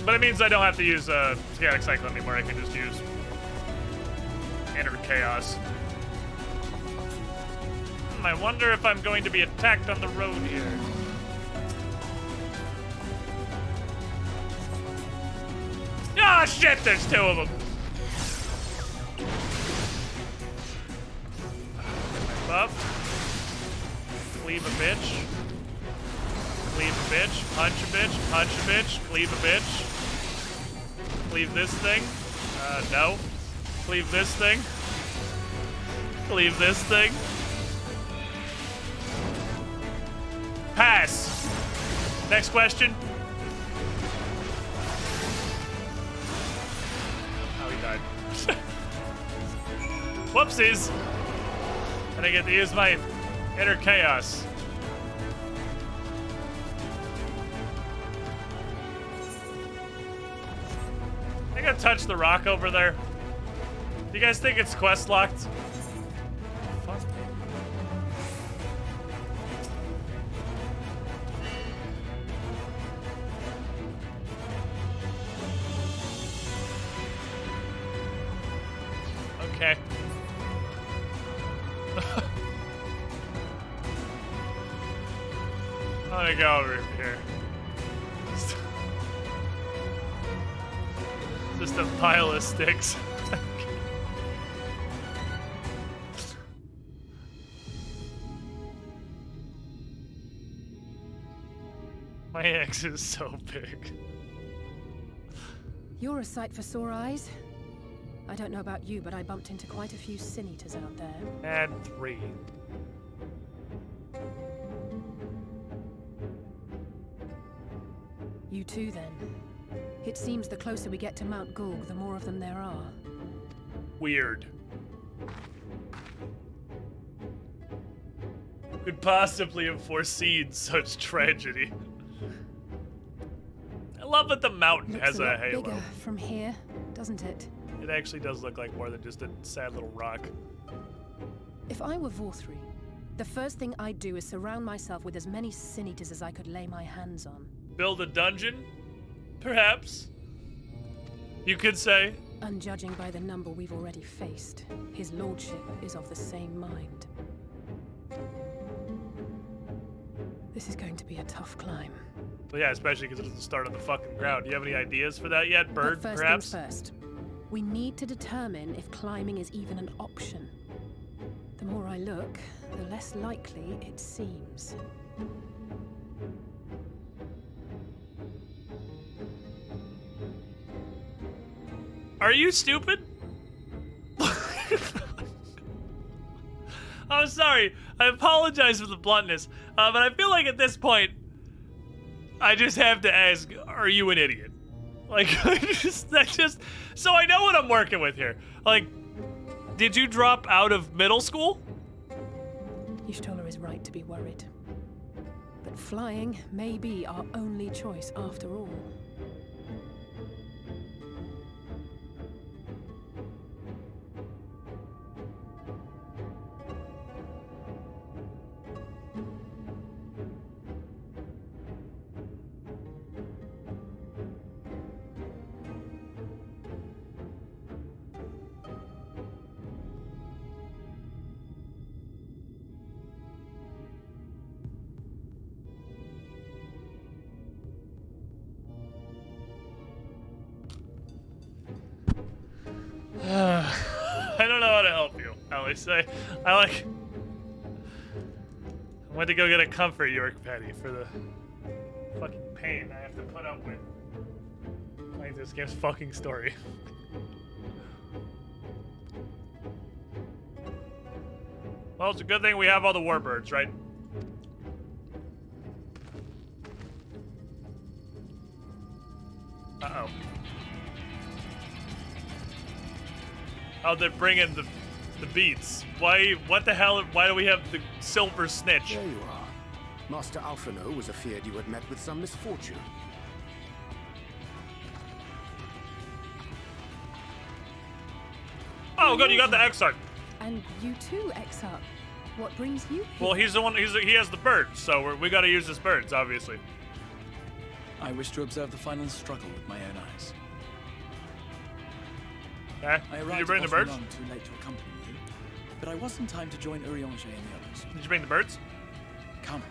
[SPEAKER 4] But it means I don't have to use Chaotic Cycle anymore. I can just use Inner Chaos. I wonder if I'm going to be attacked on the road here. Ah, oh, shit, there's two of them. Buff. Cleave a bitch. Cleave a bitch. Punch a bitch. Punch a bitch. Cleave a bitch. Cleave this thing. No. Cleave this thing. Cleave this thing. Pass. Next question. Oh, he died. Whoopsies. And I get to use my Inner Chaos. I gotta touch the rock over there. Do you guys think it's quest locked? Fuck. Okay. I'm gonna go over here. Just a pile of sticks. My axe is so big.
[SPEAKER 7] You're a sight for sore eyes. I don't know about you, but I bumped into quite a few sin eaters out there.
[SPEAKER 4] And 3.
[SPEAKER 7] You too, then. It seems the closer we get to Mount Gulg, the more of them there are.
[SPEAKER 4] Weird. Could possibly have foreseen such tragedy. I love that the mountain
[SPEAKER 7] Looks
[SPEAKER 4] has
[SPEAKER 7] a
[SPEAKER 4] a
[SPEAKER 7] lot
[SPEAKER 4] halo.
[SPEAKER 7] bigger from here, doesn't it?
[SPEAKER 4] It actually does look like more than just a sad little rock.
[SPEAKER 7] If I were Vorthri, the first thing I'd do is surround myself with as many sin eaters as I could lay my hands on.
[SPEAKER 4] Build a dungeon? Perhaps. You could say.
[SPEAKER 7] And judging by the number we've already faced, his lordship is of the same mind. This is going to be a tough climb.
[SPEAKER 4] Well, yeah, especially because it doesn't start on the fucking ground. Do you have any ideas for that yet, Bird,
[SPEAKER 7] But
[SPEAKER 4] perhaps?
[SPEAKER 7] Things first. We need to determine if climbing is even an option. The more I look, the less likely it seems.
[SPEAKER 4] Are you stupid? I'm sorry. I apologize for the bluntness, but I feel like at this point, I just have to ask: are you an idiot? Like, so I know what I'm working with here. Like, did you drop out of middle school?
[SPEAKER 7] Y'shtola is right to be worried. But flying may be our only choice after all.
[SPEAKER 4] I don't know how to help you, I always say. I went to go get a comfort York patty for the fucking pain I have to put up with playing this game's fucking story. Well, it's a good thing we have all the warbirds, right? Uh-oh. Oh, they're bringing the beats. Why? What the hell? Why do we have the silver snitch?
[SPEAKER 9] There you are. Master Alphino was afeard you had met with some misfortune.
[SPEAKER 4] Oh, good, you got the Exarch.
[SPEAKER 7] And you too, Exarch. What brings you here?
[SPEAKER 4] Well, he's the one. He has the birds, so we got to use his birds, obviously.
[SPEAKER 3] I wish to observe the final struggle with my own eyes.
[SPEAKER 4] Okay. Did you bring the birds?
[SPEAKER 3] Too late to accompany you, but I was in time to join Urianger and the others.
[SPEAKER 4] Did you bring the birds?
[SPEAKER 3] Come.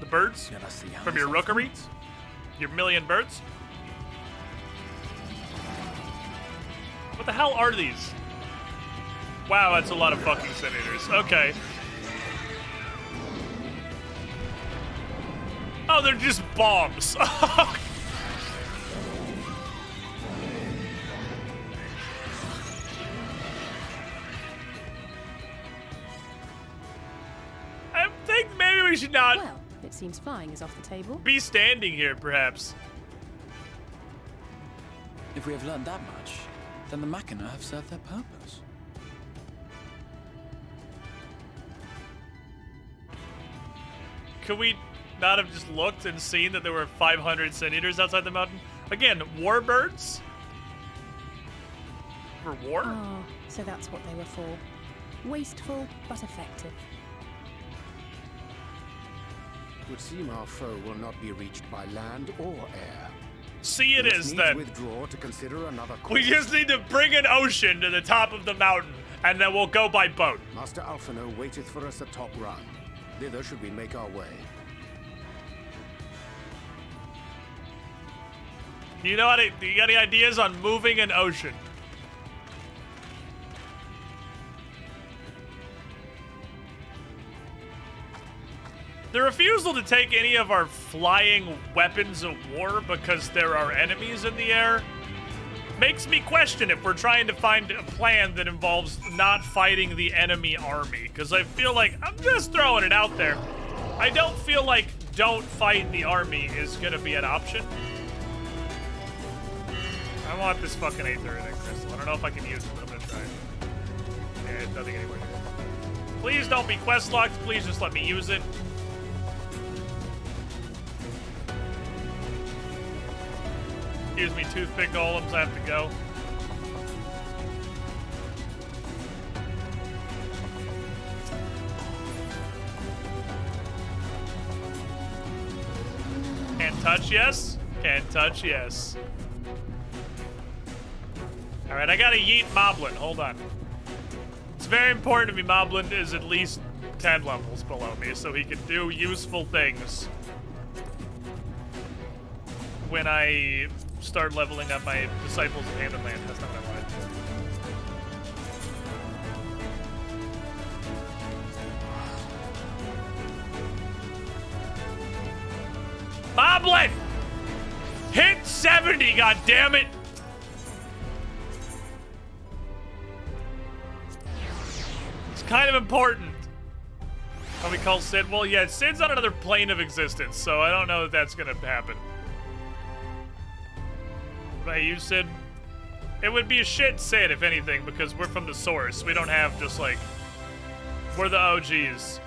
[SPEAKER 4] The birds?
[SPEAKER 3] Let us see how
[SPEAKER 4] from your rookery? Your million birds? What the hell are these? Wow, that's a lot of fucking senators. Okay. Oh, they're just bombs. I think maybe we should not.
[SPEAKER 7] Well, it seems flying is off the table.
[SPEAKER 4] Be standing here, perhaps.
[SPEAKER 3] If we have learned that much, then the Machina have served their purpose.
[SPEAKER 4] Could we not have just looked and seen that there were 500 Sin Eaters outside the mountain? Again, warbirds? For war?
[SPEAKER 7] Oh, so that's what they were for. Wasteful, but effective.
[SPEAKER 9] It would seem our foe will not be reached by land or air.
[SPEAKER 4] See, it is then.
[SPEAKER 9] Withdraw to consider another course.
[SPEAKER 4] We just need to bring an ocean to the top of the mountain, and then we'll go by boat.
[SPEAKER 9] Master Alphino waiteth for us atop Run. Thither should we make our way.
[SPEAKER 4] Do you got any ideas on moving an ocean? The refusal to take any of our flying weapons of war because there are enemies in the air makes me question if we're trying to find a plan that involves not fighting the enemy army. Because I feel like, I'm just throwing it out there, I don't feel like don't fight the army is going to be an option. I want this fucking Aetherite crystal. I don't know if I can use it, but I'm going to try it. Yeah, it's nothing anywhere near. Please don't be quest locked. Please just let me use it. Excuse me, toothpick golems, I have to go. Can't touch, yes? Can't touch, yes. Alright, I gotta yeet Moblin. Hold on. It's very important to me Moblin is at least 10 levels below me so he can do useful things when I start leveling up my Disciples of Hand and Land. That's not what I wanted. Moblin! Hit 70, goddammit! It's kind of important. How we call Sid? Well, yeah, Sid's on another plane of existence, so I don't know if that's gonna happen. By you, Sid? It would be a shit Sid, if anything, because we're from the source. We don't have just, like... We're the OGs.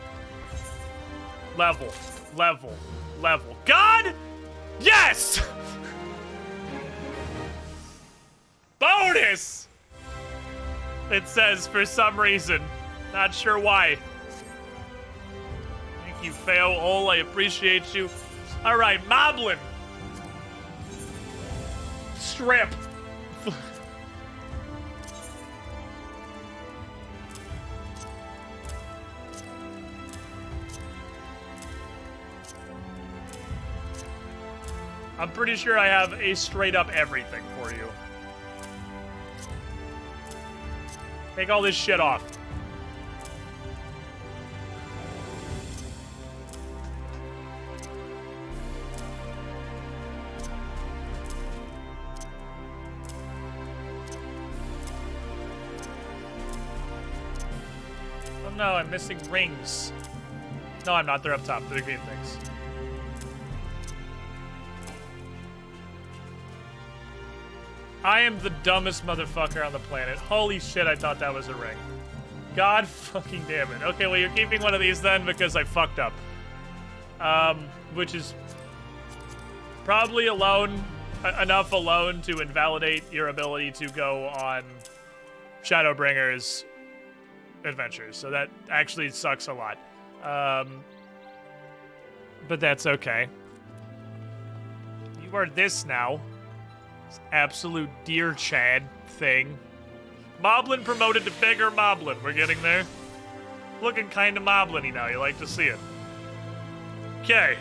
[SPEAKER 4] Level. Level. Level. God! Yes! Bonus! It says, for some reason. Not sure why. Thank you, Feo Ol. I appreciate you. Alright, Moblin. Strip. I'm pretty sure I have a straight up everything for you. Take all this shit off. No, I'm missing rings. No, I'm not. They're up top. They're the green things. I am the dumbest motherfucker on the planet. Holy shit, I thought that was a ring. God fucking damn it. Okay, well, you're keeping one of these then because I fucked up. Which is probably enough alone to invalidate your ability to go on Shadowbringer's adventures, so that actually sucks a lot. But that's okay. You are this now. This absolute deer Chad thing. Moblin promoted to bigger Moblin. We're getting there. Looking kind of Moblin-y now. You like to see it. Okay.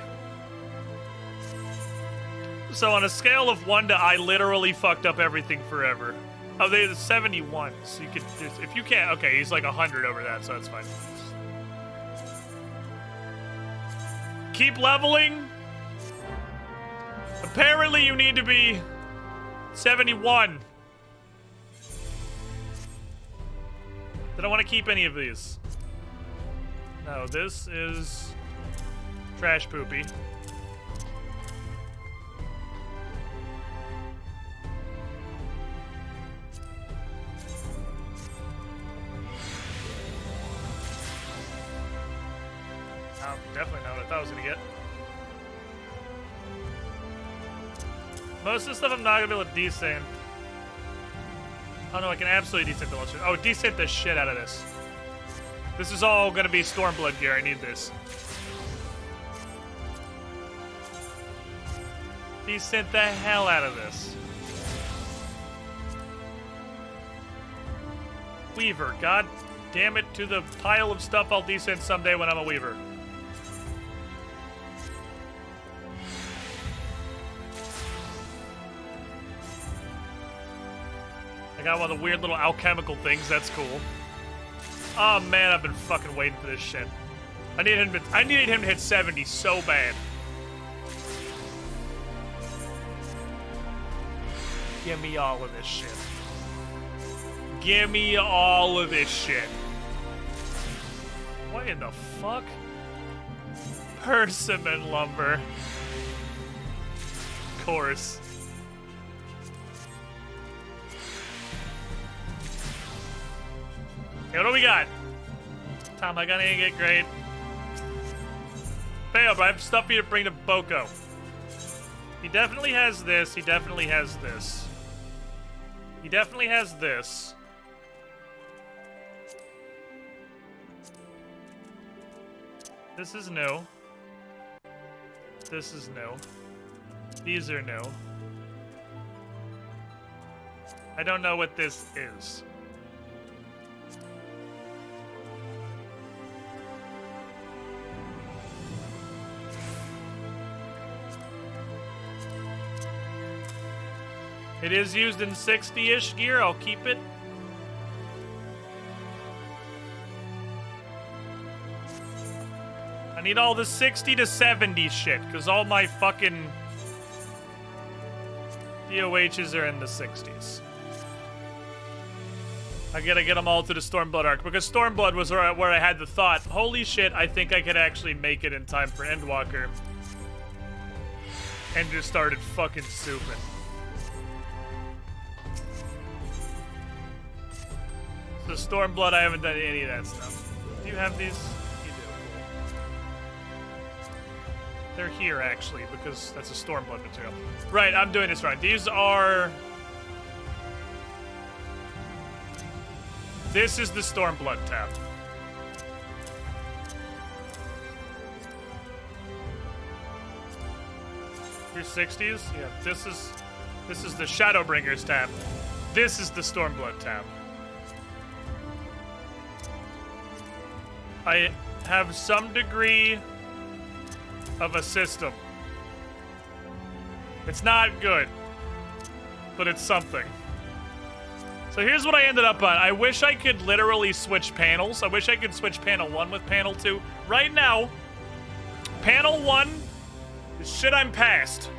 [SPEAKER 4] So on a scale of 1 to I literally fucked up everything forever. Oh, they're 71, so you could just, if you can't, okay, he's like 100 over that, so that's fine. Keep leveling. Apparently you need to be 71. Did I want to keep any of these? No, this is trash poopy. Definitely not what I thought I was gonna get. Most of the stuff I'm not gonna be able to desynth. Oh no, I can absolutely desynth the illusion. Oh, desynth the shit out of this. This is all gonna be Stormblood gear. I need this. Desynth the hell out of this. Weaver, god damn it to the pile of stuff I'll desynth someday when I'm a Weaver. I got one of the weird little alchemical things. That's cool. Oh man, I've been fucking waiting for this shit. I needed him to hit 70 so bad. Give me all of this shit. Give me all of this shit. What in the fuck? Persimmon lumber. Of course. Hey, what do we got? Tom, I gotta get great. Fail, but I have stuff for you to bring to Boko. He definitely has this. He definitely has this. He definitely has this. This is new. This is new. These are new. I don't know what this is. It is used in 60-ish gear. I'll keep it. I need all the 60 to 70 shit, because all my fucking DOHs are in the 60s. I gotta get them all to the Stormblood arc, because Stormblood was where I had the thought, holy shit, I think I could actually make it in time for Endwalker. And just started fucking souping. So Stormblood, I haven't done any of that stuff. Do you have these? You do. They're here, actually, because that's a Stormblood material. Right, I'm doing this right. These are... This is the Stormblood tab. Your 60s? Yeah, this is the Shadowbringers tab. This is the Stormblood tab. I have some degree of a system. It's not good, but it's something. So here's what I ended up on. I wish I could literally switch panels. I wish I could switch panel 1 with panel 2. Right now, panel 1 is shit I'm past.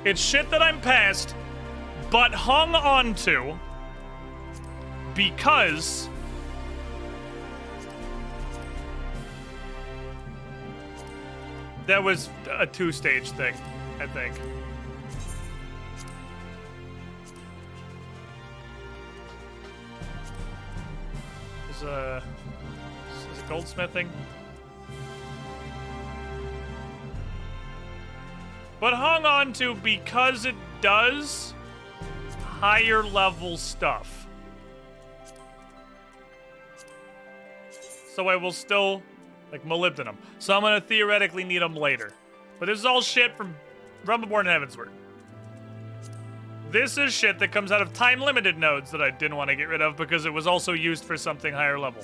[SPEAKER 4] It's shit that I'm past, but hung on to because that was a 2-stage thing, I think. Is it goldsmithing? But hung on to because it does higher level stuff. So I will still, like, molybdenum. So I'm gonna theoretically need them later. But this is all shit from Rumbleborn Heavensward. This is shit that comes out of time-limited nodes that I didn't want to get rid of because it was also used for something higher level.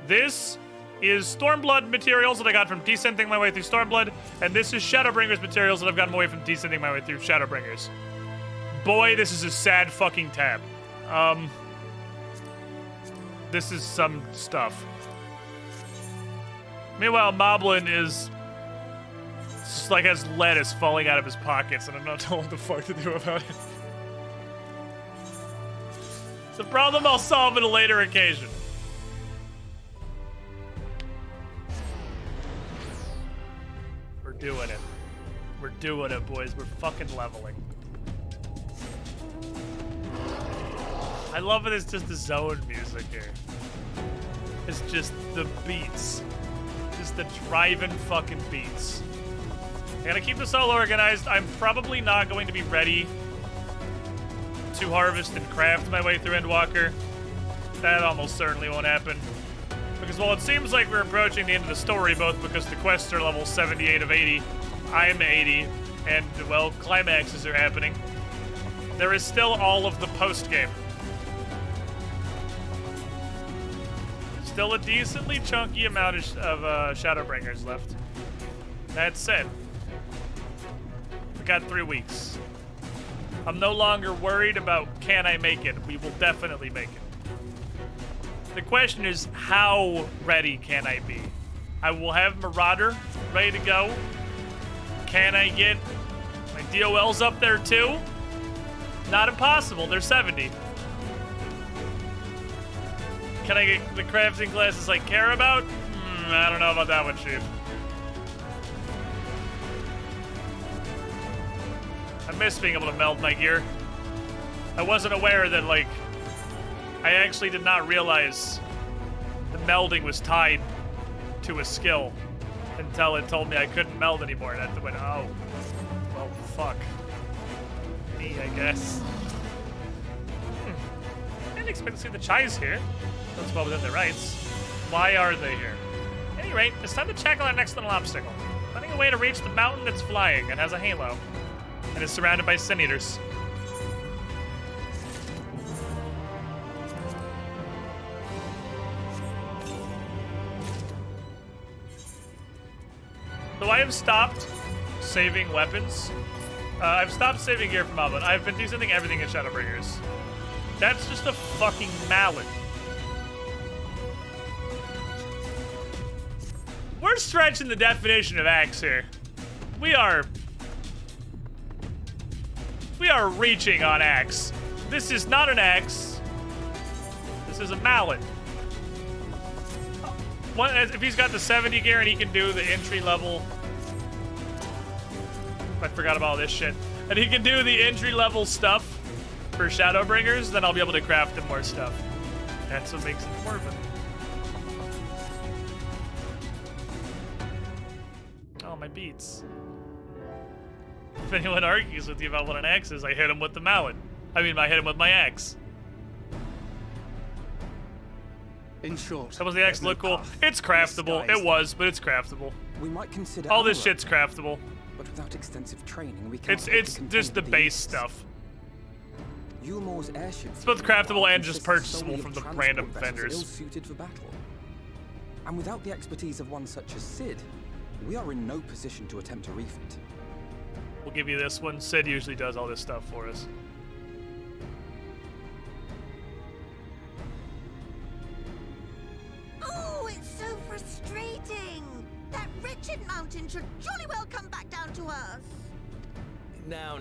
[SPEAKER 4] This is Stormblood materials that I got from descending my way through Stormblood, and this is Shadowbringers materials that I've gotten away from descending my way through Shadowbringers. Boy, this is a sad fucking tab. This is some stuff. Meanwhile, Moblin is just like has lettuce falling out of his pockets, and I'm not knowing what the fuck to do about it. It's a problem I'll solve at a later occasion. We're doing it. We're doing it, boys. We're fucking leveling. I love it. It's just the zone music here. It's just the beats. Just the driving fucking beats. I gotta keep this all organized. I'm probably not going to be ready to harvest and craft my way through Endwalker. That almost certainly won't happen. Because while it seems like we're approaching the end of the story, both because the quests are level 78 of 80, I'm 80, and, well, climaxes are happening, there is still all of the post-game. Still a decently chunky amount of Shadowbringers left. That said, we got 3 weeks. I'm no longer worried about can I make it. We will definitely make it. The question is, how ready can I be? I will have Marauder ready to go. Can I get my DOLs up there too? Not impossible. They're 70. Can I get the crafting classes I care about? I don't know about that one, Chief. I miss being able to meld my gear. I wasn't aware that, like, I actually did not realize the melding was tied to a skill until it told me I couldn't meld anymore, and I went, oh, well, fuck. Me, I guess. I didn't expect to see the Chais here. That's well within their rights. Why are they here? At any rate, it's time to check on our next little obstacle. Finding a way to reach the mountain that's flying and has a halo, and is surrounded by Sin Eaters. So I have stopped saving weapons. I've stopped saving gear from Alban. I've been using everything in Shadowbringers. That's just a fucking mallet. We're stretching the definition of axe here. We are reaching on axe. This is not an axe. This is a mallet. If he's got the 70 gear and he can do the entry level... I forgot about all this shit. And he can do the entry level stuff for Shadowbringers, then I'll be able to craft him more stuff. That's what makes it Dwarven. Oh, my beats. If anyone argues with you about what an axe is, I hit him with the mallet. I mean, I hit him with my axe.
[SPEAKER 8] In short,
[SPEAKER 4] that was the axe look cool. It's craftable. It was, but it's craftable.
[SPEAKER 8] We might consider
[SPEAKER 4] all this shit's craftable.
[SPEAKER 8] But without extensive training, we can't.
[SPEAKER 4] It's just the base stuff.
[SPEAKER 8] Yulmore's airship.
[SPEAKER 4] It's both craftable and just purchasable from the random vendors.
[SPEAKER 8] Ill-suited for battle. And without the expertise of one such as Sid, we are in no position to attempt a refit.
[SPEAKER 4] We'll give you this one. Sid usually does all this stuff for us.
[SPEAKER 20] Oh, it's so frustrating. That wretched mountain should jolly well come back down to us.
[SPEAKER 6] Now,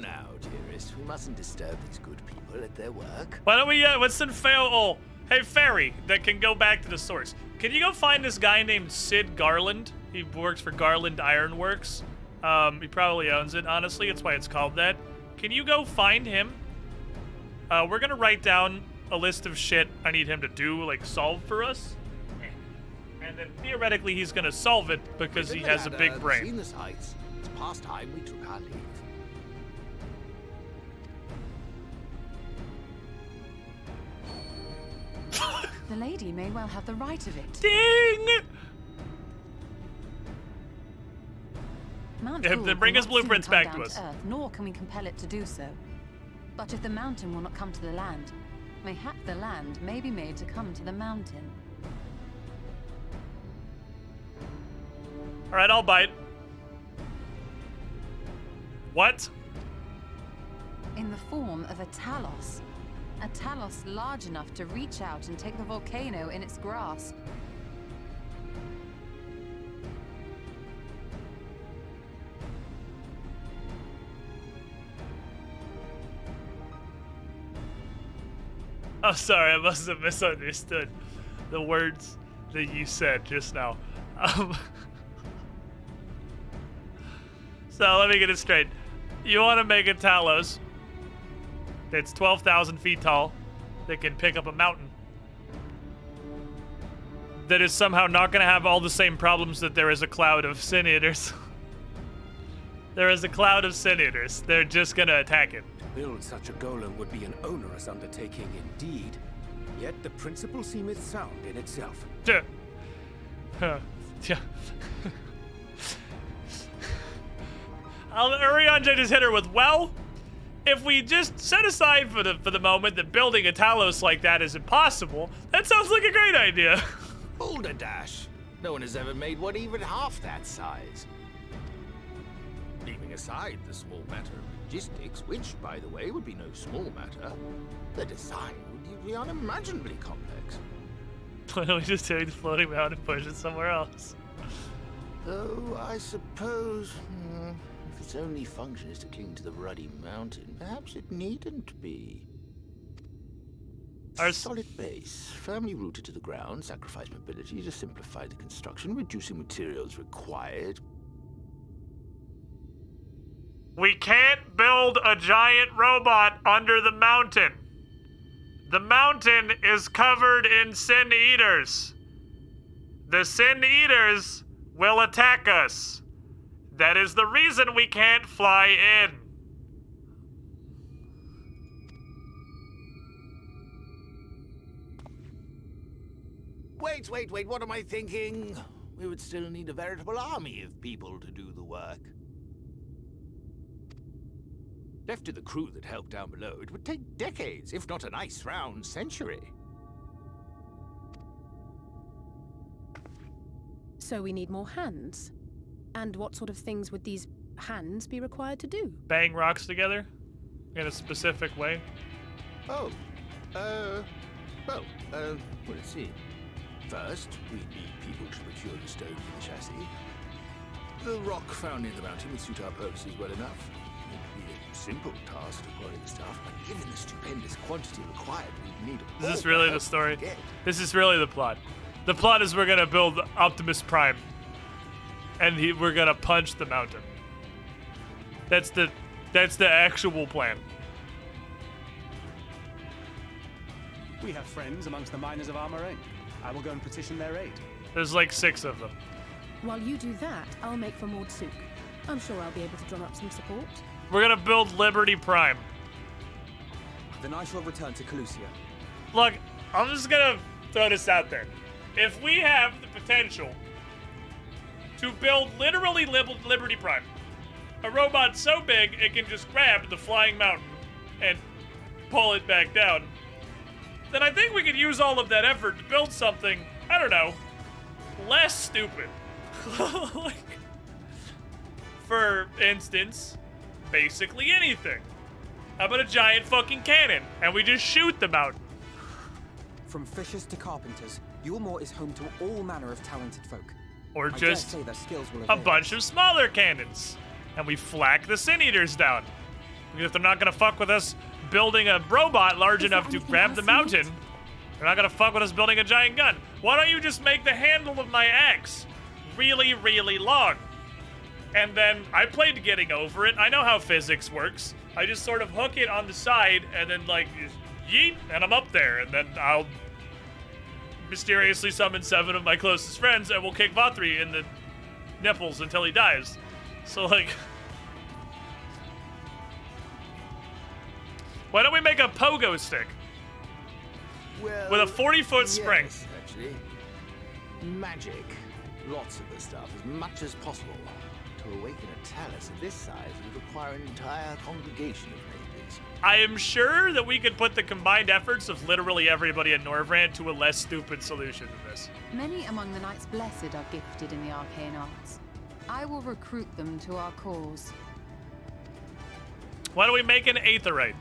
[SPEAKER 6] dearest, we mustn't disturb these good people at their work.
[SPEAKER 4] Why don't we, let's send Oh, hey, Fairy, that can go back to the source. Can you go find this guy named Sid Garland? He works for Garland Ironworks. He probably owns it, honestly. That's why it's called that. Can you go find him? We're gonna write down a list of shit I need him to do, like, solve for us. And then, theoretically, he's gonna solve it because he has a big brain.
[SPEAKER 6] Seen the sights. It's past time we took our leave.
[SPEAKER 11] The lady may well have the right of it.
[SPEAKER 4] Ding!
[SPEAKER 11] Mount
[SPEAKER 4] Then bring his blueprints back to us.
[SPEAKER 11] Earth, nor can we compel it to do so. But if the mountain will not come to the land, mayhap the land may be made to come to the mountain.
[SPEAKER 4] All right, I'll bite. What?
[SPEAKER 11] In the form of a Talos. A Talos large enough to reach out and take the volcano in its grasp.
[SPEAKER 4] Oh, sorry, I must have misunderstood the words that you said just now. So let me get it straight. You want to make a Talos that's 12,000 feet tall that can pick up a mountain that is somehow not going to have all the same problems that there is a cloud of Sin Eaters. There is a cloud of Sin Eaters. They're just going to attack it.
[SPEAKER 9] To build such a golem would be an onerous undertaking indeed. Yet the principle seemeth sound in itself.
[SPEAKER 4] Yeah. Urianger just hit her with, well, if we just set aside for the moment that building a Talos like that is impossible, that sounds like a great idea.
[SPEAKER 6] Hold a dash. No one has ever made one even half that size. Even aside the small matter of logistics, which, by the way, would be no small matter, the design would be unimaginably complex.
[SPEAKER 4] Why don't we just take the floating mountain and push it somewhere else?
[SPEAKER 6] Though, I suppose, if its only function is to cling to the ruddy mountain, perhaps it needn't be. Our solid base, firmly rooted to the ground, sacrifice mobility to simplify the construction, reducing materials required.
[SPEAKER 4] We can't build a giant robot under the mountain. The mountain is covered in Sin Eaters. The Sin Eaters will attack us. That is the reason we can't fly in.
[SPEAKER 6] Wait, what am I thinking? We would still need a veritable army of people to do the work. Left to the crew that helped down below, it would take decades, if not a nice round century.
[SPEAKER 7] So we need more hands. And what sort of things would these hands be required to do?
[SPEAKER 4] Bang rocks together in a specific way.
[SPEAKER 6] Well, let's see. First, we need people to procure the stone for the chassis. The rock found in the mountain would suit our purposes well enough. It would be a simple task to quarry the stuff, but given the stupendous quantity required, we'd need
[SPEAKER 4] Is this really the story? This is really the plot. The plot is we're gonna build Optimus Prime, and we're gonna punch the mountain. That's the actual plan.
[SPEAKER 10] We have friends amongst the miners of Armoring. I will go and petition their aid.
[SPEAKER 4] There's like 6 of them.
[SPEAKER 7] While you do that, I'll make for Maud Sook. I'm sure I'll be able to drum up some support.
[SPEAKER 4] We're gonna build Liberty Prime.
[SPEAKER 8] Then I shall return to Calusia.
[SPEAKER 4] Look, I'm just gonna throw this out there. If we have the potential to build literally Liberty Prime, a robot so big it can just grab the flying mountain and pull it back down, then I think we could use all of that effort to build something, I don't know, less stupid. Like, for instance, basically anything. How about a giant fucking cannon, and we just shoot the mountain?
[SPEAKER 8] From fishers to carpenters, Yulmore is home to all manner of talented folk.
[SPEAKER 4] Or
[SPEAKER 8] I dare
[SPEAKER 4] just
[SPEAKER 8] say their skills will
[SPEAKER 4] a
[SPEAKER 8] avail.
[SPEAKER 4] bunch of smaller cannons, and we flak the Sin Eaters down. Because if they're not gonna fuck with us building a robot large enough to grab the mountain, they're not gonna fuck with us building a giant gun. Why don't you just make the handle of my axe really, really long? And then I played Getting Over It. I know how physics works. I just sort of hook it on the side and then like just yeet, and I'm up there, and then I'll mysteriously summon 7 of my closest friends and we'll kick Vothri in the nipples until he dies. So like, why don't we make a pogo stick?
[SPEAKER 6] Well,
[SPEAKER 4] with a 40-foot spring?
[SPEAKER 6] Yes, actually. Magic. Lots of the stuff, as much as possible. To awaken a talus of this size would require an entire congregation of mages.
[SPEAKER 4] I am sure that we could put the combined efforts of literally everybody in Norvrant to a less stupid solution than this.
[SPEAKER 11] Many among the Knights Blessed are gifted in the arcane arts. I will recruit them to our cause.
[SPEAKER 4] Why don't we make an Aetherite?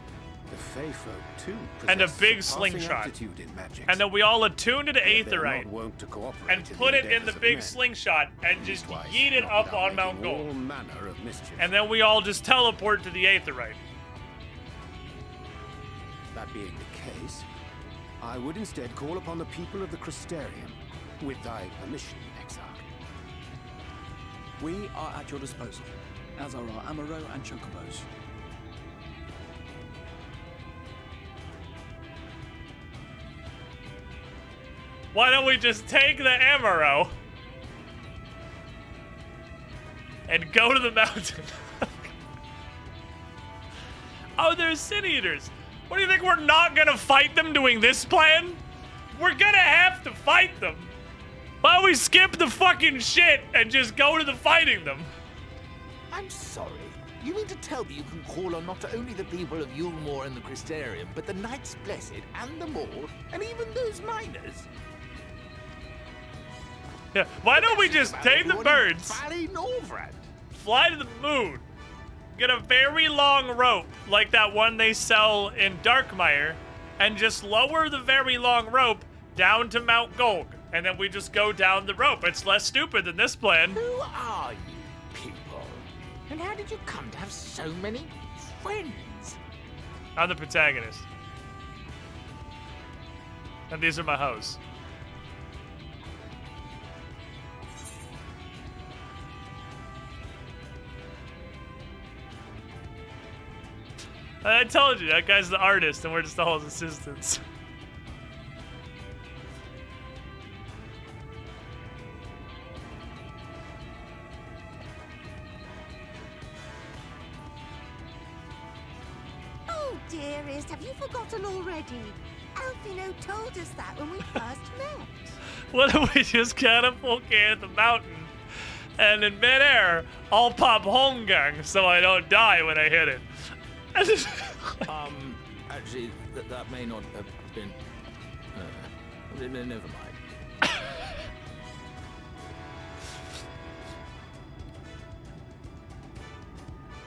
[SPEAKER 9] The Fey folk, too,
[SPEAKER 4] And a
[SPEAKER 9] possess
[SPEAKER 4] big
[SPEAKER 9] surpassing
[SPEAKER 4] slingshot.
[SPEAKER 9] aptitude in magic.
[SPEAKER 4] And then we all attune to the
[SPEAKER 9] Yet they're
[SPEAKER 4] Aetherite
[SPEAKER 9] not wont to cooperate
[SPEAKER 4] and put it in the
[SPEAKER 9] endeavors of
[SPEAKER 4] big
[SPEAKER 9] men.
[SPEAKER 4] slingshot and just
[SPEAKER 9] Leastwise,
[SPEAKER 4] yeet it
[SPEAKER 9] not
[SPEAKER 4] up
[SPEAKER 9] without
[SPEAKER 4] on Mount
[SPEAKER 9] making
[SPEAKER 4] Gold.
[SPEAKER 9] all manner of mischief.
[SPEAKER 4] And then we all just teleport to the Aetherite.
[SPEAKER 9] That being the case, I would instead call upon the people of the Crystarium, with thy permission, Exarch.
[SPEAKER 3] We are at your disposal, as are our Amaro and Chocobos.
[SPEAKER 4] Why don't we just take the Amaro and go to the mountain? Oh, there's Sin Eaters. What do you think, we're not gonna fight them doing this plan? We're gonna have to fight them. Why don't we skip the fucking shit and just go to the fighting them?
[SPEAKER 6] I'm sorry. You mean to tell me you can call on not only the people of Yulmore and the Crystarium, but the Knights Blessed and the Maud, and even those miners?
[SPEAKER 4] Yeah, why don't we just tame the birds,
[SPEAKER 6] Valley Norvrand?
[SPEAKER 4] fly to the moon, get a very long rope, like that one they sell in Darkmire, and just lower the very long rope down to Mount Golg. And then we just go down the rope. It's less stupid than this plan.
[SPEAKER 6] Who are you people? And how did you come to have so many friends?
[SPEAKER 4] I'm the protagonist. And these are my hoes. I told you, that guy's the artist and we're just all his assistants.
[SPEAKER 20] Oh, dearest, have you forgotten already? Alfino told us that when we first met.
[SPEAKER 4] What if we just catapult at the mountain and in midair, I'll pop Holmgang so I don't die when I hit it.
[SPEAKER 6] Actually, that may not have been... never mind.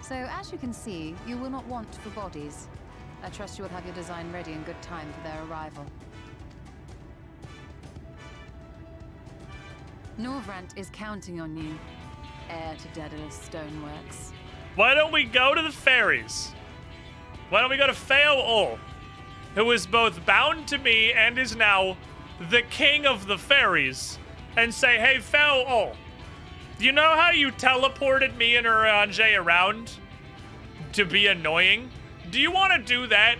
[SPEAKER 11] So, as you can see, you will not want for bodies. I trust you will have your design ready in good time for their arrival. Norvrant is counting on you, heir to Daedalus Stoneworks.
[SPEAKER 4] Why don't we go to the fairies? Why don't we go to Feo-Ul, who is both bound to me and is now the king of the fairies, and say, hey, Feo-Ul, you know how you teleported me and Orange around to be annoying? Do you want to do that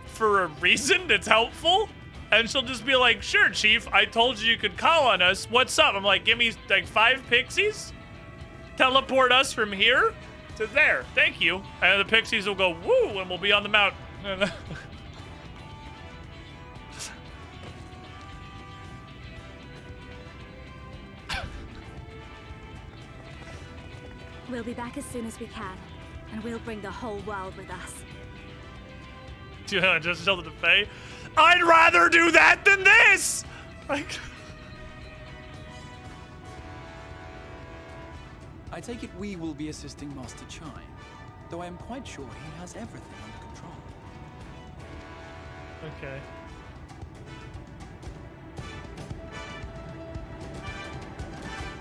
[SPEAKER 4] for a reason that's helpful? And she'll just be like, sure, Chief, I told you could call on us. What's up? I'm like, give me like 5 pixies? Teleport us from here to there. Thank you. And the pixies will go, woo, and we'll be on the mountain.
[SPEAKER 18] We'll be back as soon as we can, and we'll bring the whole world with us.
[SPEAKER 4] Do you want to just tell the Fae? I'd rather do that than this! Like...
[SPEAKER 3] I take it we will be assisting Master Chai, though I am quite sure he has everything under control.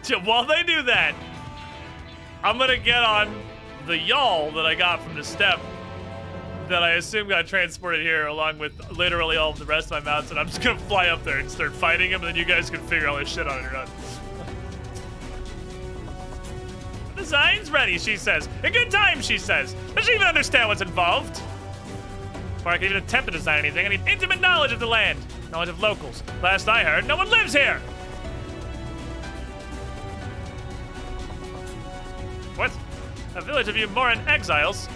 [SPEAKER 4] Okay. While they do that, I'm gonna get on the yawl that I got from the step that I assume got transported here along with literally all of the rest of my mounts, and I'm just gonna fly up there and start fighting him, and then you guys can figure all this shit out on your own. Design's ready, she says. In good time, she says. Does she even understand what's involved? Before I can even attempt to design anything, I need intimate knowledge of the land, knowledge of locals. Last I heard, no one lives here. What? A village of Umoran exiles?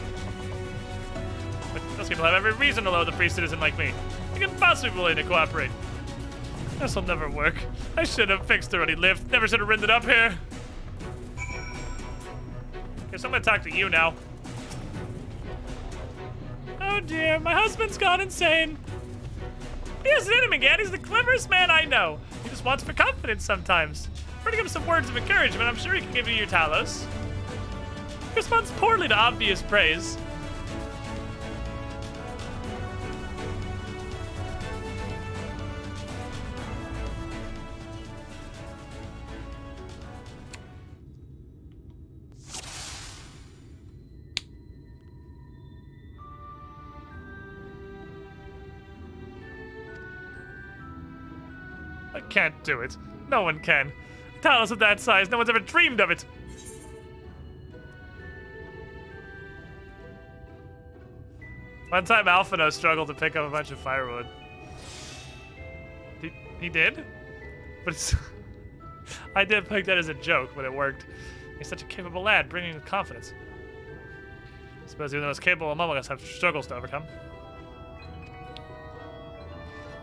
[SPEAKER 4] But those people have every reason to loathe a free citizen like me. You can possibly be willing to cooperate. This'll never work. I should have fixed the ruddy lift. Never should have ridden it up here. Guess I'm gonna talk to you now. Oh dear, my husband's gone insane. He hasn't hit him again. He's the cleverest man I know. He just wants for confidence sometimes. Try to give him some words of encouragement. I'm sure he can give you your Talos. He responds poorly to obvious praise. I can't do it. No one can. Talos of that size, no one's ever dreamed of it. One time Alphino struggled to pick up a bunch of firewood. He did? But it's... I did pick that as a joke, but it worked. He's such a capable lad, bringing with confidence. I suppose even the most capable among us have struggles to overcome.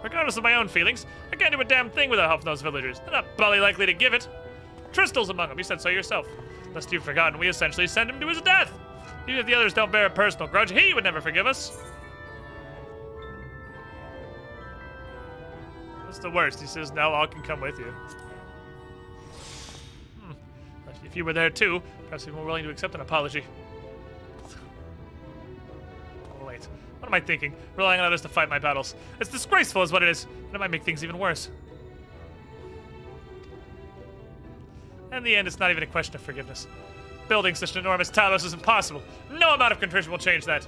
[SPEAKER 4] Regardless of my own feelings, I can't do a damn thing without help from those villagers. They're not bloody likely to give it. Tristle's among them, you said so yourself. Lest you've forgotten, we essentially sent him to his death. Even if the others don't bear a personal grudge, he would never forgive us. That's the worst. He says, now all can come with you. If you were there too, perhaps you'd be more willing to accept an apology. wait. What am I thinking? Relying on others to fight my battles. It's disgraceful is what it is, and it might make things even worse. In the end, it's not even a question of forgiveness. Building such an enormous Talos is impossible. No amount of contrition will change that.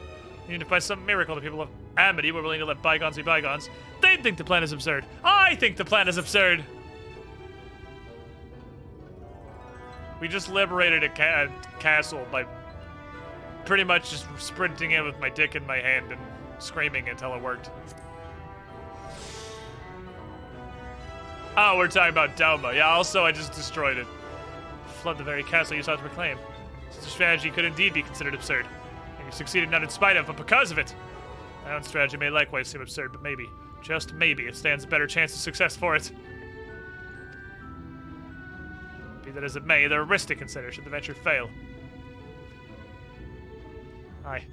[SPEAKER 4] Even if by some miracle the people of Amity were willing to let bygones be bygones, they'd think the plan is absurd. I think the plan is absurd! We just liberated a castle by pretty much just sprinting in with my dick in my hand and screaming until it worked. Oh, we're talking about Dauma. Yeah, also I just destroyed it. Flood the very castle you sought to reclaim. Such a strategy could indeed be considered absurd. And you succeeded not in spite of, but because of it. My own strategy may likewise seem absurd, but maybe, just maybe, it stands a better chance of success for it. Be that as it may, there are risks to consider should the venture fail. Aye.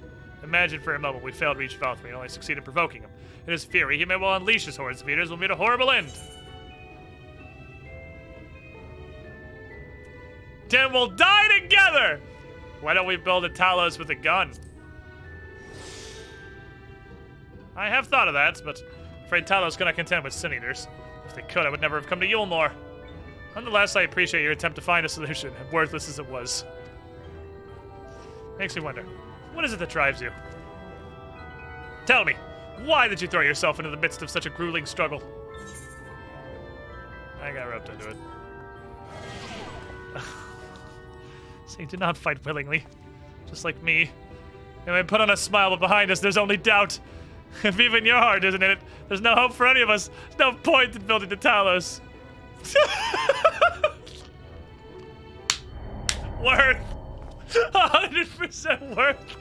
[SPEAKER 4] Imagine for a moment we failed to reach Valkyrie and only succeed in provoking him. In his fury, he may well unleash his hordes of eaters. Will meet a horrible end. Then we'll die together! Why don't we build a Talos with a gun? I have thought of that, but I'm afraid Talos cannot contend with Sin Eaters. If they could, I would never have come to Yulnor. Nonetheless, I appreciate your attempt to find a solution, worthless as it was. Makes me wonder, what is it that drives you? Tell me, why did you throw yourself into the midst of such a grueling struggle? I got roped into it. So you did not fight willingly, just like me. And we put on a smile, but behind us there's only doubt. If even your heart isn't in it, there's no hope for any of us. There's no point in building the Talos. Worth. 100% worth.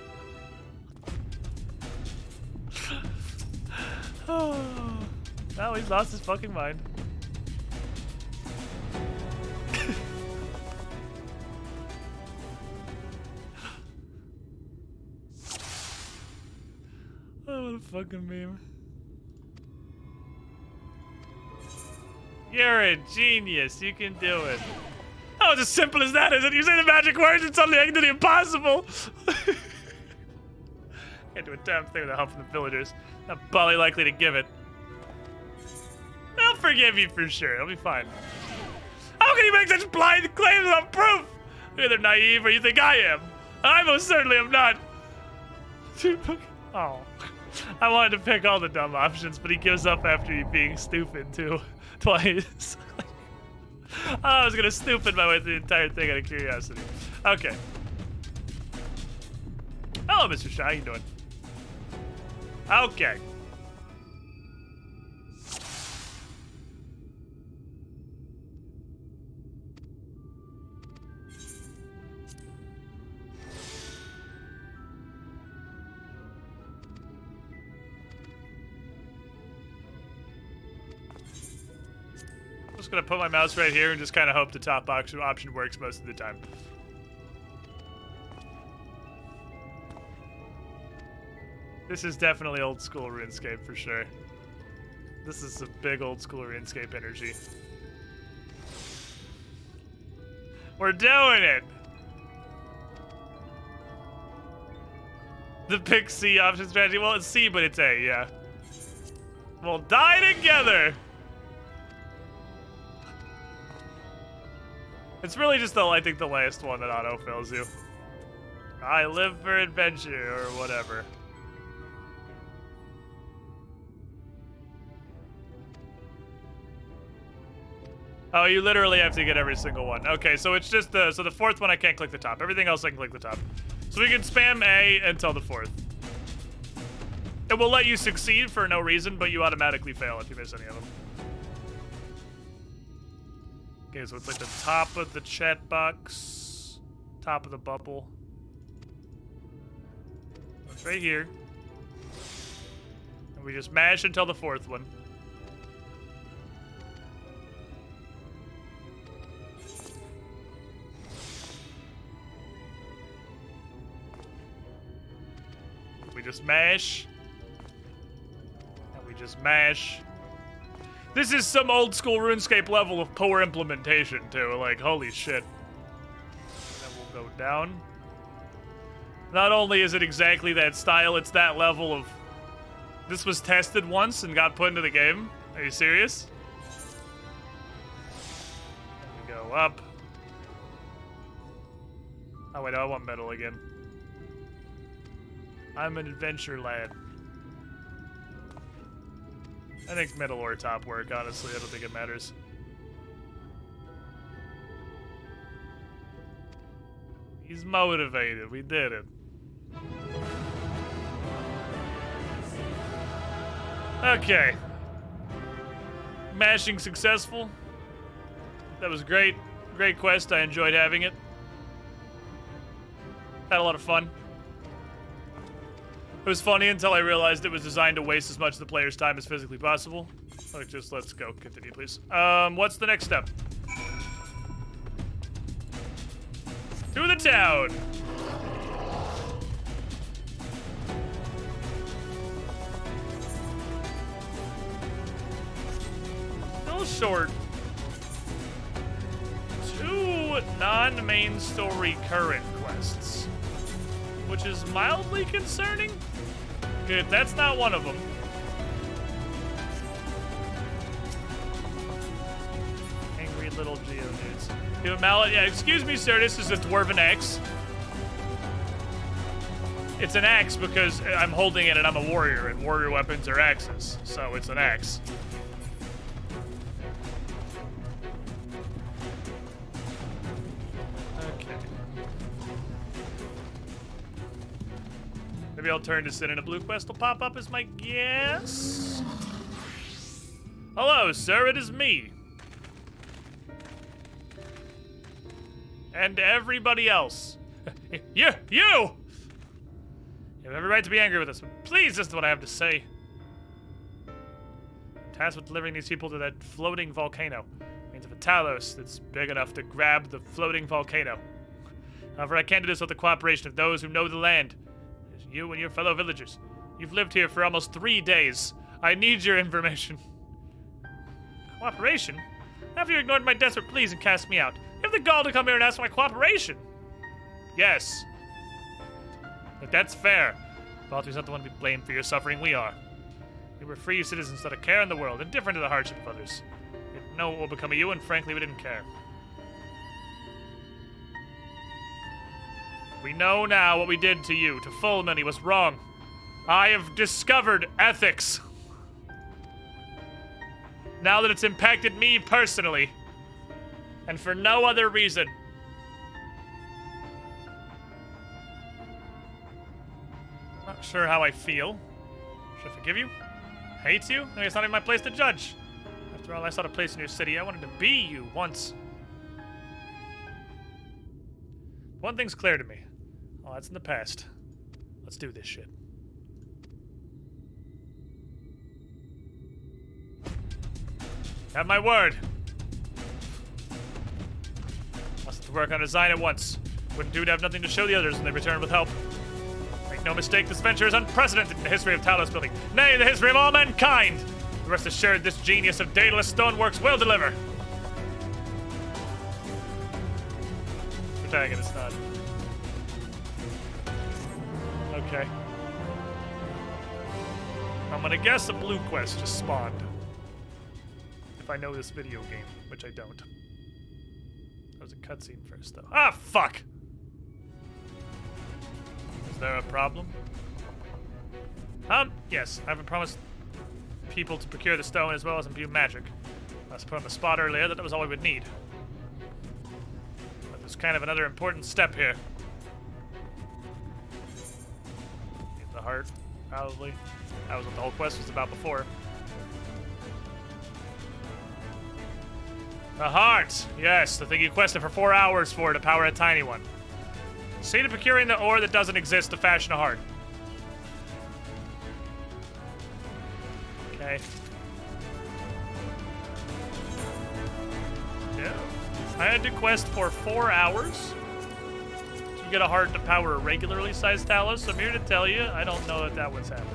[SPEAKER 4] Oh. Now he's lost his fucking mind. Oh, what a fucking meme. You're a genius. You can do it. Oh, it's as simple as that, isn't it? You say the magic words and suddenly I can do the impossible. Can't do a damn thing without help from the villagers. Not Bully likely to give it. They'll forgive you for sure. It'll be fine. How can you make such blind claims without proof? You're either naive or you think I am. I most certainly am not. Oh. I wanted to pick all the dumb options, but he gives up after you being stupid, too. Twice. I was gonna stupid my way through the entire thing out of curiosity. Okay. Hello, Mr. Shaw. How you doing? Okay. I'm just gonna put my mouse right here and just kind of hope the top option works most of the time. This is definitely old school RuneScape for sure. This is a big old school RuneScape energy. We're doing it! The pick C option strategy. Well, it's C, but it's A, yeah. We'll die together! It's really just, I think, the last one that auto-fills you. I live for adventure, or whatever. Oh, you literally have to get every single one. Okay, so it's just so the fourth one I can't click the top. Everything else I can click the top. So we can spam A until the fourth. It will let you succeed for no reason, but you automatically fail if you miss any of them. Okay, so it's like the top of the chat box, top of the bubble. It's right here. And we just mash until the fourth one. We just mash. And we just mash. This is some old school RuneScape level of poor implementation too, like holy shit. And then we'll go down. Not only is it exactly that style, it's that level of... This was tested once and got put into the game. Are you serious? Let me go up. Oh wait, no, I want metal again. I'm an adventure lad. I think metal or top work, honestly. I don't think it matters. He's motivated. We did it. Okay. Mashing successful. That was great. Great quest. I enjoyed having it. Had a lot of fun. It was funny until I realized it was designed to waste as much of the player's time as physically possible. Like, just let's go. Continue, please. What's the next step? To the town! Still short. 2 non-main story current quests. Which is mildly concerning. Good, that's not one of them. Angry little geodudes. Give a mallet. Yeah, excuse me, sir. This is a dwarven axe. It's an axe because I'm holding it and I'm a warrior, and warrior weapons are axes, so it's an axe. Maybe I'll turn to sit in a blue quest will pop up as my guess. Hello, sir, it is me. And everybody else. You! You have every right to be angry with us, but please listen to what I have to say. I'm tasked with delivering these people to that floating volcano. It means of a Talos that's big enough to grab the floating volcano. However, I can't do this without the cooperation of those who know the land. You and your fellow villagers. You've lived here for almost 3 days. I need your information. Cooperation? After you ignored my desperate pleas and cast me out, you have the gall to come here and ask for my cooperation. Yes. Look, that's fair. Baltru's not the one to be blamed for your suffering. We are. We were free citizens that care in the world, indifferent to the hardship of others. We didn't know what will become of you, and frankly, we didn't care. We know now what we did to you, to Fulmany, was wrong. I have discovered ethics. Now that it's impacted me personally, and for no other reason. Not sure how I feel. Should I forgive you? Hate you? Maybe it's not even my place to judge. After all, I sought a place in your city. I wanted to be you once. One thing's clear to me. Oh, that's in the past. Let's do this shit. Have my word. Must have to work on design at once. Wouldn't do to have nothing to show the others when they return with help. Make no mistake, this venture is unprecedented in the history of Talos building. Nay, the history of all mankind. Rest assured, this genius of Daedalus Stoneworks will deliver. Protagonist nod. Okay. I'm gonna guess a blue quest just spawned. If I know this video game, which I don't. That was a cutscene first, though. Ah, fuck! Is there a problem? Yes. I haven't promised people to procure the stone as well as imbue magic. I was put on the spot earlier that was all we would need. But there's kind of another important step here. Need the heart, probably. That was what the whole quest was about before. The heart! Yes, the thing you quested for 4 hours for to power a tiny one. See to procuring the ore that doesn't exist to fashion a heart. Okay. Yeah. I had to quest for 4 hours to get a heart to power a regularly sized Talos. So I'm here to tell you, I don't know that was happening.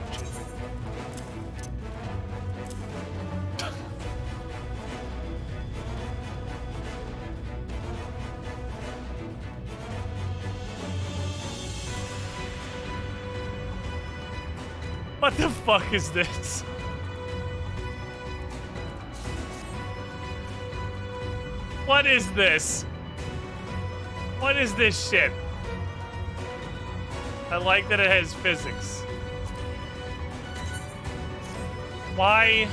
[SPEAKER 4] What the fuck is this? What is this? What is this shit? I like that it has physics. Why?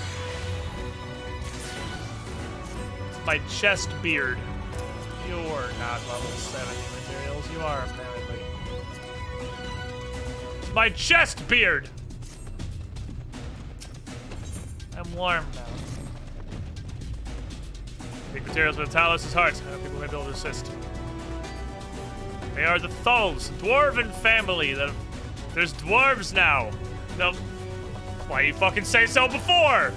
[SPEAKER 4] It's my chest beard. You're not level 70 materials. You are apparently. It's my chest beard! I'm warm now. Big materials with Talos' heart. I know people may be able to assist. They are the Thulls, dwarven family. There's dwarves now. Why you fucking say so before?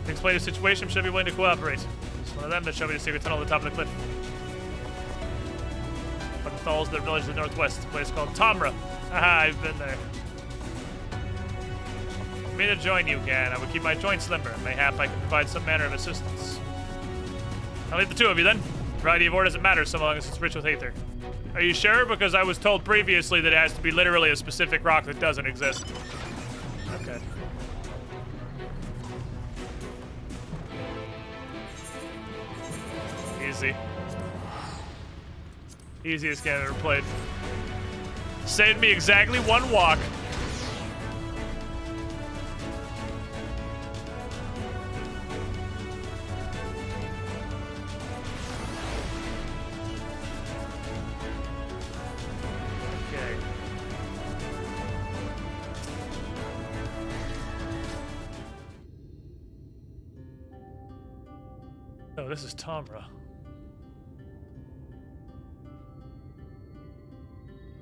[SPEAKER 4] To explain the situation, should be willing to cooperate. It's one of them that showed me the secret tunnel at the top of the cliff. But the Thulls, their village in the northwest, a place called Tamra. Aha, I've been there. For me to join you, Gan, I would keep my joints limber. Mayhap I can provide some manner of assistance. I'll leave the two of you then. Variety of ore doesn't matter so long as it's rich with aether. Are you sure? Because I was told previously that it has to be literally a specific rock that doesn't exist. Okay. Easy. Easiest game I've ever played. Saved me exactly one walk. Oh, this is Tamra.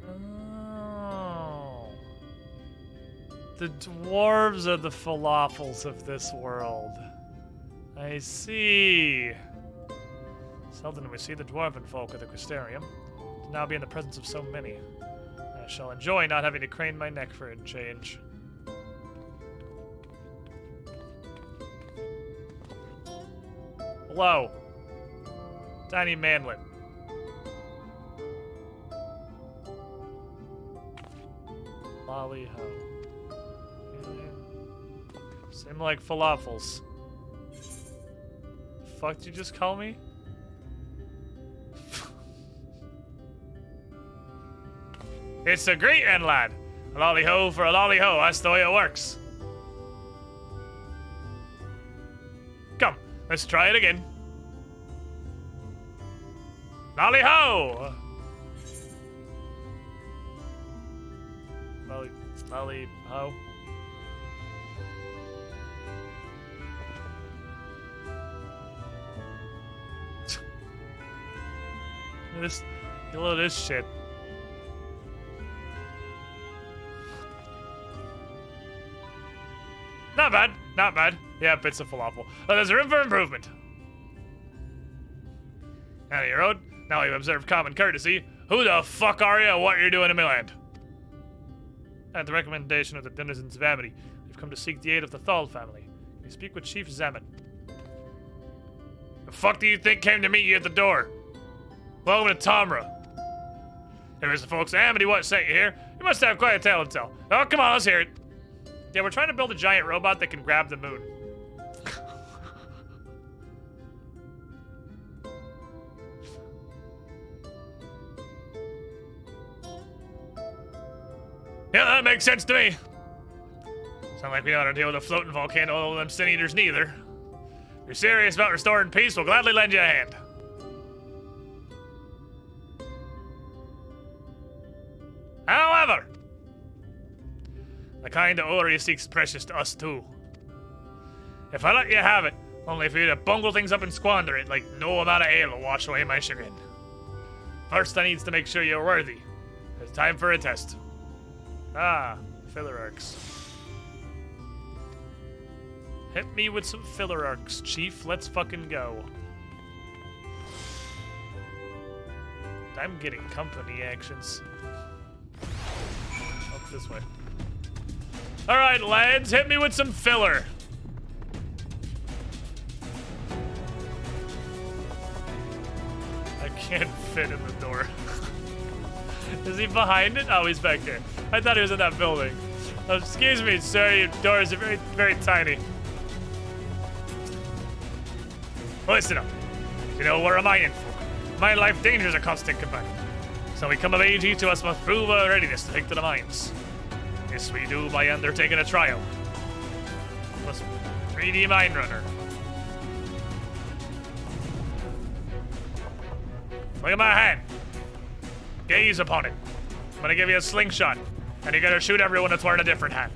[SPEAKER 4] Oh. The dwarves are the falafels of this world. I see. Seldom do we see the dwarven folk at the Crystarium. To now be in the presence of so many. I shall enjoy not having to crane my neck for a change. Hello. Tiny manlet. Lolly ho. Seem like falafels. Fuck did you just call me? It's a greeting, lad. A lolly ho for a lolly ho. That's the way it works. Come, let's try it again. Lolly ho! Lolly ho. This, you load this shit. Not bad, not bad. Yeah, bits of falafel. But there's room for improvement. Out of your road. Now you observe common courtesy. Who the fuck are you and what you're doing in my land? At the recommendation of the denizens of Amity, we've come to seek the aid of the Thal family. Can you speak with Chief Zaman? The fuck do you think came to meet you at the door? Welcome to Tamra. Here's the folks at Amity what sent you here. You must have quite a tale to tell. Oh, come on, let's hear it. Yeah, we're trying to build a giant robot that can grab the moon. Yeah, that makes sense to me. Sound like we know how to deal with a floating volcano, them sin eaters neither. If you're serious about restoring peace, we'll gladly lend you a hand. However, the kind of ore you seek's precious to us too. If I let you have it, only for you to bungle things up and squander it like no amount of ale will wash away my chagrin. First, I needs to make sure you're worthy. It's time for a test. Ah, filler arcs. Hit me with some filler arcs, Chief. Let's fucking go. I'm getting company actions. Up this way. Alright, lads, hit me with some filler. I can't fit in the door. Is he behind it? Oh, he's back there. I thought he was in that building. Oh, excuse me, sir. Your doors are very, very tiny. Listen up. You know, we're a mining folk. Mine life danger is a constant companion. So we come of age, each of us must prove our readiness to take to the mines. This we do by undertaking a trial. Plus 3D mine runner. Look at my hand. Gaze upon it. I'm gonna give you a slingshot, and you gotta shoot everyone that's wearing a different hat.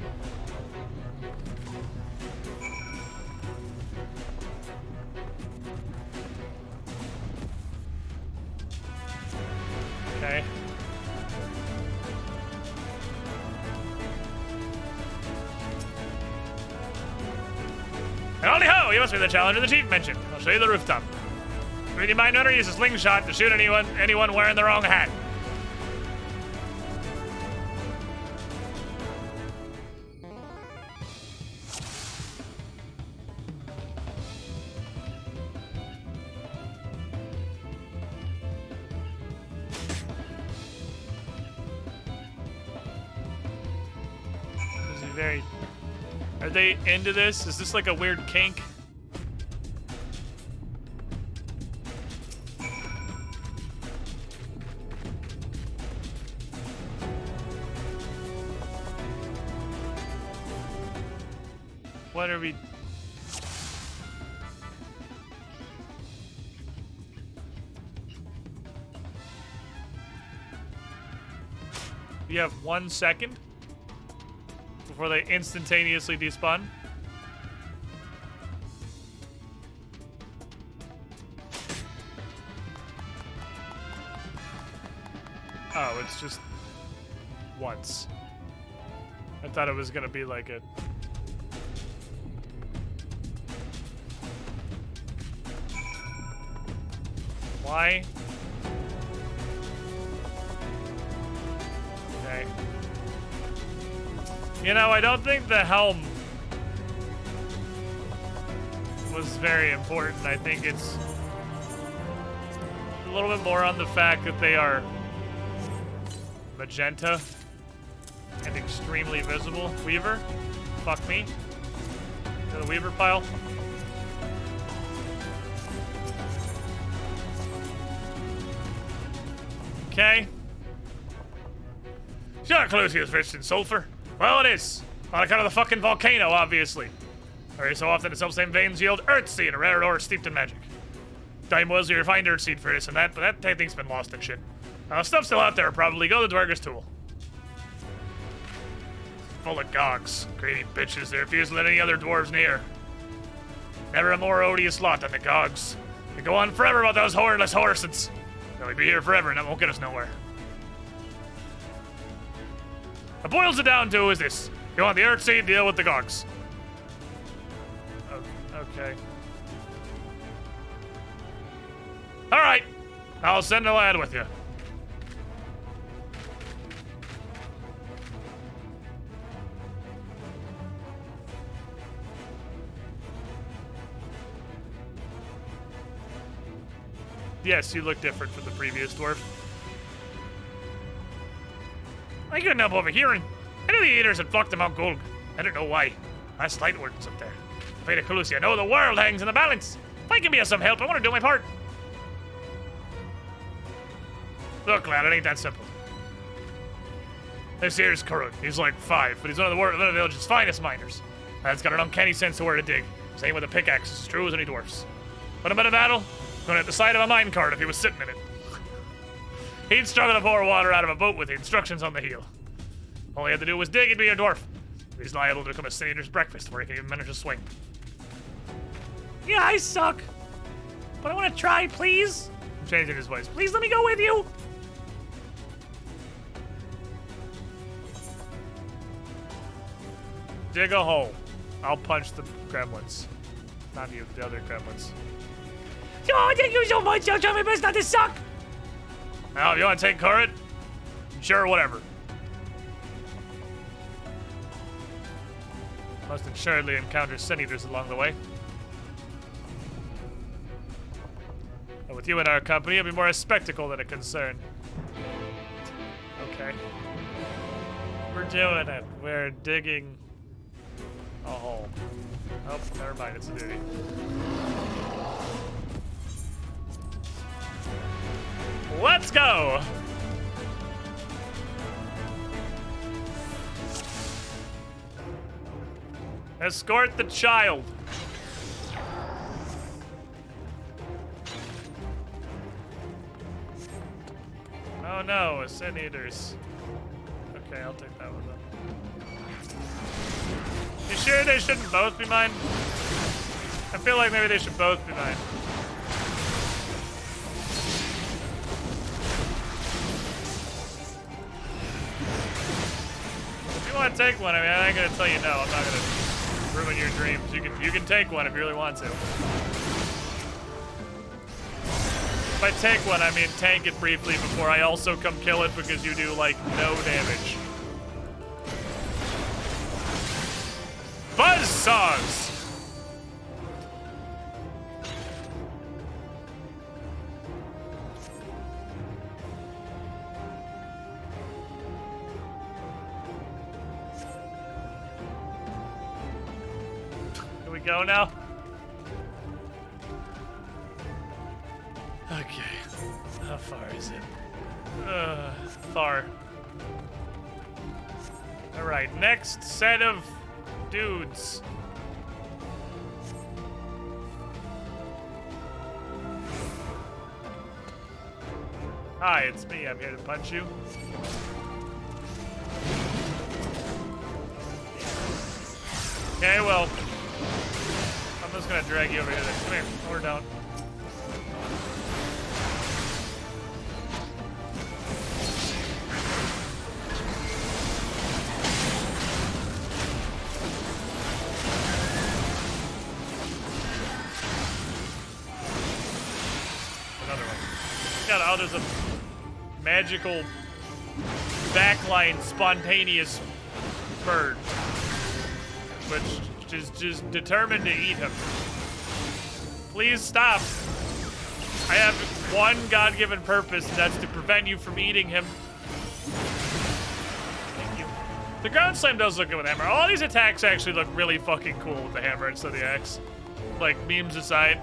[SPEAKER 4] Okay. And holy ho! You must be the challenger the chief mentioned. I'll show you the rooftop. 3D mine runner uses a slingshot to shoot anyone wearing the wrong hat. Are they into this? Is this like a weird kink? What are we... We have 1 second before they instantaneously despawn. Oh, it's just once. I thought it was gonna be like a... Why? Okay. You know, I don't think the helm was very important. I think it's a little bit more on the fact that they are magenta and extremely visible. Weaver? Fuck me. To the Weaver pile. Okay. Sure, Clusius rich in sulfur. Well, it is. On account of the fucking volcano, obviously. Every so often, the self-same veins yield Earthseed, a rare ore steeped in magic. Time was we refined Earthseed for this and that, but that thing's been lost and shit. Stuff's still out there, probably. Go to the Dwerger's Tool. Full of gogs. Greedy bitches. They refuse to let any other dwarves near. Never a more odious lot than the gogs. They go on forever about those hornless horses. They'll be here forever, and that won't get us nowhere. What boils it down to is this. You want the Earthseed, deal with the gogs. Okay. Alright. I'll send a lad with you. Yes, you look different from the previous dwarf. I couldn't help overhearing. Any of the eaters had flocked to Mount Gold. I don't know why. Last light wardens up there. Fate of Calusia, I know the world hangs in the balance. If I can be of some help, I want to do my part. Look, lad, it ain't that simple. This here's Kuruk. He's like 5, but he's one of the village's finest miners. Lad's got an uncanny sense of where to dig. Same with a pickaxe, as true as any dwarfs. Put him in a battle, going at the side of a mine cart if he was sitting in it. He'd struggle to pour water out of a boat with the instructions on the heel. All he had to do was dig and be a dwarf. He's liable to become a senator's breakfast where he can even manage to swing. Yeah, I suck. But I want to try, please. I'm changing his voice. Please let me go with you. Dig a hole. I'll punch the gremlins. Not you, the other gremlins. Oh, thank you so much. I'll try my best not to suck. Now, if you want to take Current, sure, whatever. Must assuredly encounter senators along the way. And with you in our company, it'll be more a spectacle than a concern. Okay. We're doing it. We're digging a hole. Oh, never mind. It's a duty. Let's go! Escort the child. Oh no, Sin Eaters. Okay, I'll take that one then. You sure they shouldn't both be mine? I feel like maybe they should both be mine. If you want to take one, I mean, I ain't gonna tell you no. I'm not gonna ruin your dreams. You can take one if you really want to. If I take one, I mean tank it briefly before I also come kill it because you do like no damage. Buzzsaws! Here we go now. Okay. How far is it? Far. Alright, next set of dudes. Hi, it's me. I'm here to punch you. Okay, well, I'm just gonna drag you over here then. Come here, or don't. Oh, there's a magical backline spontaneous bird, which is just determined to eat him. Please stop. I have one God-given purpose, and that's to prevent you from eating him. Thank you. The ground slam does look good with the hammer. All these attacks actually look really fucking cool with the hammer instead of the axe. Like, memes aside.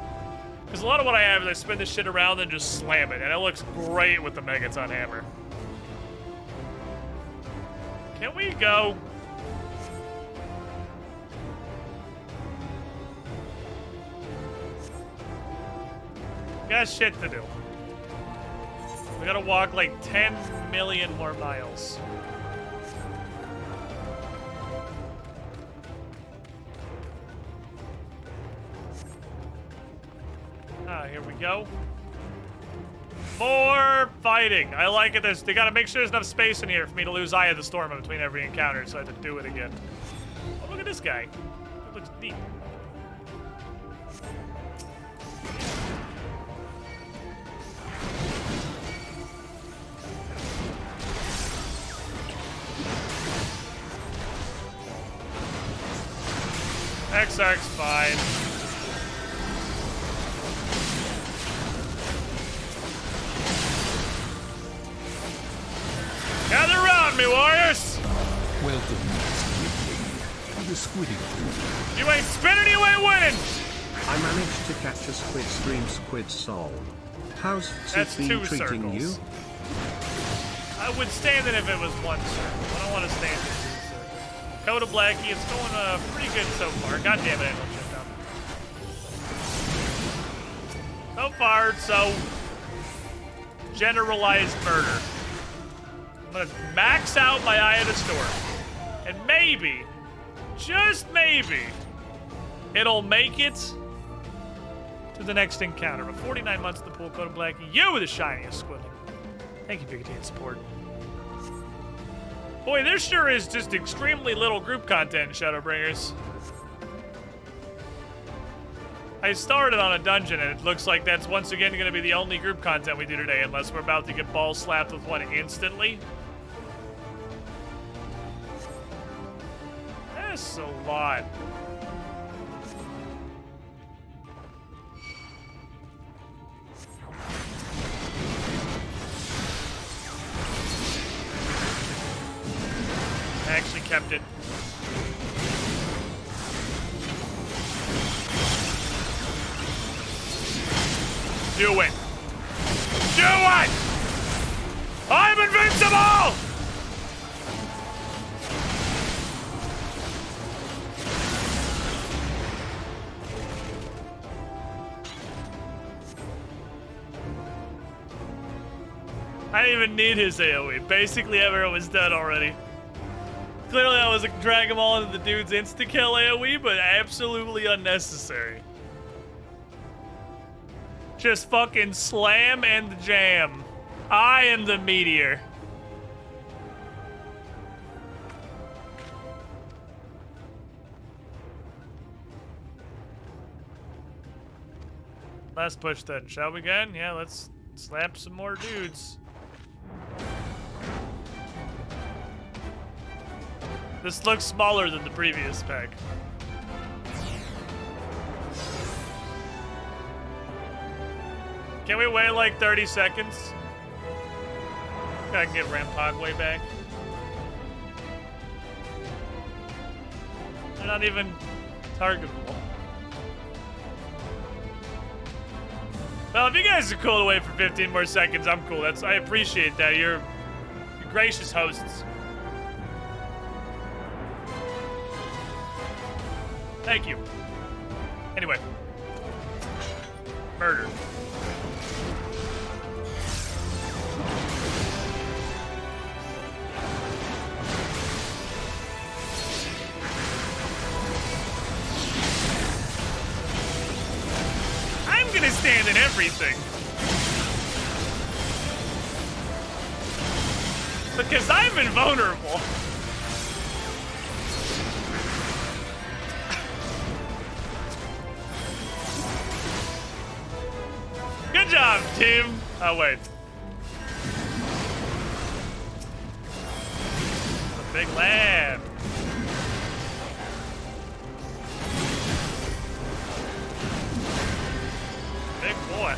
[SPEAKER 4] Because a lot of what I have is I spin this shit around and just slam it, and it looks great with the Megaton hammer. Can we go? Got shit to do. We gotta walk like 10 million more miles. Ah, here we go. More fighting. I like it. They gotta make sure there's enough space in here for me to lose Eye of the Storm in between every encounter, so I have to do it again. Oh, look at this guy. That looks neat. Exarch's fine. Gather around me, warriors!
[SPEAKER 1] Welcome, to the Squiddy Pool.
[SPEAKER 4] You ain't spinning, you ain't winning!
[SPEAKER 2] I managed to catch a squid stream Squid Soul. How's CP treating you?
[SPEAKER 4] I would stand it if it was one circle. I don't want to stand it in two circles. Coda Blackie, it's going pretty good so far. God damn it, I don't shut down. So far, so generalized murder. I'm gonna max out my Eye of the Storm. And maybe, just maybe, it'll make it to the next encounter. But 49 months in the pool, Coda Blackie, you were the shiniest squidling. Thank you for your continued support. Boy, there sure is just extremely little group content in Shadowbringers. I started on a dungeon, and it looks like that's once again going to be the only group content we do today, unless we're about to get ball slapped with one instantly. That's a lot. actually kept it. Do it! Do it! I'm invincible! I didn't even need his AoE. Basically, everyone was dead already. Clearly, I was like, drag them all into the dude's insta-kill AoE, but absolutely unnecessary. Just fucking slam and jam. I am the meteor. Last push then, shall we again? Yeah, let's slap some more dudes. This looks smaller than the previous pack. Can we wait like 30 seconds? I can get Rampagway back. They're not even targetable. Well, if you guys are cool to wait for 15 more seconds, I'm cool. I appreciate that. You're gracious hosts. Thank you. Anyway. Murder. I'm gonna stand in everything. Because I'm invulnerable. Good job, team. Oh, wait. A big lad. Big boy.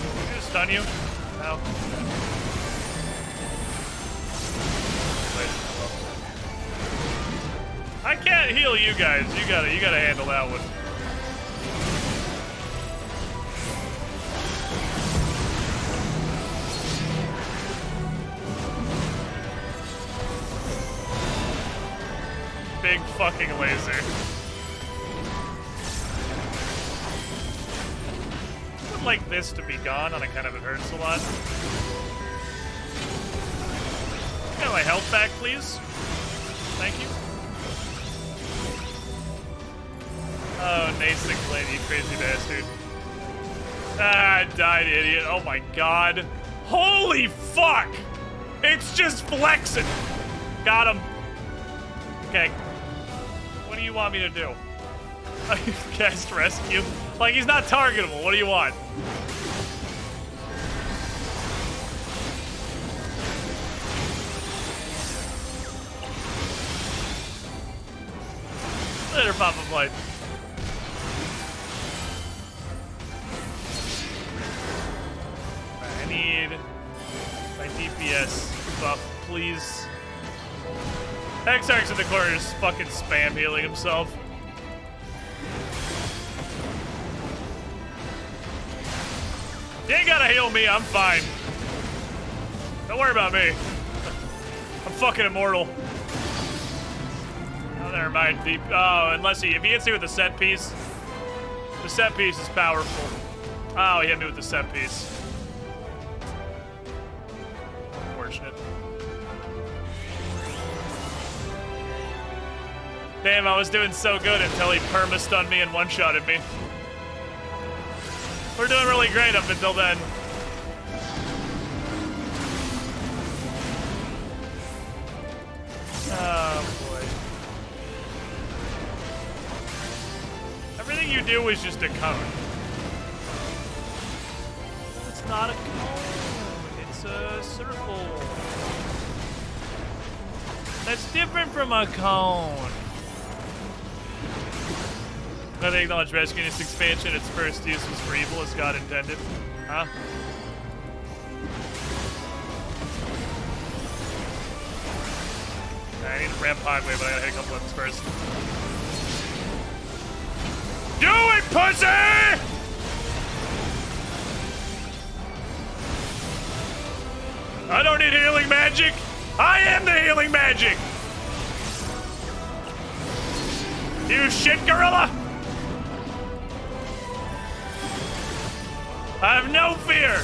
[SPEAKER 4] Can I just stun you? No. Wait. I can't heal you guys. You gotta handle that one. Big fucking laser. I would like this to be gone on account of it hurts a lot. Get my health back, please. Thank you. Oh, Nasing Lane, you crazy bastard. Ah, I died, idiot. Oh my god. Holy fuck! It's just flexing. Got him. Okay. What do you want me to do? Cast rescue? Like, he's not targetable. What do you want? Later, Papa Blight. I need my DPS buff, please. Exarch's in the corner just fucking spam healing himself. You ain't gotta heal me, I'm fine. Don't worry about me. I'm fucking immortal. Oh, never mind. Oh, unless if he hits me with the set piece. The set piece is powerful. Oh, he hit me with the set piece. Unfortunate. Damn, I was doing so good until he perma-stunned me and one-shotted me. We're doing really great up until then. Oh, boy. Everything you do is just a cone. It's not a cone. It's a circle. That's different from a cone. I think acknowledge rescue in this expansion. Its first use was for evil as God intended. Huh? I need to ramp Hogway, but I gotta hit a couple buttons first. Do it, pussy! I don't need healing magic. I am the healing magic. You shit gorilla. I have no fear.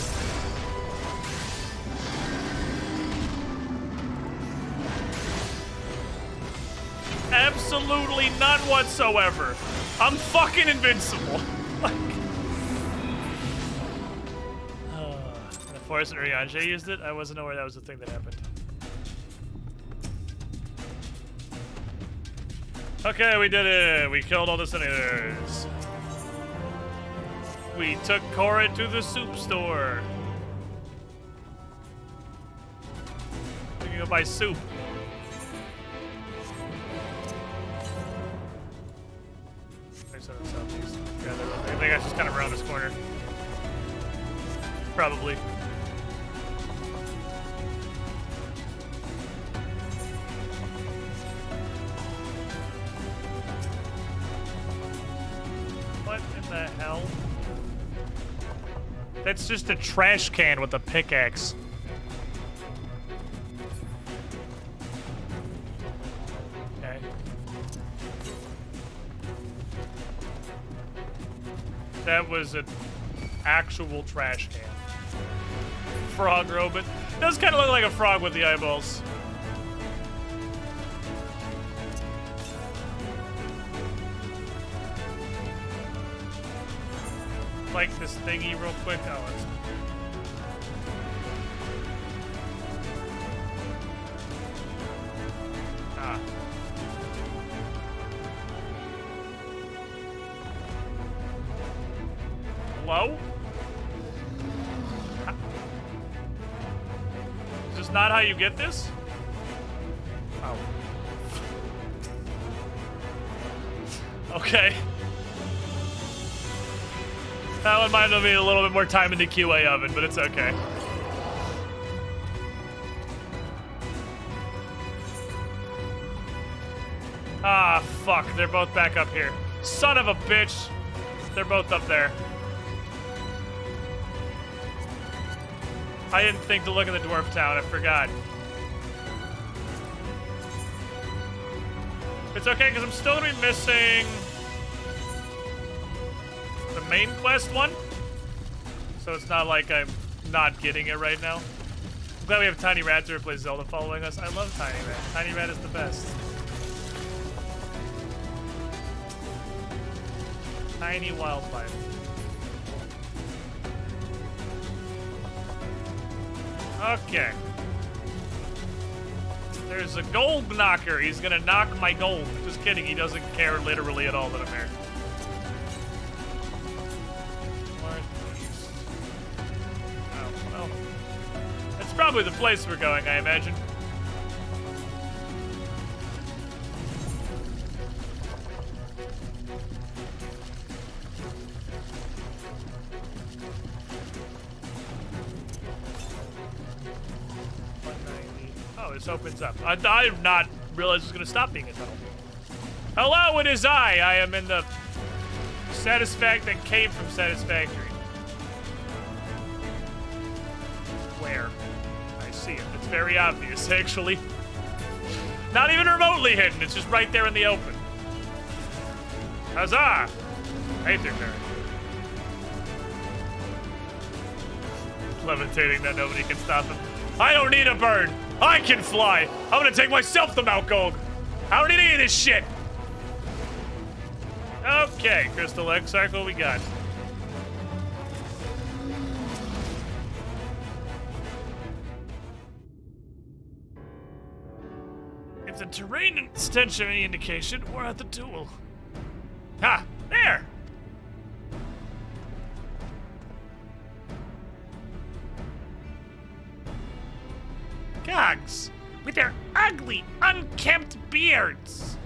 [SPEAKER 4] Absolutely none whatsoever. I'm fucking invincible. The Force and Ryanje used it? I wasn't aware that was the thing that happened. Okay, we did it. We killed all the senators. We took Cora to the soup store. We can go buy soup. Yeah, I think I just kind of around this corner. Probably. What in the hell? That's just a trash can with a pickaxe. Okay. That was an actual trash can. Frog robot. Does kind of look like a frog with the eyeballs. Like this thingy real quick. Oh, it's... Ah. Hello? Is this not how you get this? Oh. Okay. That one might have been a little bit more time in the QA oven, but it's okay. Ah, fuck. They're both back up here. Son of a bitch. They're both up there. I didn't think to look at the dwarf town. I forgot. It's okay, because I'm still going to be missing the main quest one. So it's not like I'm not getting it right now. I'm glad we have Tiny Rat to replace Zelda following us. I love Tiny Rat. Tiny Rat is the best. Tiny wildlife. Okay. There's a gold knocker. He's gonna knock my gold. Just kidding. He doesn't care literally at all that I'm here. Northeast. Oh, well. That's probably the place we're going, I imagine. This opens up. I did not realize it was going to stop being a tunnel. Hello, it is I. I am in the that came from Satisfactory. Where? I see it. It's very obvious, actually. Not even remotely hidden. It's just right there in the open. Huzzah! Aether current. Levitating that nobody can stop him. I don't need a bird. I can fly! I'm gonna take myself to Mount Gold! I don't need any of this shit! Okay, Crystal X Cycle, we got. If the terrain stench of any indication, we're at the duel. Ha! There! Cogs, with their ugly, unkempt beards.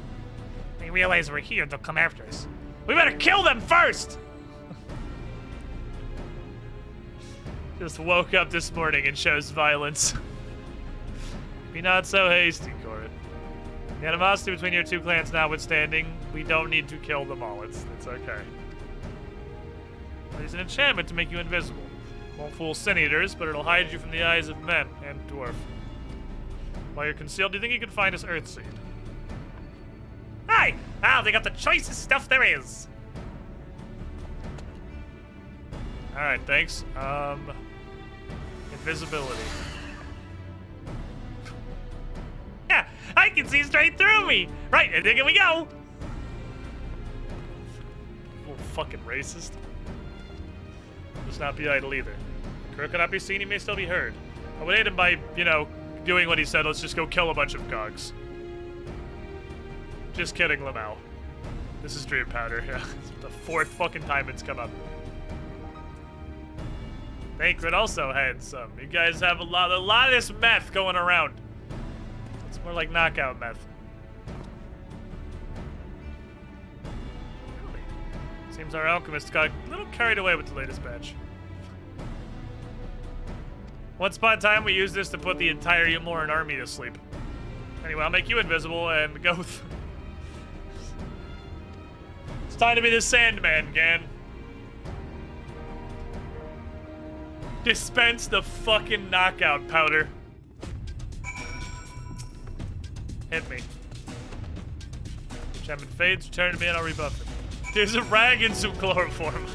[SPEAKER 4] They realize we're here, they'll come after us. We better kill them first! Just woke up this morning and shows violence. Be not so hasty, Corin. The animosity between your two clans notwithstanding, we don't need to kill them all. It's okay. There's an enchantment to make you invisible. Won't fool sin eaters, but it'll hide you from the eyes of men and dwarf. While you're concealed, do you think you can find us Earthseed? Hi! Ah, they got the choicest stuff there is! Alright, thanks. Invisibility. Yeah, I can see straight through me! Right, and here we go! Little fucking racist. Must not be idle either. Crow cannot be seen, he may still be heard. I would aid him by, you know, doing what he said. Let's just go kill a bunch of cogs. Just kidding, Lamau. This is Dream Powder, yeah. It's the 4th fucking time it's come up. Thancred also had some. You guys have a lot of this meth going around. It's more like knockout meth. Really? Seems our alchemist got a little carried away with the latest batch. Once upon a time, we used this to put the entire Umoran army to sleep. Anyway, I'll make you invisible and go with... It's time to be the Sandman, Gan. Dispense the fucking knockout powder. Hit me. Enchantment fades, return to me and I'll rebuff it. There's a rag and some chloroform.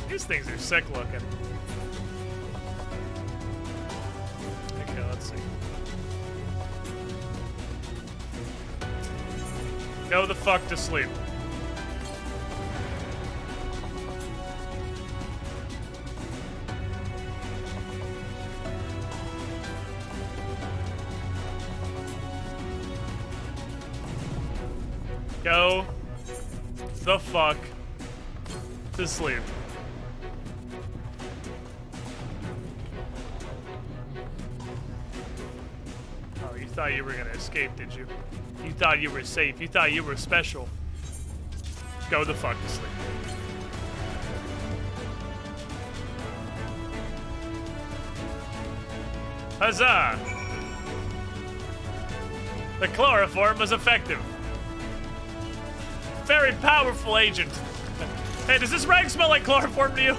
[SPEAKER 4] These things are sick looking. Okay, let's see. Go the fuck to sleep. Go the fuck to sleep. Oh, you thought you were gonna escape, did you? You thought you were safe. You thought you were special. Go the fuck to sleep. Huzzah! The chloroform was effective. Very powerful agent. Hey, does this rag smell like chloroform to you?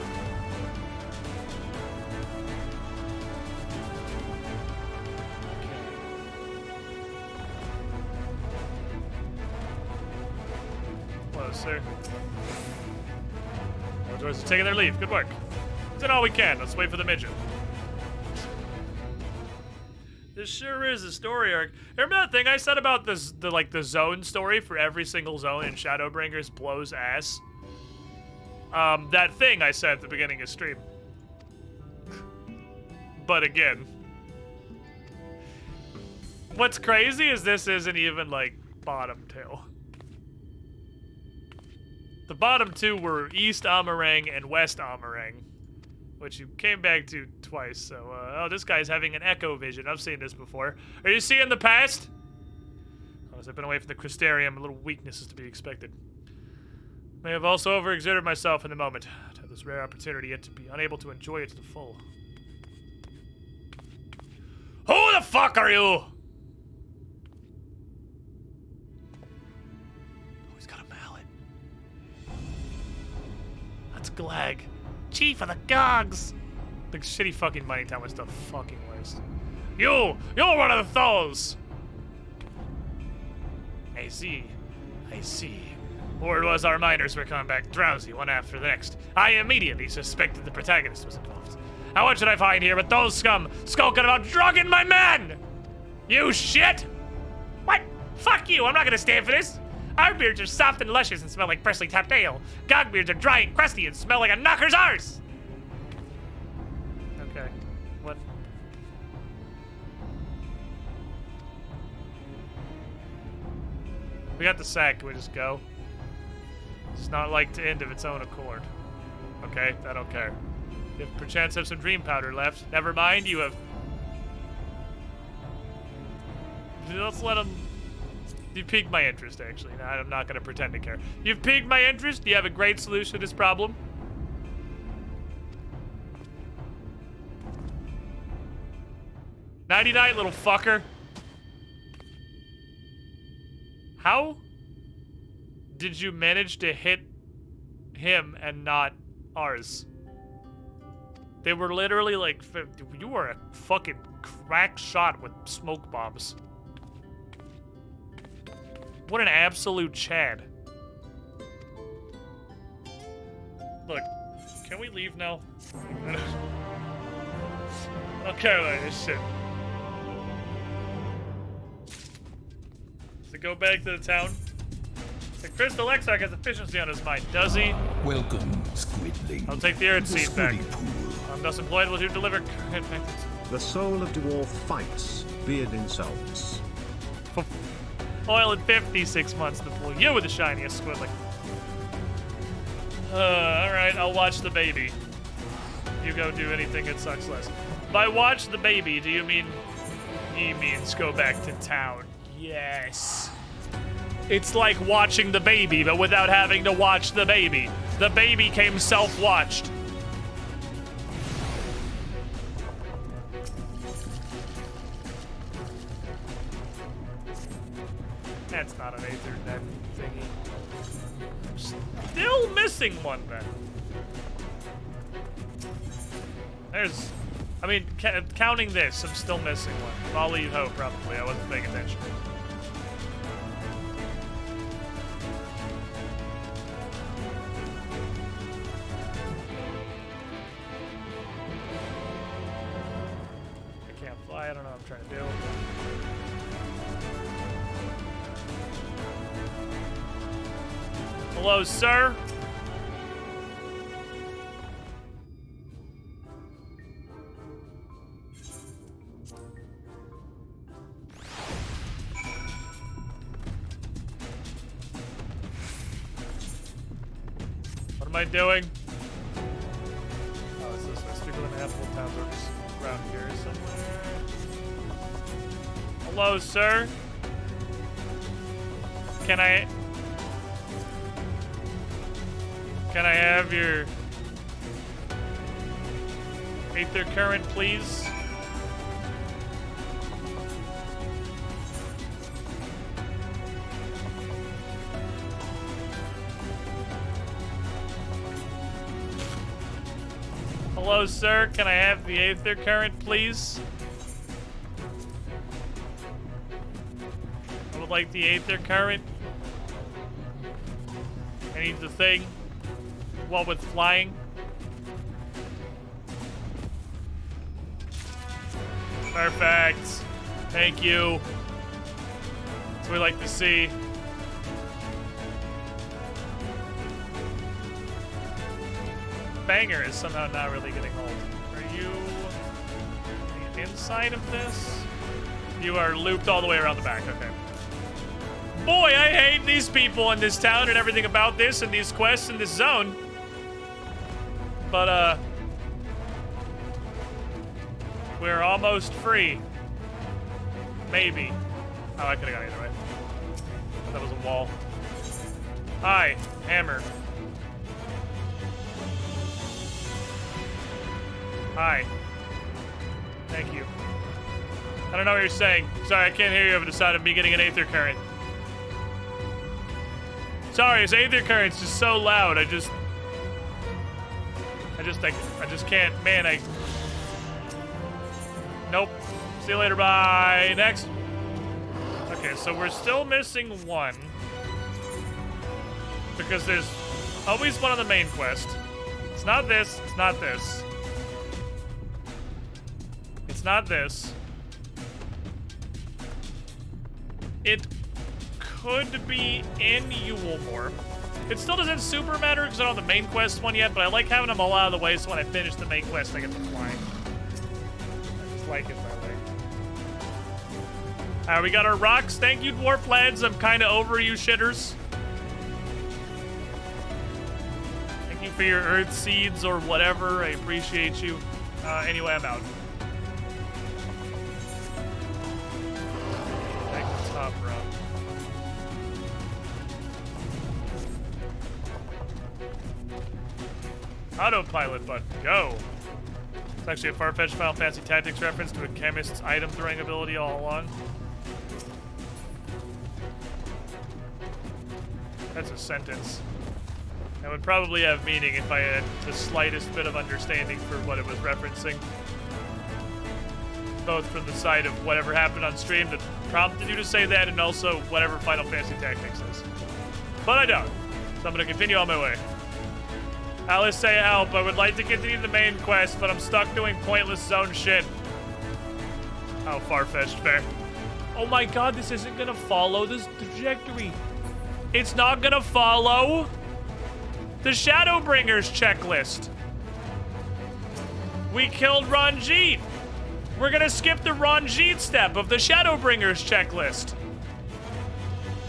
[SPEAKER 4] Hello, sir. Our doors are taking their leave. Good work. We've done all we can. Let's wait for the midget. This sure is a story arc. Remember that thing I said about this, the zone story for every single zone in Shadowbringers blows ass? That thing I said at the beginning of stream. But again. What's crazy is this isn't even, like, bottom 2. The bottom 2 were East Amarang and West Amarang, which you came back to twice, so, oh, this guy's having an echo vision. I've seen this before. Are you seeing the past? Oh, as I've been away from the Crystarium, a little weakness is to be expected. May have also overexerted myself in the moment, to have this rare opportunity yet to be unable to enjoy it to the full. Who the fuck are you? Oh, he's got a mallet. That's Glag. Chief of the Gogs! The shitty fucking mining town was the fucking worst. You're one of those! I see. Word was our miners were coming back drowsy one after the next. I immediately suspected the protagonist was involved. Now what should I find here but those scum skulking about drugging my men? You shit! What? Fuck you, I'm not gonna stand for this! Our beards are soft and luscious and smell like freshly tapped ale. Gog beards are dry and crusty and smell like a knocker's arse! Okay. What? We got the sack. Can we just go? It's not like to end of its own accord. Okay, I don't care. If perchance have some dream powder left, never mind, you have... Let's let him... You piqued my interest, actually. No, I'm not going to pretend to care. You've piqued my interest? Do you have a great solution to this problem? Nighty-night, little fucker. How did you manage to hit him and not ours? They were literally like, you were a fucking crack shot with smoke bombs. What an absolute Chad. Look, can we leave now? Okay, like this shit. So go back to the town. The Crystal Exarch has efficiency on his mind, does he?
[SPEAKER 1] Welcome, Squidling.
[SPEAKER 4] I'll take the Earth Seed back.
[SPEAKER 1] Pool.
[SPEAKER 4] I'm thus employed will you deliver.
[SPEAKER 2] The soul of dwarf fights, beard insults.
[SPEAKER 4] Oil in 56 months to pull you with the shiniest Squidling. Alright, I'll watch the baby. You go do anything that sucks less. By watch the baby, do you mean he means go back to town? Yes. It's like watching the baby, but without having to watch the baby. The baby came self-watched. That's not an Aethernet thingy. Still missing one then. There's, I mean, counting this, I'm still missing one. I'll leave hope, probably. I wasn't paying attention. I can't fly, I don't know what I'm trying to do. Hello, sir? What am I doing? Oh, it's this way. Speak with an apple towns are just around here somewhere. Hello, sir? Can I have your Aether Current, please? Hello, sir. Can I have the Aether Current, please? I would like the Aether Current. I need the thing. What with flying? Perfect. Thank you. That's what we like to see. Banger is somehow not really getting old. Are you inside of this? You are looped all the way around the back, okay. Boy, I hate these people in this town and everything about this and these quests in this zone. But, we're almost free. Maybe. Oh, I could've gone either way. That was a wall. Hi, hammer. Hi. Thank you. I don't know what you're saying. Sorry, I can't hear you over the sound of me getting an Aether Current. Sorry, this Aether Current's just so loud. I just can't. Man, Nope. See you later, bye. Next. Okay, so we're still missing one. Because there's always one on the main quest. It's not this, it's not this. It's not this. It could be in Yulmore. It still doesn't super matter because I don't have the main quest one yet, but I like having them all out of the way so when I finish the main quest, I get to fly. I just like it that way. Alright, we got our rocks. Thank you, dwarf lads. I'm kind of over you shitters. Thank you for your earth seeds or whatever. I appreciate you. Anyway, I'm out. Back to top row. Autopilot button, go. It's actually a far-fetched Final Fantasy Tactics reference to a chemist's item throwing ability all along. That's a sentence. That would probably have meaning if I had the slightest bit of understanding for what it was referencing. Both from the side of whatever happened on stream that prompted you to say that, and also whatever Final Fantasy Tactics is. But I don't. So I'm going to continue on my way. Alice, say help. I would like to continue the main quest, but I'm stuck doing pointless zone shit. How far-fetched, fair. Oh my god, this isn't going to follow this trajectory. It's not going to follow the Shadowbringers checklist. We killed Ranjit. We're going to skip the Ranjit step of the Shadowbringers checklist.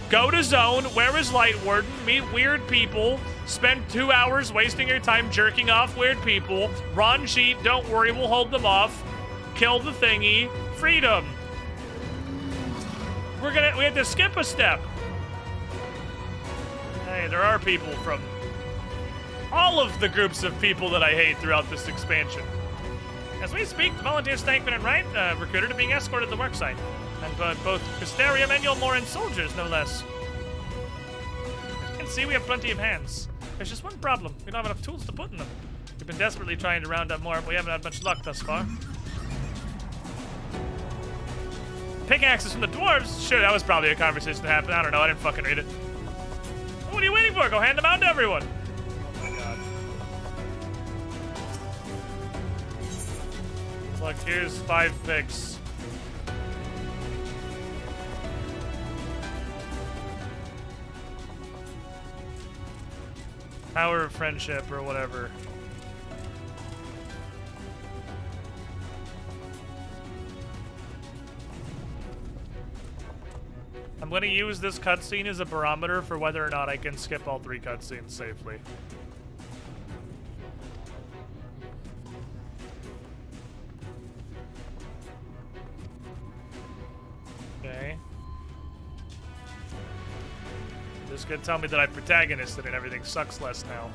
[SPEAKER 4] Go to zone, where is Light Warden, meet weird people, spend 2 hours wasting your time jerking off weird people, Ranjit, don't worry, we'll hold them off, kill the thingy, freedom. We have to skip a step. Hey, there are people from all of the groups of people that I hate throughout this expansion. As we speak, the volunteers Stankman and Wright recruited are being escorted to the worksite. And both Crystarium and Yulmoran soldiers, no less. As you can see, we have plenty of hands. There's just one problem. We don't have enough tools to put in them. We've been desperately trying to round up more, but we haven't had much luck thus far. Pickaxes from the dwarves? Sure, that was probably a conversation that happened. I don't know, I didn't fucking read it. What are you waiting for? Go hand them out to everyone. Oh my god. Look, here's 5 picks. Power of friendship or whatever. I'm going to use this cutscene as a barometer for whether or not I can skip all 3 cutscenes safely. Okay. This could tell me that I protagonisted and everything sucks less now.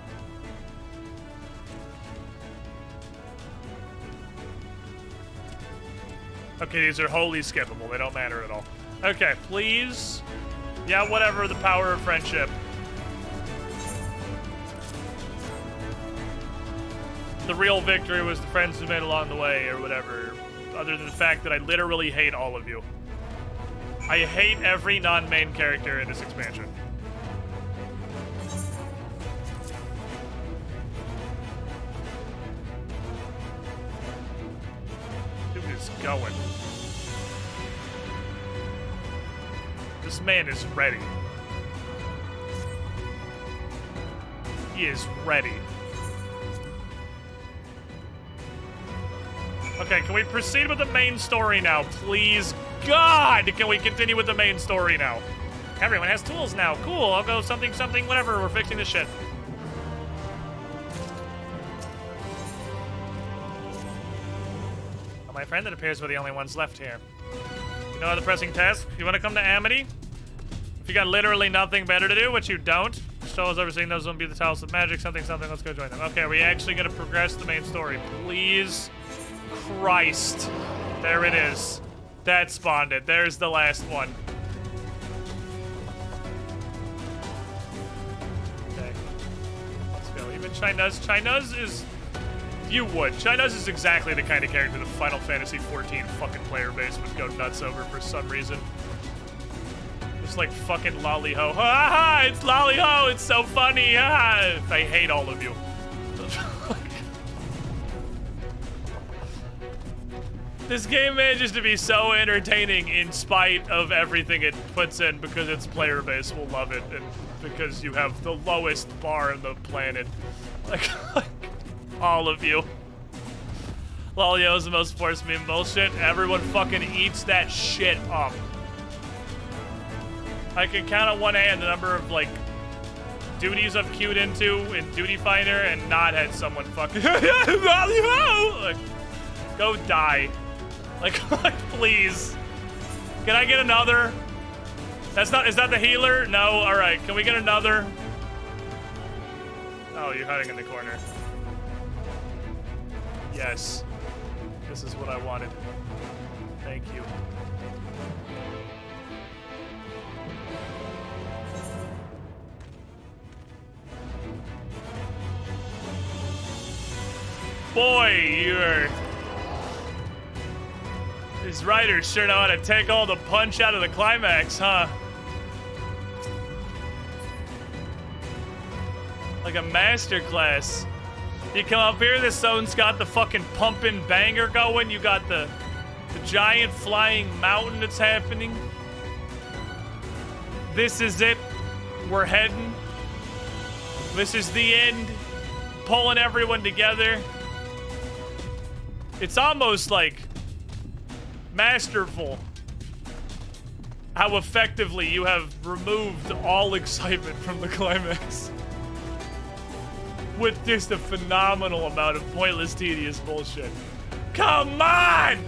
[SPEAKER 4] Okay, these are wholly skippable. They don't matter at all. Okay, please. Yeah, whatever, the power of friendship. The real victory was the friends we made along the way, or whatever. Other than the fact that I literally hate all of you. I hate every non-main character in this expansion. Dude is going. This man is ready. He is ready. Okay, can we proceed with the main story now, please? God, can we continue with the main story now? Everyone has tools now. Cool, I'll go something, something, whatever. We're fixing this shit. Well, my friend, it appears we're the only ones left here. You know the pressing task? You want to come to Amity? If you got literally nothing better to do, which you don't, Stolla's overseeing those won't be the Towels of Magic, something, something, let's go join them. Okay, are we actually going to progress the main story? Please. Christ. There it is. That spawned it. There's the last one. Okay. Let's go. Even Chinuz. Chinuz is... You would. Chinuz is exactly the kind of character the Final Fantasy XIV fucking player base would go nuts over for some reason. It's like fucking Lolly-Ho. Ha ha! It's Lolly-Ho! It's so funny! Ha! I hate all of you. This game manages to be so entertaining in spite of everything it puts in because its player base will love it and because you have the lowest bar on the planet. Like all of you. Lolly-Ho is the most forced meme bullshit. Everyone fucking eats that shit up. I can count on one hand the number of, like, duties I've queued into in Duty Finder and not had someone fucking Lolly-Ho! Like, go die. Like, please. Can I get another? That's not, is that the healer? No? Alright, can we get another? Oh, you're hiding in the corner. Yes. This is what I wanted. Thank you. Boy, these writers sure know how to take all the punch out of the climax, huh? Like a masterclass. You come up here, this zone's got the fucking pumping banger going. You got the giant flying mountain that's happening. This is it. We're heading. This is the end. Pulling everyone together. It's almost like masterful how effectively you have removed all excitement from the climax. With just a phenomenal amount of pointless, tedious bullshit. Come on!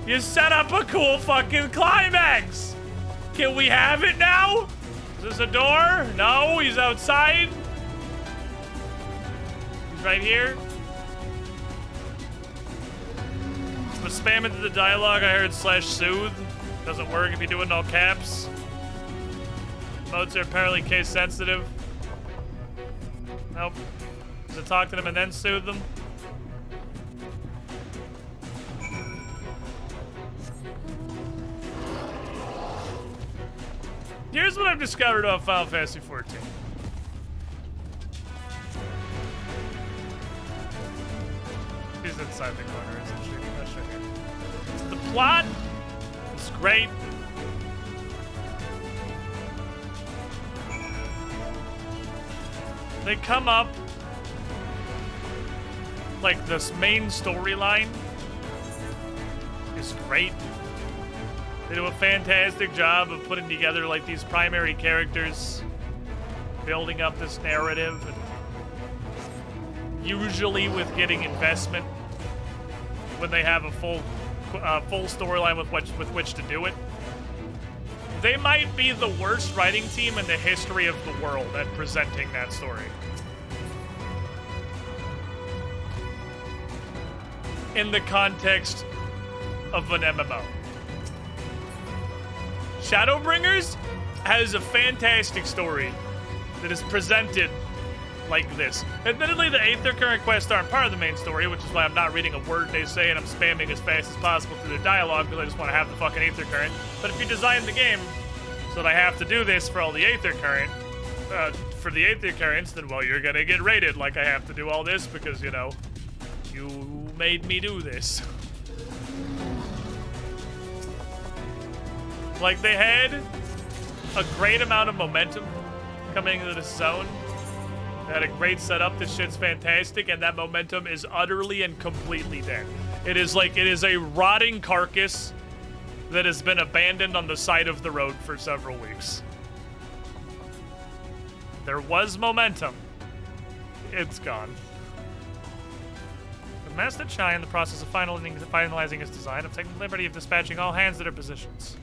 [SPEAKER 4] You set up a cool fucking climax! Can we have it now? Is this a door? No, he's outside. He's right here. But spam into the dialogue, I heard /soothe. Doesn't work if you do it in all caps. Modes are apparently case sensitive. Nope. Does it talk to them and then soothe them? Here's what I've discovered about Final Fantasy XIV. She's inside the corner, isn't she? That's right here. The plot is great. They come up like this main storyline is great. They do a fantastic job of putting together like these primary characters, building up this narrative, and usually with getting investment when they have a full storyline with which to do it. They might be the worst writing team in the history of the world at presenting that story. In the context of an MMO. Shadowbringers has a fantastic story that is presented like this. Admittedly, the Aether Current quests aren't part of the main story, which is why I'm not reading a word they say and I'm spamming as fast as possible through the dialogue because I just want to have the fucking Aether Current. But if you design the game so that I have to do this for all the Aether Current, for the Aether Currents, then, well, you're gonna get rated like I have to do all this because, you know, you made me do this. Like, they had a great amount of momentum coming into this zone. They had a great setup. This shit's fantastic, and that momentum is utterly and completely dead. It is a rotting carcass that has been abandoned on the side of the road for several weeks. There was momentum. It's gone. With Master Chai in the process of finalizing his design, I've taken the liberty of dispatching all hands to their positions.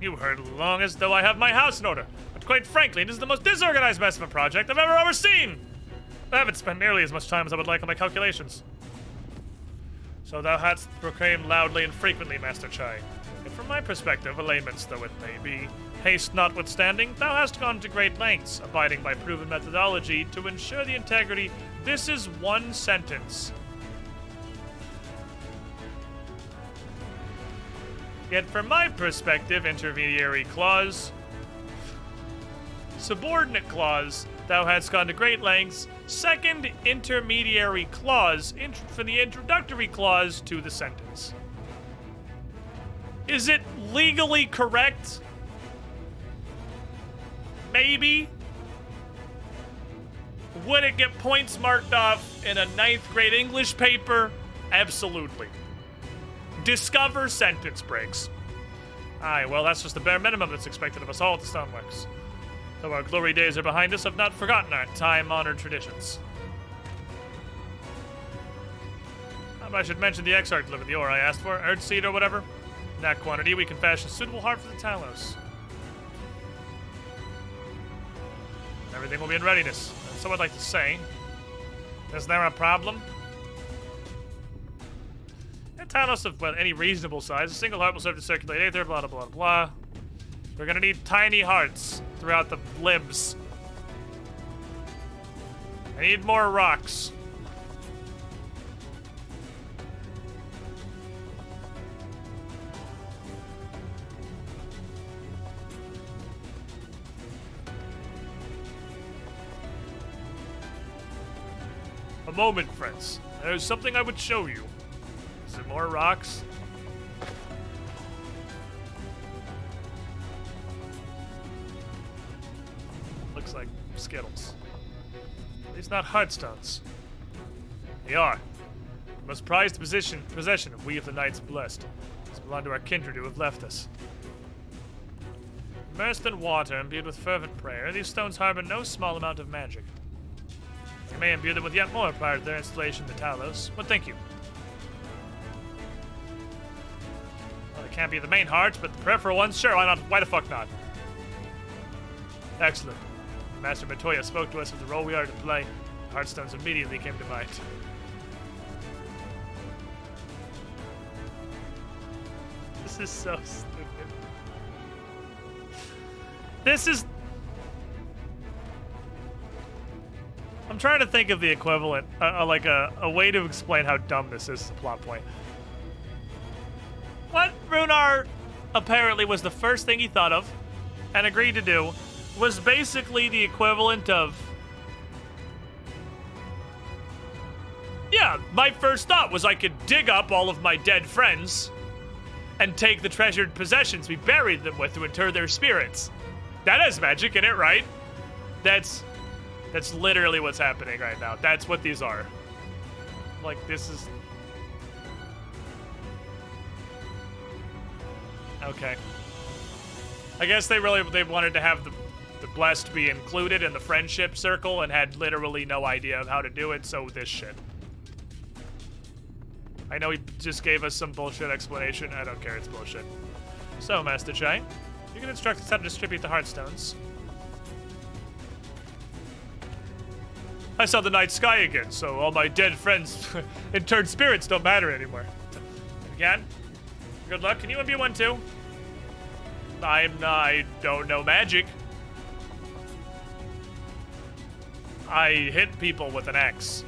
[SPEAKER 4] You heard along as though I have my house in order, but quite frankly, this is the most disorganized mess of a project I've ever overseen! I haven't spent nearly as much time as I would like on my calculations. So thou hadst proclaimed loudly and frequently, Master Chai. Yet from my perspective, a layman's though it may be, haste notwithstanding, thou hast gone to great lengths, abiding by proven methodology, to ensure the integrity. This is one sentence. Yet from my perspective, intermediary clause, subordinate clause, thou hadst gone to great lengths, second intermediary clause for the introductory clause to the sentence. Is it legally correct? Maybe. Would it get points marked off in a 9th grade English paper? Absolutely. Discover sentence breaks. Aye, well, that's just the bare minimum that's expected of us all at the Stoneworks. Though our glory days are behind us, have not forgotten our time-honored traditions. I should mention the Exarch delivered the ore I asked for, earthseed or whatever. In that quantity, we can fashion a suitable heart for the Talos. Everything will be in readiness. And so I'd like to say, is there a problem? In Talos of any reasonable size, a single heart will serve to circulate aether, blah, blah, blah, blah. We're gonna need tiny hearts throughout the limbs. I need more rocks. A moment, friends. There's something I would show you. Is there more rocks? Looks like Skittles. At least not heartstones. They are. The most prized possession of we of the Knights Blessed. These belong to our kindred who have left us. Immersed in water, imbued with fervent prayer, these stones harbor no small amount of magic. You may imbue them with yet more prior to their installation in the Talos. What think you? Well, it can't be the main hearts, but the peripheral ones? Sure, why not? Why the fuck not? Excellent. Master Matoya spoke to us of the role we are to play. The Heartstones immediately came to mind. This is so stupid. This is... I'm trying to think of the equivalent, like a way to explain how dumb this is as a plot point. What Runar apparently was the first thing he thought of and agreed to do was basically the equivalent of... Yeah, my first thought was I could dig up all of my dead friends and take the treasured possessions we buried them with to inter their spirits. That has magic in it, right? That's literally what's happening right now. That's what these are. Like, this is... Okay. I guess they wanted to have the Blessed be included in the friendship circle and had literally no idea of how to do it, so this shit. I know he just gave us some bullshit explanation. I don't care, it's bullshit. So, Master Chai, you can instruct us how to distribute the Heartstones. I saw the night sky again, so all my dead friends interred spirits don't matter anymore. Again, good luck. Can you imbue one too? I don't know magic. I hit people with an axe.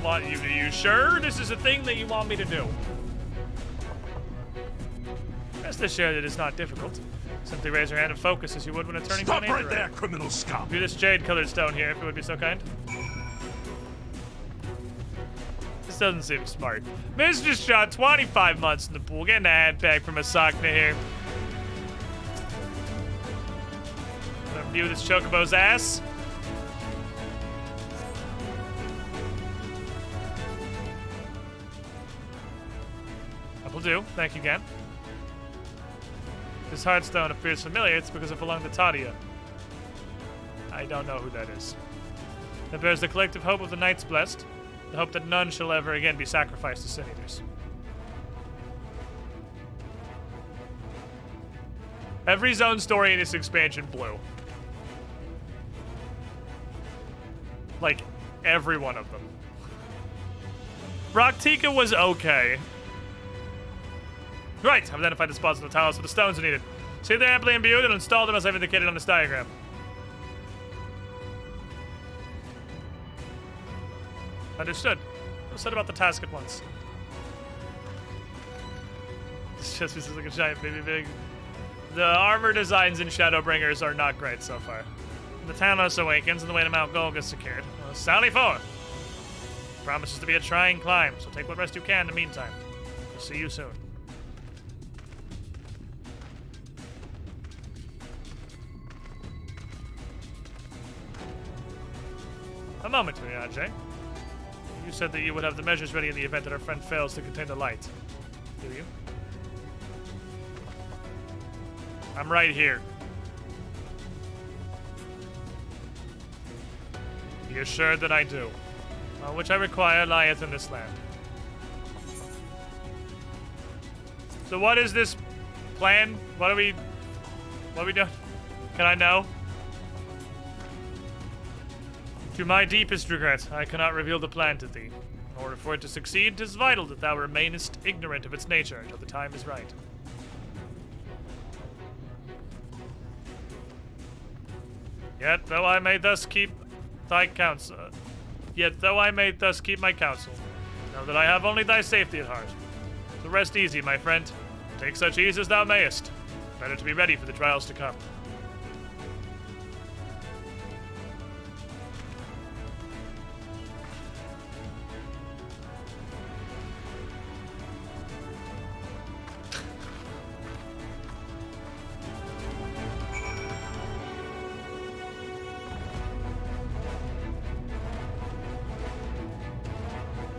[SPEAKER 4] Are you sure this is a thing that you want me to do? Rest assured it is not difficult. Simply raise your hand and focus as you would when turning
[SPEAKER 16] Stop
[SPEAKER 4] to an
[SPEAKER 16] right there, criminal scum!
[SPEAKER 4] Do this jade-colored stone here, if you would be so kind. This doesn't seem smart. Miz just shot 25 months in the pool, getting a hand back from a Sakna here. Gonna view this chocobo's ass. That will do. Thank you again. This Heartstone appears familiar. It's because it belonged to Tadia. I don't know who that is. It bears the collective hope of the Knights Blessed, the hope that none shall ever again be sacrificed to sin eaters. Every zone story in this expansion blew. Like, every one of them. Raktika was okay. Right, I've identified the spots in the Talos where the stones are needed. See they're amply imbued and install them as I've indicated on this diagram. Understood. We'll set about the task at once. It's just this is like a giant baby big. The armor designs in Shadowbringers are not great so far. The Talos awakens and the way to Mount Golg is secured. Well, sally forth! Promises to be a trying climb, so take what rest you can in the meantime. We'll see you soon. A moment, Miyajay. You said that you would have the measures ready in the event that our friend fails to contain the light. Do you? I'm right here. Be assured that I do. Which I require lieth in this land. So what is this plan? What are we doing? Can I know? To my deepest regret, I cannot reveal the plan to thee. In order for it to succeed, 'tis vital that thou remainest ignorant of its nature until the time is right. Yet though I may thus keep my counsel, know that I have only thy safety at heart. So rest easy, my friend. Take such ease as thou mayest. Better to be ready for the trials to come.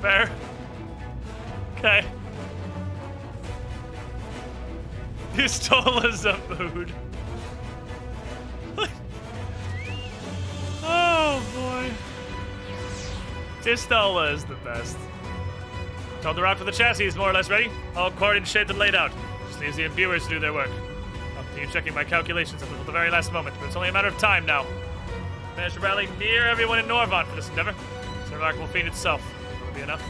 [SPEAKER 4] Fair. Okay. Pistolas of food. Oh boy. Pistola is the best. Told the rock for the chassis is more or less ready. All corded, shaped, and laid out. Just leaves the imbuers to do their work. I'll continue checking my calculations until the very last moment, but it's only a matter of time now. Managed to rally near everyone in Norvant for this endeavor. So the rock will feed itself. Will it be enough?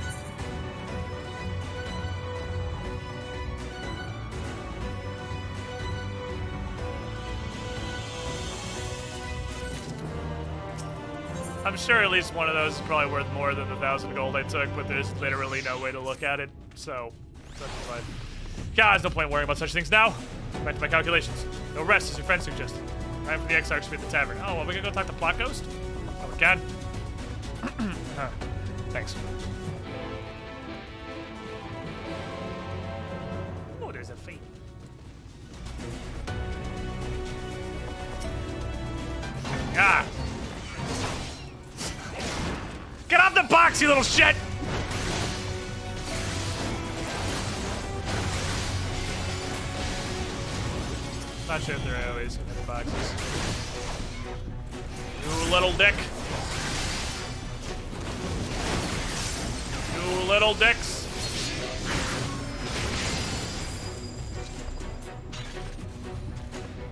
[SPEAKER 4] I'm sure at least one of those is probably worth more than the 1,000 gold I took, but there's literally no way to look at it, so that's fine. God, there's no point worrying about such things now. Back to my calculations. No rest, as your friend suggested. Time for the Exarchs to be at the tavern. Oh, well, we can go talk to Plot Ghost? Oh, we can? Thanks. Oh, there's a fate. Ah! Get off the box, you little shit! Not sure if there are always in the boxes. You little dick. You little dicks.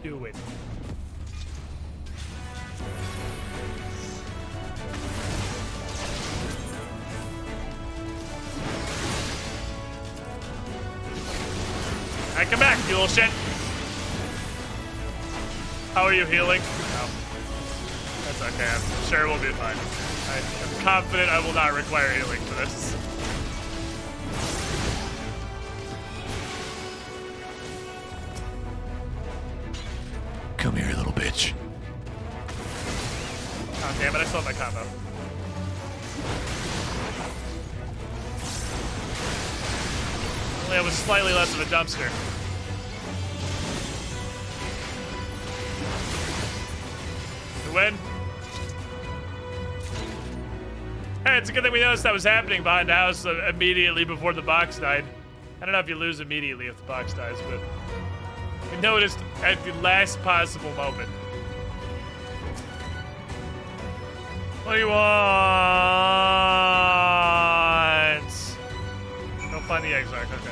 [SPEAKER 4] Do it. Alright, come back, you little shit. How are you healing? No. That's okay, I'm sure we'll be fine. I am confident I will not require healing for this.
[SPEAKER 1] Come here, little bitch.
[SPEAKER 4] Oh, damn it, I still have my combo. Only I was slightly less of a dumpster. We win. Hey, it's a good thing we noticed that was happening behind the house immediately before the box died. I don't know if you lose immediately if the box dies, but we noticed at the last possible moment. What do you want? Go find the Exarch, okay.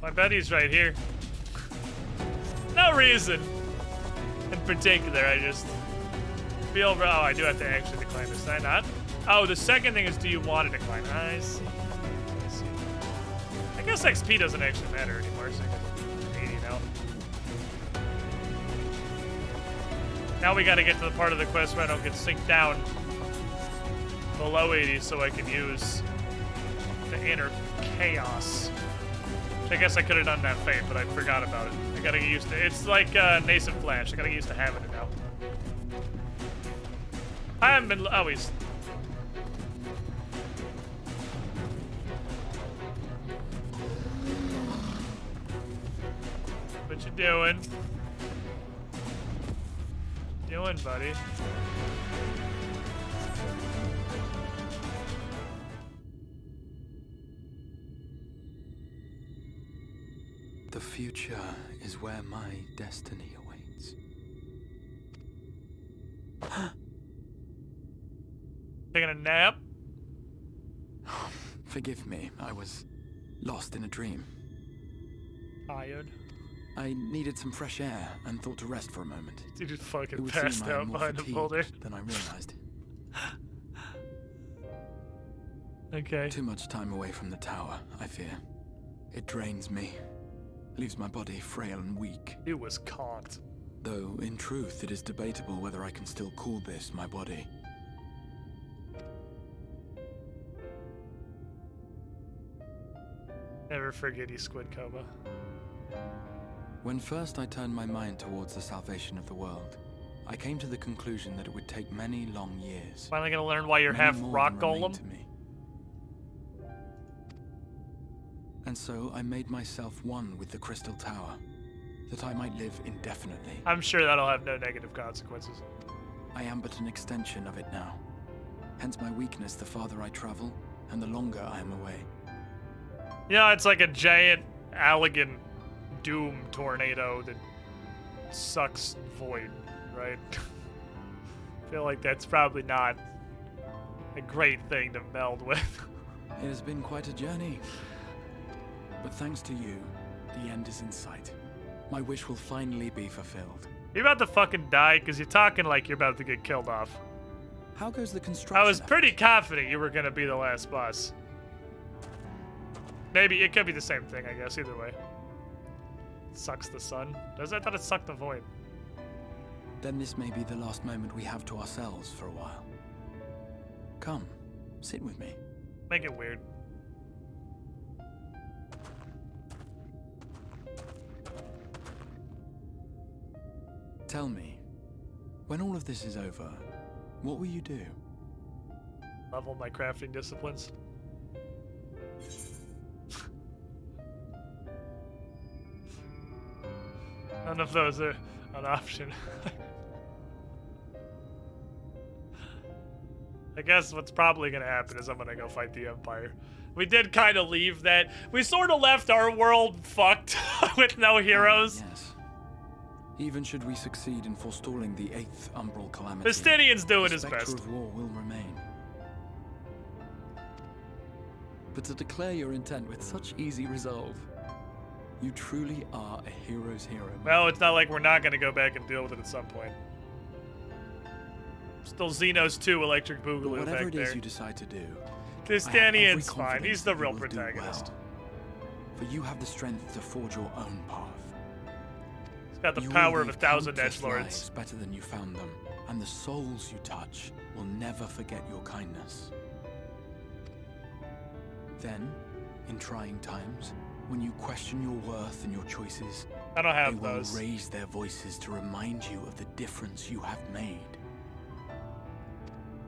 [SPEAKER 4] I bet he's right here. No reason in particular, I just feel, oh, I do have to actually decline this, did I not? Oh, the second thing is, do you want to decline? I see. I guess XP doesn't actually matter anymore, so I can 80 now. Now we gotta get to the part of the quest where I don't get synced down below 80 so I can use the inner chaos. Which I guess I could have done that fate, but I forgot about it. I gotta get used to it. It's like Nascent Flash. I gotta get used to having it now. I haven't been always. What you doing? Doing, buddy?
[SPEAKER 3] The future is where my destiny awaits.
[SPEAKER 4] Taking a nap?
[SPEAKER 8] Forgive me, I was lost in a dream.
[SPEAKER 4] Tired.
[SPEAKER 8] I needed some fresh air and thought to rest for a moment.
[SPEAKER 4] Dude just fucking
[SPEAKER 8] It would
[SPEAKER 4] passed
[SPEAKER 8] seem I am
[SPEAKER 4] out
[SPEAKER 8] more
[SPEAKER 4] behind the
[SPEAKER 8] fatigued
[SPEAKER 4] boulder.
[SPEAKER 8] than I realized.
[SPEAKER 4] Okay.
[SPEAKER 8] Too much time away from the tower, I fear. It drains me. Leaves my body frail and weak.
[SPEAKER 4] It was conked.
[SPEAKER 8] Though, in truth, it is debatable whether I can still call this my body.
[SPEAKER 4] Never forget you, Squid Coma.
[SPEAKER 8] When first I turned my mind towards the salvation of the world, I came to the conclusion that it would take many long years.
[SPEAKER 4] Finally gonna learn why you're half rock golem?
[SPEAKER 8] And so I made myself one with the Crystal Tower, that I might live indefinitely.
[SPEAKER 4] I'm sure that'll have no negative consequences.
[SPEAKER 8] I am but an extension of it now. Hence my weakness the farther I travel, and the longer I am away.
[SPEAKER 4] Yeah, it's like a giant Allegan Doom tornado that sucks void, right? I feel like that's probably not a great thing to meld with.
[SPEAKER 8] It has been quite a journey. But thanks to you, the end is in sight. My wish will finally be fulfilled.
[SPEAKER 4] You're about to fucking die because you're talking like you're about to get killed off.
[SPEAKER 8] How goes the construction?
[SPEAKER 4] I was pretty confident you were going to be the last boss. Maybe it could be the same thing, I guess, either way. Sucks the sun. Does I thought it sucked the void.
[SPEAKER 8] Then this may be the last moment we have to ourselves for a while. Come, sit with me.
[SPEAKER 4] Make it weird.
[SPEAKER 8] Tell me, when all of this is over, what will you do?
[SPEAKER 4] Level my crafting disciplines. None of those are an option. I guess what's probably going to happen is I'm going to go fight the Empire. We did kind of leave that. We sort of left our world fucked with no heroes.
[SPEAKER 8] Yes. Even should we succeed in forestalling the 8th Umbral Calamity,
[SPEAKER 4] Justinian's doing his
[SPEAKER 8] the spectre
[SPEAKER 4] best.
[SPEAKER 8] of war will remain. But to declare your intent with such easy resolve, you truly are a hero's hero.
[SPEAKER 4] Well, it's not like we're not going to go back and deal with it at some point. Still Xenos 2 Electric Boogaloo back there.
[SPEAKER 8] Whatever it is you decide to do,
[SPEAKER 4] Justinian's fine. He's the real protagonist.
[SPEAKER 8] For you have the strength to forge your own path.
[SPEAKER 4] He's got the power of 1,000 edgelords.
[SPEAKER 8] Better than you found them, and the souls you touch will never forget your kindness. Then, in trying times, when you question your worth and your choices,
[SPEAKER 4] I don't have
[SPEAKER 8] they will
[SPEAKER 4] those.
[SPEAKER 8] raise their voices to remind you of the difference you have made.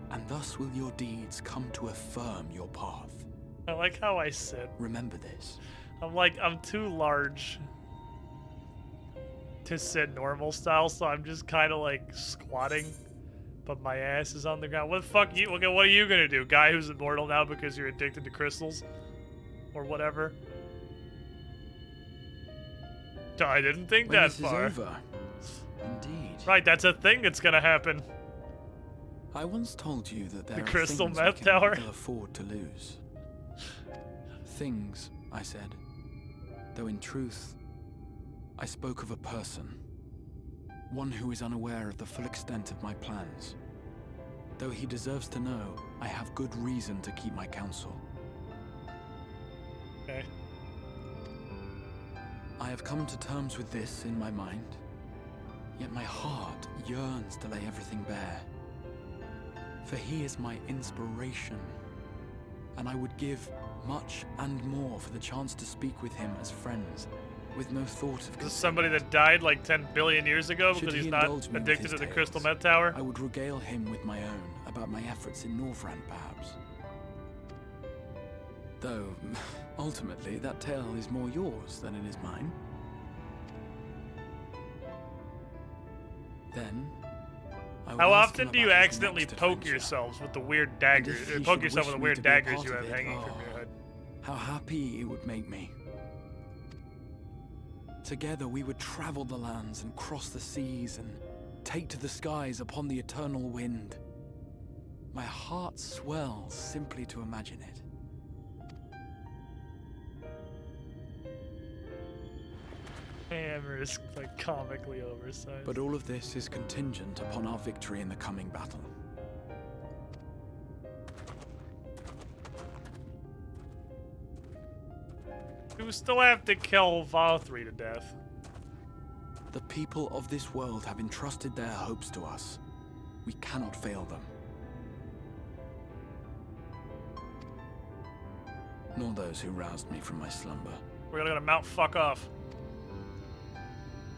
[SPEAKER 8] And thus will your deeds come to affirm your path.
[SPEAKER 4] I like how I sit.
[SPEAKER 8] Remember this.
[SPEAKER 4] I'm too large to sit normal style, so I'm just kind of like squatting, but my ass is on the ground. What the fuck you? Okay, what are you gonna do, guy who's immortal now because you're addicted to crystals, or whatever? I didn't think
[SPEAKER 8] When
[SPEAKER 4] that
[SPEAKER 8] this
[SPEAKER 4] far.
[SPEAKER 8] is over. Indeed.
[SPEAKER 4] Right, that's a thing that's gonna happen.
[SPEAKER 8] I once told you that there
[SPEAKER 4] The
[SPEAKER 8] are
[SPEAKER 4] crystal
[SPEAKER 8] things
[SPEAKER 4] meth
[SPEAKER 8] we can
[SPEAKER 4] tower?
[SPEAKER 8] ill afford to lose. Things, I said. Though in truth, I spoke of a person. One who is unaware of the full extent of my plans. Though he deserves to know, I have good reason to keep my counsel.
[SPEAKER 4] Okay.
[SPEAKER 8] I have come to terms with this in my mind, yet my heart yearns to lay everything bare. For he is my inspiration, and I would give much and more for the chance to speak with him as friends, with no thought of
[SPEAKER 4] Is this somebody that died like 10 billion years ago because he's not addicted to the crystal meth tower?
[SPEAKER 8] I would regale him with my own about my efforts in Norvrand, perhaps. Though, ultimately, that tale is more yours than it is mine. Then, I would
[SPEAKER 4] How
[SPEAKER 8] ask
[SPEAKER 4] often
[SPEAKER 8] him
[SPEAKER 4] do you
[SPEAKER 8] about his
[SPEAKER 4] accidentally
[SPEAKER 8] next
[SPEAKER 4] poke
[SPEAKER 8] adventure.
[SPEAKER 4] yourselves with the weird daggers?
[SPEAKER 8] And if he
[SPEAKER 4] Poke
[SPEAKER 8] should
[SPEAKER 4] yourself
[SPEAKER 8] wish
[SPEAKER 4] with the
[SPEAKER 8] me
[SPEAKER 4] weird
[SPEAKER 8] to be a
[SPEAKER 4] daggers
[SPEAKER 8] part
[SPEAKER 4] you
[SPEAKER 8] of
[SPEAKER 4] have
[SPEAKER 8] it,
[SPEAKER 4] hanging from your head.
[SPEAKER 8] How happy it would make me. Together we would travel the lands and cross the seas and take to the skies upon the eternal wind. My heart swells simply to imagine it.
[SPEAKER 4] hammer is like comically oversized.
[SPEAKER 8] But all of this is contingent upon our victory in the coming battle.
[SPEAKER 4] We still have to kill Valkyrie to death.
[SPEAKER 8] The people of this world have entrusted their hopes to us. We cannot fail them. Nor those who roused me from my slumber.
[SPEAKER 4] We're gonna mount fuck off.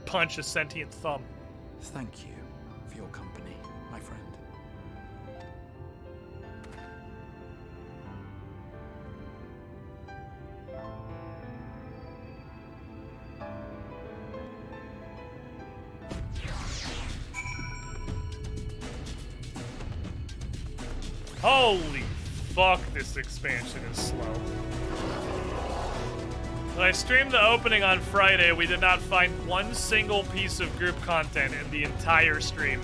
[SPEAKER 4] Punch a sentient thumb.
[SPEAKER 8] Thank you for your company, my friend.
[SPEAKER 4] Holy fuck, this expansion is slow. When I streamed the opening on Friday, we did not find one single piece of group content in the entire stream.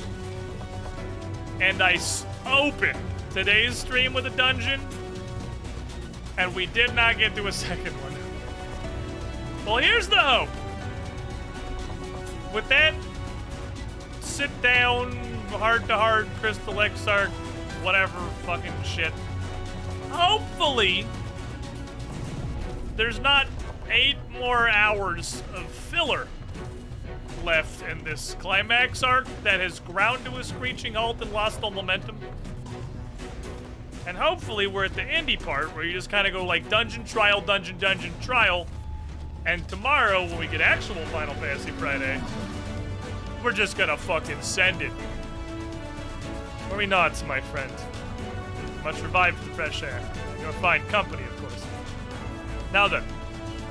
[SPEAKER 4] And I opened today's stream with a dungeon, and we did not get to a second one. Well, here's the hope. With that sit down, heart-to-heart, Crystal Exarch, whatever fucking shit, hopefully there's not 8 more hours of filler left in this climax arc that has ground to a screeching halt and lost all momentum. And hopefully we're at the indie part where you just kind of go like dungeon, trial, dungeon, dungeon, trial. And tomorrow, when we get actual Final Fantasy Friday, we're just gonna fucking send it. Where we nods, my friend. Much revived the fresh air. You're fine company, of course. Now then,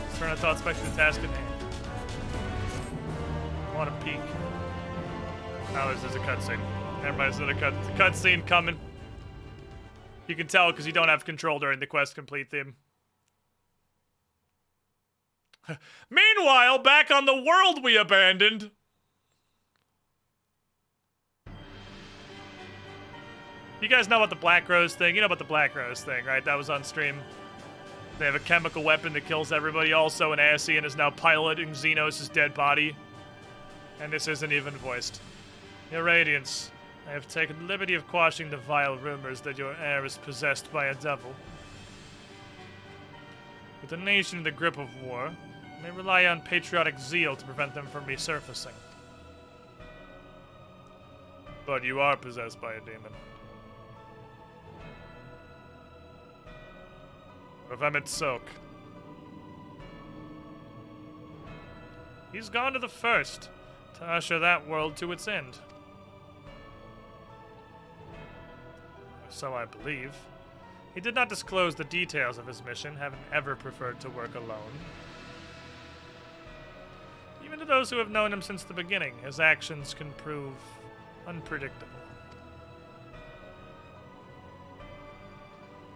[SPEAKER 4] let's turn our thoughts back to the task at hand. I want to peek. Oh, there's a cutscene. Never mind, there's a cutscene coming. You can tell because you don't have control during the quest complete theme. Meanwhile, back on the world we abandoned. You guys know about the Black Rose thing? You know about the Black Rose thing, right? That was on stream. They have a chemical weapon that kills everybody. Also, an Ascian is now piloting Xenos' dead body. And this isn't even voiced. Your Radiance, I have taken the liberty of quashing the vile rumors that your heir is possessed by a devil. With the nation in the grip of war, you may rely on patriotic zeal to prevent them from resurfacing. But you are possessed by a demon. Or if I'm at Soak. He's gone to the first, to usher that world to its end. Or so I believe. He did not disclose the details of his mission, having ever preferred to work alone. Even to those who have known him since the beginning, his actions can prove unpredictable.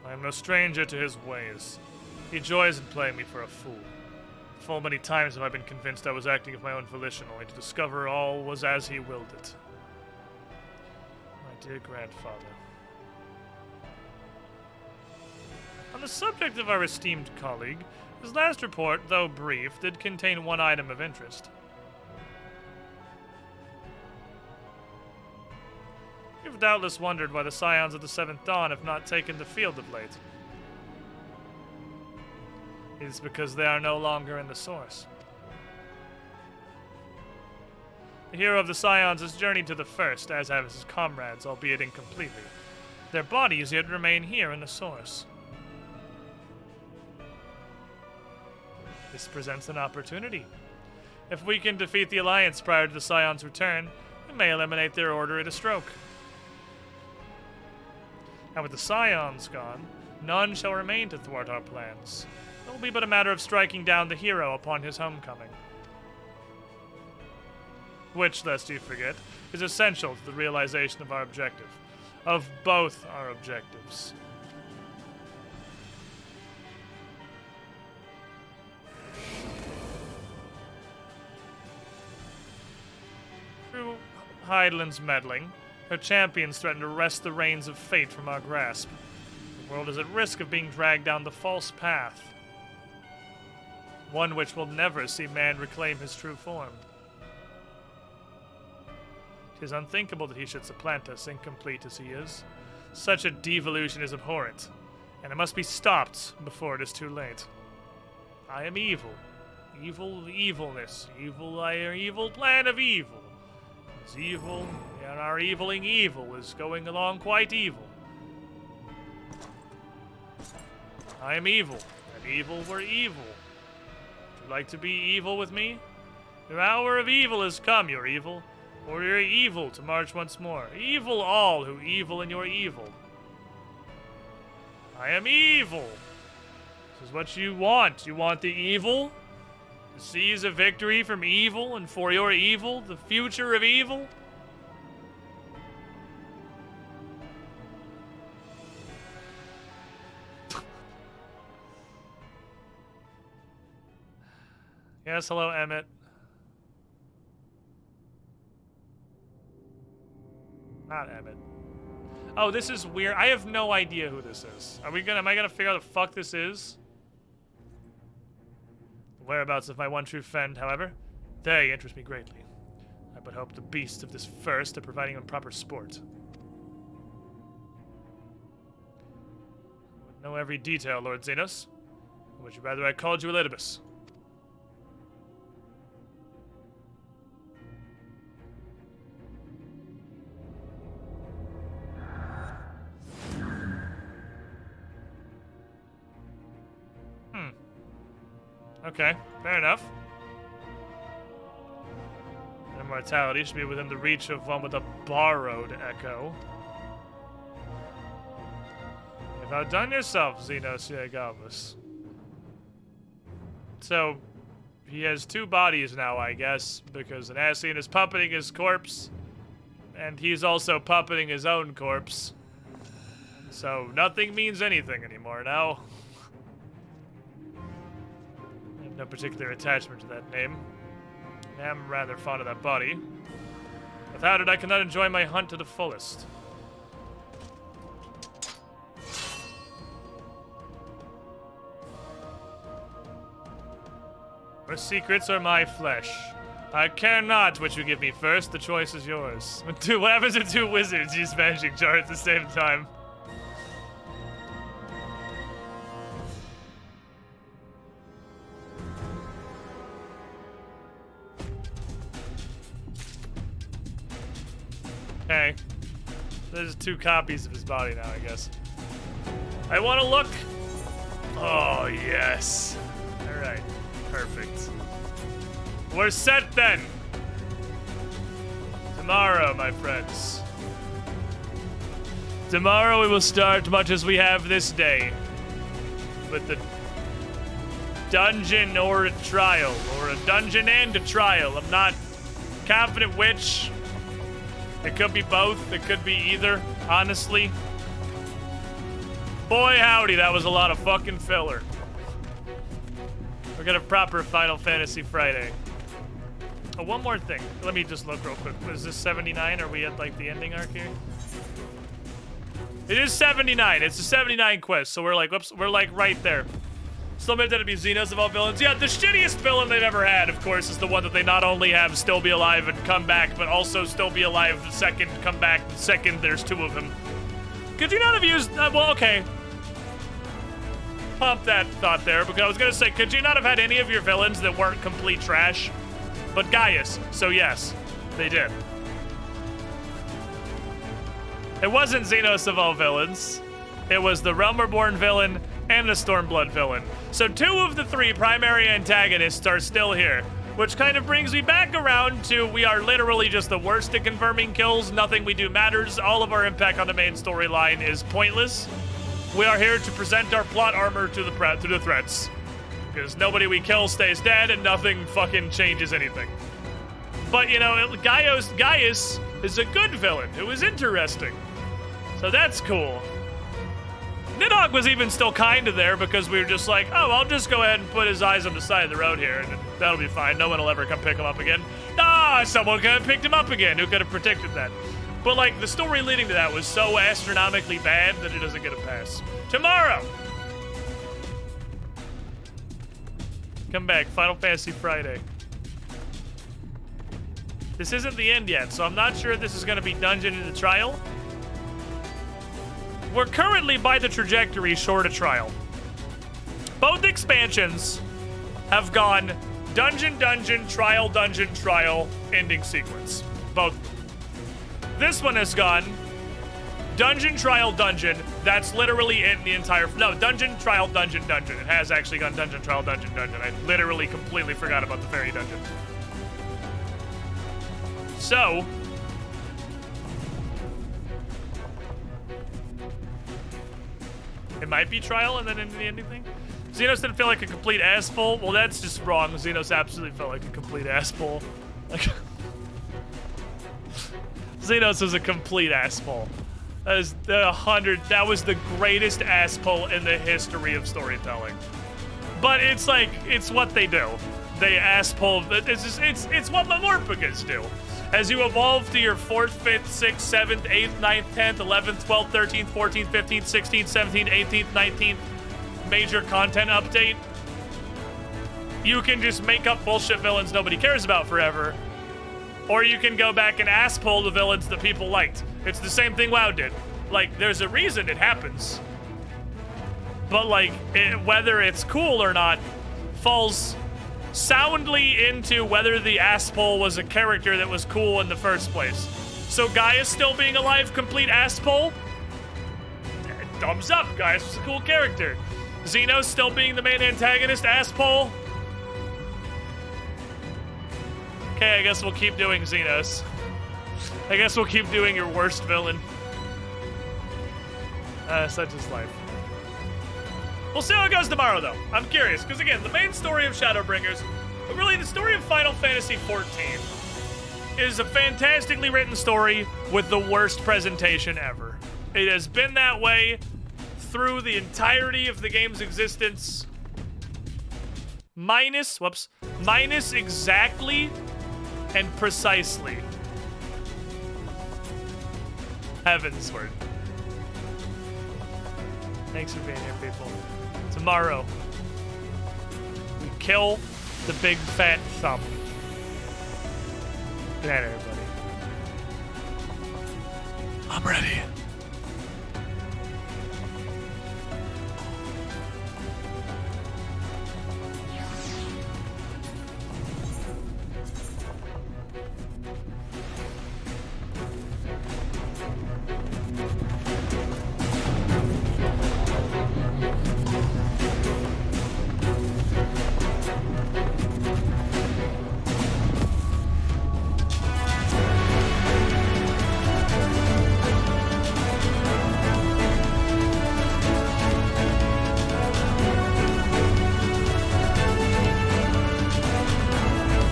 [SPEAKER 4] I am no stranger to his ways. He joys in playing me for a fool. Full many times have I been convinced I was acting of my own volition, only to discover all was as he willed it. My dear grandfather. On the subject of our esteemed colleague, his last report, though brief, did contain one item of interest. You've doubtless wondered why the Scions of the Seventh Dawn have not taken the field of late. It is because they are no longer in the Source. The hero of the Scions has journeyed to the First, as have his comrades, albeit incompletely. Their bodies yet remain here in the Source. This presents an opportunity. If we can defeat the Alliance prior to the Scion's return, we may eliminate their order at a stroke. And with the Scions gone, none shall remain to thwart our plans. It will be but a matter of striking down the hero upon his homecoming. Which, lest you forget, is essential to the realization of our objective. Of both our objectives. Through Hydaelyn's meddling, her champions threaten to wrest the reins of fate from our grasp. The world is at risk of being dragged down the false path. one which will never see man reclaim his true form. It is unthinkable that he should supplant us, incomplete as he is. Such a devolution is abhorrent, and it must be stopped before it is too late. I am evil. Evil, evilness. Evil, our evil plan of evil. It's evil, and our eviling evil is going along quite evil. I am evil, and evil were evil. Would you like to be evil with me? Your hour of evil has come, your evil. Or your evil to march once more. Evil all who evil in your evil. I am evil. This is what you want. You want the evil? To seize a victory from evil and for your evil, the future of evil? Yes, hello, Emmett. Not Emmett. Oh, this is weird. I have no idea who this is. Am I gonna figure out the fuck this is? The whereabouts of my one true friend, however, they interest me greatly. I but hope the beast of this first are providing him proper sport. I would know every detail, Lord Xenos. Or would you rather I called you Elidibus? Okay, fair enough. Immortality should be within the reach of one with a borrowed echo. You've outdone yourself, Xenos Yagavus. So, he has two bodies now, I guess, because an Ascian is puppeting his corpse, and he's also puppeting his own corpse. So, nothing means anything anymore now. No particular attachment to that name. I am rather fond of that body. Without it, I cannot enjoy my hunt to the fullest. Your secrets are my flesh. I care not what you give me first, the choice is yours. What happens to two wizards use magic jar at the same time? Okay. There's two copies of his body now, I guess. I want to look. Oh, yes. All right. Perfect. We're set then. Tomorrow, my friends. Tomorrow we will start much as we have this day. With the dungeon or a trial. Or a dungeon and a trial. I'm not confident which. It could be both. It could be either, honestly. Boy, howdy, that was a lot of fucking filler. We're gonna proper Final Fantasy Friday. Oh, one more thing. Let me just look real quick. Is this 79? Are we at, like, the ending arc here? It is 79. It's a 79 quest, so we're like, whoops, we're like right there. Still meant that to be Xenos of all villains. Yeah, the shittiest villain they've ever had, of course, is the one that they not only have still be alive and come back, but also still be alive the second, come back the second there's two of him. Could you not have used, well, okay. Pump that thought there, because I was gonna say, could you not have had any of your villains that weren't complete trash? But Gaius, so yes, they did. It wasn't Xenos of all villains. It was the Realm Reborn villain and the Stormblood villain. So two of the three primary antagonists are still here, which kind of brings me back around to we are literally just the worst at confirming kills. Nothing we do matters. All of our impact on the main storyline is pointless. We are here to present our plot armor to the threats, because nobody we kill stays dead and nothing fucking changes anything. But you know, Gaius is a good villain who is interesting, so that's cool. Nidhogg was even still kind of there because we were just like, oh, I'll just go ahead and put his eyes on the side of the road here, and that'll be fine. No one will ever come pick him up again. Ah, someone could have picked him up again. Who could have predicted that? But, like, the story leading to that was so astronomically bad that it doesn't get a pass. Tomorrow! Come back, Final Fantasy Friday. This isn't the end yet, so I'm not sure if this is going to be dungeon into trial. We're currently, by the trajectory, short of trial. Both expansions have gone dungeon, dungeon, trial, dungeon, trial, ending sequence. Both. This one has gone dungeon, trial, dungeon. That's literally in the entire... No, dungeon, trial, dungeon, dungeon. It has actually gone dungeon, trial, dungeon, dungeon. I literally completely forgot about the fairy dungeon. So... it might be trial and then into the ending thing. Xenos didn't feel like a complete asshole. Well, that's just wrong. Xenos absolutely felt like a complete asshole. Like... Xenos was a complete asshole. That is that was the greatest asshole in the history of storytelling. But it's like, it's what they do. They asshole, it's what Mamorpagas do. As you evolve to your 4th, 5th, 6th, 7th, 8th, 9th, 10th, 11th, 12th, 13th, 14th, 15th, 16th, 17th, 18th, 19th major content update, you can just make up bullshit villains nobody cares about forever. Or you can go back and ass-pull the villains that people liked. It's the same thing WoW did. Like, there's a reason it happens. But, like, whether it's cool or not falls soundly into whether the ass-pull was a character that was cool in the first place. So Gaius still being alive, complete ass-pull? Thumbs up, Gaius was a cool character. Xenos still being the main antagonist, ass-pull? Okay, I guess we'll keep doing Xenos. I guess we'll keep doing your worst villain. Such is life. We'll see how it goes tomorrow, though. I'm curious, because again, the main story of Shadowbringers, but really the story of Final Fantasy XIV, is a fantastically written story with the worst presentation ever. It has been that way through the entirety of the game's existence. Minus exactly and precisely Heavensward. Thanks for being here, people. Tomorrow, we kill the big fat thumb. Good night, everybody. I'm ready.